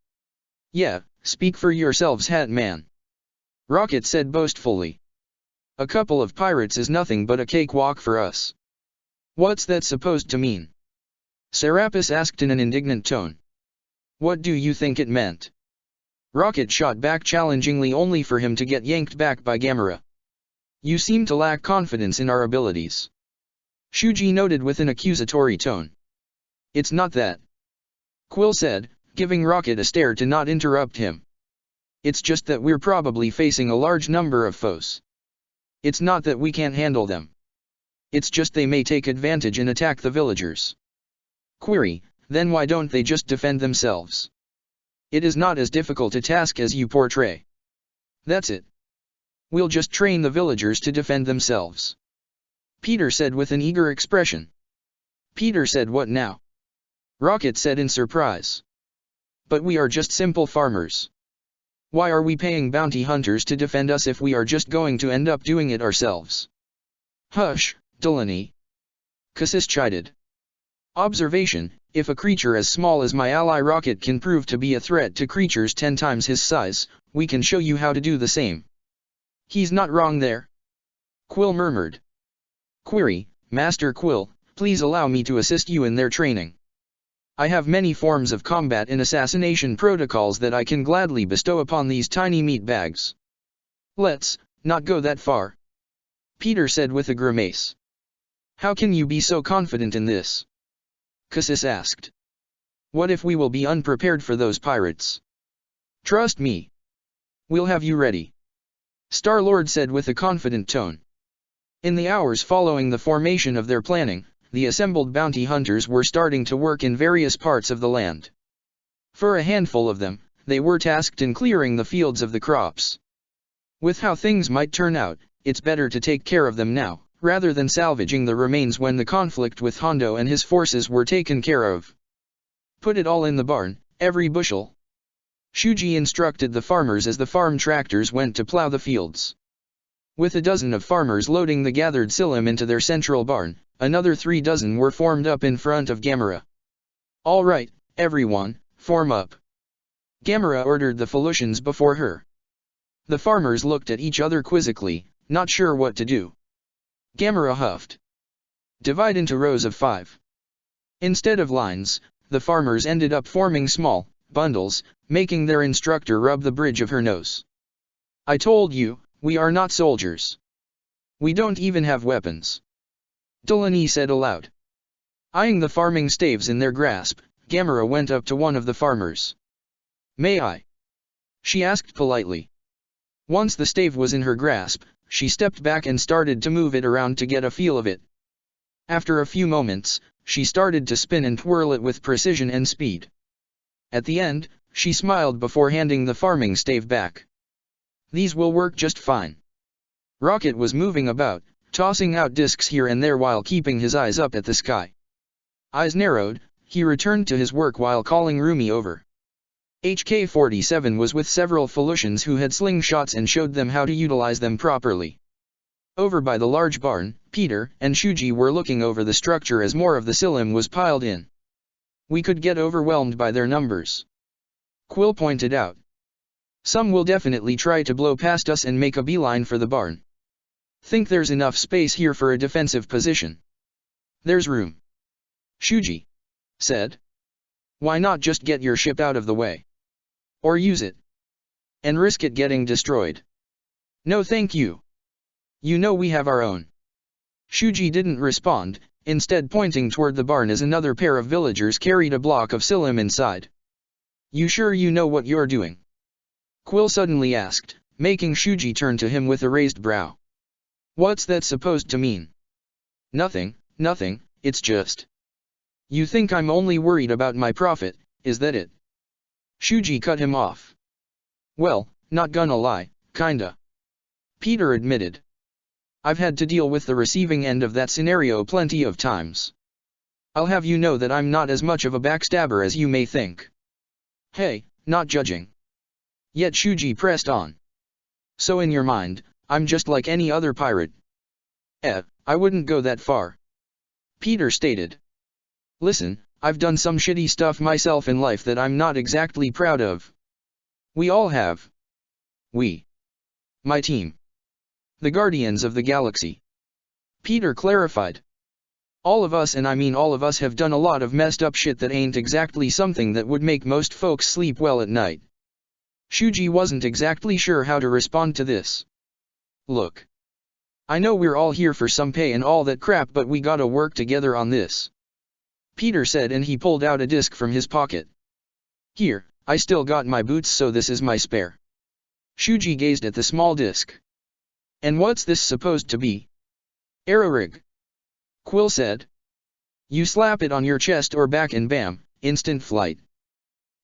Yeah, speak for yourselves, Hat Man. Rocket said boastfully. A couple of pirates is nothing but a cakewalk for us. What's that supposed to mean? Serapis asked in an indignant tone. What do you think it meant? Rocket shot back challengingly, only for him to get yanked back by Gamera. You seem to lack confidence in our abilities. Shuji noted with an accusatory tone. It's not that. Quill said, giving Rocket a stare to not interrupt him. It's just that we're probably facing a large number of foes. It's not that we can't handle them. It's just they may take advantage and attack the villagers. Query, then why don't they just defend themselves? It is not as difficult a task as you portray. That's it. We'll just train the villagers to defend themselves. Peter said with an eager expression. Peter said, what now? Rocket said in surprise. But we are just simple farmers. Why are we paying bounty hunters to defend us if we are just going to end up doing it ourselves? Hush, Delaney. Cassis chided. Observation, if a creature as small as my ally Rocket can prove to be a threat to creatures 10 times his size, we can show you how to do the same. He's not wrong there. Quill murmured. Query, Master Quill, please allow me to assist you in their training. I have many forms of combat and assassination protocols that I can gladly bestow upon these tiny meat bags. Let's not go that far. Peter said with a grimace. How can you be so confident in this? Cassis asked. What if we will be unprepared for those pirates? Trust me. We'll have you ready. Star-Lord said with a confident tone. In the hours following the formation of their planning, the assembled bounty hunters were starting to work in various parts of the land. For a handful of them, they were tasked in clearing the fields of the crops. With how things might turn out, it's better to take care of them now, rather than salvaging the remains when the conflict with Hondo and his forces were taken care of. Put it all in the barn, every bushel. Shuji instructed the farmers as the farm tractors went to plow the fields. With a dozen of farmers loading the gathered psyllium into their central barn, another 3 dozen were formed up in front of Gamera. "All right, everyone, form up." Gamera ordered the Felucians before her. The farmers looked at each other quizzically, not sure what to do. Gamera huffed. "Divide into rows of 5. Instead of lines, the farmers ended up forming small bundles, making their instructor rub the bridge of her nose. "I told you, we are not soldiers. We don't even have weapons," Delaney said aloud. Eyeing the farming staves in their grasp, Gamera went up to one of the farmers. "May I?" she asked politely. Once the stave was in her grasp, she stepped back and started to move it around to get a feel of it. After a few moments, she started to spin and twirl it with precision and speed. At the end, she smiled before handing the farming stave back. "These will work just fine." Rocket was moving about, tossing out discs here and there while keeping his eyes up at the sky. Eyes narrowed, he returned to his work while calling Rumi over. HK-47 was with several Felucians who had slingshots and showed them how to utilize them properly. Over by the large barn, Peter and Shuji were looking over the structure as more of the psyllium was piled in. "We could get overwhelmed by their numbers," Quill pointed out. "Some will definitely try to blow past us and make a beeline for the barn. Think there's enough space here for a defensive position?" "There's room," Shuji said. "Why not just get your ship out of the way? Or use it and risk it getting destroyed?" "No thank you. You know we have our own." Shuji didn't respond, instead pointing toward the barn as another pair of villagers carried a block of psyllium inside. "You sure you know what you're doing?" Quill suddenly asked, making Shuji turn to him with a raised brow. "What's that supposed to mean?" Nothing, it's just. You think I'm only worried about my profit, is that it?" Shuji cut him off. "Well, not gonna lie, kinda," Peter admitted. "I've had to deal with the receiving end of that scenario plenty of times. I'll have you know that I'm not as much of a backstabber as you may think." "Hey, not judging." Yet Shuji pressed on. "So in your mind, I'm just like any other pirate?" I wouldn't go that far," Peter stated. "Listen, I've done some shitty stuff myself in life that I'm not exactly proud of. We all have. We. My team. The Guardians of the Galaxy," Peter clarified. "All of us, and I mean all of us, have done a lot of messed up shit that ain't exactly something that would make most folks sleep well at night." Shuji wasn't exactly sure how to respond to this. "Look. I know we're all here for some pay and all that crap, but we gotta work together on this," Peter said, and he pulled out a disc from his pocket. "Here, I still got my boots, so this is my spare." Shuji gazed at the small disc. "And what's this supposed to be?" "Aerorig," Quill said. "You slap it on your chest or back and bam, instant flight."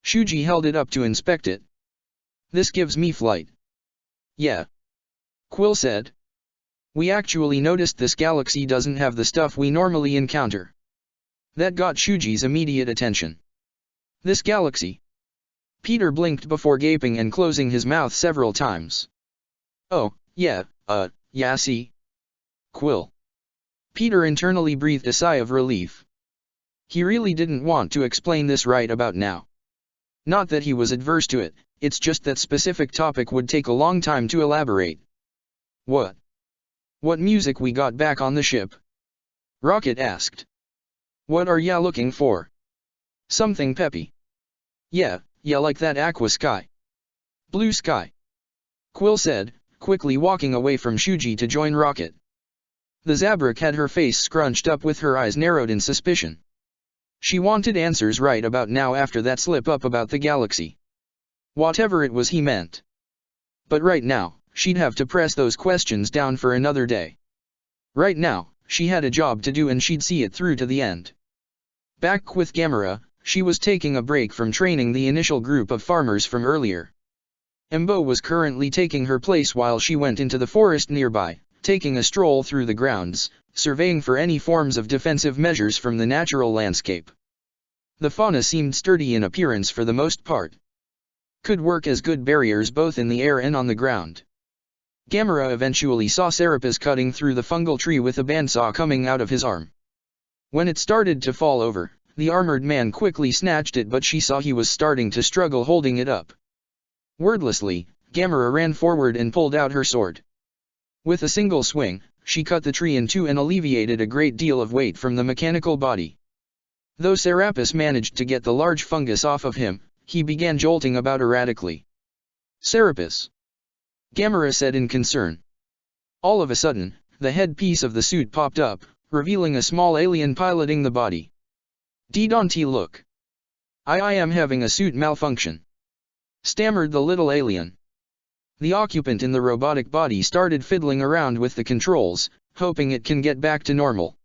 Shuji held it up to inspect it. "This gives me flight." "Yeah," Quill said. "We actually noticed this galaxy doesn't have the stuff we normally encounter." That got Shuji's immediate attention. "This galaxy?" Peter blinked before gaping and closing his mouth several times. "Oh, yeah, yeah see? Quill." Peter internally breathed a sigh of relief. He really didn't want to explain this right about now. Not that he was adverse to it, it's just that specific topic would take a long time to elaborate. What music we got back on the ship?" Rocket asked. "What are ya looking for?" "Something peppy." Yeah, like that aqua sky. Blue sky," Quill said, quickly walking away from Shuji to join Rocket. The Zabrak had her face scrunched up with her eyes narrowed in suspicion. She wanted answers right about now after that slip-up about the galaxy. Whatever it was he meant. But right now, she'd have to press those questions down for another day. Right now, she had a job to do and she'd see it through to the end. Back with Gamera, she was taking a break from training the initial group of farmers from earlier. Embo was currently taking her place while she went into the forest nearby, taking a stroll through the grounds, surveying for any forms of defensive measures from the natural landscape. The fauna seemed sturdy in appearance for the most part. Could work as good barriers both in the air and on the ground. Gamera eventually saw Serapis cutting through the fungal tree with a bandsaw coming out of his arm. When it started to fall over, the armored man quickly snatched it, but she saw he was starting to struggle holding it up. Wordlessly, Gamera ran forward and pulled out her sword. With a single swing, she cut the tree in two and alleviated a great deal of weight from the mechanical body. Though Serapis managed to get the large fungus off of him, he began jolting about erratically. "Serapis!" Gamera said in concern. All of a sudden, the headpiece of the suit popped up, revealing a small alien piloting the body. "Don't look. I am having a suit malfunction," stammered the little alien. The occupant in the robotic body started fiddling around with the controls, hoping it can get back to normal.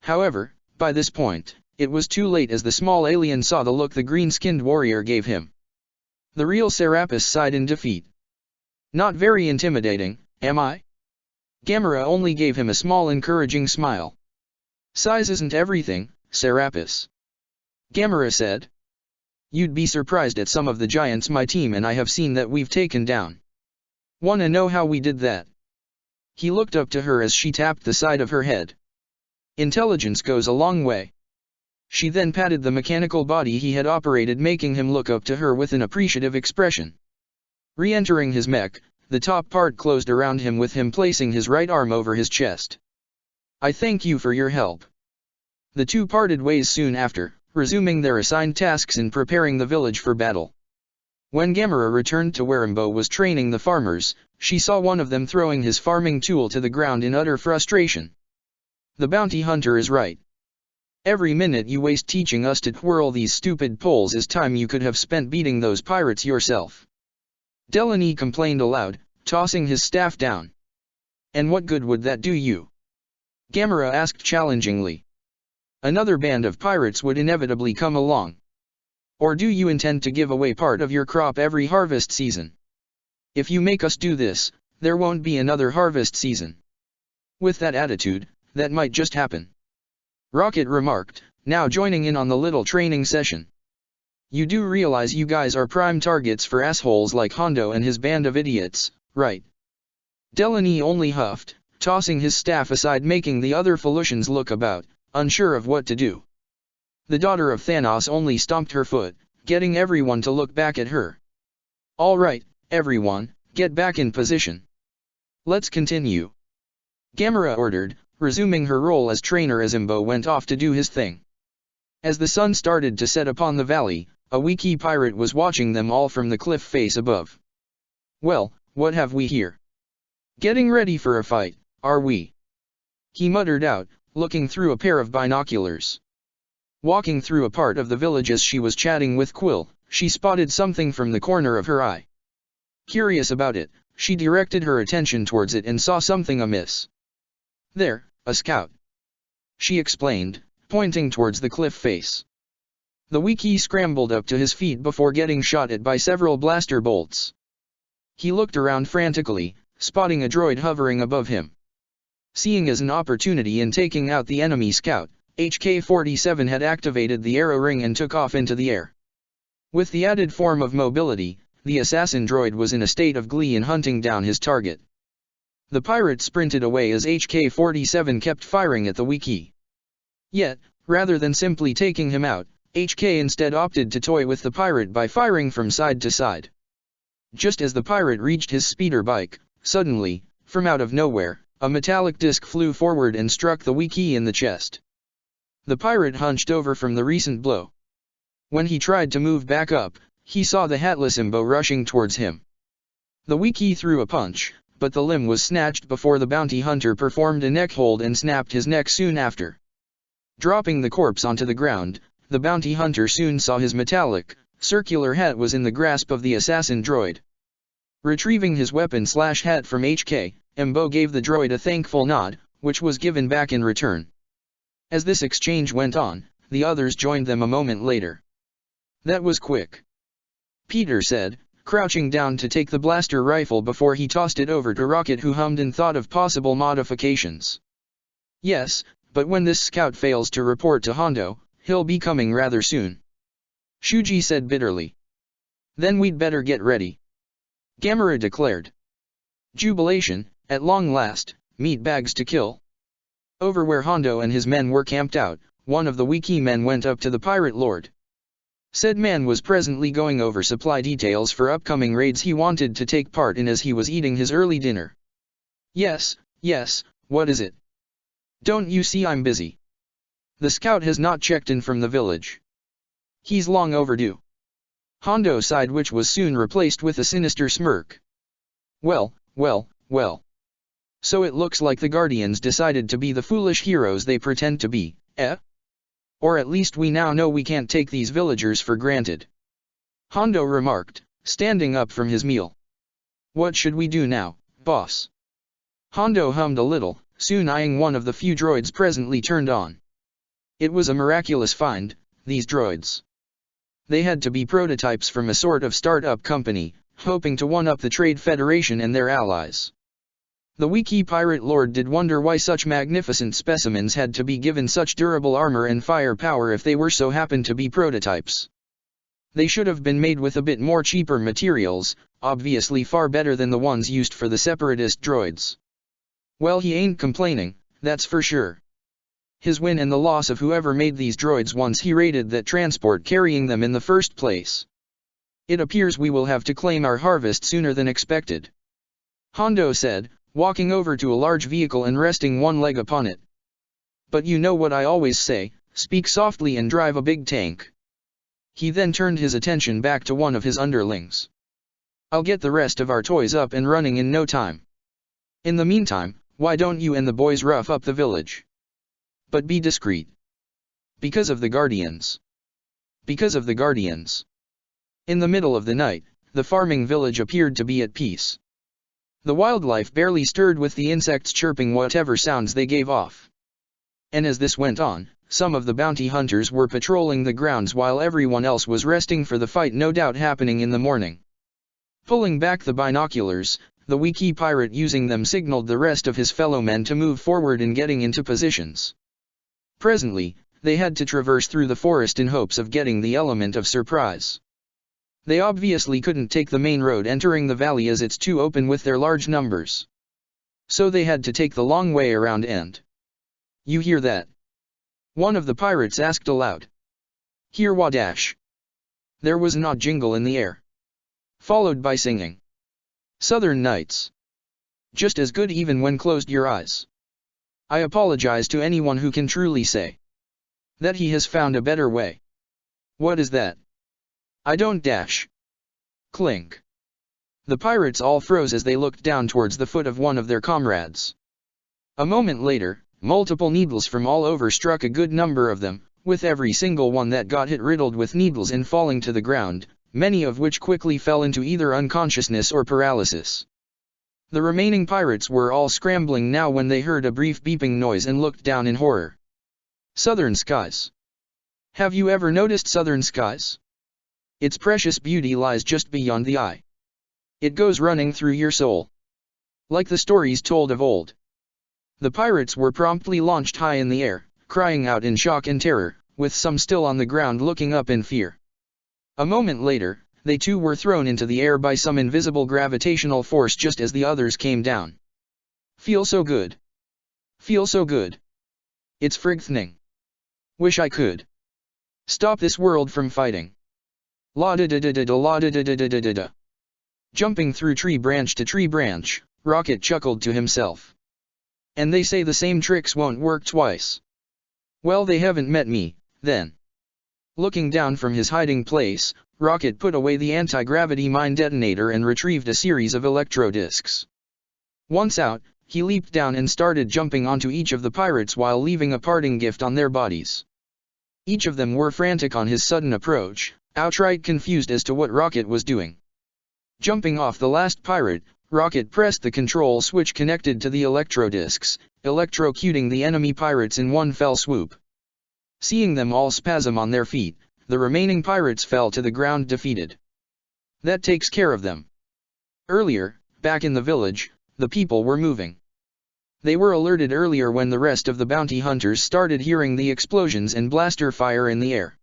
However, by this point, it was too late as the small alien saw the look the green-skinned warrior gave him. The real Serapis sighed in defeat. "Not very intimidating, am I?" Gamera only gave him a small encouraging smile. "Size isn't everything, Serapis," Gamera said. "You'd be surprised at some of the giants my team and I have seen that we've taken down. Wanna know how we did that?" He looked up to her as she tapped the side of her head. "Intelligence goes a long way." She then patted the mechanical body he had operated, making him look up to her with an appreciative expression. Re-entering his mech, the top part closed around him with him placing his right arm over his chest. "I thank you for your help." The two parted ways soon after, resuming their assigned tasks in preparing the village for battle. When Gamera returned to where Imbo was training the farmers, she saw one of them throwing his farming tool to the ground in utter frustration. "The bounty hunter is right. Every minute you waste teaching us to twirl these stupid poles is time you could have spent beating those pirates yourself," Delaney complained aloud, tossing his staff down. "And what good would that do you?" Gamera asked challengingly. "Another band of pirates would inevitably come along. Or do you intend to give away part of your crop every harvest season? If you make us do this, there won't be another harvest season. With that attitude, that might just happen," Rocket remarked, now joining in on the little training session. "You do realize you guys are prime targets for assholes like Hondo and his band of idiots, right?" Delaney only huffed, tossing his staff aside, making the other Felucians look about, unsure of what to do. The daughter of Thanos only stomped her foot, getting everyone to look back at her. "All right, everyone, get back in position. Let's continue," Gamera ordered, resuming her role as trainer as Imbo went off to do his thing. As the sun started to set upon the valley, a Wiki pirate was watching them all from the cliff face above. "Well, what have we here? Getting ready for a fight, are we?" he muttered out, looking through a pair of binoculars. Walking through a part of the village as she was chatting with Quill, she spotted something from the corner of her eye. Curious about it, she directed her attention towards it and saw something amiss. "There, a scout," she explained, pointing towards the cliff face. The Wiki scrambled up to his feet before getting shot at by several blaster bolts. He looked around frantically, spotting a droid hovering above him. Seeing as an opportunity in taking out the enemy scout, HK-47 had activated the arrow ring and took off into the air. With the added form of mobility, the assassin droid was in a state of glee in hunting down his target. The pirate sprinted away as HK-47 kept firing at the Wiki. Yet, rather than simply taking him out, HK instead opted to toy with the pirate by firing from side to side. Just as the pirate reached his speeder bike, suddenly, from out of nowhere, a metallic disc flew forward and struck the Wiki in the chest. The pirate hunched over from the recent blow. When he tried to move back up, he saw the hatless Imbo rushing towards him. The Wiki threw a punch, but the limb was snatched before the bounty hunter performed a neck hold and snapped his neck soon after. Dropping the corpse onto the ground, the bounty hunter soon saw his metallic, circular hat was in the grasp of the assassin droid. Retrieving his weapon/hat from HK, Imbo gave the droid a thankful nod, which was given back in return. As this exchange went on, the others joined them a moment later. "That was quick," Peter said, crouching down to take the blaster rifle before he tossed it over to Rocket, who hummed and thought of possible modifications. Yes, but when this scout fails to report to Hondo, he'll be coming rather soon. Shuji said bitterly. Then we'd better get ready, Gamera declared. Jubilation, at long last, meat bags to kill. Over where Hondo and his men were camped out, one of the Wiki men went up to the pirate lord. Said man was presently going over supply details for upcoming raids he wanted to take part in as he was eating his early dinner. Yes, what is it? Don't you see I'm busy? The scout has not checked in from the village. He's long overdue. Hondo sighed, which was soon replaced with a sinister smirk. Well. So it looks like the Guardians decided to be the foolish heroes they pretend to be, eh? Or at least we now know we can't take these villagers for granted. Hondo remarked, standing up from his meal. What should we do now, boss? Hondo hummed a little, soon eyeing one of the few droids presently turned on. It was a miraculous find, these droids. They had to be prototypes from a sort of start-up company, hoping to one-up the Trade Federation and their allies. The Wiki pirate lord did wonder why such magnificent specimens had to be given such durable armor and firepower if they were so happened to be prototypes. They should have been made with a bit more cheaper materials, obviously far better than the ones used for the separatist droids. Well, he ain't complaining, that's for sure. His win and the loss of whoever made these droids once he raided that transport carrying them in the first place. It appears we will have to claim our harvest sooner than expected, Hondo said, walking over to a large vehicle and resting one leg upon it. But you know what I always say, speak softly and drive a big tank. He then turned his attention back to one of his underlings. I'll get the rest of our toys up and running in no time. In the meantime, why don't you and the boys rough up the village? But be discreet. Because of the Guardians. Because of the Guardians. In the middle of the night, the farming village appeared to be at peace. The wildlife barely stirred with the insects chirping whatever sounds they gave off. And as this went on, some of the bounty hunters were patrolling the grounds while everyone else was resting for the fight no doubt happening in the morning. Pulling back the binoculars, the Wiki pirate using them signaled the rest of his fellow men to move forward in getting into positions. Presently, they had to traverse through the forest in hopes of getting the element of surprise. They obviously couldn't take the main road entering the valley as it's too open with their large numbers. So they had to take the long way around and... You hear that? One of the pirates asked aloud. Hear what dash? There was an odd jingle in the air, followed by singing. Southern Nights. Just as good even when closed your eyes. I apologize to anyone who can truly say that he has found a better way. What is that? I don't dash. Clink. The pirates all froze as they looked down towards the foot of one of their comrades. A moment later, multiple needles from all over struck a good number of them, with every single one that got hit riddled with needles and falling to the ground, many of which quickly fell into either unconsciousness or paralysis. The remaining pirates were all scrambling now when they heard a brief beeping noise and looked down in horror. Southern skies. Have you ever noticed southern skies? Its precious beauty lies just beyond the eye. It goes running through your soul, like the stories told of old. The pirates were promptly launched high in the air, crying out in shock and terror, with some still on the ground looking up in fear. A moment later, they too were thrown into the air by some invisible gravitational force just as the others came down. Feel so good. Feel so good. It's frightening. Wish I could stop this world from fighting. La da da da da da la da da da da da da da. Jumping through tree branch to tree branch, Rocket chuckled to himself. And they say the same tricks won't work twice. Well, they haven't met me, then. Looking down from his hiding place, Rocket put away the anti-gravity mine detonator and retrieved a series of electro discs. Once out, he leaped down and started jumping onto each of the pirates while leaving a parting gift on their bodies. Each of them were frantic on his sudden approach, outright confused as to what Rocket was doing. Jumping off the last pirate, Rocket pressed the control switch connected to the electro discs, electrocuting the enemy pirates in one fell swoop. Seeing them all spasm on their feet, the remaining pirates fell to the ground defeated. That takes care of them. Earlier, back in the village, the people were moving. They were alerted earlier when the rest of the bounty hunters started hearing the explosions and blaster fire in the air.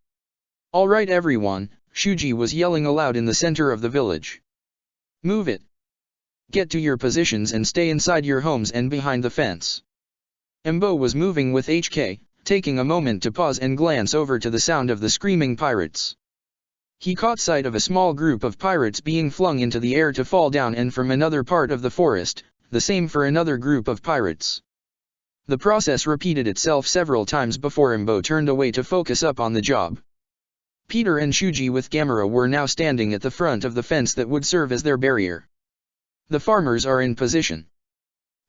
"All right everyone," Shuji was yelling aloud in the center of the village. "Move it! Get to your positions and stay inside your homes and behind the fence." Embo was moving with HK, taking a moment to pause and glance over to the sound of the screaming pirates. He caught sight of a small group of pirates being flung into the air to fall down, and from another part of the forest, the same for another group of pirates. The process repeated itself several times before Embo turned away to focus up on the job. Peter and Shuji with Gamera were now standing at the front of the fence that would serve as their barrier. "The farmers are in position."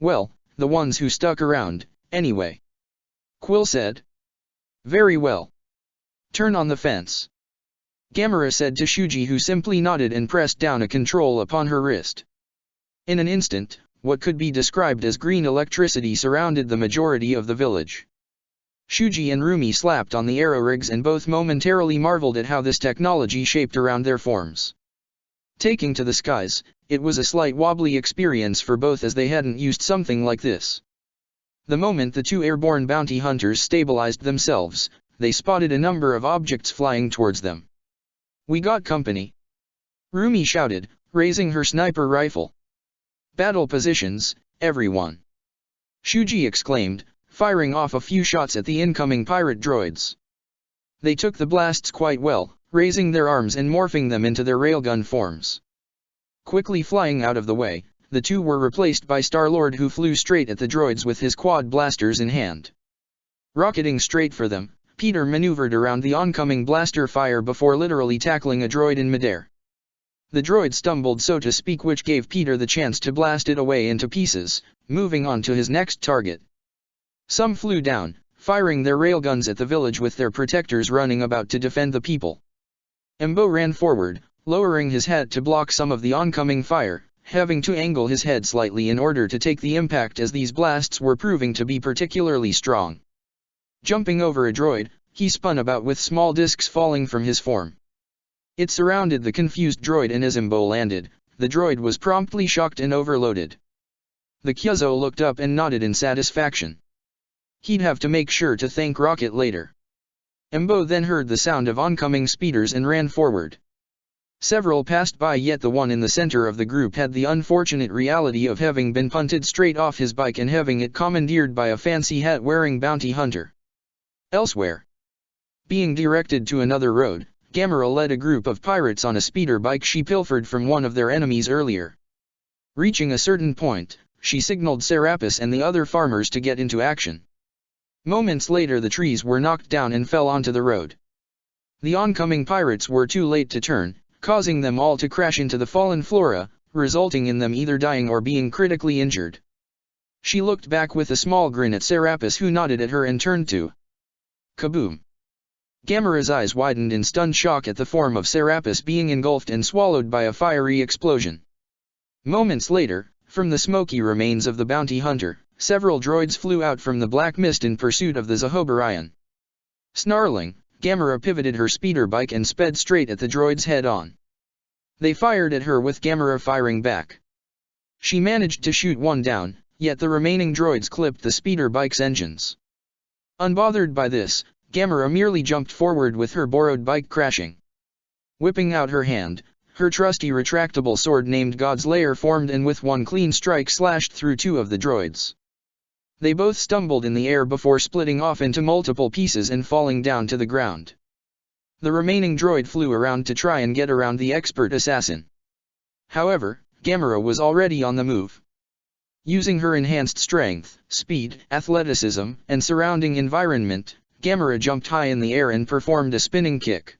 "Well, the ones who stuck around, anyway," Quill said. "Very well. Turn on the fence," Gamera said to Shuji, who simply nodded and pressed down a control upon her wrist. In an instant, what could be described as green electricity surrounded the majority of the village. Shuji and Rumi slapped on the arrow rigs and both momentarily marveled at how this technology shaped around their forms. Taking to the skies, it was a slight wobbly experience for both, as they hadn't used something like this. The moment the two airborne bounty hunters stabilized themselves, they spotted a number of objects flying towards them. "We got company," Rumi shouted, raising her sniper rifle. "Battle positions, everyone," Shuji exclaimed, firing off a few shots at the incoming pirate droids. They took the blasts quite well, raising their arms and morphing them into their railgun forms. Quickly flying out of the way, the two were replaced by Star-Lord, who flew straight at the droids with his quad blasters in hand. Rocketing straight for them, Peter maneuvered around the oncoming blaster fire before literally tackling a droid in midair. The droid stumbled, so to speak, which gave Peter the chance to blast it away into pieces, moving on to his next target. Some flew down, firing their railguns at the village with their protectors running about to defend the people. Embo ran forward, lowering his hat to block some of the oncoming fire, having to angle his head slightly in order to take the impact, as these blasts were proving to be particularly strong. Jumping over a droid, he spun about with small discs falling from his form. It surrounded the confused droid, and as Embo landed, the droid was promptly shocked and overloaded. The Kyuzo looked up and nodded in satisfaction. He'd have to make sure to thank Rocket later. Embo then heard the sound of oncoming speeders and ran forward. Several passed by, yet the one in the center of the group had the unfortunate reality of having been punted straight off his bike and having it commandeered by a fancy hat-wearing bounty hunter. Elsewhere, being directed to another road, Gamera led a group of pirates on a speeder bike she pilfered from one of their enemies earlier. Reaching a certain point, she signaled Serapis and the other farmers to get into action. Moments later, the trees were knocked down and fell onto the road. The oncoming pirates were too late to turn, causing them all to crash into the fallen flora, resulting in them either dying or being critically injured. She looked back with a small grin at Serapis, who nodded at her and turned to. Kaboom! Gamera's eyes widened in stunned shock at the form of Serapis being engulfed and swallowed by a fiery explosion. Moments later, from the smoky remains of the bounty hunter, several droids flew out from the black mist in pursuit of the Zahobarian. Snarling, Gamera pivoted her speeder bike and sped straight at the droids head-on. They fired at her, with Gamera firing back. She managed to shoot one down, yet the remaining droids clipped the speeder bike's engines. Unbothered by this, Gamera merely jumped forward with her borrowed bike crashing. Whipping out her hand, her trusty retractable sword named God's Lair formed and with one clean strike slashed through two of the droids. They both stumbled in the air before splitting off into multiple pieces and falling down to the ground. The remaining droid flew around to try and get around the expert assassin. However, Gamera was already on the move. Using her enhanced strength, speed, athleticism, and surrounding environment, Gamera jumped high in the air and performed a spinning kick.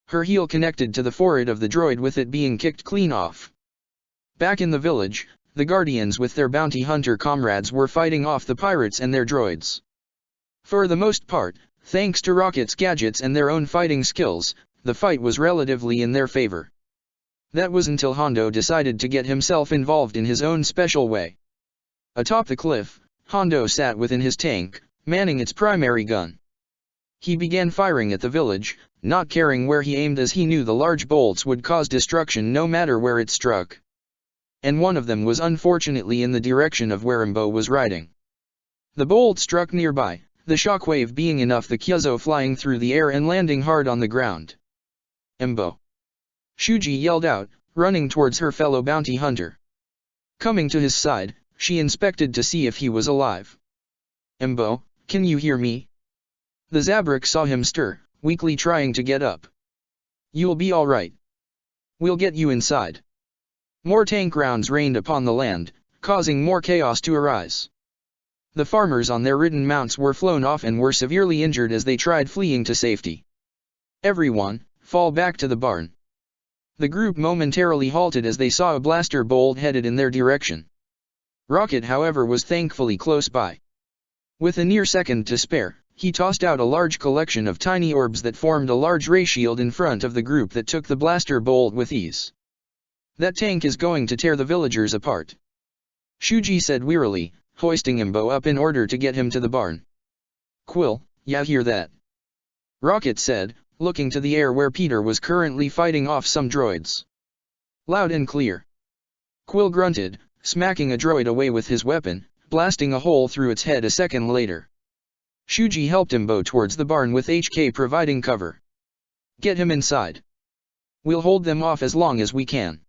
Her heel connected to the forehead of the droid, with it being kicked clean off. Back in the village, the Guardians with their bounty hunter comrades were fighting off the pirates and their droids. For the most part, thanks to Rocket's gadgets and their own fighting skills, the fight was relatively in their favor. That was until Hondo decided to get himself involved in his own special way. Atop the cliff, Hondo sat within his tank, manning its primary gun. He began firing at the village, not caring where he aimed as he knew the large bolts would cause destruction no matter where it struck. And one of them was unfortunately in the direction of where Imbo was riding. The bolt struck nearby, the shockwave being enough the Kyuzo flying through the air and landing hard on the ground. Imbo! Shuji yelled out, running towards her fellow bounty hunter. Coming to his side, she inspected to see if he was alive. Imbo, can you hear me? The Zabrak saw him stir, weakly trying to get up. You'll be all right. We'll get you inside. More tank rounds rained upon the land, causing more chaos to arise. The farmers on their ridden mounts were flown off and were severely injured as they tried fleeing to safety. Everyone, fall back to the barn. The group momentarily halted as they saw a blaster bolt headed in their direction. Rocket, however, was thankfully close by. With a near second to spare, he tossed out a large collection of tiny orbs that formed a large ray shield in front of the group that took the blaster bolt with ease. That tank is going to tear the villagers apart. Shuji said wearily, hoisting Imbo up in order to get him to the barn. Quill, ya hear that? Rocket said, looking to the air where Peter was currently fighting off some droids. Loud and clear. Quill grunted, smacking a droid away with his weapon, blasting a hole through its head a second later. Shuji helped Imbo towards the barn with HK providing cover. Get him inside. We'll hold them off as long as we can.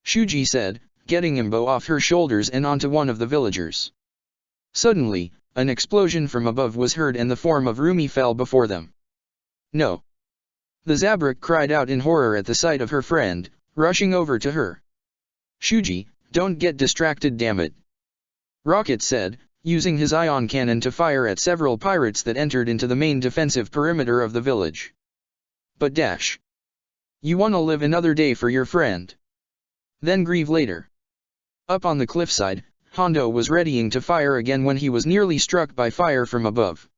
Shuji said, getting Imbo off her shoulders and onto one of the villagers. Suddenly, an explosion from above was heard and the form of Rumi fell before them. No. The Zabrak cried out in horror at the sight of her friend, rushing over to her. Shuji, don't get distracted, damn it. Rocket said, using his ion cannon to fire at several pirates that entered into the main defensive perimeter of the village. But dash. You wanna live another day for your friend. Then grieve later. Up on the cliffside, Hondo was readying to fire again when he was nearly struck by fire from above.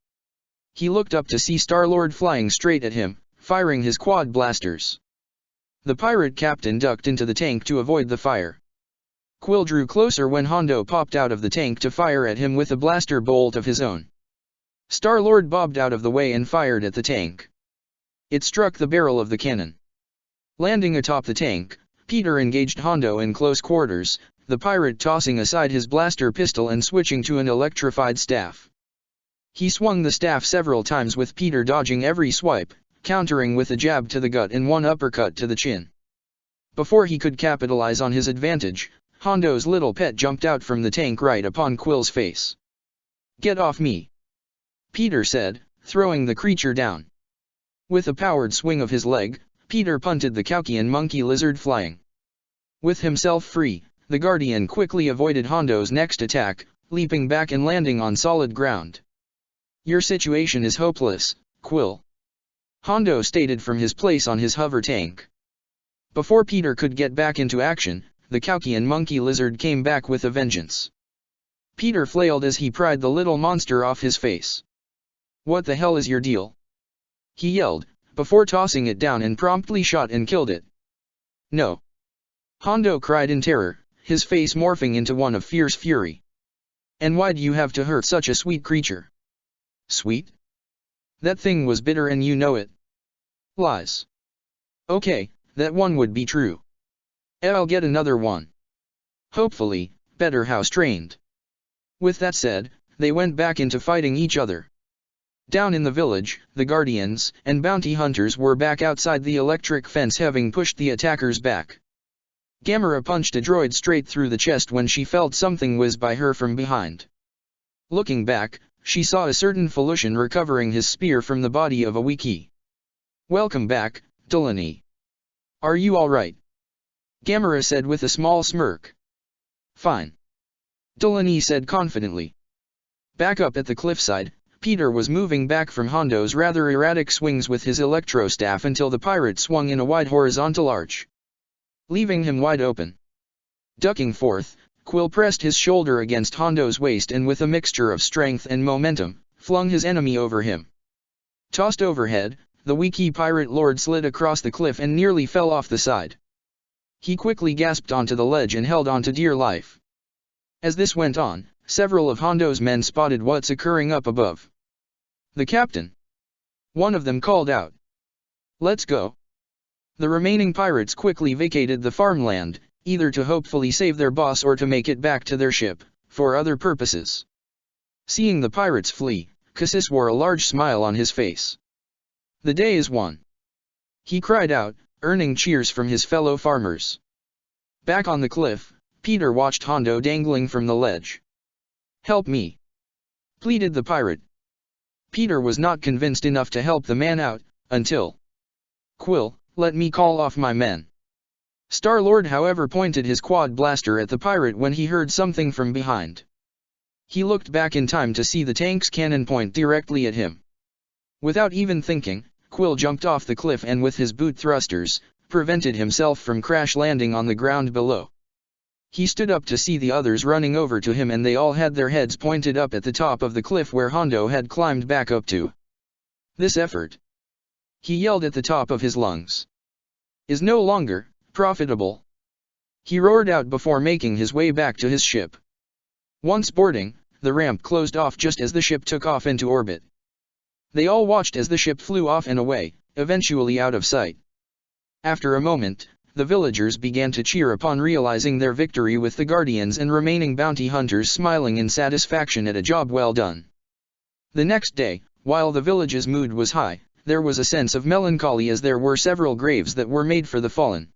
He looked up to see Star-Lord flying straight at him, firing his quad blasters. The pirate captain ducked into the tank to avoid the fire. Quill drew closer when Hondo popped out of the tank to fire at him with a blaster bolt of his own. Star-Lord bobbed out of the way and fired at the tank. It struck the barrel of the cannon. Landing atop the tank, Peter engaged Hondo in close quarters, the pirate tossing aside his blaster pistol and switching to an electrified staff. He swung the staff several times with Peter dodging every swipe, countering with a jab to the gut and one uppercut to the chin. Before he could capitalize on his advantage, Hondo's little pet jumped out from the tank right upon Quill's face. Get off me! Peter said, throwing the creature down. With a powered swing of his leg, Peter punted the Kaukian monkey lizard flying. With himself free, the Guardian quickly avoided Hondo's next attack, leaping back and landing on solid ground. Your situation is hopeless, Quill. Hondo stated from his place on his hover tank. Before Peter could get back into action, the Kaukian monkey lizard came back with a vengeance. Peter flailed as he pried the little monster off his face. What the hell is your deal? He yelled, before tossing it down and promptly shot and killed it. No. Hondo cried in terror, his face morphing into one of fierce fury. And why do you have to hurt such a sweet creature? Sweet? That thing was bitter and you know it. Lies. Okay, that one would be true. I'll get another one. Hopefully, better house trained. With that said, they went back into fighting each other. Down in the village, the Guardians and bounty hunters were back outside the electric fence having pushed the attackers back. Gamera punched a droid straight through the chest when she felt something whiz by her from behind. Looking back, she saw a certain Felucian recovering his spear from the body of a Wiki. Welcome back, Delaney. Are you alright? Gamera said with a small smirk. Fine. Delaney said confidently. Back up at the cliffside, Peter was moving back from Hondo's rather erratic swings with his electro staff until the pirate swung in a wide horizontal arch, leaving him wide open. Ducking forth, Quill pressed his shoulder against Hondo's waist and with a mixture of strength and momentum, flung his enemy over him. Tossed overhead, the Wiki pirate lord slid across the cliff and nearly fell off the side. He quickly gasped onto the ledge and held on to dear life. As this went on, several of Hondo's men spotted what's occurring up above. The captain. One of them called out. "Let's go." The remaining pirates quickly vacated the farmland, either to hopefully save their boss or to make it back to their ship, for other purposes. Seeing the pirates flee, Cassis wore a large smile on his face. "The day is won," he cried out, earning cheers from his fellow farmers. Back on the cliff, Peter watched Hondo dangling from the ledge. "Help me," pleaded the pirate. Peter was not convinced enough to help the man out, until "Quill, let me call off my men." Star-Lord however pointed his quad blaster at the pirate when he heard something from behind. He looked back in time to see the tank's cannon point directly at him. Without even thinking, Quill jumped off the cliff and with his boot thrusters, prevented himself from crash landing on the ground below. He stood up to see the others running over to him and they all had their heads pointed up at the top of the cliff where Hondo had climbed back up to. This effort, he yelled at the top of his lungs, is no longer profitable. He roared out before making his way back to his ship. Once boarding, the ramp closed off just as the ship took off into orbit. They all watched as the ship flew off and away, eventually out of sight. After a moment, the villagers began to cheer upon realizing their victory with the Guardians and remaining bounty hunters smiling in satisfaction at a job well done. The next day, while the village's mood was high, there was a sense of melancholy as there were several graves that were made for the fallen.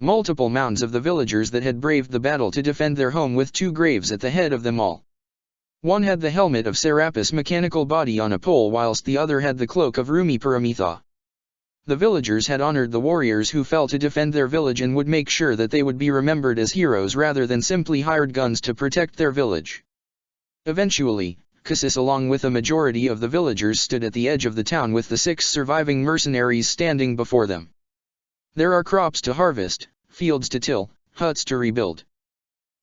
Multiple mounds of the villagers that had braved the battle to defend their home with 2 graves at the head of them all. One had the helmet of Serapis' mechanical body on a pole whilst the other had the cloak of Rumi Paramitha. The villagers had honored the warriors who fell to defend their village and would make sure that they would be remembered as heroes rather than simply hired guns to protect their village. Eventually, Cassis along with a majority of the villagers stood at the edge of the town with the 6 surviving mercenaries standing before them. There are crops to harvest, fields to till, huts to rebuild.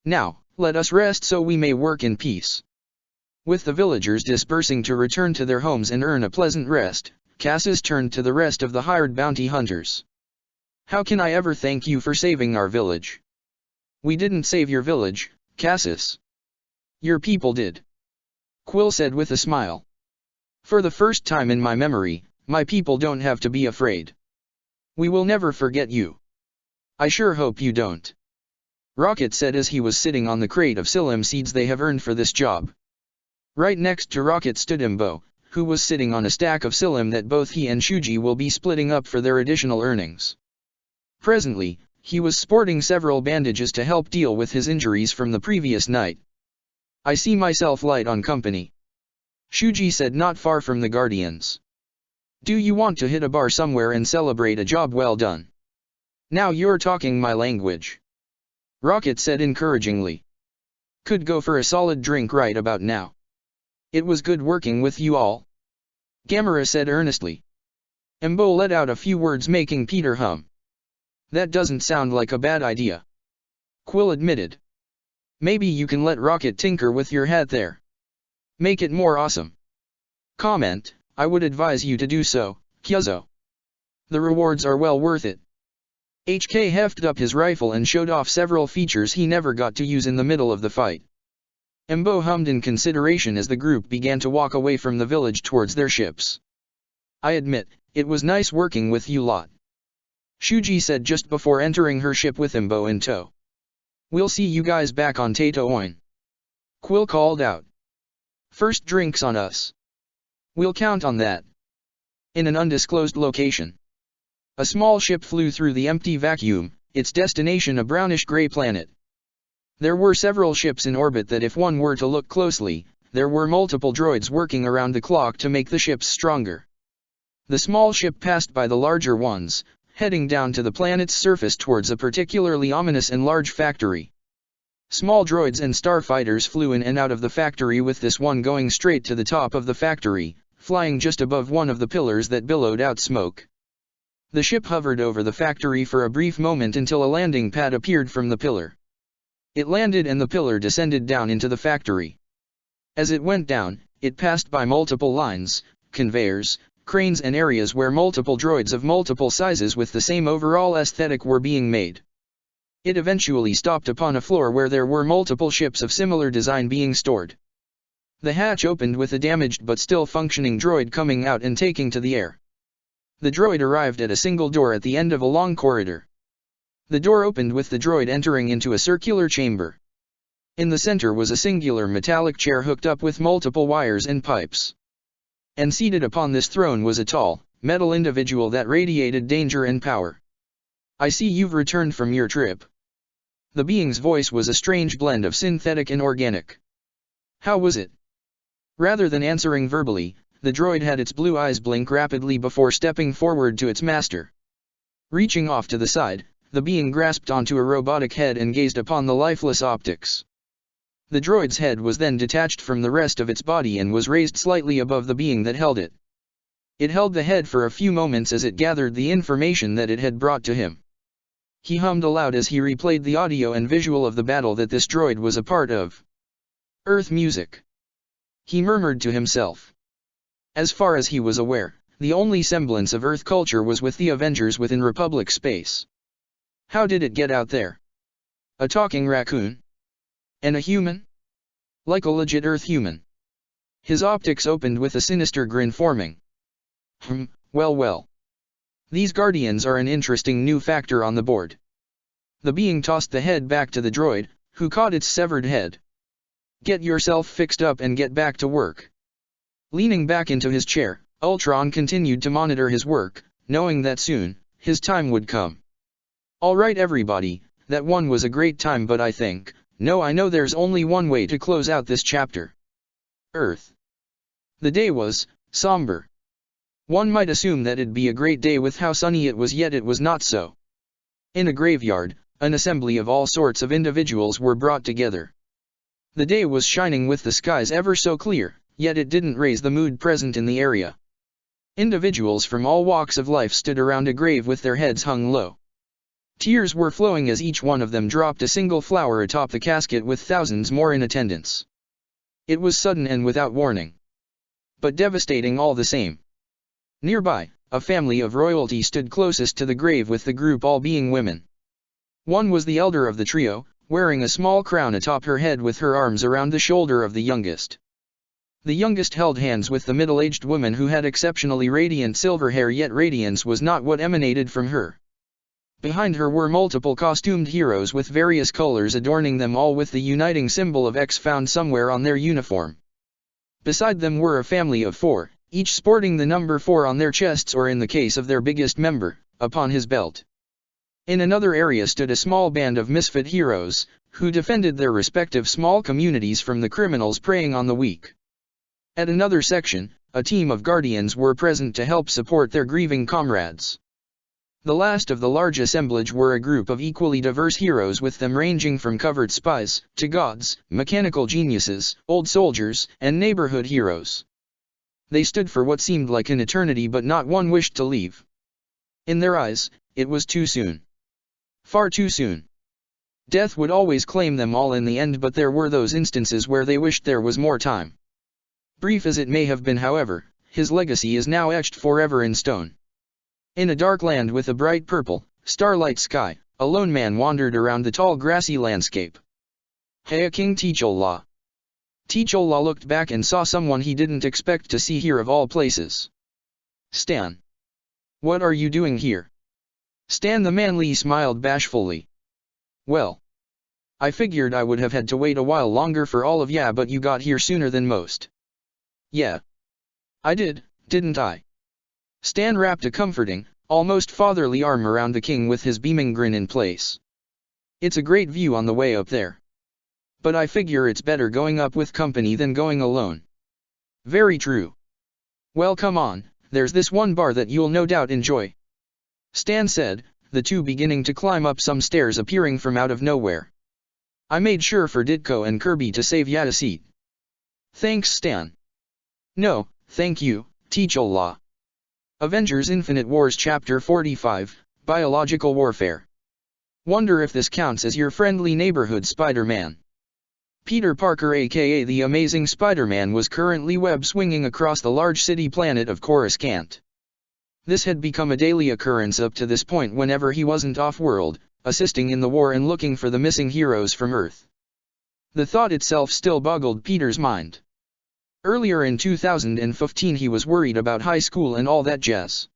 Now, let us rest so we may work in peace. With the villagers dispersing to return to their homes and earn a pleasant rest, Cassis turned to the rest of the hired bounty hunters. "How can I ever thank you for saving our village?" "We didn't save your village, Cassis. Your people did," Quill said with a smile. "For the first time in my memory, my people don't have to be afraid. We will never forget you." "I sure hope you don't," Rocket said as he was sitting on the crate of psyllium seeds they have earned for this job. Right next to Rocket stood Imbo, who was sitting on a stack of psyllium that both he and Shuji will be splitting up for their additional earnings. Presently, he was sporting several bandages to help deal with his injuries from the previous night. "I see myself light on company," Shuji said not far from the Guardians. "Do you want to hit a bar somewhere and celebrate a job well done?" "Now you're talking my language," Rocket said encouragingly. "Could go for a solid drink right about now." "It was good working with you all," Gamera said earnestly. Embo let out a few words making Peter hum. "That doesn't sound like a bad idea," Quill admitted. "Maybe you can let Rocket tinker with your hat there. Make it more awesome." Comment: "I would advise you to do so, Kyuzo. The rewards are well worth it." HK hefted up his rifle and showed off several features he never got to use in the middle of the fight. Embo hummed in consideration as the group began to walk away from the village towards their ships. "I admit, it was nice working with you lot," Shuji said just before entering her ship with Embo in tow. "We'll see you guys back on Tatooine," Quill called out. "First drinks on us." "We'll count on that." In an undisclosed location, a small ship flew through the empty vacuum, its destination a brownish-gray planet. There were several ships in orbit that if one were to look closely, there were multiple droids working around the clock to make the ships stronger. The small ship passed by the larger ones, heading down to the planet's surface towards a particularly ominous and large factory. Small droids and starfighters flew in and out of the factory with this one going straight to the top of the factory, flying just above one of the pillars that billowed out smoke. The ship hovered over the factory for a brief moment until a landing pad appeared from the pillar. It landed and the pillar descended down into the factory. As it went down, it passed by multiple lines, conveyors, cranes and areas where multiple droids of multiple sizes with the same overall aesthetic were being made. It eventually stopped upon a floor where there were multiple ships of similar design being stored. The hatch opened with a damaged but still functioning droid coming out and taking to the air. The droid arrived at a single door at the end of a long corridor. The door opened with the droid entering into a circular chamber. In the center was a singular metallic chair hooked up with multiple wires and pipes. And seated upon this throne was a tall, metal individual that radiated danger and power. "I see you've returned from your trip." The being's voice was a strange blend of synthetic and organic. "How was it?" Rather than answering verbally, the droid had its blue eyes blink rapidly before stepping forward to its master. Reaching off to the side, the being grasped onto a robotic head and gazed upon the lifeless optics. The droid's head was then detached from the rest of its body and was raised slightly above the being that held it. It held the head for a few moments as it gathered the information that it had brought to him. He hummed aloud as he replayed the audio and visual of the battle that this droid was a part of. Earth music. He murmured to himself. As far as he was aware, the only semblance of Earth culture was with the Avengers within Republic space. How did it get out there? A talking raccoon? And a human? Like a legit Earth human. His optics opened with a sinister grin forming. Well. These Guardians are an interesting new factor on the board. The being tossed the head back to the droid, who caught its severed head. Get yourself fixed up and get back to work. Leaning back into his chair, Ultron continued to monitor his work, knowing that soon, his time would come. Alright everybody, that one was a great time, but I know there's only one way to close out this chapter. Earth. The day was somber. One might assume that it'd be a great day with how sunny it was, yet it was not so. In a graveyard, an assembly of all sorts of individuals were brought together. The day was shining with the skies ever so clear, yet it didn't raise the mood present in the area. Individuals from all walks of life stood around a grave with their heads hung low. Tears were flowing as each one of them dropped a single flower atop the casket, with thousands more in attendance. It was sudden and without warning. But devastating all the same. Nearby, a family of royalty stood closest to the grave, with the group all being women. One was the elder of the trio, wearing a small crown atop her head with her arms around the shoulder of the youngest. The youngest held hands with the middle-aged woman who had exceptionally radiant silver hair, yet radiance was not what emanated from her. Behind her were multiple costumed heroes with various colors adorning them, all with the uniting symbol of X found somewhere on their uniform. Beside them were a family of 4, each sporting the number 4 on their chests, or in the case of their biggest member, upon his belt. In another area stood a small band of misfit heroes, who defended their respective small communities from the criminals preying on the weak. At another section, a team of Guardians were present to help support their grieving comrades. The last of the large assemblage were a group of equally diverse heroes, with them ranging from covered spies, to gods, mechanical geniuses, old soldiers, and neighborhood heroes. They stood for what seemed like an eternity, but not one wished to leave. In their eyes, it was too soon. Far too soon. Death would always claim them all in the end, but there were those instances where they wished there was more time. Brief as it may have been, however, his legacy is now etched forever in stone. In a dark land with a bright purple, starlight sky, a lone man wandered around the tall grassy landscape. "Hey, King T'Challa." T'Challa looked back and saw someone he didn't expect to see here of all places. "Stan. What are you doing here?" Stan the manly smiled bashfully. "Well, I figured I would have had to wait a while longer for all of ya, but you got here sooner than most." "Yeah. I did, didn't I?" Stan wrapped a comforting, almost fatherly arm around the king with his beaming grin in place. "It's a great view on the way up there. But I figure it's better going up with company than going alone." "Very true. Well, come on, there's this one bar that you'll no doubt enjoy," Stan said, the two beginning to climb up some stairs appearing from out of nowhere. "I made sure for Ditko and Kirby to save ya a seat." "Thanks, Stan." "No, thank you, T'Challa." Avengers Infinite Wars Chapter 45, Biological Warfare. Wonder if this counts as your friendly neighborhood Spider-Man. Peter Parker, aka the Amazing Spider-Man, was currently web-swinging across the large city planet of Coruscant. This had become a daily occurrence up to this point whenever he wasn't off-world, assisting in the war and looking for the missing heroes from Earth. The thought itself still boggled Peter's mind. Earlier in 2015 he was worried about high school and all that jazz.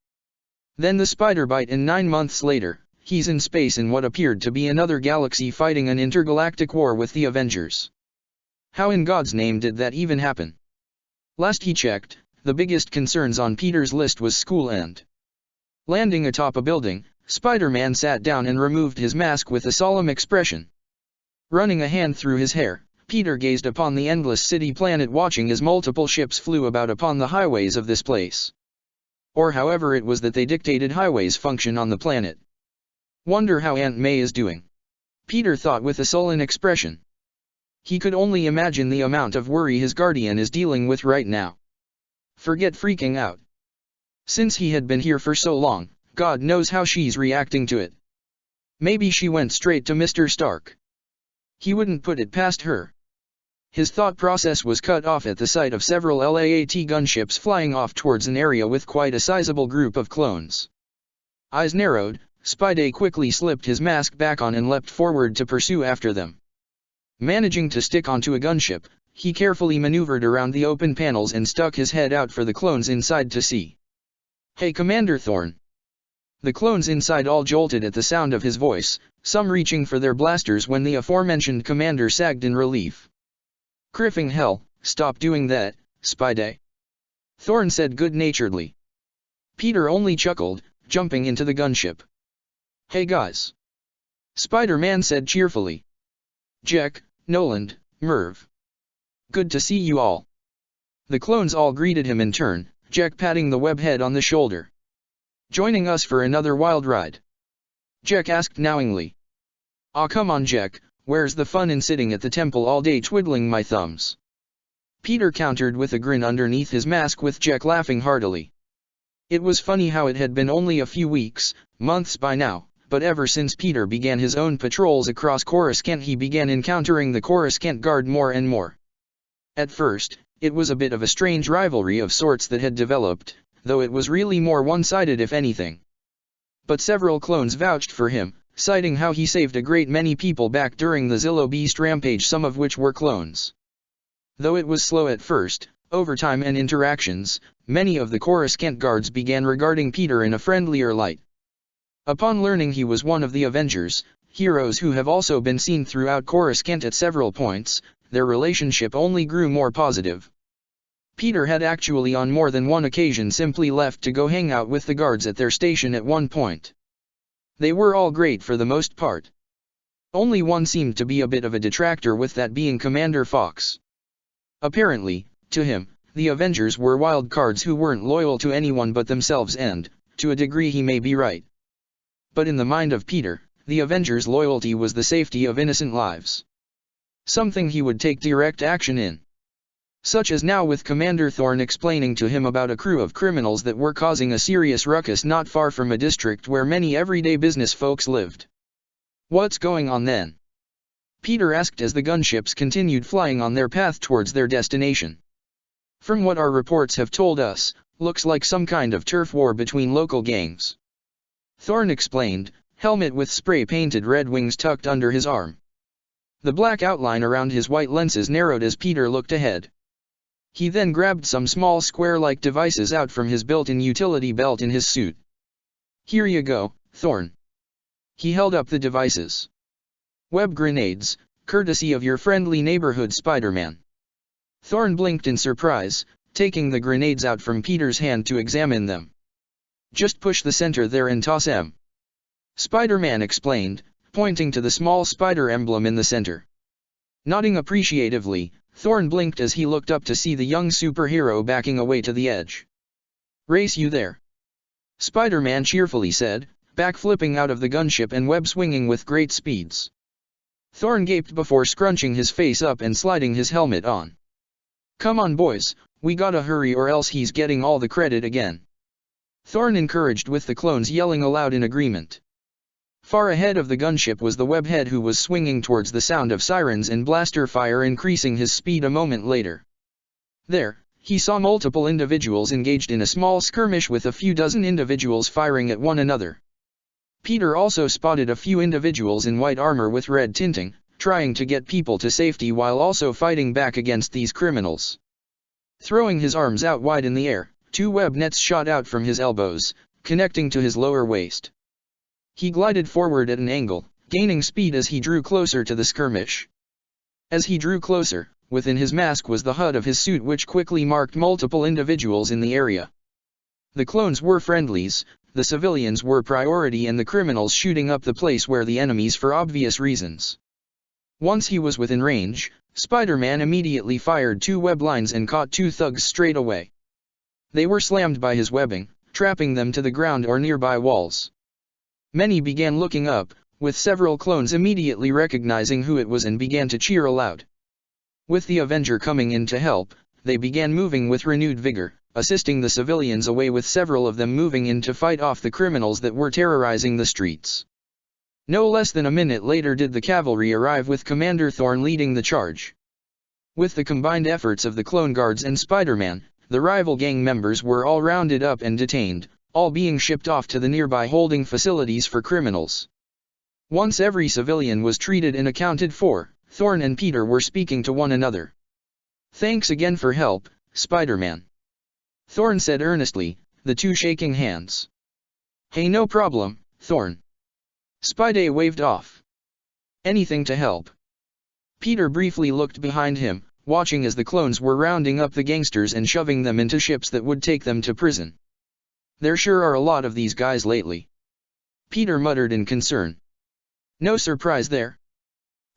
Then the spider bite and 9 months later, he's in space in what appeared to be another galaxy fighting an intergalactic war with the Avengers. How in God's name did that even happen? Last he checked, the biggest concerns on Peter's list was school and landing atop a building. Spider-Man sat down and removed his mask with a solemn expression. Running a hand through his hair, Peter gazed upon the endless city planet watching as multiple ships flew about upon the highways of this place. Or however it was that they dictated highways function on the planet. Wonder how Aunt May is doing. Peter thought with a sullen expression. He could only imagine the amount of worry his guardian is dealing with right now. Forget freaking out. Since he had been here for so long, God knows how she's reacting to it. Maybe she went straight to Mr. Stark. He wouldn't put it past her. His thought process was cut off at the sight of several LAAT gunships flying off towards an area with quite a sizable group of clones. Eyes narrowed, Spidey quickly slipped his mask back on and leapt forward to pursue after them. Managing to stick onto a gunship, he carefully maneuvered around the open panels and stuck his head out for the clones inside to see. "Hey Commander Thorne." The clones inside all jolted at the sound of his voice, some reaching for their blasters when the aforementioned commander sagged in relief. "Criffing hell, stop doing that, Spidey," Thorne said good-naturedly. Peter only chuckled, jumping into the gunship. "Hey guys," Spider-Man said cheerfully. "Jack, Noland, Merv. Good to see you all." The clones all greeted him in turn, Jack patting the webhead on the shoulder. "Joining us for another wild ride?" Jack asked knowingly. "Aw come on Jack, where's the fun in sitting at the temple all day twiddling my thumbs?" Peter countered with a grin underneath his mask with Jack laughing heartily. It was funny how it had been only a few weeks, months by now, but ever since Peter began his own patrols across Coruscant he began encountering the Coruscant Guard more and more. At first, it was a bit of a strange rivalry of sorts that had developed, though it was really more one-sided if anything. But several clones vouched for him, citing how he saved a great many people back during the Zillo Beast rampage, some of which were clones. Though it was slow at first, over time and interactions, many of the Coruscant guards began regarding Peter in a friendlier light. Upon learning he was one of the Avengers, heroes who have also been seen throughout Coruscant at several points, their relationship only grew more positive. Peter had actually on more than one occasion simply left to go hang out with the guards at their station at one point. They were all great for the most part. Only one seemed to be a bit of a detractor, with that being Commander Fox. Apparently, to him, the Avengers were wild cards who weren't loyal to anyone but themselves, and, to a degree he may be right. But in the mind of Peter, the Avengers' loyalty was the safety of innocent lives. Something he would take direct action in. Such as now with Commander Thorne explaining to him about a crew of criminals that were causing a serious ruckus not far from a district where many everyday business folks lived. "What's going on then?" Peter asked as the gunships continued flying on their path towards their destination. "From what our reports have told us, looks like some kind of turf war between local gangs," Thorne explained, helmet with spray-painted red wings tucked under his arm. The black outline around his white lenses narrowed as Peter looked ahead. He then grabbed some small square-like devices out from his built-in utility belt in his suit. "Here you go, Thorne." He held up the devices. "Web grenades, courtesy of your friendly neighborhood Spider-Man." Thorne blinked in surprise, taking the grenades out from Peter's hand to examine them. "Just push the center there and toss 'em," Spider-Man explained, pointing to the small spider emblem in the center. Nodding appreciatively, Thorne blinked as he looked up to see the young superhero backing away to the edge. "Race you there," Spider-Man cheerfully said, backflipping out of the gunship and web-swinging with great speeds. Thorne gaped before scrunching his face up and sliding his helmet on. "Come on boys, we gotta hurry or else he's getting all the credit again," Thorne encouraged, with the clones yelling aloud in agreement. Far ahead of the gunship was the webhead, who was swinging towards the sound of sirens and blaster fire, increasing his speed a moment later. There, he saw multiple individuals engaged in a small skirmish, with a few dozen individuals firing at one another. Peter also spotted a few individuals in white armor with red tinting, trying to get people to safety while also fighting back against these criminals. Throwing his arms out wide in the air, 2 web nets shot out from his elbows, connecting to his lower waist. He glided forward at an angle, gaining speed as he drew closer to the skirmish. As he drew closer, within his mask was the HUD of his suit, which quickly marked multiple individuals in the area. The clones were friendlies, the civilians were priority, and the criminals shooting up the place were the enemies for obvious reasons. Once he was within range, Spider-Man immediately fired 2 web lines and caught 2 thugs straight away. They were slammed by his webbing, trapping them to the ground or nearby walls. Many began looking up, with several clones immediately recognizing who it was and began to cheer aloud. With the Avenger coming in to help, they began moving with renewed vigor, assisting the civilians away, with several of them moving in to fight off the criminals that were terrorizing the streets. No less than a minute later did the cavalry arrive, with Commander Thorne leading the charge. With the combined efforts of the clone guards and Spider-Man, the rival gang members were all rounded up and detained, all being shipped off to the nearby holding facilities for criminals. Once every civilian was treated and accounted for, Thorne and Peter were speaking to one another. "Thanks again for help, Spider-Man," Thorne said earnestly, the two shaking hands. "Hey, no problem, Thorne." Spidey waved off. "Anything to help." Peter briefly looked behind him, watching as the clones were rounding up the gangsters and shoving them into ships that would take them to prison. "There sure are a lot of these guys lately," Peter muttered in concern. "No surprise there,"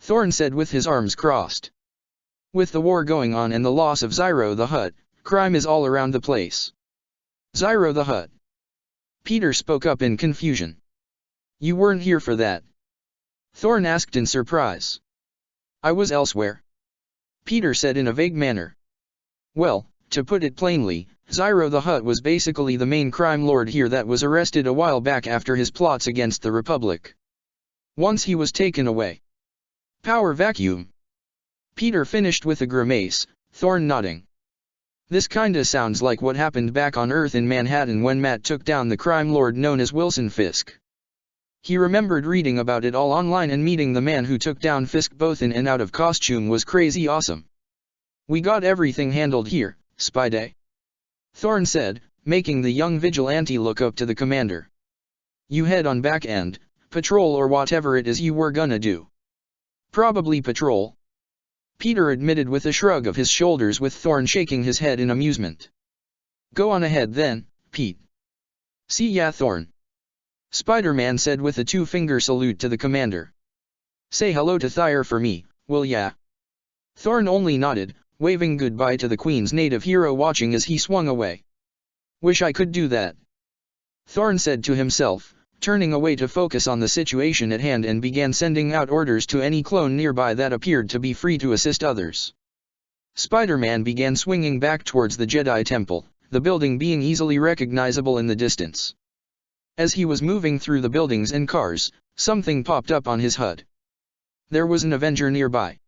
Thorne said with his arms crossed. "With the war going on and the loss of Zyro the Hutt, crime is all around the place." "Zyro the Hutt?" Peter spoke up in confusion. "You weren't here for that?" Thorne asked in surprise. "I was elsewhere," Peter said in a vague manner. "Well, to put it plainly, Zyro the Hutt was basically the main crime lord here that was arrested a while back after his plots against the Republic. Once he was taken away." "Power vacuum," Peter finished with a grimace, Thorne nodding. "This kinda sounds like what happened back on Earth in Manhattan when Matt took down the crime lord known as Wilson Fisk. He remembered reading about it all online, and meeting the man who took down Fisk both in and out of costume was crazy awesome. We got everything handled here, Spidey," Thorne said, making the young vigilante look up to the commander. "You head on back and patrol or whatever it is you were gonna do." "Probably patrol," Peter admitted with a shrug of his shoulders, with Thorne shaking his head in amusement. "Go on ahead then, Pete." "See ya, Thorne," Spider-Man said with a 2-finger salute to the commander. "Say hello to Thyre for me, will ya?" Thorne only nodded, waving goodbye to the Queen's native hero, watching as he swung away. "Wish I could do that," Thorne said to himself, turning away to focus on the situation at hand, and began sending out orders to any clone nearby that appeared to be free to assist others. Spider-Man began swinging back towards the Jedi Temple, the building being easily recognizable in the distance. As he was moving through the buildings and cars, something popped up on his HUD. There was an Avenger nearby.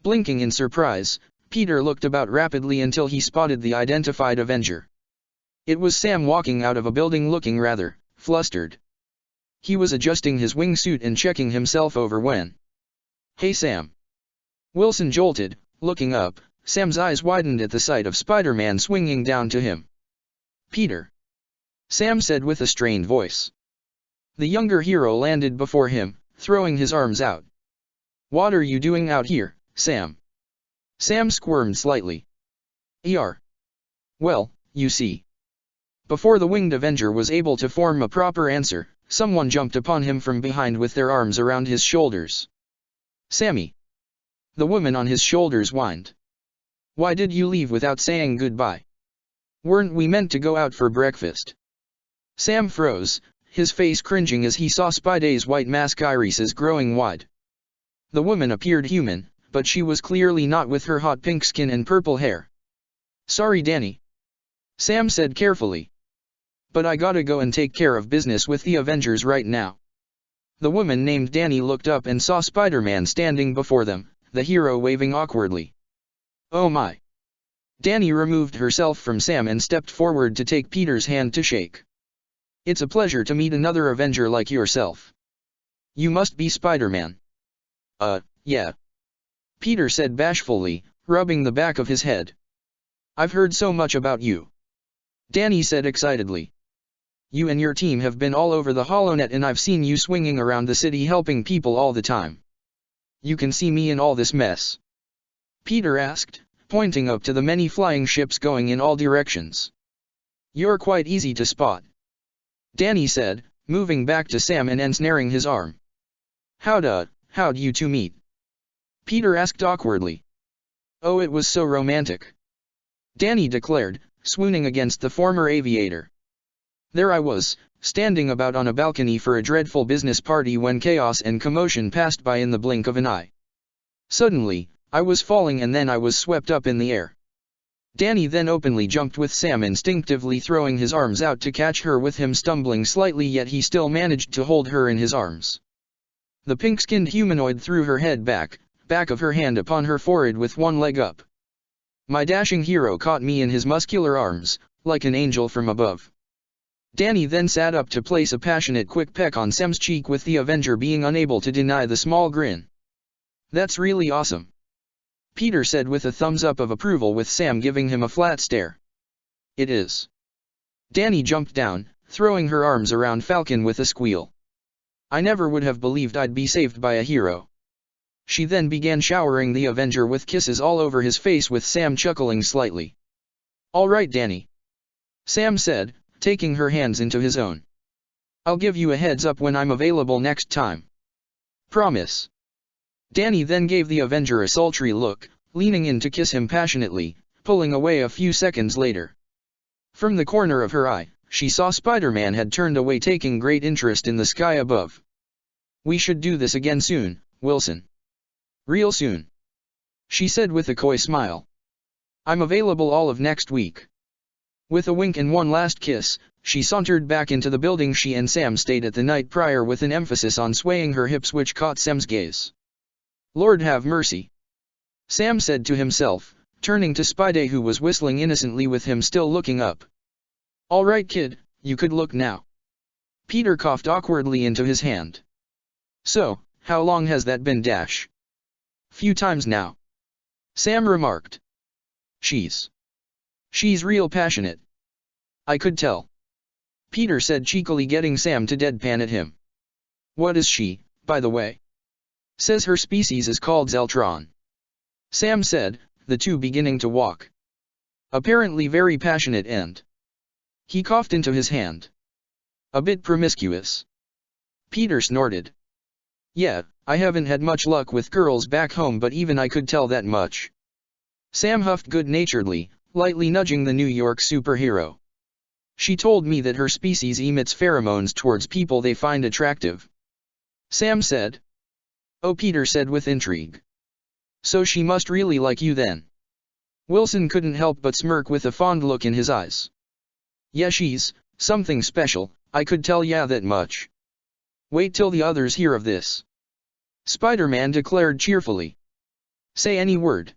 Blinking in surprise, Peter looked about rapidly until he spotted the identified Avenger. It was Sam, walking out of a building looking rather flustered. He was adjusting his wingsuit and checking himself over when, "Hey Sam." Wilson jolted, looking up. Sam's eyes widened at the sight of Spider-Man swinging down to him. "Peter," Sam said with a strained voice. The younger hero landed before him, throwing his arms out. "What are you doing out here, Sam?" Sam squirmed slightly. Well, you see." Before the winged Avenger was able to form a proper answer, someone jumped upon him from behind with their arms around his shoulders. "Sammy." The woman on his shoulders whined. "Why did you leave without saying goodbye? Weren't we meant to go out for breakfast?" Sam froze, his face cringing as he saw Spidey's white mask irises growing wide. The woman appeared human, but she was clearly not, with her hot pink skin and purple hair. "Sorry Danny," Sam said carefully. "But I gotta go and take care of business with the Avengers right now." The woman named Danny looked up and saw Spider-Man standing before them, the hero waving awkwardly. "Oh my." Danny removed herself from Sam and stepped forward to take Peter's hand to shake. "It's a pleasure to meet another Avenger like yourself. You must be Spider-Man." Yeah," Peter said bashfully, rubbing the back of his head. I've heard so much about you. Danny said excitedly. You and your team have been all over the HoloNet and I've seen you swinging around the city helping people all the time. You can see me in all this mess? Peter asked, pointing up to the many flying ships going in all directions. You're quite easy to spot. Danny said, moving back to Sam and ensnaring his arm. How'd you two meet? Peter asked awkwardly. Oh, it was so romantic. Danny declared, swooning against the former aviator. There I was, standing about on a balcony for a dreadful business party when chaos and commotion passed by in the blink of an eye. Suddenly, I was falling and then I was swept up in the air. Danny then openly jumped with Sam, instinctively throwing his arms out to catch her, with him stumbling slightly, yet he still managed to hold her in his arms. The pink-skinned humanoid threw her head back of her hand upon her forehead with one leg up. My dashing hero caught me in his muscular arms, like an angel from above. Danny then sat up to place a passionate quick peck on Sam's cheek, with the Avenger being unable to deny the small grin. That's really awesome. Peter said with a thumbs up of approval, with Sam giving him a flat stare. It is. Danny jumped down, throwing her arms around Falcon with a squeal. I never would have believed I'd be saved by a hero. She then began showering the Avenger with kisses all over his face, with Sam chuckling slightly. All right, Danny. Sam said, taking her hands into his own. I'll give you a heads up when I'm available next time. Promise. Danny then gave the Avenger a sultry look, leaning in to kiss him passionately, pulling away a few seconds later. From the corner of her eye, she saw Spider-Man had turned away, taking great interest in the sky above. We should do this again soon, Wilson. Real soon. She said with a coy smile. I'm available all of next week. With a wink and one last kiss, she sauntered back into the building she and Sam stayed at the night prior, with an emphasis on swaying her hips, which caught Sam's gaze. Lord have mercy. Sam said to himself, turning to Spidey, who was whistling innocently with him still looking up. All right, kid, you could look now. Peter coughed awkwardly into his hand. So, how long has that been, Dash? Few times now. Sam remarked. She's real passionate. I could tell. Peter said cheekily, getting Sam to deadpan at him. What is she, by the way? Says her species is called Zeltron. Sam said, the two beginning to walk. Apparently very passionate, and he coughed into his hand. A bit promiscuous. Peter snorted. Yeah, I haven't had much luck with girls back home, but even I could tell that much. Sam huffed good-naturedly, lightly nudging the New York superhero. She told me that her species emits pheromones towards people they find attractive. Sam said. Oh, Peter said with intrigue. So she must really like you then. Wilson couldn't help but smirk with a fond look in his eyes. Yeah, she's something special, I could tell ya that much. Wait till the others hear of this. Spider-Man declared cheerfully. Say any word.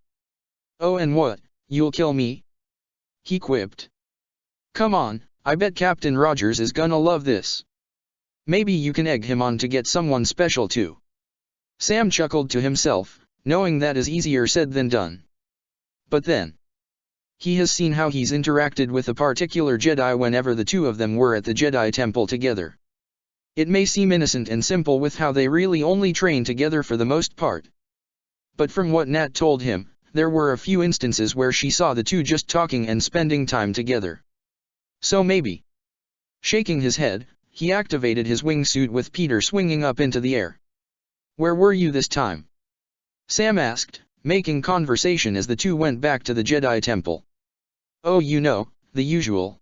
Oh, and what, you'll kill me? He quipped. Come on, I bet Captain Rogers is gonna love this. Maybe you can egg him on to get someone special too. Sam chuckled to himself, knowing that is easier said than done. But then, he has seen how he's interacted with a particular Jedi whenever the two of them were at the Jedi Temple together. It may seem innocent and simple with how they really only train together for the most part. But from what Nat told him, there were a few instances where she saw the two just talking and spending time together. So maybe. Shaking his head, he activated his wingsuit, with Peter swinging up into the air. Where were you this time? Sam asked, making conversation as the two went back to the Jedi Temple. Oh, you know, the usual.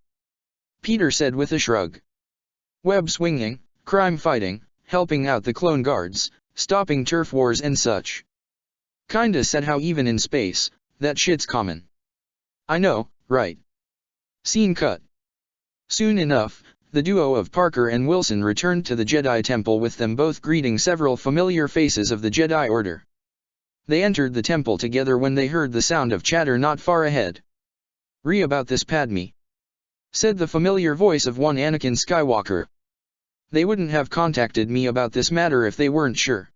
Peter said with a shrug. Web swinging, crime fighting, helping out the clone guards, stopping turf wars and such. Kinda said how even in space, that shit's common. I know, right? Scene cut. Soon enough, the duo of Parker and Wilson returned to the Jedi Temple, with them both greeting several familiar faces of the Jedi Order. They entered the temple together when they heard the sound of chatter not far ahead. Re about this, Padme, said the familiar voice of one Anakin Skywalker. They wouldn't have contacted me about this matter if they weren't sure.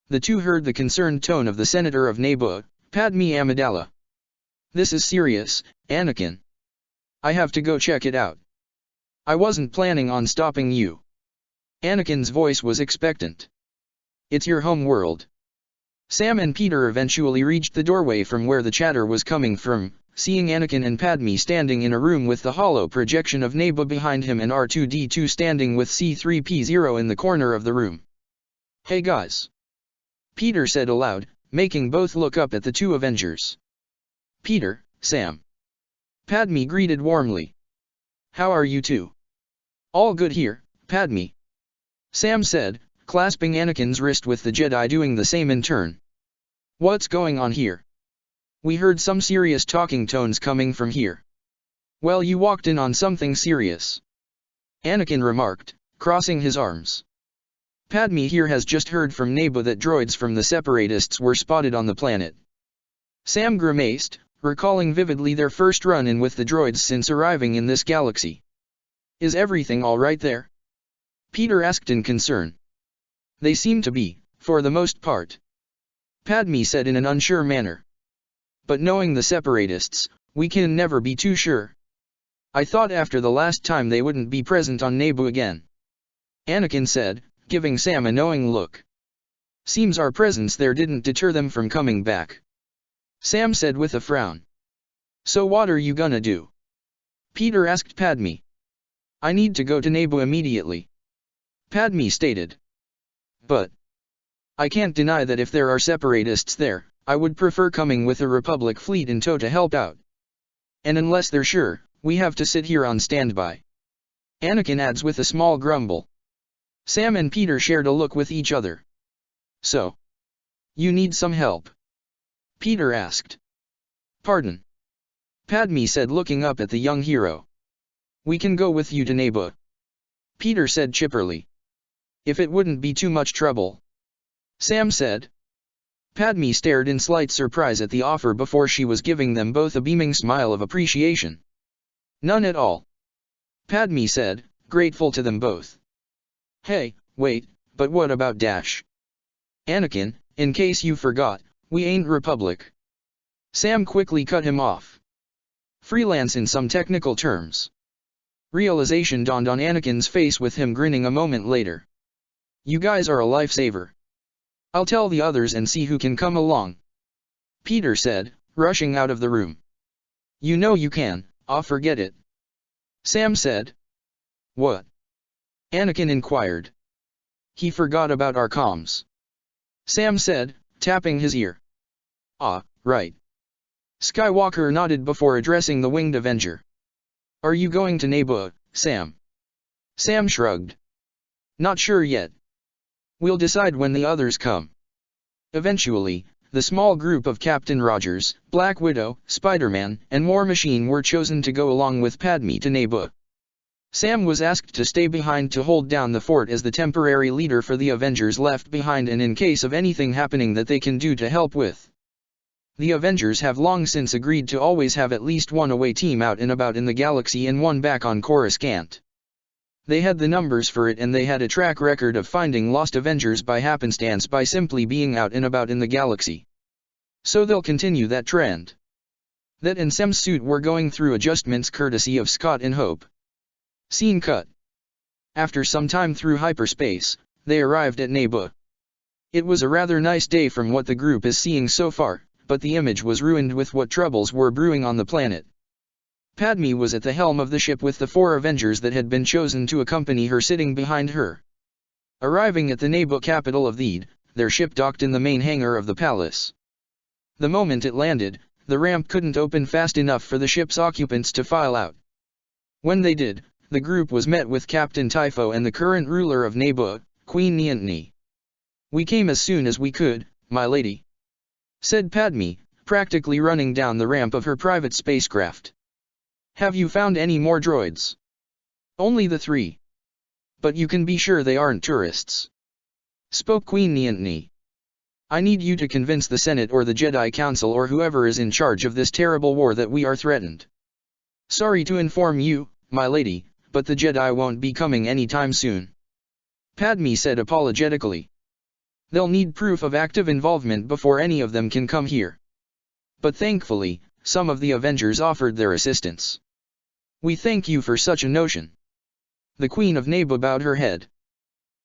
The two heard the concerned tone of the Senator of Naboo, Padme Amidala. This is serious, Anakin. I have to go check it out. I wasn't planning on stopping you. Anakin's voice was expectant. It's your home world. Sam and Peter eventually reached the doorway from where the chatter was coming from, seeing Anakin and Padme standing in a room with the hollow projection of Naboo behind him and R2-D2 standing with C-3PO in the corner of the room. Hey guys. Peter said aloud, making both look up at the two Avengers. Peter, Sam. Padme greeted warmly. How are you two? All good here, Padme. Sam said, clasping Anakin's wrist with the Jedi doing the same in turn. What's going on here? We heard some serious talking tones coming from here. Well, you walked in on something serious. Anakin remarked, crossing his arms. Padme here has just heard from Naboo that droids from the Separatists were spotted on the planet. Sam grimaced, recalling vividly their first run-in with the droids since arriving in this galaxy. Is everything all right there? Peter asked in concern. They seem to be, for the most part. Padme said in an unsure manner. But knowing the Separatists, we can never be too sure. I thought after the last time they wouldn't be present on Naboo again. Anakin said, giving Sam a knowing look. Seems our presence there didn't deter them from coming back. Sam said with a frown. So what are you gonna do? Peter asked Padme. I need to go to Naboo immediately. Padme stated. But I can't deny that if there are Separatists there, I would prefer coming with a Republic fleet in tow to help out. And unless they're sure, we have to sit here on standby. Anakin adds with a small grumble. Sam and Peter shared a look with each other. So, you need some help? Peter asked. Pardon? Padme said looking up at the young hero. We can go with you to Naboo. Peter said chipperly. If it wouldn't be too much trouble. Sam said. Padme stared in slight surprise at the offer before she was giving them both a beaming smile of appreciation. None at all. Padme said, grateful to them both. Hey, wait, but what about Dash? Anakin, in case you forgot, we ain't Republic. Sam quickly cut him off. Freelance in some technical terms. Realization dawned on Anakin's face with him grinning a moment later. You guys are a lifesaver. I'll tell the others and see who can come along. Peter said, rushing out of the room. You know you can, forget it. Sam said. What? Anakin inquired. He forgot about our comms. Sam said, tapping his ear. Right. Skywalker nodded before addressing the winged Avenger. Are you going to Naboo, Sam? Sam shrugged. Not sure yet. We'll decide when the others come. Eventually, the small group of Captain Rogers, Black Widow, Spider-Man, and War Machine were chosen to go along with Padme to Naboo. Sam was asked to stay behind to hold down the fort as the temporary leader for the Avengers left behind and in case of anything happening that they can do to help with. The Avengers have long since agreed to always have at least one away team out and about in the galaxy and one back on Coruscant. They had the numbers for it and they had a track record of finding lost Avengers by happenstance by simply being out and about in the galaxy. So they'll continue that trend. That and Sam's suit were going through adjustments courtesy of Scott and Hope. Scene cut. After some time through hyperspace, they arrived at Naboo. It was a rather nice day from what the group is seeing so far, but the image was ruined with what troubles were brewing on the planet. Padme was at the helm of the ship with the 4 Avengers that had been chosen to accompany her sitting behind her. Arriving at the Naboo capital of Theed, their ship docked in the main hangar of the palace. The moment it landed, the ramp couldn't open fast enough for the ship's occupants to file out. When they did, the group was met with Captain Typho and the current ruler of Naboo, Queen Niantni. We came as soon as we could, my lady, said Padme, practically running down the ramp of her private spacecraft. Have you found any more droids? Only the 3. But you can be sure they aren't tourists. Spoke Queen Niantni. I need you to convince the Senate or the Jedi Council or whoever is in charge of this terrible war that we are threatened. Sorry to inform you, my lady, but the Jedi won't be coming anytime soon. Padme said apologetically. They'll need proof of active involvement before any of them can come here. But thankfully, some of the Avengers offered their assistance. "We thank you for such a notion." The Queen of Neba bowed her head.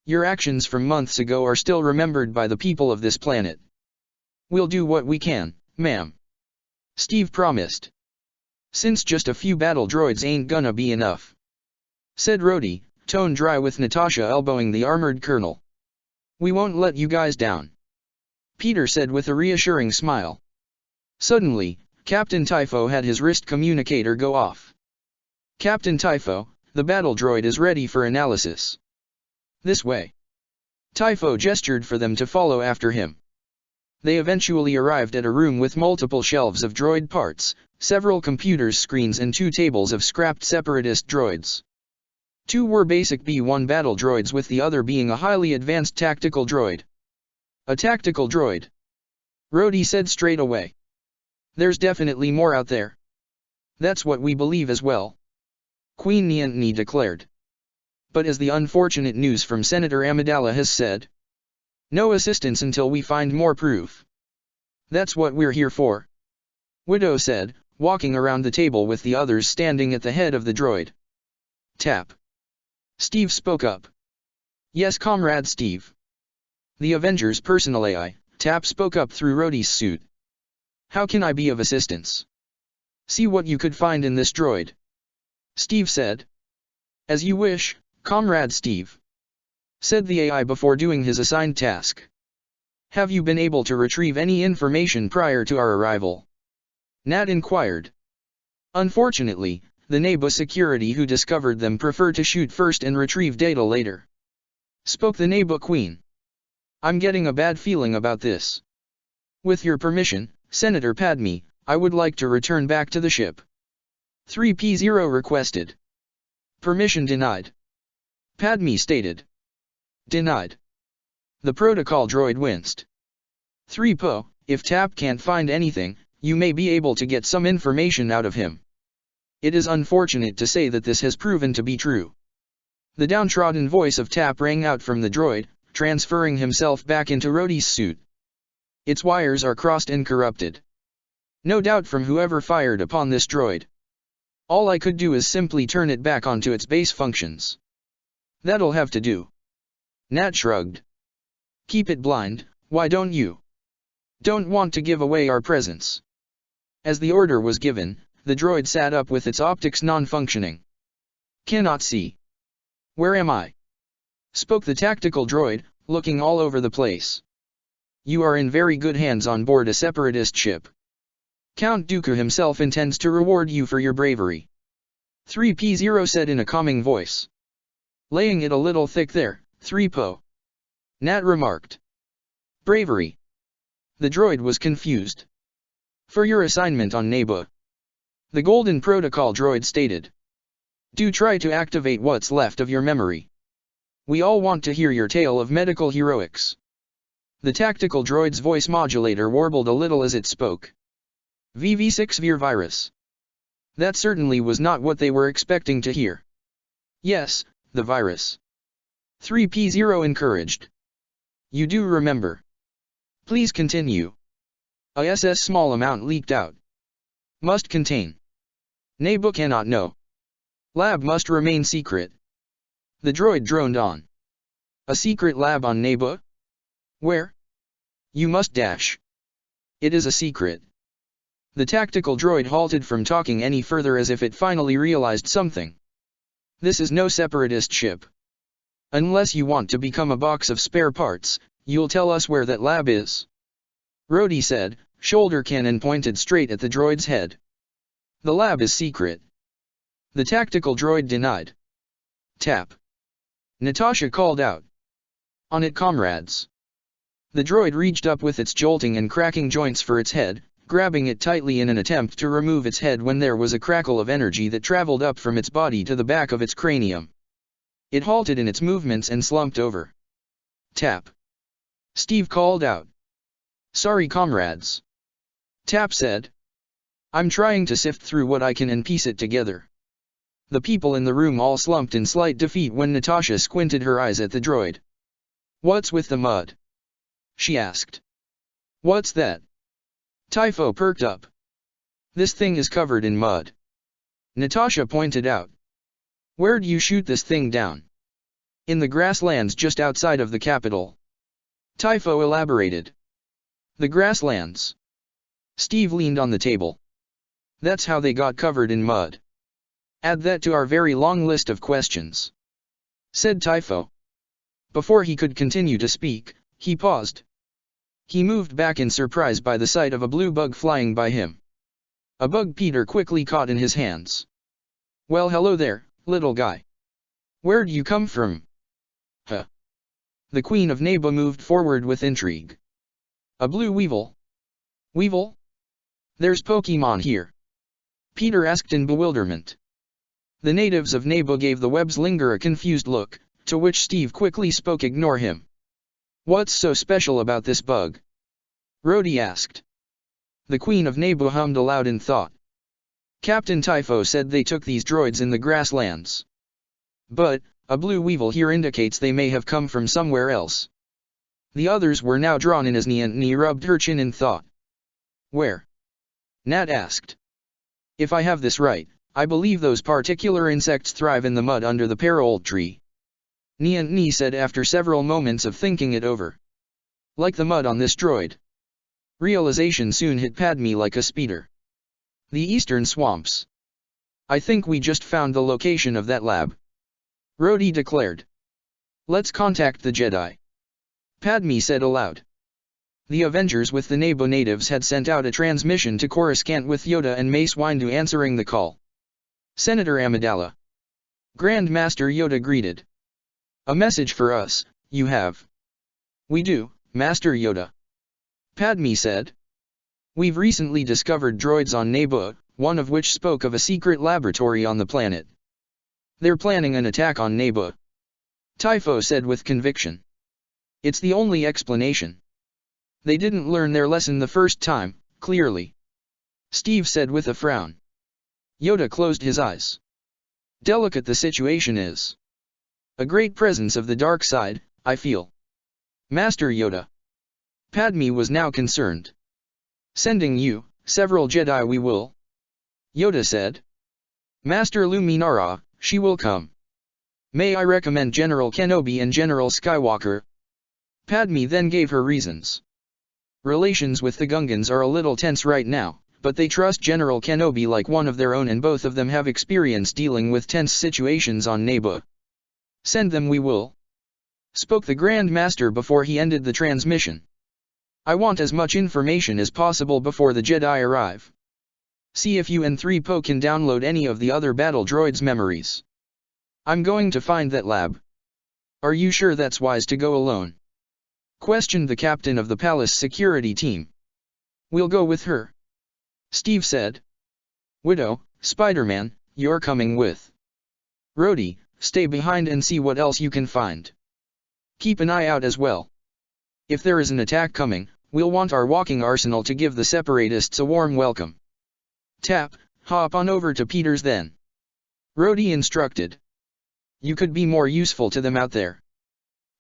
"Your actions from months ago are still remembered by the people of this planet." "We'll do what we can, ma'am," Steve promised. "Since just a few battle droids ain't gonna be enough," said Rhodey, tone dry with Natasha elbowing the armored colonel. "We won't let you guys down," Peter said with a reassuring smile. Suddenly, Captain Typho had his wrist communicator go off. "Captain Typho, the battle droid is ready for analysis. This way." Typho gestured for them to follow after him. They eventually arrived at a room with multiple shelves of droid parts, several computers' screens and 2 tables of scrapped separatist droids. 2 were basic B-1 battle droids with the other being a highly advanced tactical droid. "A tactical droid," Rhodey said straight away. "There's definitely more out there." "That's what we believe as well," Queen Niantni declared. "But as the unfortunate news from Senator Amidala has said, no assistance until we find more proof." "That's what we're here for," Widow said, walking around the table with the others standing at the head of the droid. "Tap." Steve spoke up. "Yes, Comrade Steve." The Avengers' personal AI, Tap spoke up through Rhodey's suit. "How can I be of assistance?" "See what you could find in this droid," Steve said. "As you wish, Comrade Steve," said the AI before doing his assigned task. "Have you been able to retrieve any information prior to our arrival?" Nat inquired. "Unfortunately, the Neba security who discovered them prefer to shoot first and retrieve data later," spoke the Neba Queen. "I'm getting a bad feeling about this. With your permission, Senator Padme, I would like to return back to the ship." 3P0 requested. "Permission denied," Padme stated. "Denied." The protocol droid winced. 3Po, if Tap can't find anything, you may be able to get some information out of him. It is unfortunate to say that this has proven to be true. The downtrodden voice of Tap rang out from the droid, transferring himself back into Rhodey's suit. "Its wires are crossed and corrupted. No doubt from whoever fired upon this droid. All I could do is simply turn it back onto its base functions." "That'll have to do." Nat shrugged. "Keep it blind, why don't you? Don't want to give away our presence." As the order was given, the droid sat up with its optics non-functioning. "Cannot see. Where am I?" spoke the tactical droid, looking all over the place. "You are in very good hands on board a separatist ship. Count Dooku himself intends to reward you for your bravery," 3P0 said in a calming voice. "Laying it a little thick there, 3Po," Nat remarked. "Bravery?" The droid was confused. "For your assignment on Neba," the Golden Protocol droid stated. "Do try to activate what's left of your memory. We all want to hear your tale of medical heroics." The tactical droid's voice modulator warbled a little as it spoke. "VV6 Vir virus." That certainly was not what they were expecting to hear. "Yes, the virus," 3P0 encouraged. "You do remember. Please continue." "A SS small amount leaked out. Must contain. Neba cannot know. Lab must remain secret." The droid droned on. "A secret lab on Neba? Where?" "You must dash. It is a secret." The tactical droid halted from talking any further as if it finally realized something. "This is no separatist ship. Unless you want to become a box of spare parts, you'll tell us where that lab is," Rhodey said, shoulder cannon pointed straight at the droid's head. "The lab is secret." The tactical droid denied. "Tap." Natasha called out. "On it, comrades." The droid reached up with its jolting and cracking joints for its head, grabbing it tightly in an attempt to remove its head when there was a crackle of energy that traveled up from its body to the back of its cranium. It halted in its movements and slumped over. "Tap." Steve called out. "Sorry, comrades," Tap said. "I'm trying to sift through what I can and piece it together." The people in the room all slumped in slight defeat when Natasha squinted her eyes at the droid. "What's with the mud?" she asked. "What's that?" Typho perked up. This thing is covered in mud. Natasha pointed out. Where'd you shoot this thing down? In the grasslands just outside of the capital. Typho elaborated. The grasslands. Steve leaned on the table. That's how they got covered in mud. Add that to our very long list of questions, said Typho. Before he could continue to speak, he paused. He moved back in surprise by the sight of a blue bug flying by him. A bug Peter quickly caught in his hands. Well, hello there, little guy. Where'd you come from? Huh. The Queen of Neba moved forward with intrigue. A blue weevil? Weevil? There's Pokemon here. Peter asked in bewilderment. The natives of Neba gave the webslinger a confused look, to which Steve quickly spoke. Ignore him. What's so special about this bug? Rhodey asked. The Queen of Neba hummed aloud in thought. Captain Typho said they took these droids in the grasslands. But, a blue weevil here indicates they may have come from somewhere else. The others were now drawn in as Nian rubbed her chin in thought. Where? Nat asked. If I have this right, I believe those particular insects thrive in the mud under the pear-old tree. Nian said after several moments of thinking it over. Like the mud on this droid. Realization soon hit Padme like a speeder. The eastern swamps. I think we just found the location of that lab. Rhodey declared. Let's contact the Jedi. Padme said aloud. The Avengers with the Neba natives had sent out a transmission to Coruscant with Yoda and Mace Windu answering the call. Senator Amidala. Grand Master Yoda greeted. A message for us, you have. We do, Master Yoda. Padme said. We've recently discovered droids on Neba, one of which spoke of a secret laboratory on the planet. They're planning an attack on Neba. Typho said with conviction. It's the only explanation. They didn't learn their lesson the first time, clearly. Steve said with a frown. Yoda closed his eyes. Delicate the situation is. A great presence of the dark side, I feel. Master Yoda. Padme was now concerned. Sending you, several Jedi we will. Yoda said. Master Luminara, she will come. May I recommend General Kenobi and General Skywalker? Padme then gave her reasons. Relations with the Gungans are a little tense right now, but they trust General Kenobi like one of their own and both of them have experience dealing with tense situations on Neba. Send them we will. Spoke the Grand Master before he ended the transmission. I want as much information as possible before the Jedi arrive. See if you and 3PO can download any of the other battle droids' memories. I'm going to find that lab. Are you sure that's wise to go alone? Questioned the captain of the palace security team. We'll go with her. Steve said. Widow, Spider-Man, you're coming with. Rhodey, stay behind and see what else you can find. Keep an eye out as well. If there is an attack coming, we'll want our walking arsenal to give the separatists a warm welcome. Tap, hop on over to Peter's then. Rhodey instructed. You could be more useful to them out there.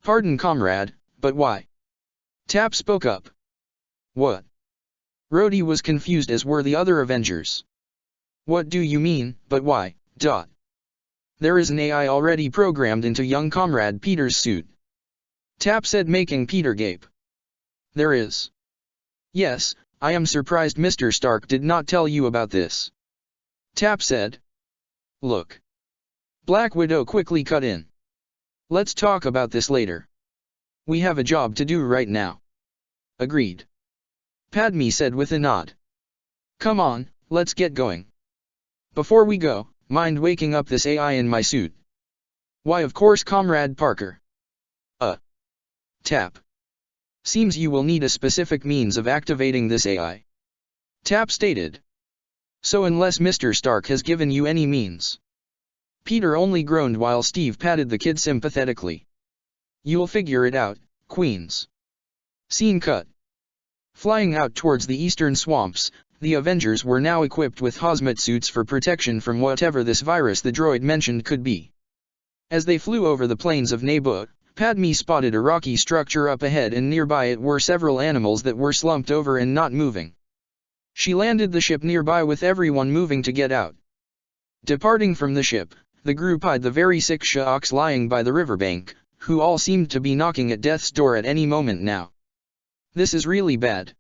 Pardon comrade, but why? Tap spoke up. What? Rhodey was confused as were the other Avengers. What do you mean, but why, dot? There is an AI already programmed into young comrade Peter's suit. Tap said making Peter gape. There is. Yes, I am surprised Mr. Stark did not tell you about this. Tap said. Look. Black Widow quickly cut in. Let's talk about this later. We have a job to do right now. Agreed. Padme said with a nod. Come on, let's get going. Before we go, mind waking up this AI in my suit? Why of course Comrade Parker. Tap. Seems you will need a specific means of activating this AI. Tap stated. So unless Mr. Stark has given you any means. Peter only groaned while Steve patted the kid sympathetically. You'll figure it out, Queens. Scene cut. Flying out towards the eastern swamps, the Avengers were now equipped with hazmat suits for protection from whatever this virus the droid mentioned could be. As they flew over the plains of Naboo, Padme spotted a rocky structure up ahead and nearby it were several animals that were slumped over and not moving. She landed the ship nearby with everyone moving to get out. Departing from the ship, the group eyed the very sick Sha'aks lying by the riverbank, who all seemed to be knocking at death's door at any moment now. "This is really bad,"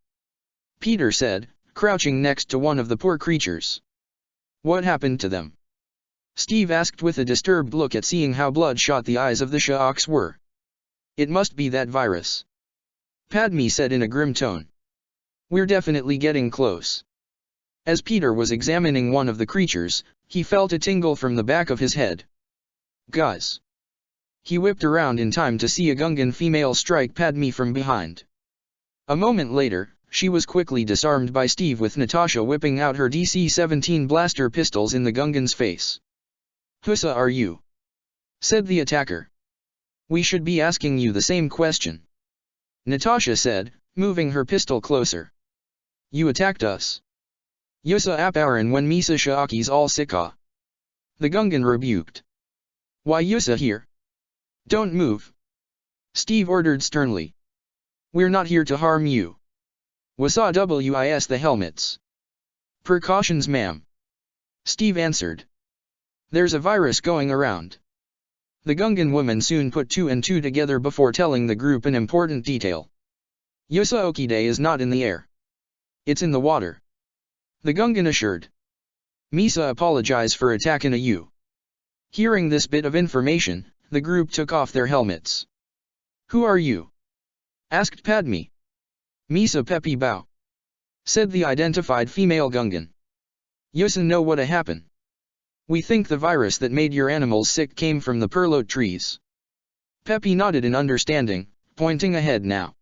Peter said, crouching next to one of the poor creatures. "What happened to them?" Steve asked with a disturbed look at seeing how bloodshot the eyes of the Sha'aks were. "It must be that virus," Padme said in a grim tone. "We're definitely getting close." As Peter was examining one of the creatures, he felt a tingle from the back of his head. "Guys!" He whipped around in time to see a Gungan female strike Padme from behind. A moment later, she was quickly disarmed by Steve with Natasha whipping out her DC-17 blaster pistols in the Gungan's face. "Whosa are you?" said the attacker. "We should be asking you the same question," Natasha said, moving her pistol closer. "You attacked us. Yusa Aparan when Misa Sha'akis all sika," the Gungan rebuked. "Why Yusa here? Don't move," Steve ordered sternly. "We're not here to harm you. Wasa wis the helmets." "Precautions ma'am," Steve answered. "There's a virus going around." The Gungan woman soon put two and two together before telling the group an important detail. "Yusa Okide is not in the air. It's in the water," the Gungan assured. "Misa apologize for attacking you." Hearing this bit of information, the group took off their helmets. "Who are you?" asked Padme. "Misa Pepi Bao," said the identified female Gungan. "Yusa know what happened. We think the virus that made your animals sick came from the perlote trees." Pepi nodded in understanding, pointing ahead now.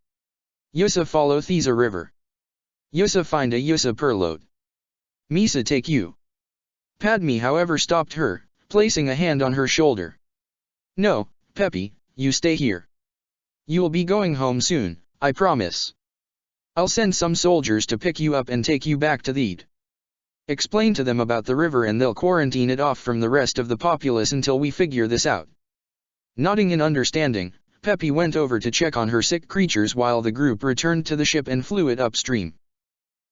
"Yusa follow Thesa river. Yusa find a Yusa perlote. Misa take you." Padme however stopped her, placing a hand on her shoulder. "No, Pepi, you stay here. You'll be going home soon, I promise. I'll send some soldiers to pick you up and take you back to Theed. Explain to them about the river and they'll quarantine it off from the rest of the populace until we figure this out." Nodding in understanding, Pepi went over to check on her sick creatures while the group returned to the ship and flew it upstream.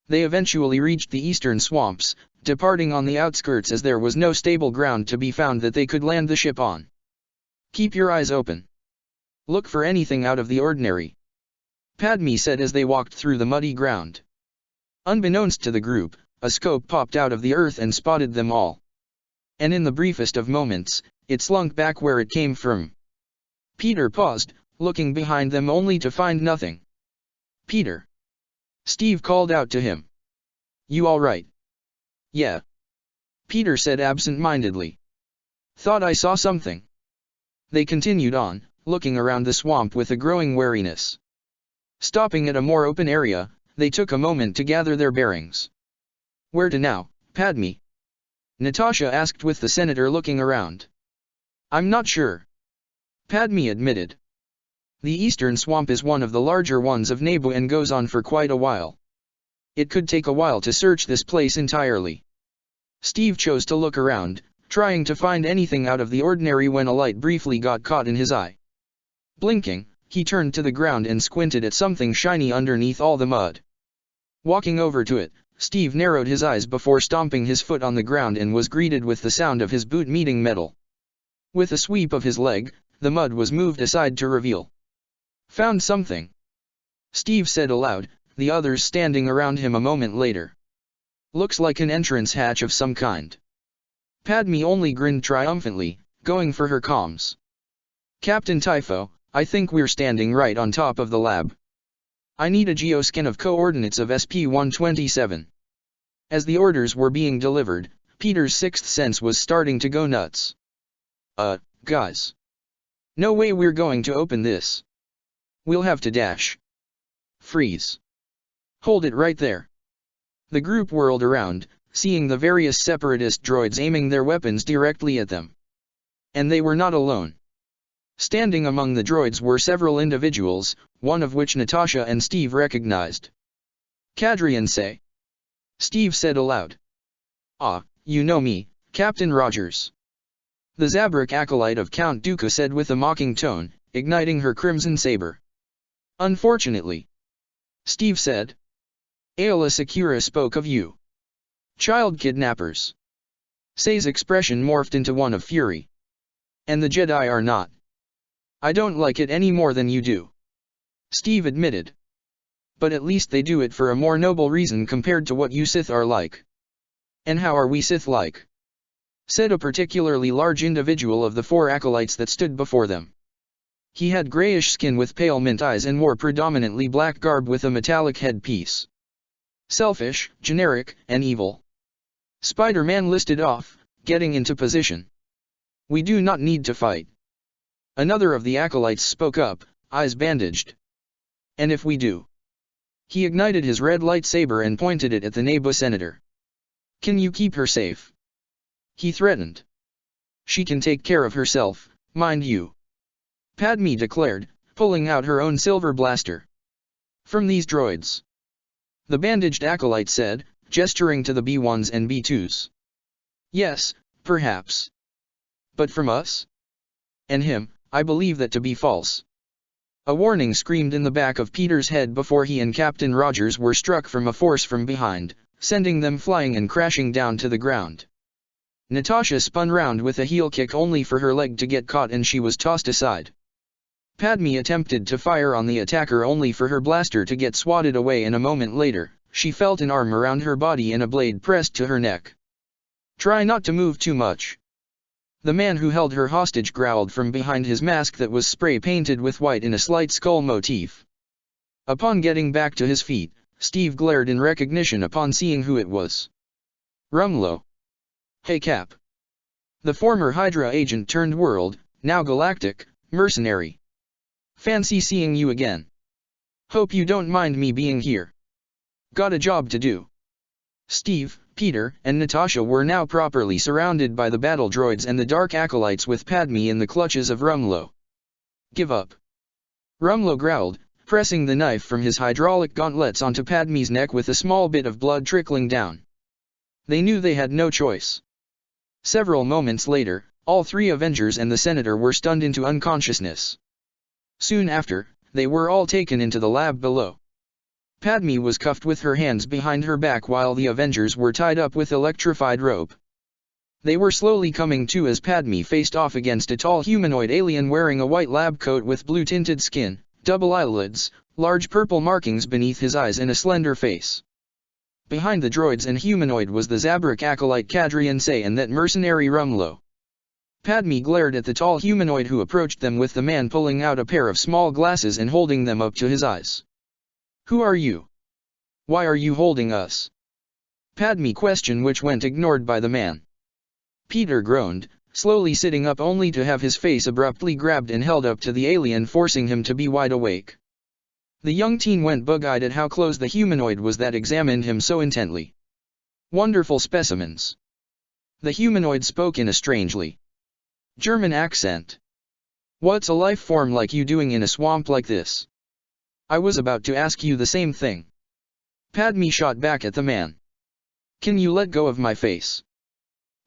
They eventually reached the eastern swamps, departing on the outskirts as there was no stable ground to be found that they could land the ship on. "Keep your eyes open. Look for anything out of the ordinary," Padme said as they walked through the muddy ground. Unbeknownst to the group, a scope popped out of the earth and spotted them all. And in the briefest of moments, it slunk back where it came from. Peter paused, looking behind them only to find nothing. "Peter!" Steve called out to him. "You all right?" "Yeah," Peter said absent-mindedly. "Thought I saw something." They continued on, looking around the swamp with a growing wariness. Stopping at a more open area, they took a moment to gather their bearings. "Where to now, Padme?" Natasha asked with the senator looking around. "I'm not sure," Padme admitted. "The eastern swamp is one of the larger ones of Naboo and goes on for quite a while. It could take a while to search this place entirely." Steve chose to look around, trying to find anything out of the ordinary when a light briefly got caught in his eye. Blinking, he turned to the ground and squinted at something shiny underneath all the mud. Walking over to it, Steve narrowed his eyes before stomping his foot on the ground and was greeted with the sound of his boot meeting metal. With a sweep of his leg, the mud was moved aside to reveal. "Found something," Steve said aloud, the others standing around him a moment later. "Looks like an entrance hatch of some kind." Padme only grinned triumphantly, going for her comms. "Captain Typho, I think we're standing right on top of the lab. I need a geoscan of coordinates of SP-127. As the orders were being delivered, Peter's sixth sense was starting to go nuts. Guys. No way we're going to open this. We'll have to dash. Freeze. Hold it right there." The group whirled around, seeing the various separatist droids aiming their weapons directly at them. And they were not alone. Standing among the droids were several individuals, one of which Natasha and Steve recognized. "Cadrian say," Steve said aloud. "Ah, you know me, Captain Rogers." The Zabrak acolyte of Count Dooku said with a mocking tone, igniting her crimson saber. "Unfortunately," Steve said. Aola Secura spoke of you. Child kidnappers. Say's expression morphed into one of fury. And the Jedi are not. I don't like it any more than you do. Steve admitted. But at least they do it for a more noble reason compared to what you Sith are like. And how are we Sith like? Said a particularly large individual of the 4 acolytes that stood before them. He had grayish skin with pale mint eyes and wore predominantly black garb with a metallic headpiece. Selfish, generic, and evil. Spider-Man listed off, getting into position. We do not need to fight. Another of the acolytes spoke up, eyes bandaged. And if we do? He ignited his red lightsaber and pointed it at the Naboo senator. Can you keep her safe? He threatened. She can take care of herself, mind you. Padme declared, pulling out her own silver blaster. From these droids. The bandaged acolyte said, gesturing to the B1s and B2s. Yes, perhaps. But from us? And him, I believe that to be false. A warning screamed in the back of Peter's head before he and Captain Rogers were struck from a force from behind, sending them flying and crashing down to the ground. Natasha spun round with a heel kick only for her leg to get caught and she was tossed aside. Padme attempted to fire on the attacker only for her blaster to get swatted away, and a moment later, she felt an arm around her body and a blade pressed to her neck. Try not to move too much. The man who held her hostage growled from behind his mask that was spray-painted with white in a slight skull motif. Upon getting back to his feet, Steve glared in recognition upon seeing who it was. Rumlow. Hey Cap. The former Hydra agent turned world, now galactic, mercenary. Fancy seeing you again. Hope you don't mind me being here. Got a job to do. Steve, Peter, and Natasha were now properly surrounded by the battle droids and the dark acolytes with Padme in the clutches of Rumlow. Give up. Rumlow growled, pressing the knife from his hydraulic gauntlets onto Padme's neck with a small bit of blood trickling down. They knew they had no choice. Several moments later, all 3 Avengers and the Senator were stunned into unconsciousness. Soon after, they were all taken into the lab below. Padme was cuffed with her hands behind her back while the Avengers were tied up with electrified rope. They were slowly coming to as Padme faced off against a tall humanoid alien wearing a white lab coat with blue-tinted skin, double eyelids, large purple markings beneath his eyes and a slender face. Behind the droids and humanoid was the Zabrak acolyte Kadrian Say and that mercenary Rumlow. Padme glared at the tall humanoid who approached them with the man pulling out a pair of small glasses and holding them up to his eyes. Who are you? Why are you holding us? Padme questioned, which went ignored by the man. Peter groaned, slowly sitting up only to have his face abruptly grabbed and held up to the alien, forcing him to be wide awake. The young teen went bug-eyed at how close the humanoid was that examined him so intently. Wonderful specimens. The humanoid spoke in a strangely German accent. What's a life form like you doing in a swamp like this? I was about to ask you the same thing. Padme shot back at the man. Can you let go of my face?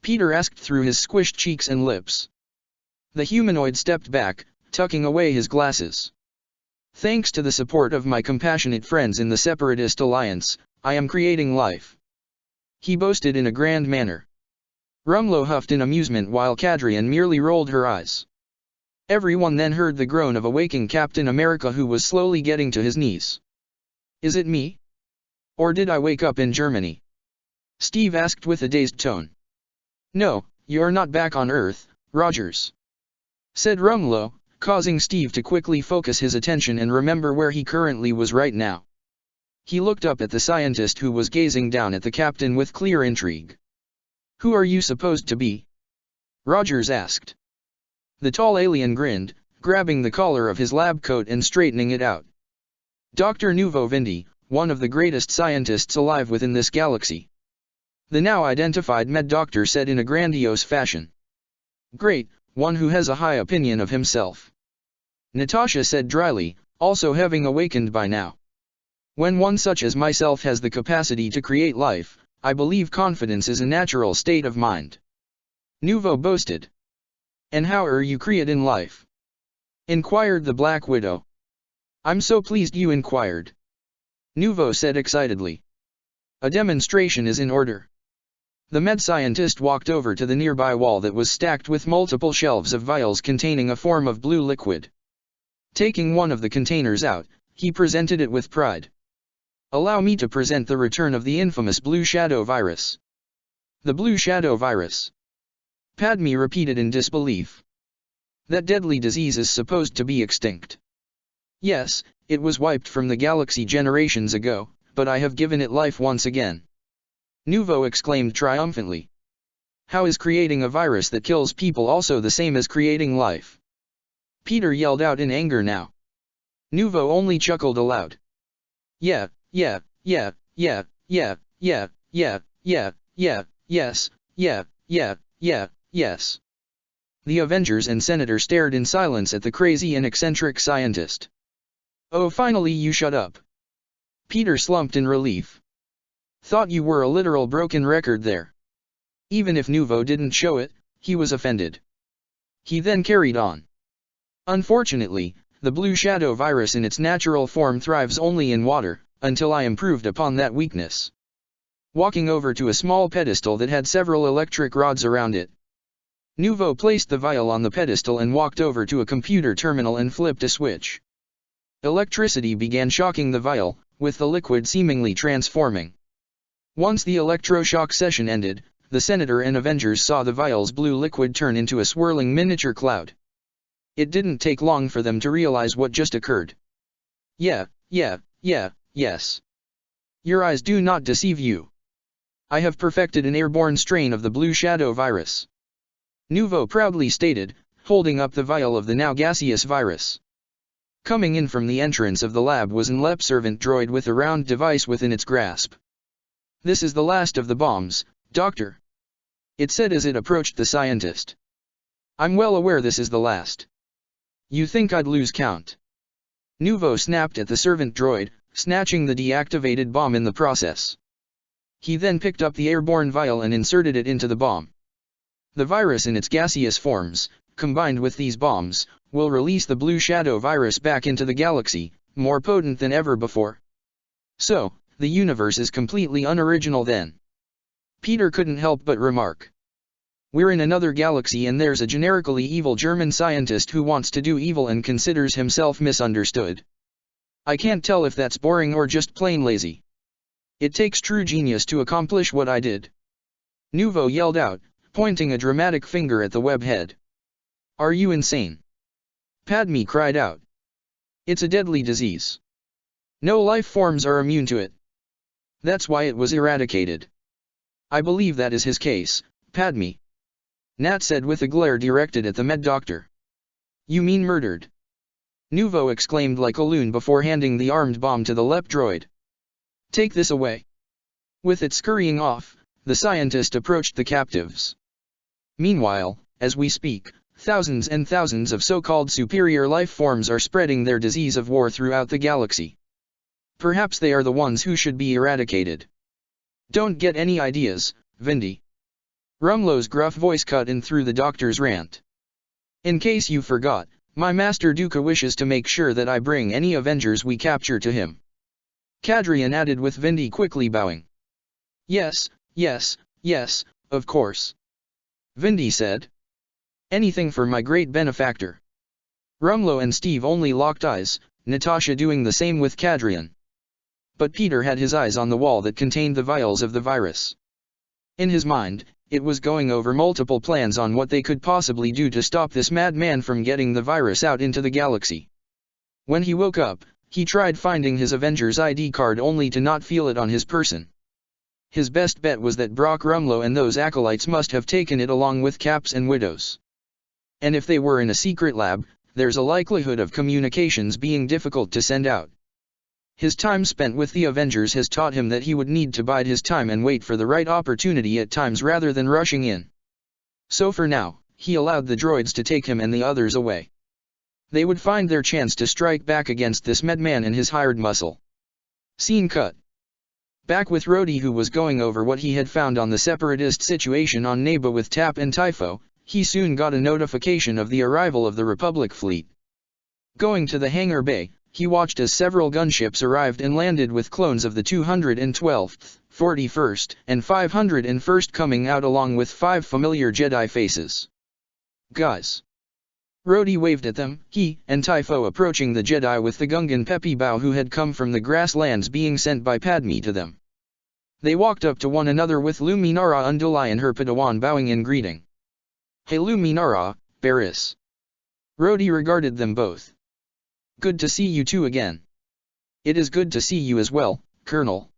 Peter asked through his squished cheeks and lips. The humanoid stepped back, tucking away his glasses. Thanks to the support of my compassionate friends in the Separatist Alliance, I am creating life. He boasted in a grand manner. Rumlow huffed in amusement while Kadrian merely rolled her eyes. Everyone then heard the groan of a waking Captain America who was slowly getting to his knees. Is it me? Or did I wake up in Germany? Steve asked with a dazed tone. No, you're not back on Earth, Rogers, said Rumlow, causing Steve to quickly focus his attention and remember where he currently was right now. He looked up at the scientist who was gazing down at the captain with clear intrigue. Who are you supposed to be? Rogers asked. The tall alien grinned, grabbing the collar of his lab coat and straightening it out. Dr. Nuvo Vindi, one of the greatest scientists alive within this galaxy. The now identified med doctor said in a grandiose fashion. Great, one who has a high opinion of himself. Natasha said dryly, also having awakened by now. When one such as myself has the capacity to create life, I believe confidence is a natural state of mind. Nuvo boasted. And how are you creating life? Inquired the Black Widow. I'm so pleased you inquired. Nuvo said excitedly. A demonstration is in order. The med scientist walked over to the nearby wall that was stacked with multiple shelves of vials containing a form of blue liquid. Taking one of the containers out, he presented it with pride. "Allow me to present the return of the infamous Blue Shadow virus." "The Blue Shadow virus?" Padme repeated in disbelief. "That deadly disease is supposed to be extinct." "Yes, it was wiped from the galaxy generations ago, but I have given it life once again," Nuvo exclaimed triumphantly. "How is creating a virus that kills people also the same as creating life?" Peter yelled out in anger now. Nuvo only chuckled aloud. Yes, yes. The Avengers and Senator stared in silence at the crazy and eccentric scientist. "Oh, finally you shut up." Peter slumped in relief. "Thought you were a literal broken record there." Even if Nuvo didn't show it, he was offended. He then carried on. "Unfortunately, the Blue Shadow virus in its natural form thrives only in water, until I improved upon that weakness." Walking over to a small pedestal that had several electric rods around it, Nuvo placed the vial on the pedestal and walked over to a computer terminal and flipped a switch. Electricity began shocking the vial, with the liquid seemingly transforming. Once the electroshock session ended, the Senator and Avengers saw the vial's blue liquid turn into a swirling miniature cloud. It didn't take long for them to realize what just occurred. Yes. Your eyes do not deceive you. I have perfected an airborne strain of the Blue Shadow virus," Nuvo proudly stated, holding up the vial of the now gaseous virus. Coming in from the entrance of the lab was an LEP servant droid with a round device within its grasp. "This is the last of the bombs, Doctor," it said as it approached the scientist. "I'm well aware this is the last. You think I'd lose count?" Nuvo snapped at the servant droid, snatching the deactivated bomb in the process. He then picked up the airborne vial and inserted it into the bomb. The virus in its gaseous forms, combined with these bombs, will release the Blue Shadow virus back into the galaxy, more potent than ever before. "So, the universe is completely unoriginal then," Peter couldn't help but remark. "We're in another galaxy and there's a generically evil German scientist who wants to do evil and considers himself misunderstood. I can't tell if that's boring or just plain lazy. It takes true genius to accomplish what I did," Nuvo yelled out, pointing a dramatic finger at the webhead. "Are you insane?" Padme cried out. "It's a deadly disease. No life forms are immune to it. That's why it was eradicated." "I believe that is his case, Padme," Nat said with a glare directed at the med doctor. "You mean murdered?" Nuvo exclaimed like a loon before handing the armed bomb to the LEP droid. "Take this away." With it scurrying off, the scientist approached the captives. Meanwhile, as we speak, thousands and thousands of so-called superior life forms are spreading their disease of war throughout the galaxy. Perhaps they are the ones who should be eradicated. "Don't get any ideas, Vindy." Rumlow's gruff voice cut in through the doctor's rant. "In case you forgot, my Master Duca wishes to make sure that I bring any Avengers we capture to him." Cadrian added with Vindy quickly bowing. Yes, of course," Vindy said. "Anything for my great benefactor." Rumlow and Steve only locked eyes, Natasha doing the same with Cadrian. But Peter had his eyes on the wall that contained the vials of the virus. In his mind, it was going over multiple plans on what they could possibly do to stop this madman from getting the virus out into the galaxy. When he woke up, he tried finding his Avengers ID card only to not feel it on his person. His best bet was that Brock Rumlow and those acolytes must have taken it along with Caps and Widows. And if they were in a secret lab, there's a likelihood of communications being difficult to send out. His time spent with the Avengers has taught him that he would need to bide his time and wait for the right opportunity at times rather than rushing in. So for now, he allowed the droids to take him and the others away. They would find their chance to strike back against this madman and his hired muscle. Scene cut. Back with Rhodey, who was going over what he had found on the separatist situation on Naba with Tap and Typho. He soon got a notification of the arrival of the Republic fleet. Going to the hangar bay, he watched as several gunships arrived and landed with clones of the 212th, 41st, and 501st coming out along with 5 familiar Jedi faces. "Guys." Rhodey waved at them, he and Typho approaching the Jedi with the Gungan Peppy Bow who had come from the grasslands being sent by Padme to them. They walked up to one another with Luminara Unduli and her Padawan bowing in greeting. "Hey Luminara, Barriss." Rhodey regarded them both. "Good to see you two again." "It is good to see you as well, Colonel."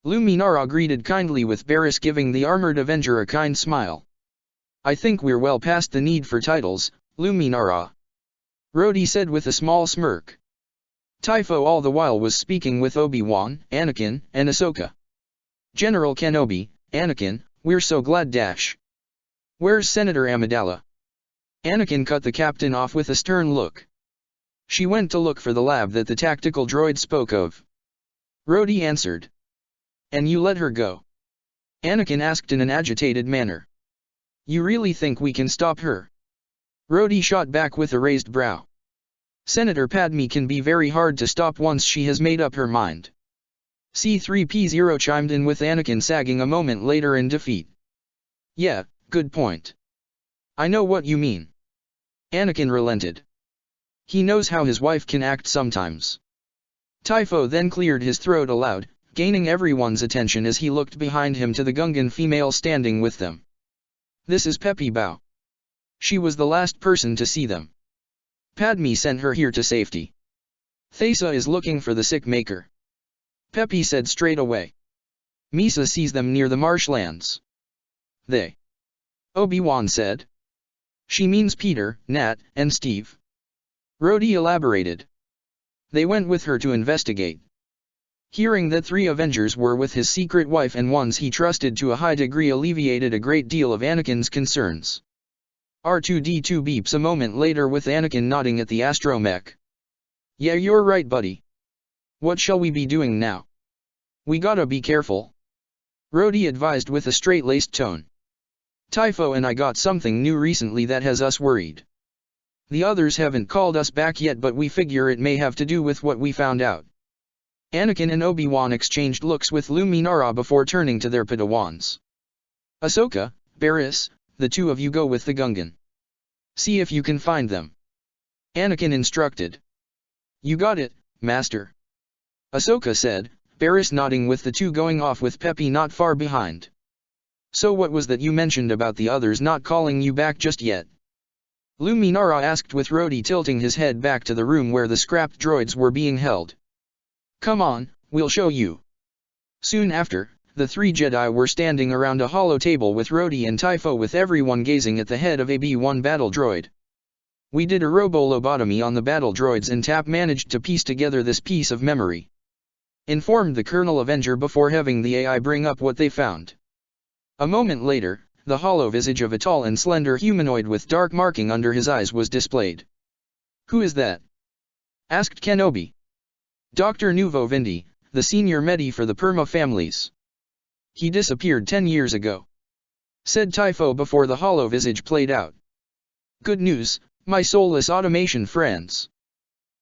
Luminara greeted kindly with Barriss giving the armored Avenger a kind smile. "I think we're well past the need for titles, Luminara," Rhodey said with a small smirk. Typho all the while was speaking with Obi-Wan, Anakin, and Ahsoka. "General Kenobi, Anakin, we're so glad dash. Where's Senator Amidala?" Anakin cut the captain off with a stern look. "She went to look for the lab that the tactical droid spoke of," Rhodey answered. "And you let her go?" Anakin asked in an agitated manner. "You really think we can stop her?" Rhodey shot back with a raised brow. "Senator Padme can be very hard to stop once she has made up her mind." C-3PO chimed in with Anakin sagging a moment later in defeat. "Yeah, good point. I know what you mean." Anakin relented. He knows how his wife can act sometimes. Typho then cleared his throat aloud, gaining everyone's attention as he looked behind him to the Gungan female standing with them. "This is Peppy Bow. She was the last person to see them. Padme sent her here to safety. Thesa is looking for the sick maker," Peppy said straight away. "Misa sees them near the marshlands." "They?" Obi-Wan said. "She means Peter, Nat, and Steve." Rhodey elaborated. "They went with her to investigate." Hearing that 3 Avengers were with his secret wife and ones he trusted to a high degree alleviated a great deal of Anakin's concerns. R2-D2 beeps a moment later with Anakin nodding at the astromech. "Yeah, you're right, buddy. What shall we be doing now?" "We gotta be careful," Rhodey advised with a straight-laced tone. "Typho and I got something new recently that has us worried. The others haven't called us back yet but we figure it may have to do with what we found out." Anakin and Obi-Wan exchanged looks with Luminara before turning to their Padawans. "Ahsoka, Barriss, the 2 of you go with the Gungan. See if you can find them," Anakin instructed. "You got it, Master," Ahsoka said, Barriss nodding with the 2 going off with Peppy not far behind. "So what was that you mentioned about the others not calling you back just yet?" Luminara asked with Rhodey tilting his head back to the room where the scrapped droids were being held. "Come on, we'll show you." Soon after, the 3 Jedi were standing around a hollow table with Rhodey and Typho with everyone gazing at the head of a B-1 battle droid. "We did a robo-lobotomy on the battle droids and Tap managed to piece together this piece of memory," informed the Colonel Avenger before having the AI bring up what they found. A moment later, the hollow visage of a tall and slender humanoid with dark marking under his eyes was displayed. "Who is that?" asked Kenobi. "Dr. Nuvo Vindi, the senior Medi for the Perma families. He disappeared 10 years ago," said Typho before the hollow visage played out. "Good news, my soulless automation friends.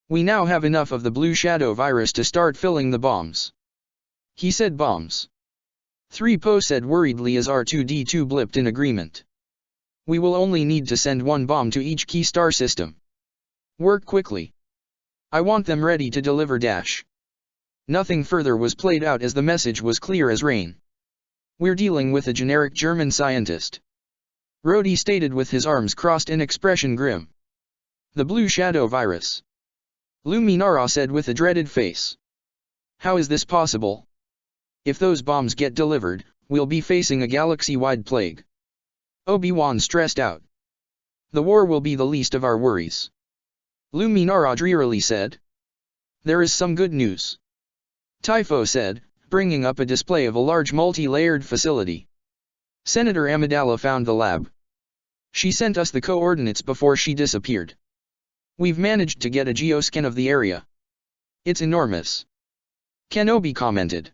We now have enough of the blue shadow virus to start filling the bombs." He said bombs. 3PO said worriedly as R2-D2 blipped in agreement. "We will only need to send 1 bomb to each key star system. Work quickly. I want them ready to deliver dash." Nothing further was played out as the message was clear as rain. "We're dealing with a generic German scientist," Rhodey stated with his arms crossed in expression grim. "The blue shadow virus," Luminara said with a dreaded face. "How is this possible? If those bombs get delivered, we'll be facing a galaxy-wide plague." Obi-Wan stressed out. "The war will be the least of our worries," Luminara drearily said. "There is some good news," Typho said, bringing up a display of a large multi-layered facility. "Senator Amidala found the lab. She sent us the coordinates before she disappeared. We've managed to get a geoscan of the area. It's enormous," Kenobi commented.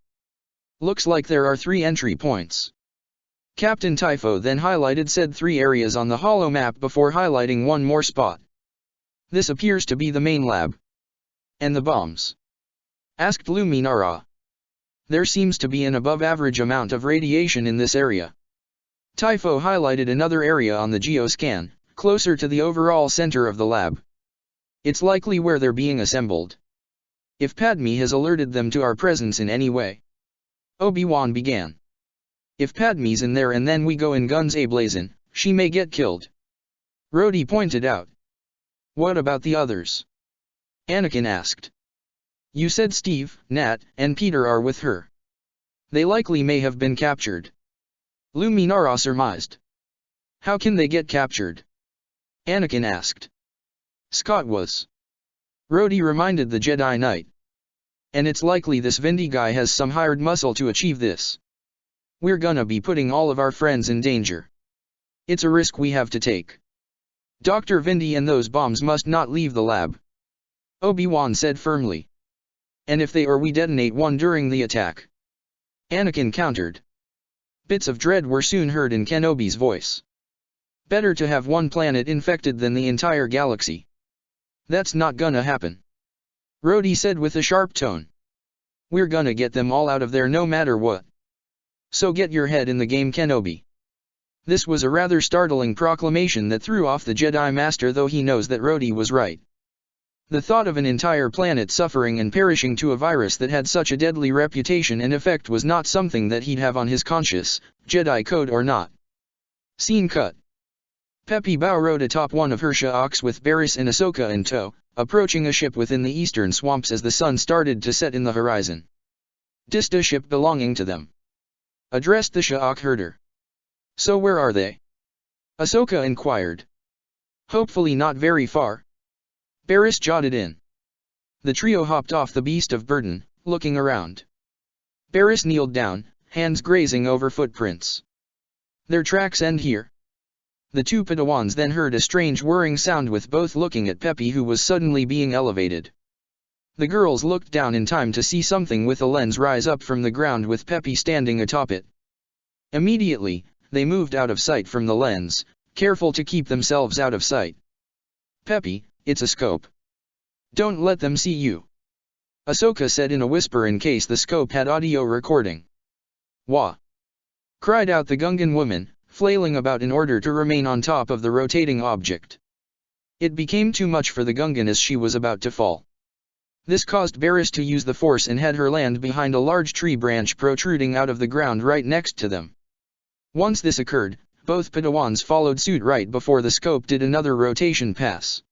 "Looks like there are 3 entry points." Captain Typho then highlighted said 3 areas on the holo map before highlighting one more spot. "This appears to be the main lab. And the bombs? Asked Luminara. There seems to be an above-average amount of radiation in this area. Typho highlighted another area on the geoscan, closer to the overall center of the lab. It's likely where they're being assembled. If Padme has alerted them to our presence in any way. Obi-Wan began. If Padme's in there and then we go in guns a-blazing, she may get killed. Rhodey pointed out. What about the others? Anakin asked. You said Steve, Nat, and Peter are with her. They likely may have been captured. Luminara surmised. How can they get captured? Anakin asked. Scott was. Rhodey reminded the Jedi Knight. And it's likely this Vindy guy has some hired muscle to achieve this. We're gonna be putting all of our friends in danger. It's a risk we have to take. Dr. Vindy and those bombs must not leave the lab. Obi-Wan said firmly. And if they or we detonate one during the attack. Anakin countered. Bits of dread were soon heard in Kenobi's voice. Better to have one planet infected than the entire galaxy. That's not gonna happen. Rhodey said with a sharp tone. We're gonna get them all out of there no matter what. So get your head in the game, Kenobi. This was a rather startling proclamation that threw off the Jedi Master, though he knows that Rhodey was right. The thought of an entire planet suffering and perishing to a virus that had such a deadly reputation and effect was not something that he'd have on his conscience, Jedi code or not. Scene cut. Peppy Bao rode atop one of her Sha'aks with Barriss and Ahsoka in tow, approaching a ship within the eastern swamps as the sun started to set in the horizon. Dista ship belonging to them. Addressed the Sha'ak herder. So where are they? Ahsoka inquired. Hopefully not very far. Barriss jotted in. The trio hopped off the beast of burden, looking around. Barriss kneeled down, hands grazing over footprints. Their tracks end here. The two Padawans then heard a strange whirring sound, with both looking at Peppy, who was suddenly being elevated. The girls looked down in time to see something with a lens rise up from the ground with Peppy standing atop it. Immediately, they moved out of sight from the lens, careful to keep themselves out of sight. Peppy, it's a scope. Don't let them see you. Ahsoka said in a whisper in case the scope had audio recording. Wah! Cried out the Gungan woman, flailing about in order to remain on top of the rotating object. It became too much for the Gungan as she was about to fall. This caused Barriss to use the force and had her land behind a large tree branch protruding out of the ground right next to them. Once this occurred, both Padawans followed suit right before the scope did another rotation pass.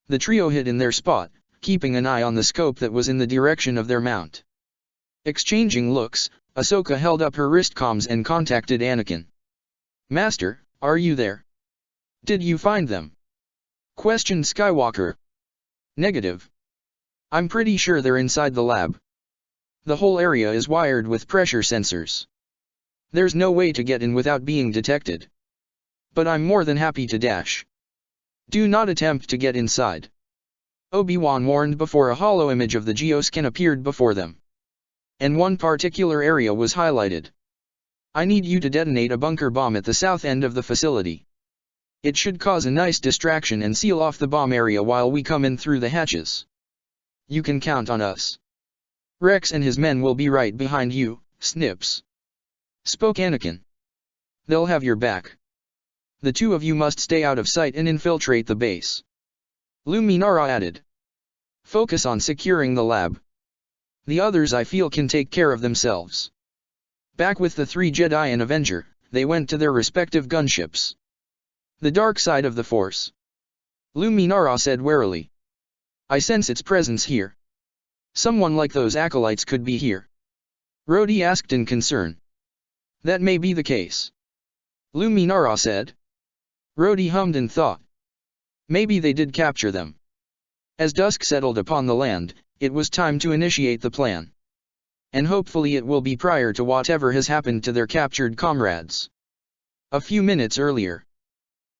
The trio hid in their spot, keeping an eye on the scope that was in the direction of their mount. Exchanging looks, Ahsoka held up her wrist comms and contacted Anakin. Master, are you there? Did you find them? Questioned Skywalker. Negative. I'm pretty sure they're inside the lab. The whole area is wired with pressure sensors. There's no way to get in without being detected. But I'm more than happy to dash. Do not attempt to get inside. Obi-Wan warned before a hollow image of the geoscan appeared before them. And one particular area was highlighted. I need you to detonate a bunker bomb at the south end of the facility. It should cause a nice distraction and seal off the bomb area while we come in through the hatches. You can count on us. Rex and his men will be right behind you, Snips. Spoke Anakin. They'll have your back. The two of you must stay out of sight and infiltrate the base. Luminara added. Focus on securing the lab. The others I feel can take care of themselves. Back with the 3 Jedi and Avenger, they went to their respective gunships. The dark side of the Force. Luminara said warily. I sense its presence here. Someone like those acolytes could be here. Rhodey asked in concern. That may be the case. Luminara said. Rhodey hummed and thought. Maybe they did capture them. As dusk settled upon the land, it was time to initiate the plan. And hopefully it will be prior to whatever has happened to their captured comrades. A few minutes earlier,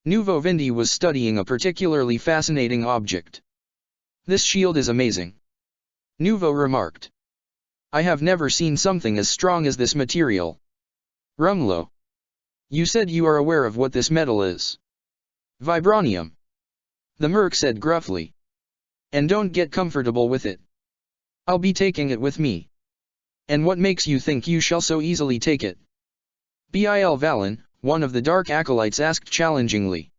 Nuvo Vindy was studying a particularly fascinating object. This shield is amazing. Nuvo remarked. I have never seen something as strong as this material. Rumlo. You said you are aware of what this metal is. Vibranium. The merc said gruffly. And don't get comfortable with it. I'll be taking it with me. And what makes you think you shall so easily take it? Bil Valen, one of the dark acolytes asked challengingly.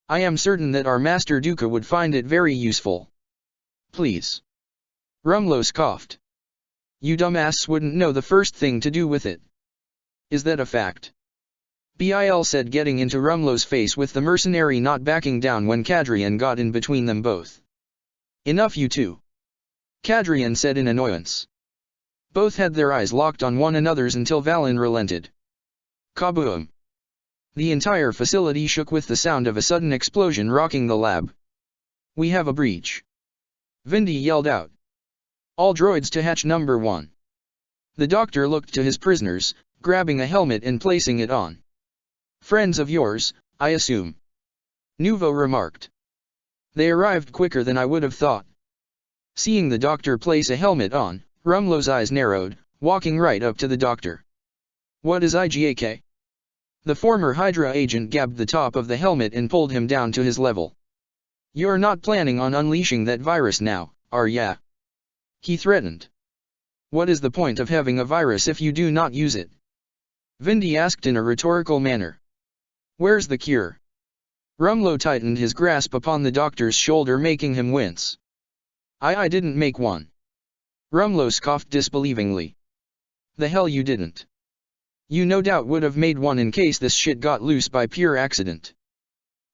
I am certain that our Master Duca would find it very useful. Please. Rumlow scoffed. You dumbass wouldn't know the first thing to do with it. Is that a fact? Bil said, getting into Rumlow's face with the mercenary not backing down when Cadrian got in between them both. Enough, you two. Cadrian said in annoyance. Both had their eyes locked on one another's until Valen relented. Kaboom! The entire facility shook with the sound of a sudden explosion rocking the lab. We have a breach. Vindy yelled out. All droids to hatch number 1. The doctor looked to his prisoners, grabbing a helmet and placing it on. Friends of yours, I assume. Nuvo remarked. They arrived quicker than I would have thought. Seeing the doctor place a helmet on, Rumlow's eyes narrowed, walking right up to the doctor. What is IGAK? The former Hydra agent gabbed the top of the helmet and pulled him down to his level. You're not planning on unleashing that virus now, are ya? He threatened. What is the point of having a virus if you do not use it? Vindy asked in a rhetorical manner. Where's the cure? Rumlow tightened his grasp upon the doctor's shoulder, making him wince. I didn't make one. Rumlow scoffed disbelievingly. The hell you didn't. You no doubt would have made one in case this shit got loose by pure accident.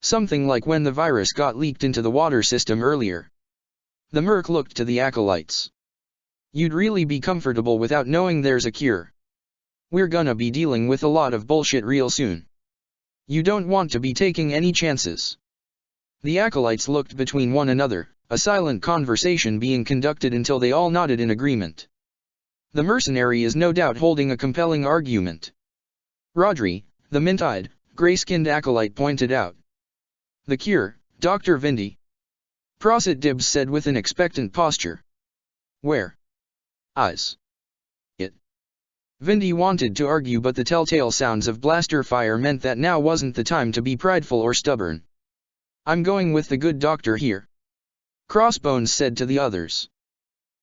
Something like when the virus got leaked into the water system earlier. The merc looked to the acolytes. You'd really be comfortable without knowing there's a cure. We're gonna be dealing with a lot of bullshit real soon. You don't want to be taking any chances. The acolytes looked between one another, a silent conversation being conducted until they all nodded in agreement. The mercenary is no doubt holding a compelling argument. Rodri, the mint-eyed, gray-skinned acolyte pointed out. The cure, Dr. Vindy. Prosit Dibs said with an expectant posture. Where? Eyes. It. Vindy wanted to argue, but the telltale sounds of blaster fire meant that now wasn't the time to be prideful or stubborn. I'm going with the good doctor here. Crossbones said to the others.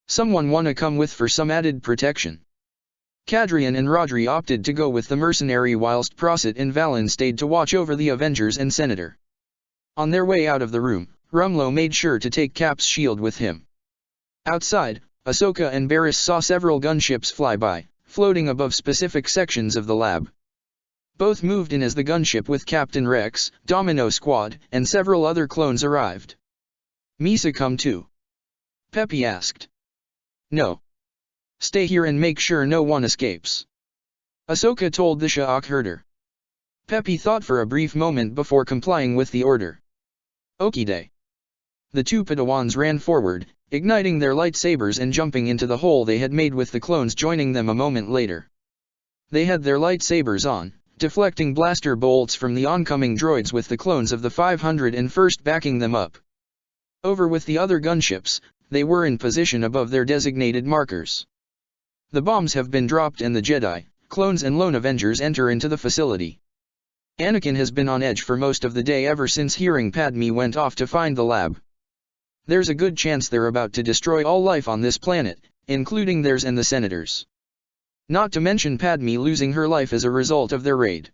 Someone wanna come with for some added protection? Cadrian and Rodri opted to go with the mercenary whilst Prosit and Valen stayed to watch over the Avengers and Senator. On their way out of the room, Rumlow made sure to take Cap's shield with him. Outside, Ahsoka and Barriss saw several gunships fly by, floating above specific sections of the lab. Both moved in as the gunship with Captain Rex, Domino Squad, and several other clones arrived. Misa come too? Peppy asked. No. Stay here and make sure no one escapes. Ahsoka told the Sha'ak herder. Peppy thought for a brief moment before complying with the order. Okie day. The two Padawans ran forward, igniting their lightsabers and jumping into the hole they had made, with the clones joining them a moment later. They had their lightsabers on, deflecting blaster bolts from the oncoming droids, with the clones of the 501st backing them up. Over with the other gunships, they were in position above their designated markers. The bombs have been dropped and the Jedi, clones and lone Avengers enter into the facility. Anakin has been on edge for most of the day ever since hearing Padme went off to find the lab. There's a good chance they're about to destroy all life on this planet, including theirs and the Senator's. Not to mention Padme losing her life as a result of their raid.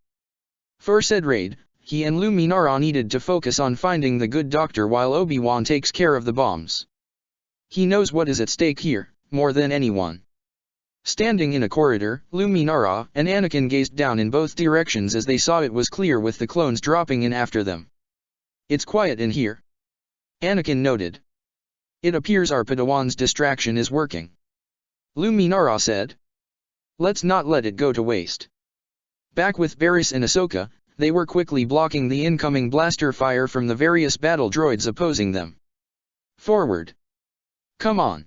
For said raid, he and Luminara needed to focus on finding the good doctor while Obi-Wan takes care of the bombs. He knows what is at stake here, more than anyone. Standing in a corridor, Luminara and Anakin gazed down in both directions as they saw it was clear, with the clones dropping in after them. It's quiet in here. Anakin noted. It appears our Padawan's distraction is working. Luminara said. Let's not let it go to waste. Back with Barriss and Ahsoka, they were quickly blocking the incoming blaster fire from the various battle droids opposing them. Forward. Come on.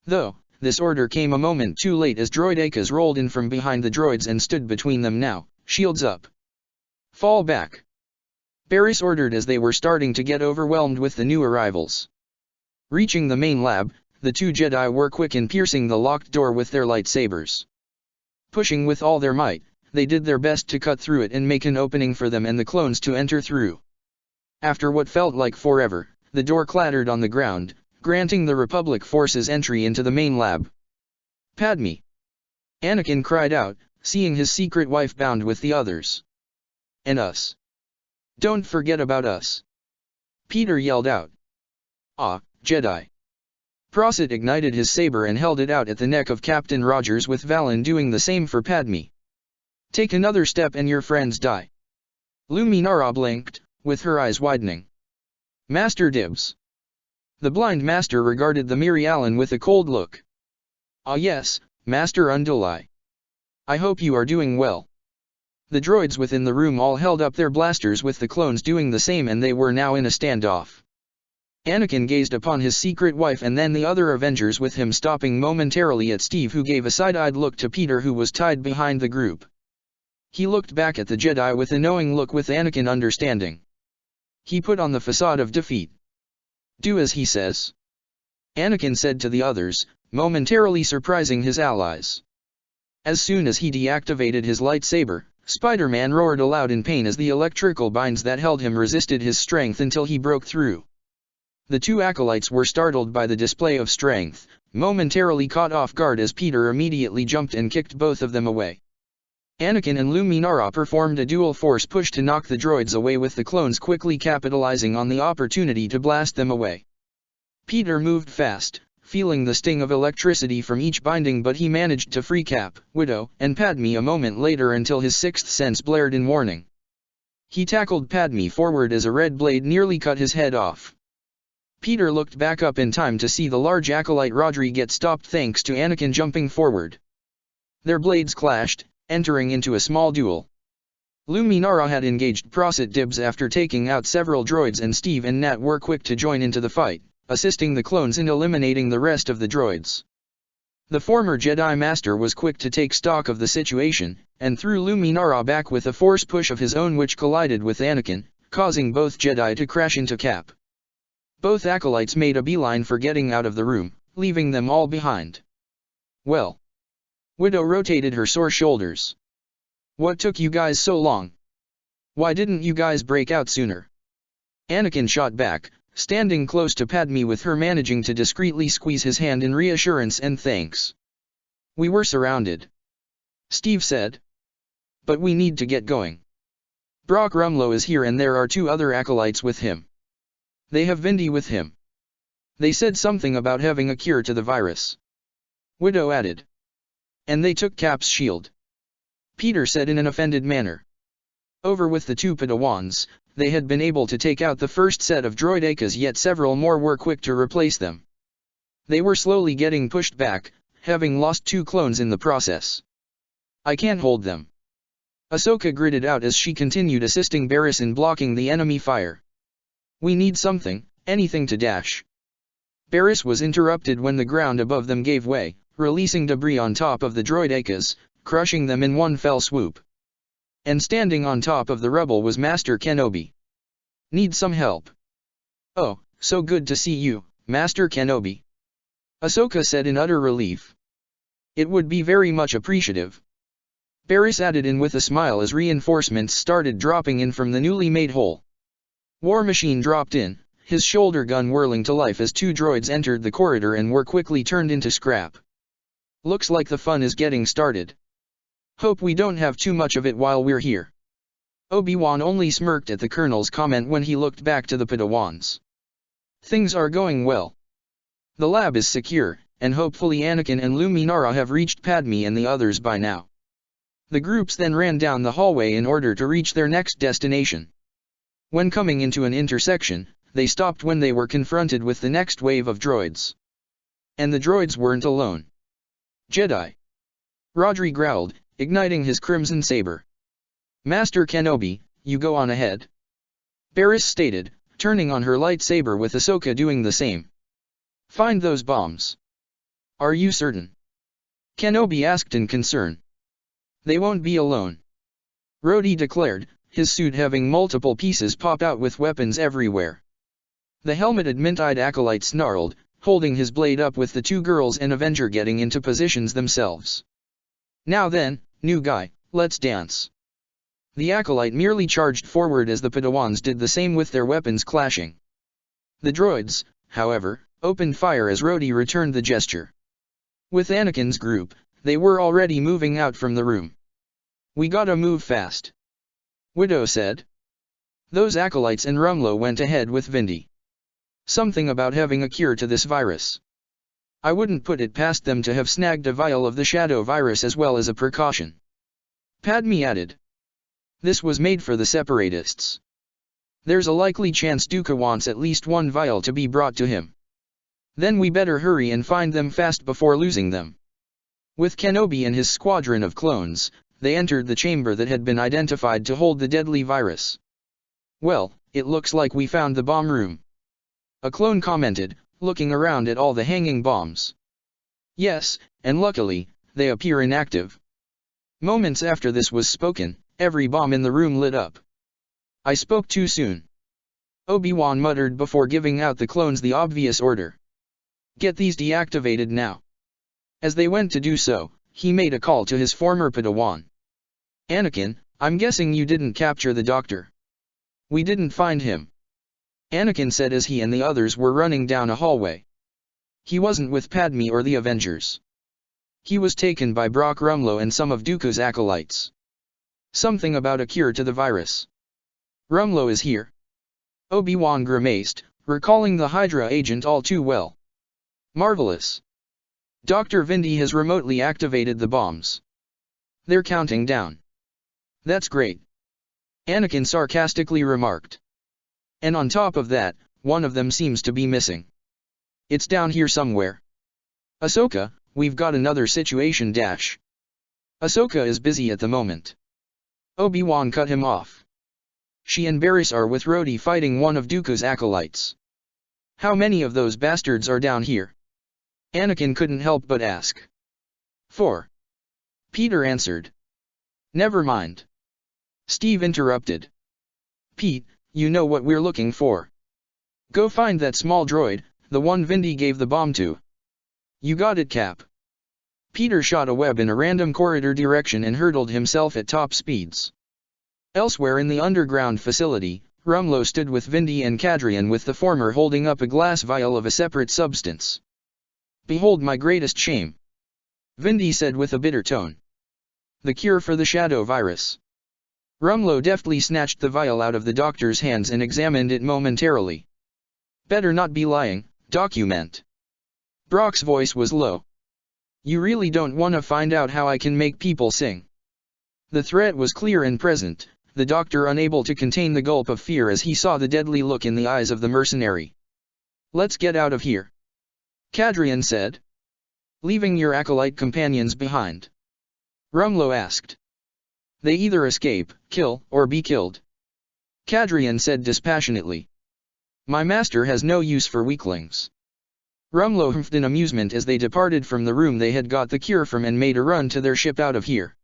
Though, this order came a moment too late, as Droid Akaz rolled in from behind the droids and stood between them. Now, shields up. Fall back. Barriss ordered as they were starting to get overwhelmed with the new arrivals. Reaching the main lab, the two Jedi were quick in piercing the locked door with their lightsabers. Pushing with all their might, they did their best to cut through it and make an opening for them and the clones to enter through. After what felt like forever, the door clattered on the ground, granting the Republic forces entry into the main lab. "Padme!" Anakin cried out, seeing his secret wife bound with the others. "And us. Don't forget about us!" Peter yelled out. "Ah, Jedi!" Prosit ignited his saber and held it out at the neck of Captain Rogers, with Valen doing the same for Padme. "Take another step and your friends die." Luminara blinked, with her eyes widening. "Master Dibs." The blind master regarded the Miri Allen with a cold look. "Ah yes, Master Unduli. I hope you are doing well." The droids within the room all held up their blasters, with the clones doing the same, and they were now in a standoff. Anakin gazed upon his secret wife and then the other Avengers with him, stopping momentarily at Steve, who gave a side-eyed look to Peter, who was tied behind the group. He looked back at the Jedi with a knowing look, with Anakin understanding. He put on the facade of defeat. "Do as he says," Anakin said to the others, momentarily surprising his allies. As soon as he deactivated his lightsaber, Spider-Man roared aloud in pain as the electrical binds that held him resisted his strength until he broke through. The two acolytes were startled by the display of strength, momentarily caught off guard as Peter immediately jumped and kicked both of them away. Anakin and Luminara performed a dual force push to knock the droids away, with the clones quickly capitalizing on the opportunity to blast them away. Peter moved fast, feeling the sting of electricity from each binding, but he managed to free Cap, Widow, and Padme a moment later until his sixth sense blared in warning. He tackled Padme forward as a red blade nearly cut his head off. Peter looked back up in time to see the large acolyte Rodri get stopped thanks to Anakin jumping forward. Their blades clashed, entering into a small duel. Luminara had engaged Prosit Dibs after taking out several droids, and Steve and Nat were quick to join into the fight, assisting the clones in eliminating the rest of the droids. The former Jedi Master was quick to take stock of the situation, and threw Luminara back with a force push of his own, which collided with Anakin, causing both Jedi to crash into Cap. Both acolytes made a beeline for getting out of the room, leaving them all behind. "Well." Widow rotated her sore shoulders. "What took you guys so long? Why didn't you guys break out sooner?" Anakin shot back, standing close to Padme, with her managing to discreetly squeeze his hand in reassurance and thanks. "We were surrounded," Steve said. "But we need to get going. Brock Rumlow is here, and there are two other acolytes with him. They have Vindy with him. They said something about having a cure to the virus," Widow added. "And they took Cap's shield," Peter said in an offended manner. Over with the two Padawans, they had been able to take out the first set of droidekas, yet several more were quick to replace them. They were slowly getting pushed back, having lost two clones in the process. "I can't hold them," Ahsoka gritted out as she continued assisting Barriss in blocking the enemy fire. "We need something, anything to dash." Barriss was interrupted when the ground above them gave way, releasing debris on top of the droidekas, crushing them in one fell swoop. And standing on top of the rebel was Master Kenobi. "Need some help?" "Oh, so good to see you, Master Kenobi," Ahsoka said in utter relief. "It would be very much appreciative," Barriss added in with a smile as reinforcements started dropping in from the newly made hole. War Machine dropped in, his shoulder gun whirling to life as two droids entered the corridor and were quickly turned into scrap. "Looks like the fun is getting started. Hope we don't have too much of it while we're here." Obi-Wan only smirked at the Colonel's comment when he looked back to the Padawans. "Things are going well. The lab is secure, and hopefully Anakin and Luminara have reached Padme and the others by now." The groups then ran down the hallway in order to reach their next destination. When coming into an intersection, they stopped when they were confronted with the next wave of droids. And the droids weren't alone. "Jedi," Rodri growled, igniting his crimson saber. "Master Kenobi, you go on ahead," Barriss stated, turning on her lightsaber, with Ahsoka doing the same. "Find those bombs." "Are you certain?" Kenobi asked in concern. "They won't be alone," Rhodey declared, his suit having multiple pieces pop out with weapons everywhere. The helmeted mint-eyed acolyte snarled, holding his blade up, with the two girls and Avenger getting into positions themselves. "Now then, new guy, let's dance." The acolyte merely charged forward as the Padawans did the same, with their weapons clashing. The droids, however, opened fire as Rhodey returned the gesture. With Anakin's group, they were already moving out from the room. "We gotta move fast," Widow said. Those acolytes and Rumlow went ahead with Vindy. Something about having a cure to this virus. I wouldn't put it past them to have snagged a vial of the shadow virus as well as a precaution. Padme added. This was made for the separatists. There's a likely chance Dooku wants at least one vial to be brought to him. Then we better hurry and find them fast before losing them. With Kenobi and his squadron of clones, they entered the chamber that had been identified to hold the deadly virus. "Well, it looks like we found the bomb room," a clone commented, looking around at all the hanging bombs. "Yes, and luckily, they appear inactive." Moments after this was spoken, every bomb in the room lit up. "I spoke too soon," Obi-Wan muttered before giving out the clones the obvious order. "Get these deactivated now." As they went to do so, he made a call to his former Padawan. "Anakin, I'm guessing you didn't capture the Doctor." "We didn't find him," Anakin said as he and the others were running down a hallway. "He wasn't with Padme or the Avengers. He was taken by Brock Rumlow and some of Dooku's acolytes. Something about a cure to the virus." "Rumlow is here," Obi-Wan grimaced, recalling the Hydra agent all too well. "Marvelous. Dr. Vindy has remotely activated the bombs. They're counting down." "That's great," Anakin sarcastically remarked. "And on top of that, one of them seems to be missing. It's down here somewhere. Ahsoka, we've got another situation dash." "Ahsoka is busy at the moment," Obi-Wan cut him off. "She and Barriss are with Rhodey fighting one of Dooku's acolytes." "How many of those bastards are down here?" Anakin couldn't help but ask. "4. Peter answered. "Never mind," Steve interrupted. "Pete, you know what we're looking for. Go find that small droid, the one Vindy gave the bomb to." "You got it, Cap." Peter shot a web in a random corridor direction and hurtled himself at top speeds. Elsewhere in the underground facility, Rumlow stood with Vindy and Cadrian, with the former holding up a glass vial of a separate substance. "Behold my greatest shame," Vindy said with a bitter tone. "The cure for the shadow virus." Rumlow deftly snatched the vial out of the doctor's hands and examined it momentarily. "Better not be lying, document." Brock's voice was low. "You really don't want to find out how I can make people sing?" The threat was clear and present, the doctor unable to contain the gulp of fear as he saw the deadly look in the eyes of the mercenary. "Let's get out of here," Cadrian said. "Leaving your acolyte companions behind?" Rumlow asked. "They either escape, kill, or be killed," Cadrian said dispassionately. "My master has no use for weaklings." Rumlow humphed in amusement as they departed from the room they had got the cure from and made a run to their ship out of here.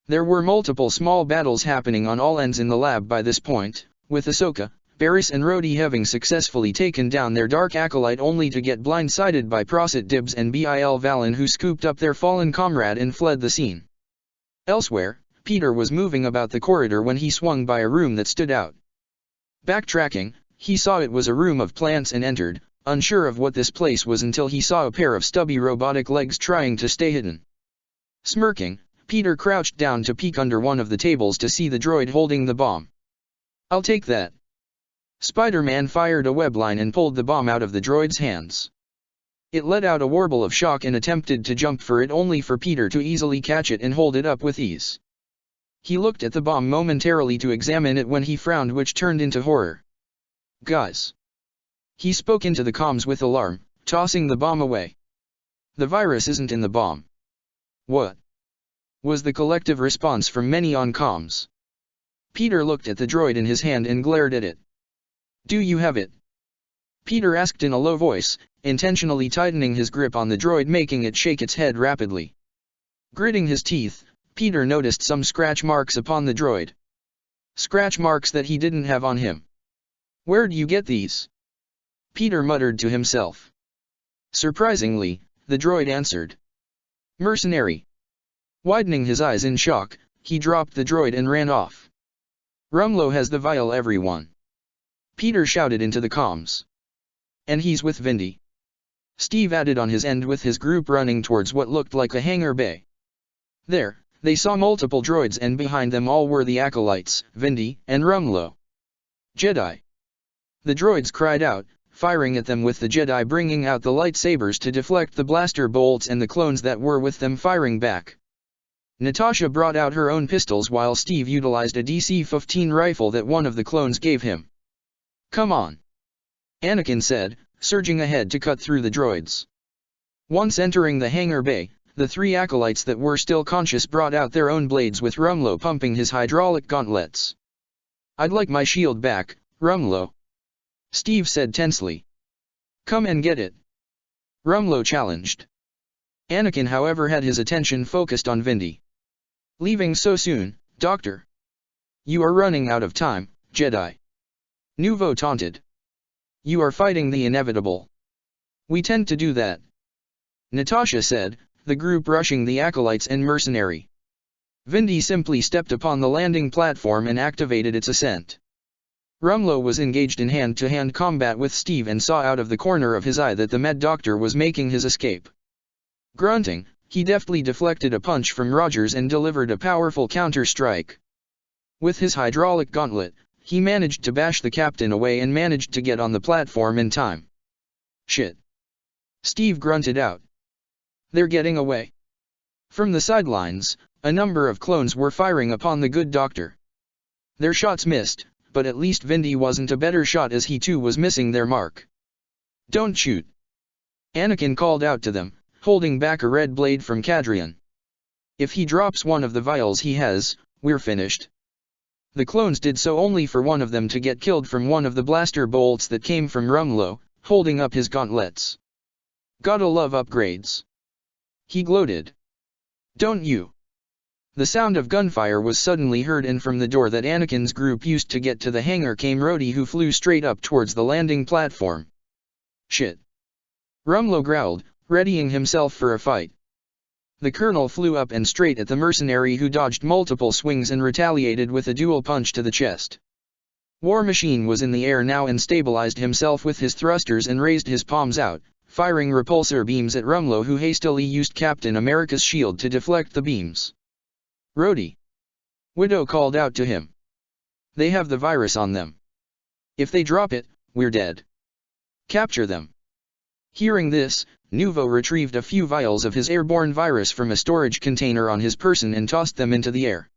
There were multiple small battles happening on all ends in the lab by this point, with Ahsoka, Barriss and Rhodey having successfully taken down their dark acolyte only to get blindsided by Prosit Dibs and Bil Valen, who scooped up their fallen comrade and fled the scene. Elsewhere, Peter was moving about the corridor when he swung by a room that stood out. Backtracking, he saw it was a room of plants and entered, unsure of what this place was until he saw a pair of stubby robotic legs trying to stay hidden. Smirking, Peter crouched down to peek under one of the tables to see the droid holding the bomb. "I'll take that." Spider-Man fired a webline and pulled the bomb out of the droid's hands. It let out a warble of shock and attempted to jump for it, only for Peter to easily catch it and hold it up with ease. He looked at the bomb momentarily to examine it when he frowned, which turned into horror. "Guys!" He spoke into the comms with alarm, tossing the bomb away. "The virus isn't in the bomb." "What?" was the collective response from many on comms. Peter looked at the droid in his hand and glared at it. "Do you have it?" Peter asked in a low voice, intentionally tightening his grip on the droid, making it shake its head rapidly. Gritting his teeth, Peter noticed some scratch marks upon the droid. Scratch marks that he didn't have on him. "Where'd you get these?" Peter muttered to himself. Surprisingly, the droid answered. "Mercenary." Widening his eyes in shock, he dropped the droid and ran off. "Rumlow has the vial, everyone," Peter shouted into the comms. And he's with Vindy. Steve added on his end with his group running towards what looked like a hangar bay. There, they saw multiple droids and behind them all were the acolytes, Vindy, and Rumlow. Jedi. The droids cried out, firing at them with the Jedi bringing out the lightsabers to deflect the blaster bolts and the clones that were with them firing back. Natasha brought out her own pistols while Steve utilized a DC-15 rifle that one of the clones gave him. "Come on," Anakin said, surging ahead to cut through the droids. Once entering the hangar bay, the three acolytes that were still conscious brought out their own blades with Rumlow pumping his hydraulic gauntlets. "I'd like my shield back, Rumlow," Steve said tensely. "Come and get it," Rumlow challenged. Anakin however had his attention focused on Vindy. "Leaving so soon, Doctor? You are running out of time, Jedi," Nuvo taunted. "You are fighting the inevitable. We tend to do that," Natasha said, the group rushing the acolytes and mercenary. Vindy simply stepped upon the landing platform and activated its ascent. Rumlow was engaged in hand-to-hand combat with Steve and saw out of the corner of his eye that the med doctor was making his escape. Grunting, he deftly deflected a punch from Rogers and delivered a powerful counter-strike. With his hydraulic gauntlet, he managed to bash the captain away and managed to get on the platform in time. "Shit," Steve grunted out. "They're getting away." From the sidelines, a number of clones were firing upon the good doctor. Their shots missed, but at least Vindy wasn't a better shot as he too was missing their mark. "Don't shoot," Anakin called out to them, holding back a red blade from Cadrian. "If he drops one of the vials he has, we're finished." The clones did so only for one of them to get killed from one of the blaster bolts that came from Rumlow, holding up his gauntlets. "Gotta love upgrades," he gloated. "Don't you?" The sound of gunfire was suddenly heard and from the door that Anakin's group used to get to the hangar came Rhodey who flew straight up towards the landing platform. "Shit," Rumlow growled, readying himself for a fight. The colonel flew up and straight at the mercenary who dodged multiple swings and retaliated with a dual punch to the chest. War Machine was in the air now and stabilized himself with his thrusters and raised his palms out, firing repulsor beams at Rumlow who hastily used Captain America's shield to deflect the beams. "Rhodey," Widow called out to him. "They have the virus on them. If they drop it, we're dead. Capture them." Hearing this, Nuvo retrieved a few vials of his airborne virus from a storage container on his person and tossed them into the air.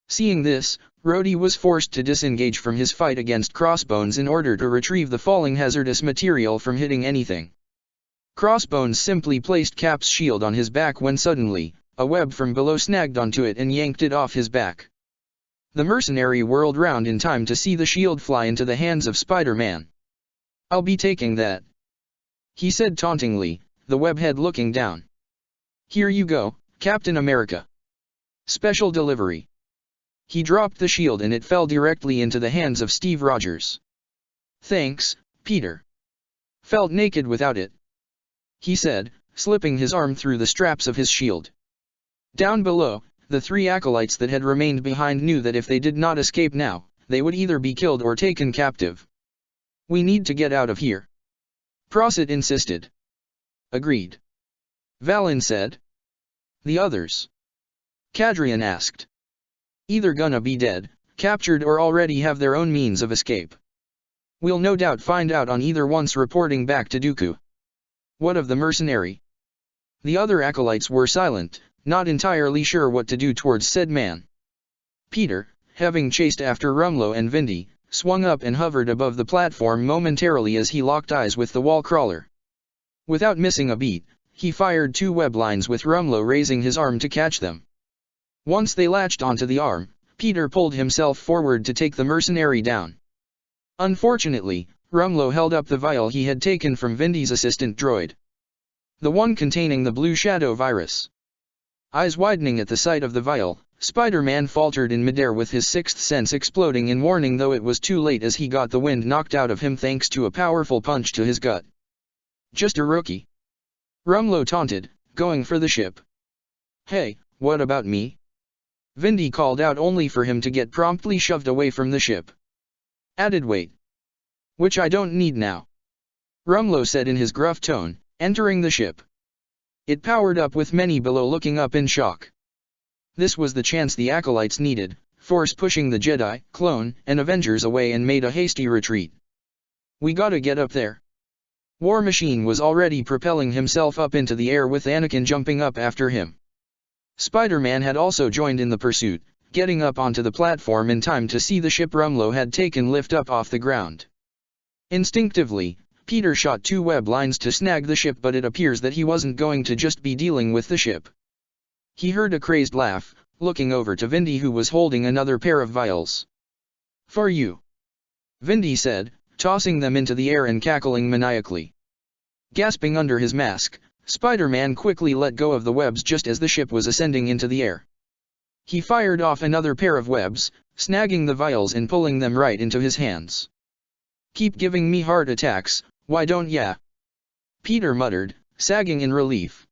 Seeing this, Rhodey was forced to disengage from his fight against Crossbones in order to retrieve the falling hazardous material from hitting anything. Crossbones simply placed Cap's shield on his back when suddenly, a web from below snagged onto it and yanked it off his back. The mercenary whirled round in time to see the shield fly into the hands of Spider-Man. "I'll be taking that," he said tauntingly, the webhead looking down. "Here you go, Captain America. Special delivery." He dropped the shield and it fell directly into the hands of Steve Rogers. "Thanks, Peter. Felt naked without it," he said, slipping his arm through the straps of his shield. Down below, the three acolytes that had remained behind knew that if they did not escape now, they would either be killed or taken captive. "We need to get out of here," Prosit insisted. "Agreed," Valen said. "The others?" Cadrian asked. "Either gonna be dead, captured or already have their own means of escape. We'll no doubt find out on either once reporting back to Dooku." "What of the mercenary?" The other acolytes were silent, not entirely sure what to do towards said man. Peter, having chased after Rumlow and Vindy, swung up and hovered above the platform momentarily as he locked eyes with the wall crawler. Without missing a beat, he fired two web lines with Rumlow raising his arm to catch them. Once they latched onto the arm, Peter pulled himself forward to take the mercenary down. Unfortunately, Rumlow held up the vial he had taken from Vindy's assistant droid. The one containing the blue shadow virus. Eyes widening at the sight of the vial, Spider-Man faltered in midair with his sixth sense exploding in warning, though it was too late as he got the wind knocked out of him thanks to a powerful punch to his gut. "Just a rookie," Rumlow taunted, going for the ship. "Hey, what about me?" Vindy called out only for him to get promptly shoved away from the ship. "Added weight. Which I don't need now," Rumlow said in his gruff tone, entering the ship. It powered up with many below looking up in shock. This was the chance the acolytes needed, force pushing the Jedi, clone, and Avengers away and made a hasty retreat. We gotta get up there. War Machine was already propelling himself up into the air with Anakin jumping up after him. Spider-Man had also joined in the pursuit, getting up onto the platform in time to see the ship Rumlow had taken lift up off the ground. Instinctively, Peter shot 2 web lines to snag the ship, but it appears that he wasn't going to just be dealing with the ship. He heard a crazed laugh, looking over to Vindy, who was holding another pair of vials. "For you," Vindy said, tossing them into the air and cackling maniacally. Gasping under his mask, Spider-Man quickly let go of the webs just as the ship was ascending into the air. He fired off another pair of webs, snagging the vials and pulling them right into his hands. "Keep giving me heart attacks, why don't ya?" Peter muttered, sagging in relief.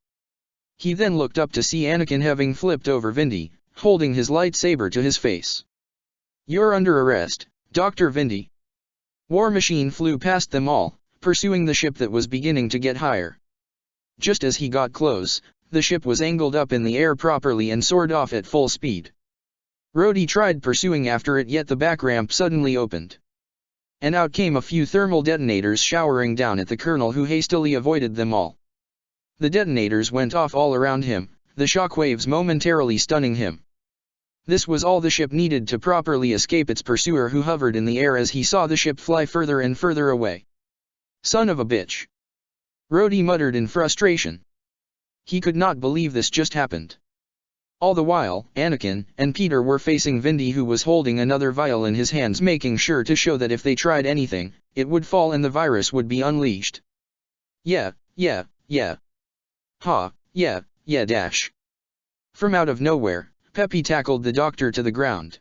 He then looked up to see Anakin having flipped over Vindy, holding his lightsaber to his face. "You're under arrest, Dr. Vindy." War Machine flew past them all, pursuing the ship that was beginning to get higher. Just as he got close, the ship was angled up in the air properly and soared off at full speed. Rhodey tried pursuing after it, yet the back ramp suddenly opened. And out came a few thermal detonators showering down at the Colonel, who hastily avoided them all. The detonators went off all around him, the shockwaves momentarily stunning him. This was all the ship needed to properly escape its pursuer, who hovered in the air as he saw the ship fly further and further away. "Son of a bitch!" Rhodey muttered in frustration. He could not believe this just happened. All the while, Anakin and Peter were facing Vindy, who was holding another vial in his hands, making sure to show that if they tried anything, it would fall and the virus would be unleashed. Yeah. Ha, yeah, dash. From out of nowhere, Peppy tackled the doctor to the ground.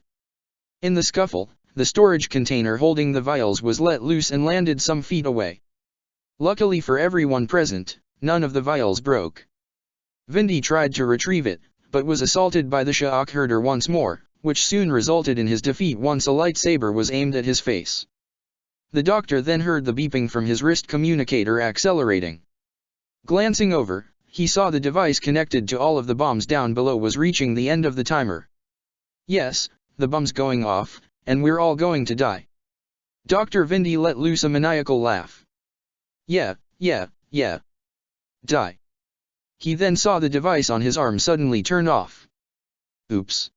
In the scuffle, the storage container holding the vials was let loose and landed some feet away. Luckily for everyone present, none of the vials broke. Vindy tried to retrieve it, but was assaulted by the shock herder once more, which soon resulted in his defeat once a lightsaber was aimed at his face. The doctor then heard the beeping from his wrist communicator accelerating. Glancing over, he saw the device connected to all of the bombs down below was reaching the end of the timer. "Yes, the bomb's going off, and we're all going to die." Dr. Vindy let loose a maniacal laugh. Yeah. Die. He then saw the device on his arm suddenly turn off. Oops.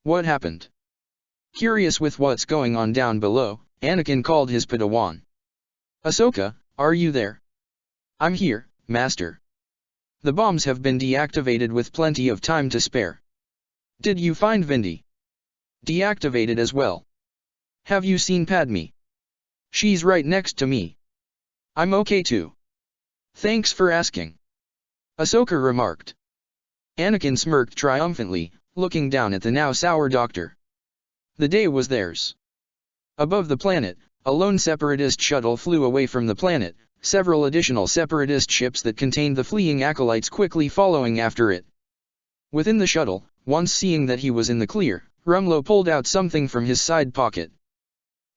What happened? Curious with what's going on down below, Anakin called his Padawan. "Ahsoka, are you there?" "I'm here, Master." "The bombs have been deactivated with plenty of time to spare." "Did you find Vindy?" "Deactivated as well." "Have you seen Padme?" "She's right next to me." "I'm okay too." "Thanks for asking," Ahsoka remarked. Anakin smirked triumphantly, looking down at the now sour doctor. The day was theirs. Above the planet, a lone separatist shuttle flew away from the planet, several additional separatist ships that contained the fleeing acolytes quickly following after it. Within the shuttle, once seeing that he was in the clear, Rumlow pulled out something from his side pocket.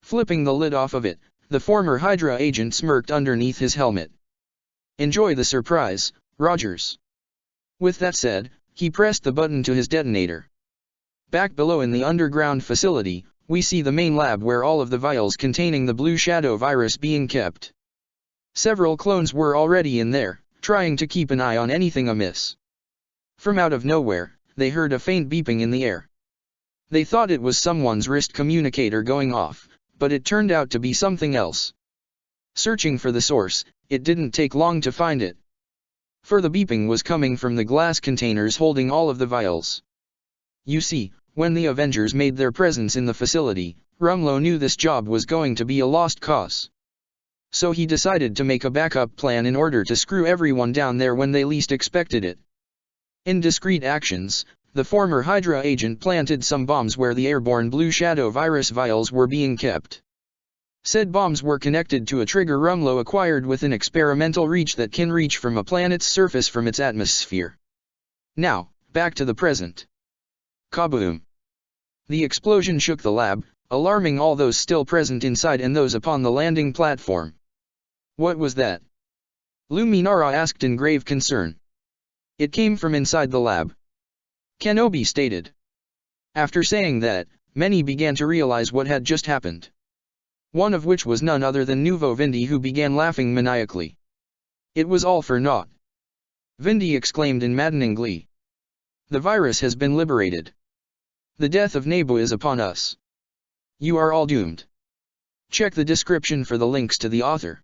Flipping the lid off of it, the former Hydra agent smirked underneath his helmet. "Enjoy the surprise, Rogers." With that said, he pressed the button to his detonator. Back below in the underground facility, we see the main lab where all of the vials containing the Blue Shadow virus being kept. Several clones were already in there, trying to keep an eye on anything amiss. From out of nowhere, they heard a faint beeping in the air. They thought it was someone's wrist communicator going off, but it turned out to be something else. Searching for the source, it didn't take long to find it. For the beeping was coming from the glass containers holding all of the vials. You see, when the Avengers made their presence in the facility, Rumlow knew this job was going to be a lost cause. So he decided to make a backup plan in order to screw everyone down there when they least expected it. In discreet actions, the former Hydra agent planted some bombs where the airborne Blue Shadow virus vials were being kept. Said bombs were connected to a trigger Rumlow acquired with an experimental reach that can reach from a planet's surface from its atmosphere. Now, back to the present. Kaboom! The explosion shook the lab, alarming all those still present inside and those upon the landing platform. What was that? Luminara asked in grave concern. It came from inside the lab, Kenobi stated. After saying that, many began to realize what had just happened. One of which was none other than Nuvo Vindi, who began laughing maniacally. It was all for naught. Vindi exclaimed in maddening glee. The virus has been liberated. The death of Nebu is upon us. You are all doomed. Check the description for the links to the author.